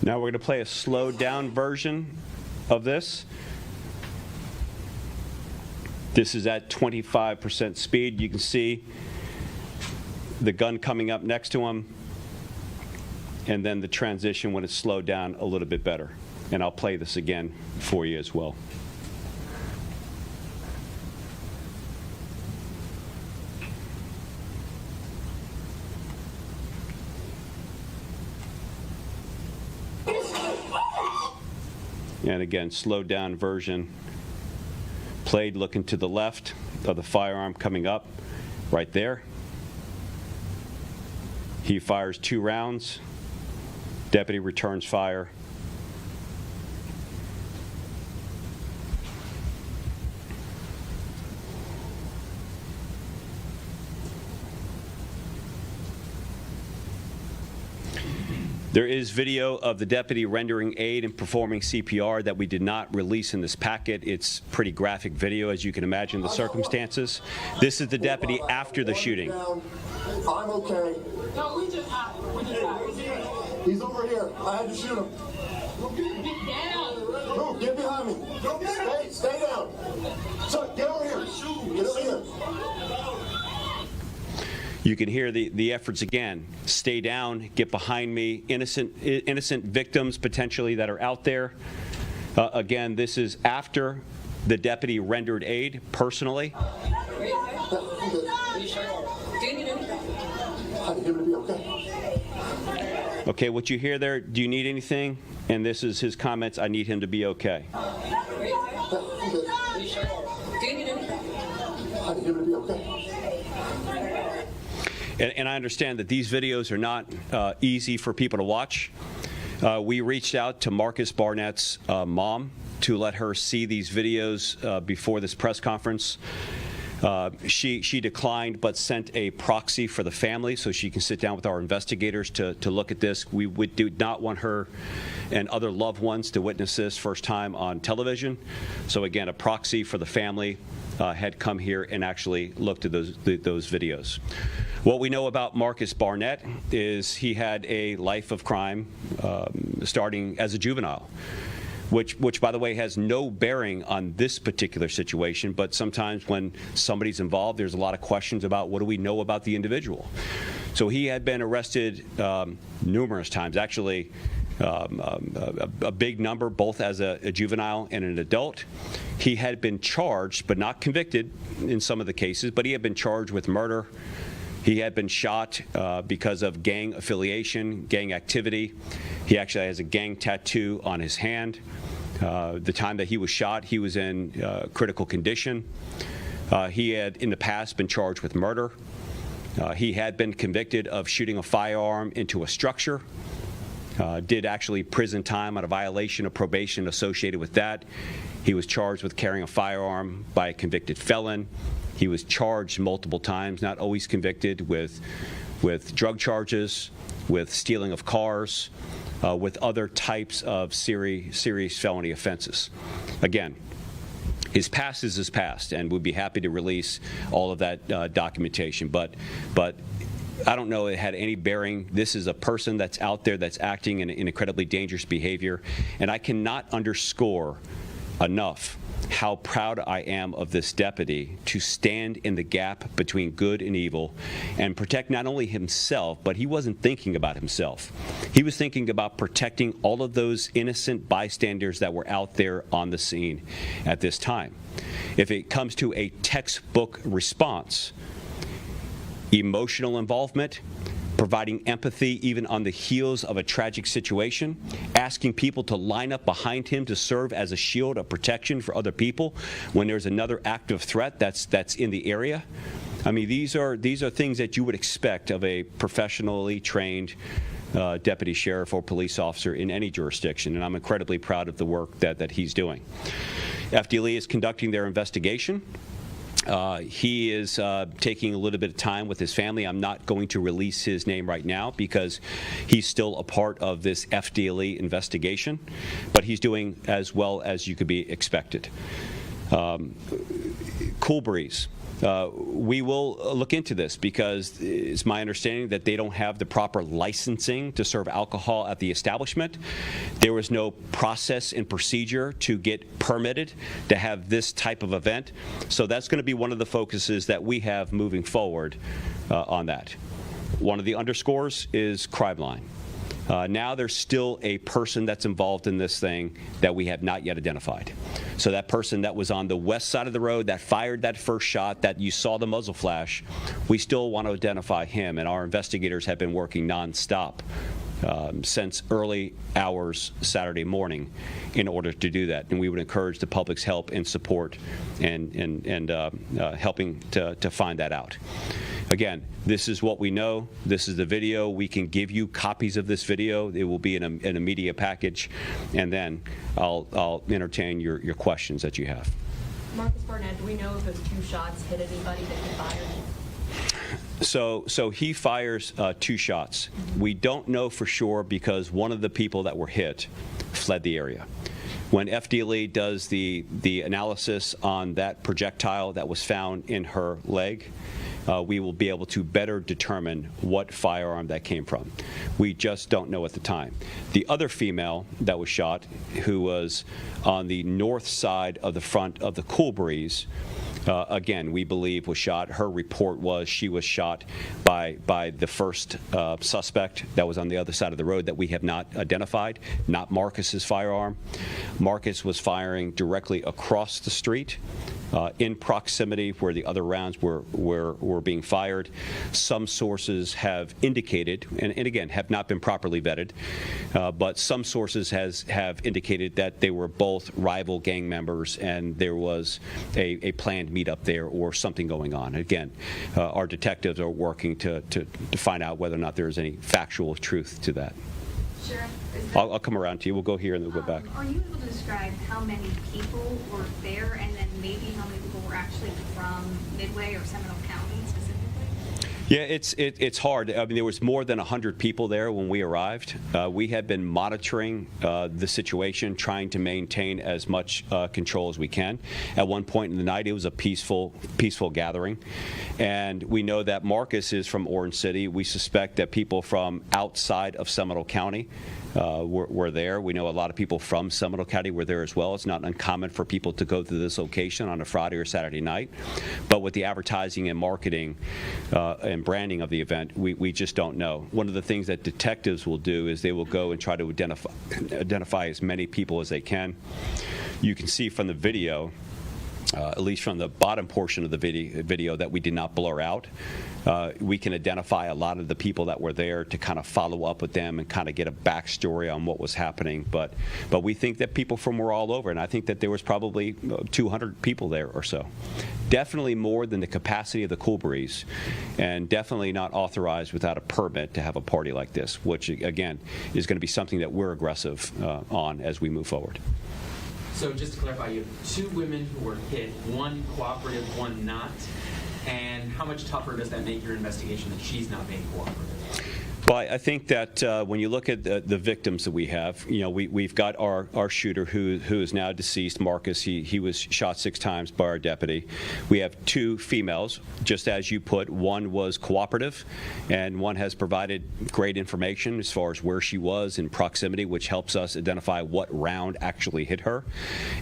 Now we're going to play a slowed down version of this. This is at 25% speed. You can see the gun coming up next to him, and then the transition when it's slowed down a little bit better. And I'll play this again for you as well. And again, slowed down version, played looking to the left of the firearm coming up right there. He fires 2 rounds. Deputy returns fire. There is video of the deputy rendering aid and performing CPR that we did not release in this packet. It's pretty graphic video, as you can imagine the circumstances. This is the deputy after the shooting. I'm okay. No, we just He's over here. I had to shoot him. Get down. No, get behind me. Stay down. Son, get over here. Get over here. You can hear the efforts again. Stay down, get behind me. Innocent victims potentially that are out there. Again, this is after the deputy rendered aid personally. Okay, what you hear there, do you need anything? And this is his comments, I need him to be okay. And I understand that these videos are not easy for people to watch. We reached out to Marcus Barnett's mom to let her see these videos before this press conference. She declined, but sent a proxy for the family so she can sit down with our investigators to look at this. We do not want her and other loved ones to witness this first time on television. So again, a proxy for the family had come here and actually looked at those videos. What we know about Marcus Barnett is he had a life of crime starting as a juvenile, which by the way has no bearing on this particular situation, but sometimes when somebody's involved, there's a lot of questions about what do we know about the individual. So he had been arrested numerous times, actually a big number, both as a juvenile and an adult. He had been charged, but not convicted in some of the cases, but he had been charged with murder. He had been shot because of gang affiliation, gang activity. He actually has a gang tattoo on his hand. The time that he was shot, he was in critical condition. He had in the past been charged with murder. He had been convicted of shooting a firearm into a structure. Did actually prison time on a violation of probation associated with that. He was charged with carrying a firearm by a convicted felon. He was charged multiple times, not always convicted, with drug charges, with stealing of cars, with other types of serious felony offenses. Again, his past is his past, and we'd be happy to release all of that documentation. But I don't know it had any bearing. This is a person that's out there that's acting in incredibly dangerous behavior, and I cannot underscore enough how proud I am of this deputy to stand in the gap between good and evil and protect not only himself, but he wasn't thinking about himself. He was thinking about protecting all of those innocent bystanders that were out there on the scene at this time. If it comes to a textbook response, emotional involvement, providing empathy even on the heels of a tragic situation, asking people to line up behind him to serve as a shield of protection for other people when there's another active threat that's in the area. I mean, these are things that you would expect of a professionally trained deputy sheriff or police officer in any jurisdiction, and I'm incredibly proud of the work that he's doing. FDLE is conducting their investigation. He is taking a little bit of time with his family. I'm not going to release his name right now because he's still a part of this FDLE investigation, but he's doing as well as you could be expected. Cool Breeze. We will look into this because it's my understanding that they don't have the proper licensing to serve alcohol at the establishment. There was no process and procedure to get permitted to have this type of event. So that's going to be one of the focuses that we have moving forward on that. One of the underscores is crime line. Now there's still a person that's involved in this thing that we have not yet identified. So that person that was on the west side of the road that fired that first shot that you saw the muzzle flash, we still want to identify him, and our investigators have been working nonstop since early hours Saturday morning in order to do that. And we would encourage the public's help and support and helping to find that out. Again, this is what we know. This is the video. We can give you copies of this video. It will be in a media package, and then I'll entertain your questions that you have. Marcus Barnett, do we know if those two shots hit anybody that he fired? So he fires 2 shots. We don't know for sure because one of the people that were hit fled the area. When FDLE does the analysis on that projectile that was found in her leg, we will be able to better determine what firearm that came from. We just don't know at the time. The other female that was shot, who was on the north side of the front of the Cool Breeze, again, we believe was shot. Her report was she was shot by the first suspect that was on the other side of the road that we have not identified, not Marcus's firearm. Marcus was firing directly across the street in proximity where the other rounds were being fired. Some sources have indicated, and again, have not been properly vetted, but some sources have indicated that they were both rival gang members and there was a planned meetup there or something going on. Again, our detectives are working to find out whether or not there is any factual truth to that. Sheriff, I'll come around to you. We'll go here and then we'll go back. Are you able to describe how many people were there and then maybe how many people were actually from Midway or Seminole County specifically? Yeah, it's hard. I mean, there was more than 100 people there when we arrived. We had been monitoring the situation, trying to maintain as much control as we can. At one point in the night, it was a peaceful gathering. And we know that Marcus is from Orange City. We suspect that people from outside of Seminole County were there. We know a lot of people from Seminole County were there as well. It's not uncommon for people to go to this location on a Friday or Saturday night. But with the advertising and marketing and branding of the event, we just don't know. One of the things that detectives will do is they will go and try to identify as many people as they can. You can see from the video, at least from the bottom portion of the video that we did not blur out. We can identify a lot of the people that were there to kind of follow up with them and kind of get a backstory on what was happening. But we think that people from were all over, and I think that there was probably 200 people there or so. Definitely more than the capacity of the Cool Breeze, and definitely not authorized without a permit to have a party like this, which again is going to be something that we're aggressive on as we move forward. So just to clarify, you have 2 women who were hit, one cooperative, one not. And how much tougher does that make your investigation that she's not being cooperative? Well, I think that when you look at the victims that we have, we've got our shooter who is now deceased, Marcus. He was shot 6 times by our deputy. We have 2 females, just as you put. One was cooperative, and one has provided great information as far as where she was in proximity, which helps us identify what round actually hit her.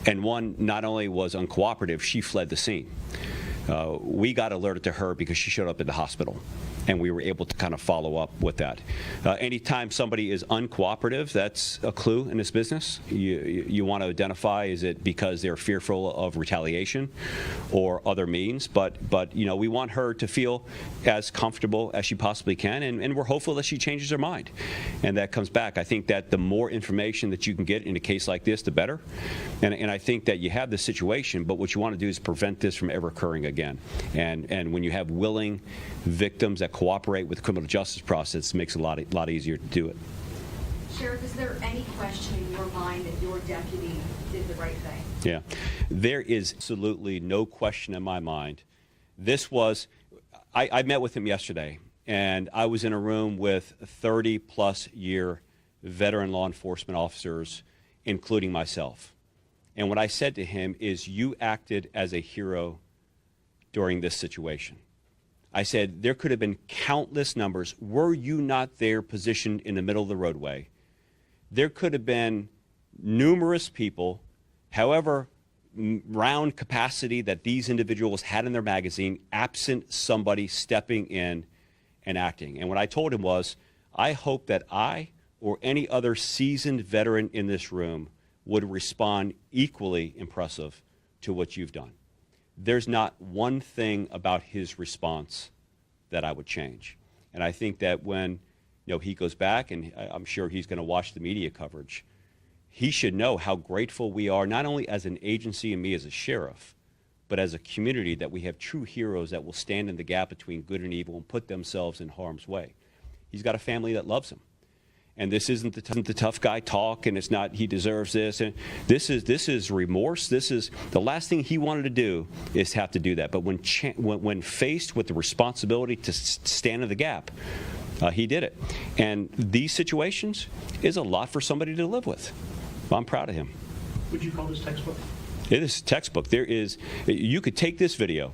And one not only was uncooperative, she fled the scene. We got alerted to her because she showed up at the hospital, and we were able to kind of follow up with that. Anytime somebody is uncooperative, that's a clue in this business. You want to identify, is it because they're fearful of retaliation or other means? But we want her to feel as comfortable as she possibly can, and we're hopeful that she changes her mind and that comes back. I think that the more information that you can get in a case like this, the better. And I think that you have this situation, but what you want to do is prevent this from ever occurring again. And when you have willing victims that cooperate with the criminal justice process, it makes it a lot easier to do it. Sheriff, is there any question in your mind that your deputy did the right thing? Yeah, there is absolutely no question in my mind. This was, I met with him yesterday, and I was in a room with 30-plus year veteran law enforcement officers, including myself. And what I said to him is, you acted as a hero during this situation. I said, there could have been countless numbers. Were you not there positioned in the middle of the roadway, there could have been numerous people, however round capacity that these individuals had in their magazine, absent somebody stepping in and acting. And what I told him was, I hope that I or any other seasoned veteran in this room would respond equally impressive to what you've done. There's not one thing about his response that I would change. And I think that when he goes back, and I'm sure he's going to watch the media coverage, he should know how grateful we are, not only as an agency and me as a sheriff, but as a community, that we have true heroes that will stand in the gap between good and evil and put themselves in harm's way. He's got a family that loves him. And this isn't the tough guy talk, and it's not he deserves this. And this is remorse. This is the last thing he wanted to do, is have to do that. But when faced with the responsibility to stand in the gap, he did it. And these situations is a lot for somebody to live with. I'm proud of him. Would you call this textbook? It is textbook. You could take this video.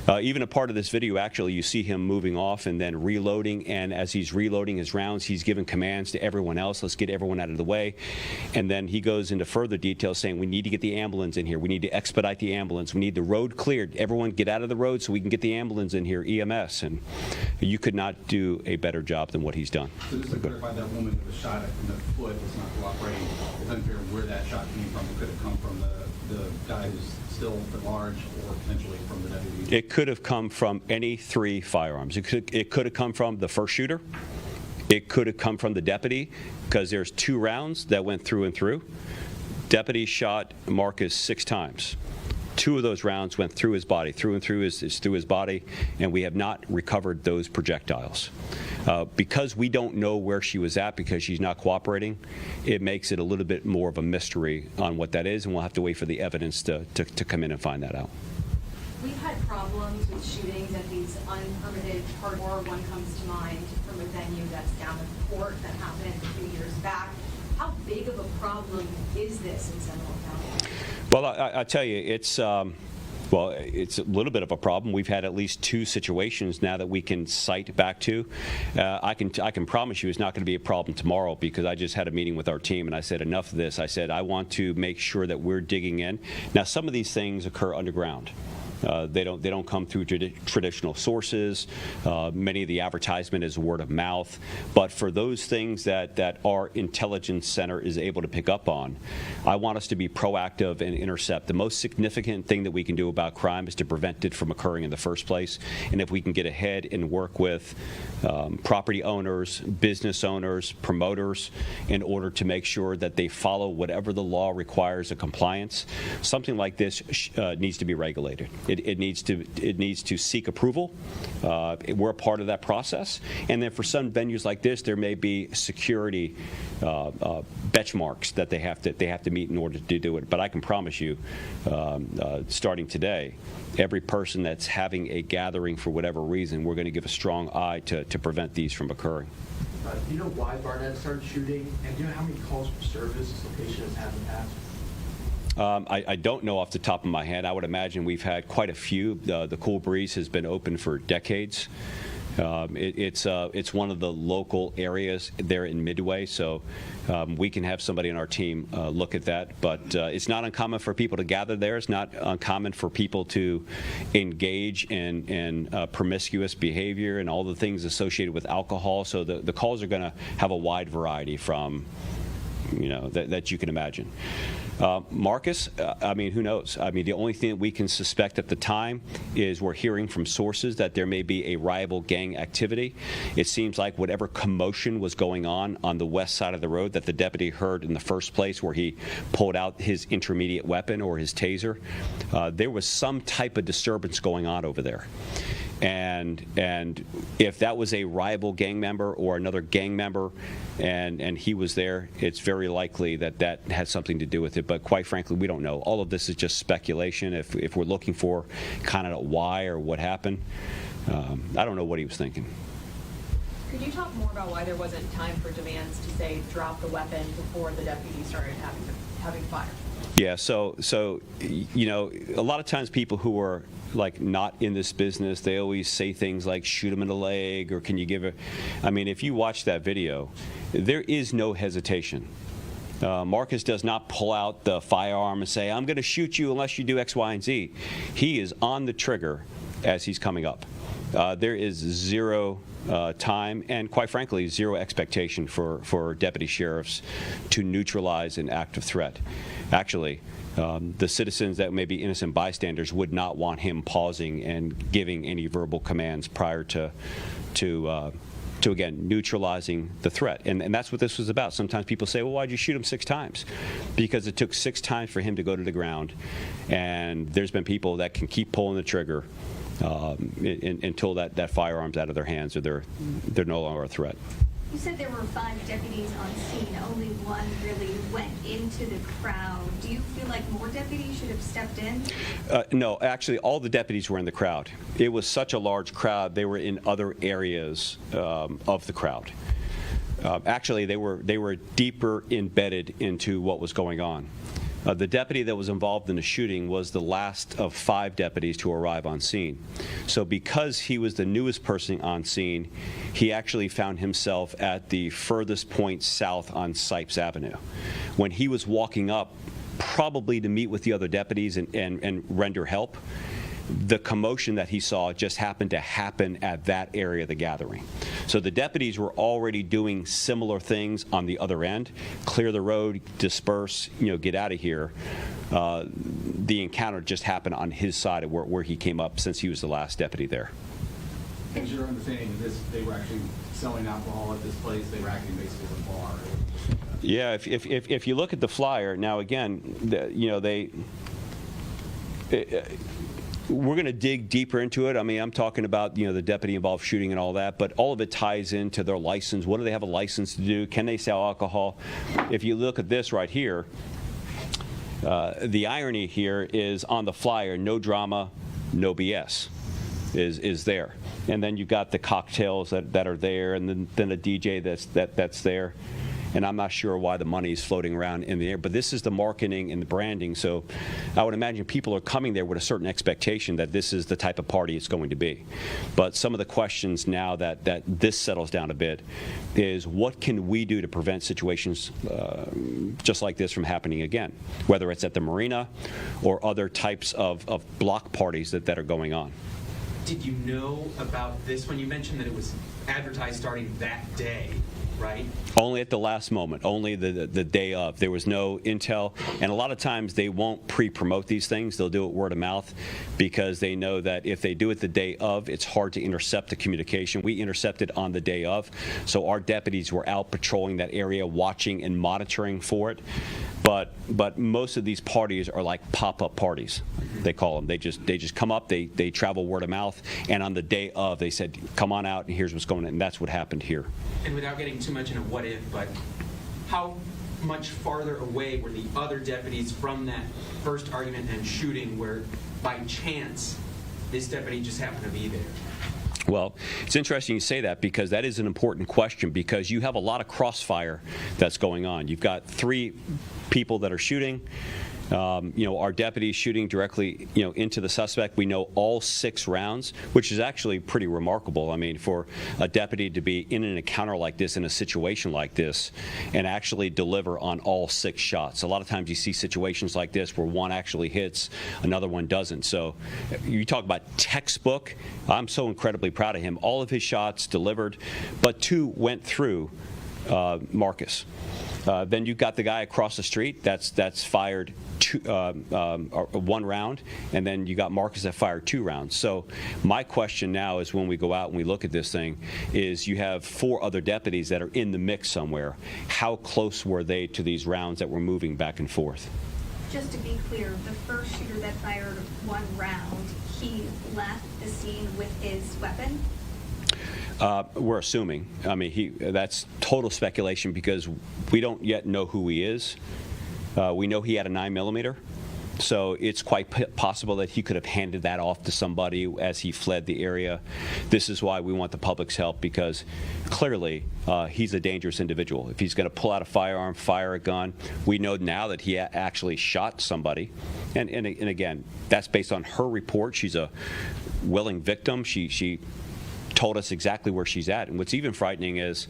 Even a part of this video, actually, you see him moving off and then reloading, and as he's reloading his rounds, he's giving commands to everyone else, let's get everyone out of the way. And then he goes into further detail saying, we need to get the ambulance in here, we need to expedite the ambulance, we need the road cleared, everyone get out of the road so we can get the ambulance in here, EMS. And you could not do a better job than what he's done. So just to clarify, that woman that was shot in the foot was not cooperating. It's unclear where that shot came from. It could have come from the guy who's still at large, or potentially from the deputy. It could have come from any 3 firearms. It could have come from the first shooter. It could have come from the deputy, because there's 2 rounds that went through and through. Deputy shot Marcus 6 times. 2 of those rounds went through his body, through and through his body, and we have not recovered those projectiles. Because we don't know where she was at, because she's not cooperating, it makes it a little bit more of a mystery on what that is, and we'll have to wait for the evidence to come in and find that out. We've had problems with shootings at these unpermitted hardcore. One comes to mind from a venue that's down in the port that happened a few years back. How big of a problem is this in Seminole County? Well, I tell you, it's a little bit of a problem. We've had at least 2 situations now that we can cite back to. I can promise you it's not going to be a problem tomorrow, because I just had a meeting with our team and I said, enough of this. I said, I want to make sure that we're digging in. Now, some of these things occur underground. They don't come through traditional sources. Many of the advertisement is word of mouth. But for those things that our intelligence center is able to pick up on, I want us to be proactive and intercept. The most significant thing that we can do about crime is to prevent it from occurring in the first place. And if we can get ahead and work with property owners, business owners, promoters, in order to make sure that they follow whatever the law requires of compliance, something like this needs to be regulated. It needs to seek approval. We're a part of that process. And then for some venues like this, there may be security benchmarks that they have to meet in order to do it. But I can promise you, starting today, every person that's having a gathering for whatever reason, we're going to give a strong eye to prevent these from occurring. Do you know why Barnett started shooting? And do you know how many calls for service this location has had in the past? I don't know off the top of my head. I would imagine we've had quite a few. The Cool Breeze has been open for decades. It's one of the local areas there in Midway, so we can have somebody on our team look at that. But it's not uncommon for people to gather there. It's not uncommon for people to engage in promiscuous behavior and all the things associated with alcohol. So the calls are going to have a wide variety from, that you can imagine. Marcus, I mean, who knows? I mean, the only thing that we can suspect at the time is we're hearing from sources that there may be a rival gang activity. It seems like whatever commotion was going on the west side of the road that the deputy heard in the first place, where he pulled out his intermediate weapon or his taser, there was some type of disturbance going on over there. And if that was a rival gang member or another gang member and he was there, it's very likely that had something to do with it. But quite frankly, we don't know. All of this is just speculation. If we're looking for kind of why or what happened, I don't know what he was thinking. Could you talk more about why there wasn't time for demands to, say, drop the weapon before the deputy started having fire? Yeah, so a lot of times people who are like not in this business, they always say things like shoot him in the leg or can you give I mean, if you watch that video, there is no hesitation. Marcus does not pull out the firearm and say, I'm going to shoot you unless you do X, Y, and Z. He is on the trigger as he's coming up. There is zero time and, quite frankly, zero expectation for deputy sheriffs to neutralize an active threat. Actually, the citizens that may be innocent bystanders would not want him pausing and giving any verbal commands prior to again, neutralizing the threat. And that's what this was about. Sometimes people say, well, why'd you shoot him 6 times? Because it took 6 times for him to go to the ground. And there's been people that can keep pulling the trigger until that firearm's out of their hands or they're no longer a threat. You said there were 5 deputies on scene. Only one really went into the crowd. Do you feel like more deputies should have stepped in? No, actually, all the deputies were in the crowd. It was such a large crowd, they were in other areas of the crowd. Actually, they were deeper embedded into what was going on. The deputy that was involved in the shooting was the last of 5 deputies to arrive on scene. So because he was the newest person on scene, he actually found himself at the furthest point south on Sipes Avenue. When he was walking up, probably to meet with the other deputies and render help, the commotion that he saw just happened to happen at that area of the gathering. So the deputies were already doing similar things on the other end. Clear the road, disperse, get out of here. The encounter just happened on his side of where he came up since he was the last deputy there. Is your understanding of this, they were actually selling alcohol at this place, they were acting basically as a bar? Yeah, if you look at the flyer, now again, we're going to dig deeper into it. I mean, I'm talking about, the deputy involved shooting and all that, but all of it ties into their license. What do they have a license to do? Can they sell alcohol? If you look at this right here, the irony here is on the flyer, no drama, no BS is there. And then you've got the cocktails that are there, and then a DJ that's there. And I'm not sure why the money is floating around in the air, but this is the marketing and the branding. So I would imagine people are coming there with a certain expectation that this is the type of party it's going to be. But some of the questions now that this settles down a bit is what can we do to prevent situations just like this from happening again, whether it's at the marina or other types of block parties that are going on. Did you know about this when you mentioned that it was advertised starting that day? Right? Only at the last moment, only the day of. There was no intel, and a lot of times they won't pre-promote these things. They'll do it word of mouth because they know that if they do it the day of, it's hard to intercept the communication. We intercepted on the day of, so our deputies were out patrolling that area, watching and monitoring for it. But most of these parties are like pop-up parties, they call them. They just come up, they travel word of mouth, and on the day of, they said, come on out, and here's what's going on, and that's what happened here. And without getting too much in a what if, but how much farther away were the other deputies from that first argument and shooting where by chance this deputy just happened to be there? Well, it's interesting you say that, because that is an important question, because you have a lot of crossfire that's going on. You've got 3 people that are shooting. Our deputies shooting directly, into the suspect. We know all 6 rounds, which is actually pretty remarkable. I mean, for a deputy to be in an encounter like this, in a situation like this, and actually deliver on all 6 shots. A lot of times you see situations like this where one actually hits, another one doesn't. So you talk about textbook. I'm so incredibly proud of him. All of his shots delivered, but 2 went through Marcus. Then you've got the guy across the street that's fired 1 round, and then you got Marcus that fired 2 rounds. So my question now is, when we go out and we look at this thing, is you have 4 other deputies that are in the mix somewhere. How close were they to these rounds that were moving back and forth? Just to be clear, the first shooter that fired 1 round, he left the scene with his weapon? We're assuming. I mean, that's total speculation, because we don't yet know who he is. We know he had a 9mm, so it's quite possible that he could have handed that off to somebody as he fled the area. This is why we want the public's help, because clearly he's a dangerous individual. If he's going to pull out a firearm, fire a gun, we know now that he actually shot somebody. And again, that's based on her report. She's a willing victim. She told us exactly where she's at. And what's even frightening is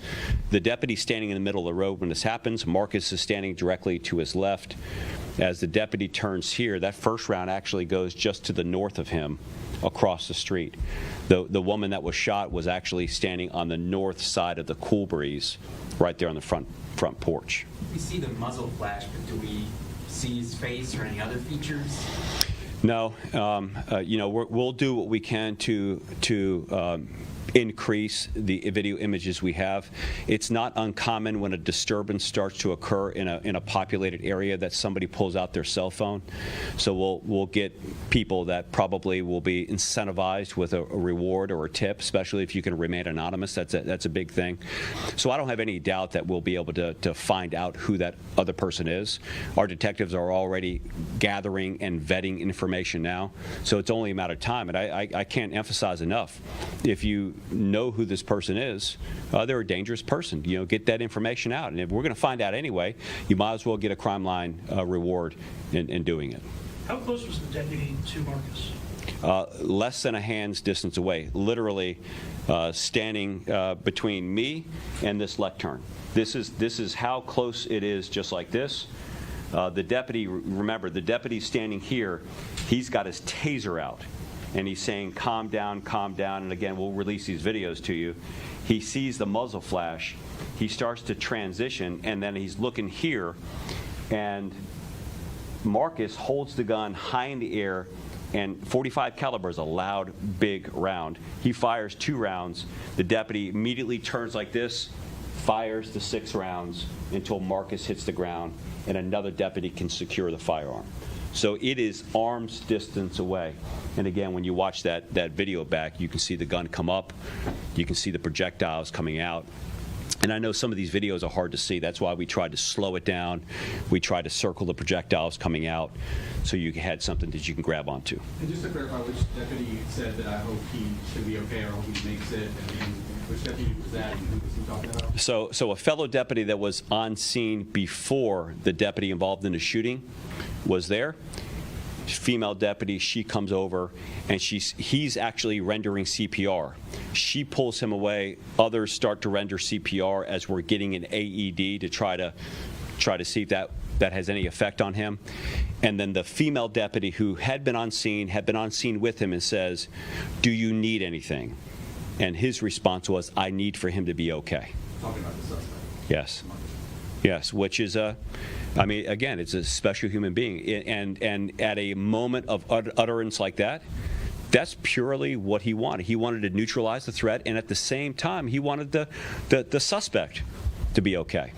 the deputy standing in the middle of the road when this happens. Marcus is standing directly to his left. As the deputy turns here, that first round actually goes just to the north of him, across the street. The woman that was shot was actually standing on the north side of the Cool Breeze, right there on the front porch. We see the muzzle flash, but do we see his face or any other features? No, we'll do what we can to increase the video images we have. It's not uncommon when a disturbance starts to occur in a populated area that somebody pulls out their cell phone. So we'll get people that probably will be incentivized with a reward or a tip, especially if you can remain anonymous. That's a big thing. So I don't have any doubt that we'll be able to find out who that other person is. Our detectives are already gathering and vetting information now, so it's only a matter of time. And I can't emphasize enough, if you know who this person is, they're a dangerous person. Get that information out. And if we're going to find out anyway, you might as well get a crime line reward in doing it. How close was the deputy to Marcus? Less than a hand's distance away, literally standing between me and this lectern. This is how close it is, just like this. The deputy, remember, the deputy's standing here. He's got his taser out, and he's saying, calm down, and again, we'll release these videos to you. He sees the muzzle flash, he starts to transition, and then he's looking here, and Marcus holds the gun high in the air, and .45 caliber is a loud, big round. He fires 2 rounds. The deputy immediately turns like this, fires the 6 rounds until Marcus hits the ground, and another deputy can secure the firearm. So it is arm's distance away. And again, when you watch that video back, you can see the gun come up. You can see the projectiles coming out. And I know some of these videos are hard to see. That's why we tried to slow it down. We tried to circle the projectiles coming out so you had something that you can grab onto. And just to clarify, which deputy said that I hope he should be okay, or I hope he makes it, and which deputy was that, and who was he talking about? So a fellow deputy that was on scene before the deputy involved in the shooting was there. Female deputy, she comes over, and he's actually rendering CPR. She pulls him away. Others start to render CPR as we're getting an AED to try to see if that has any effect on him. And then the female deputy who had been on scene with him and says, "Do you need anything?" And his response was, "I need for him to be okay." Talking about the suspect. Yes, which is again, it's a special human being, and at a moment of utterance like that, that's purely what he wanted. He wanted to neutralize the threat, and at the same time, he wanted the suspect to be okay.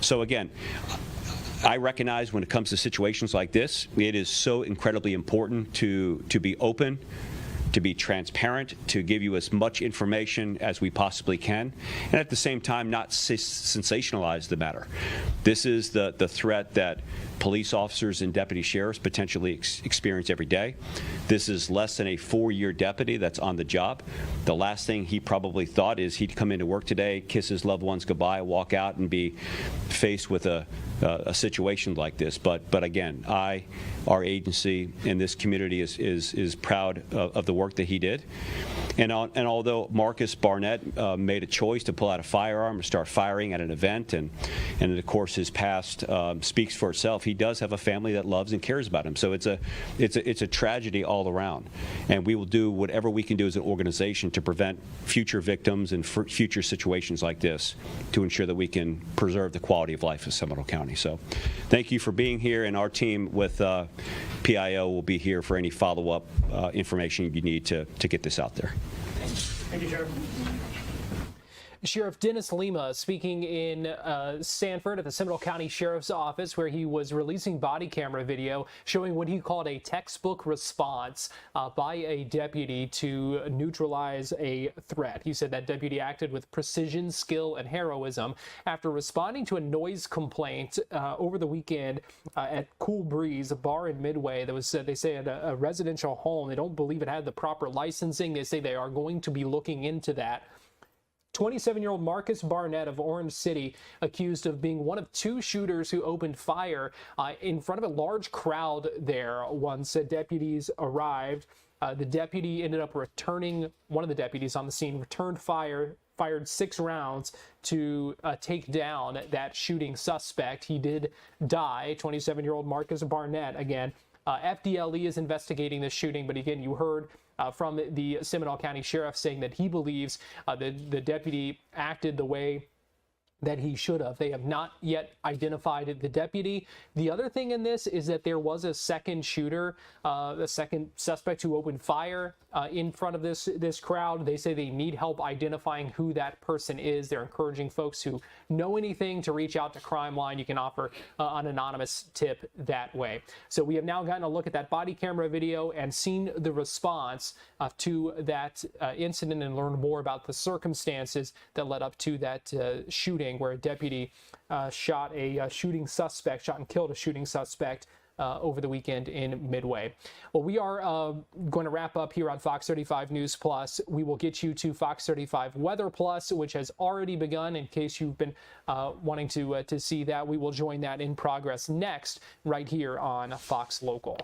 So again, I recognize when it comes to situations like this, it is so incredibly important to be open, to be transparent, to give you as much information as we possibly can, and at the same time not sensationalize the matter. This is the threat that police officers and deputy sheriffs potentially experience every day. This is less than a 4-year deputy that's on the job. The last thing he probably thought is he'd come into work today, kiss his loved ones goodbye, walk out, and be faced with a situation like this. But again, our agency and this community is proud of the work that he did. And although Marcus Barnett made a choice to pull out a firearm and start firing at an event, and of course his past speaks for itself, he does have a family that loves and cares about him. So it's a tragedy all around, and we will do whatever we can do as an organization to prevent future victims and future situations like this, to ensure that we can preserve the quality of life of Seminole County. So thank you for being here, and our team with PIO will be here for any follow-up information you need to get this out there. Thank you, Sheriff. Sheriff Dennis Lima speaking in Sanford at the Seminole County Sheriff's Office, where he was releasing body camera video showing what he called a textbook response by a deputy to neutralize a threat. He said that deputy acted with precision, skill, and heroism after responding to a noise complaint over the weekend at Cool Breeze, a bar in Midway that was, they say, at a residential home. They don't believe it had the proper licensing. They say they are going to be looking into that. 27-year-old Marcus Barnett of Orange City, accused of being one of 2 shooters who opened fire in front of a large crowd there once deputies arrived. The deputy ended up returning, one of the deputies on the scene returned fire, fired 6 rounds to take down that shooting suspect. He did die. 27-year-old Marcus Barnett, again. FDLE is investigating this shooting, but again, you heard from the Seminole County Sheriff saying that he believes the deputy acted the way that he should have. They have not yet identified the deputy. The other thing in this is that there was a second shooter, a second suspect who opened fire in front of this crowd. They say they need help identifying who that person is. They're encouraging folks who know anything to reach out to Crime Line. You can offer an anonymous tip that way. So we have now gotten a look at that body camera video and seen the response to that incident, and learned more about the circumstances that led up to that shooting, where a deputy shot and killed a shooting suspect over the weekend in Midway. Well, we are going to wrap up here on Fox 35 News Plus. We will get you to Fox 35 Weather Plus, which has already begun. In case you've been wanting to see that, we will join that in progress next, right here on Fox Local.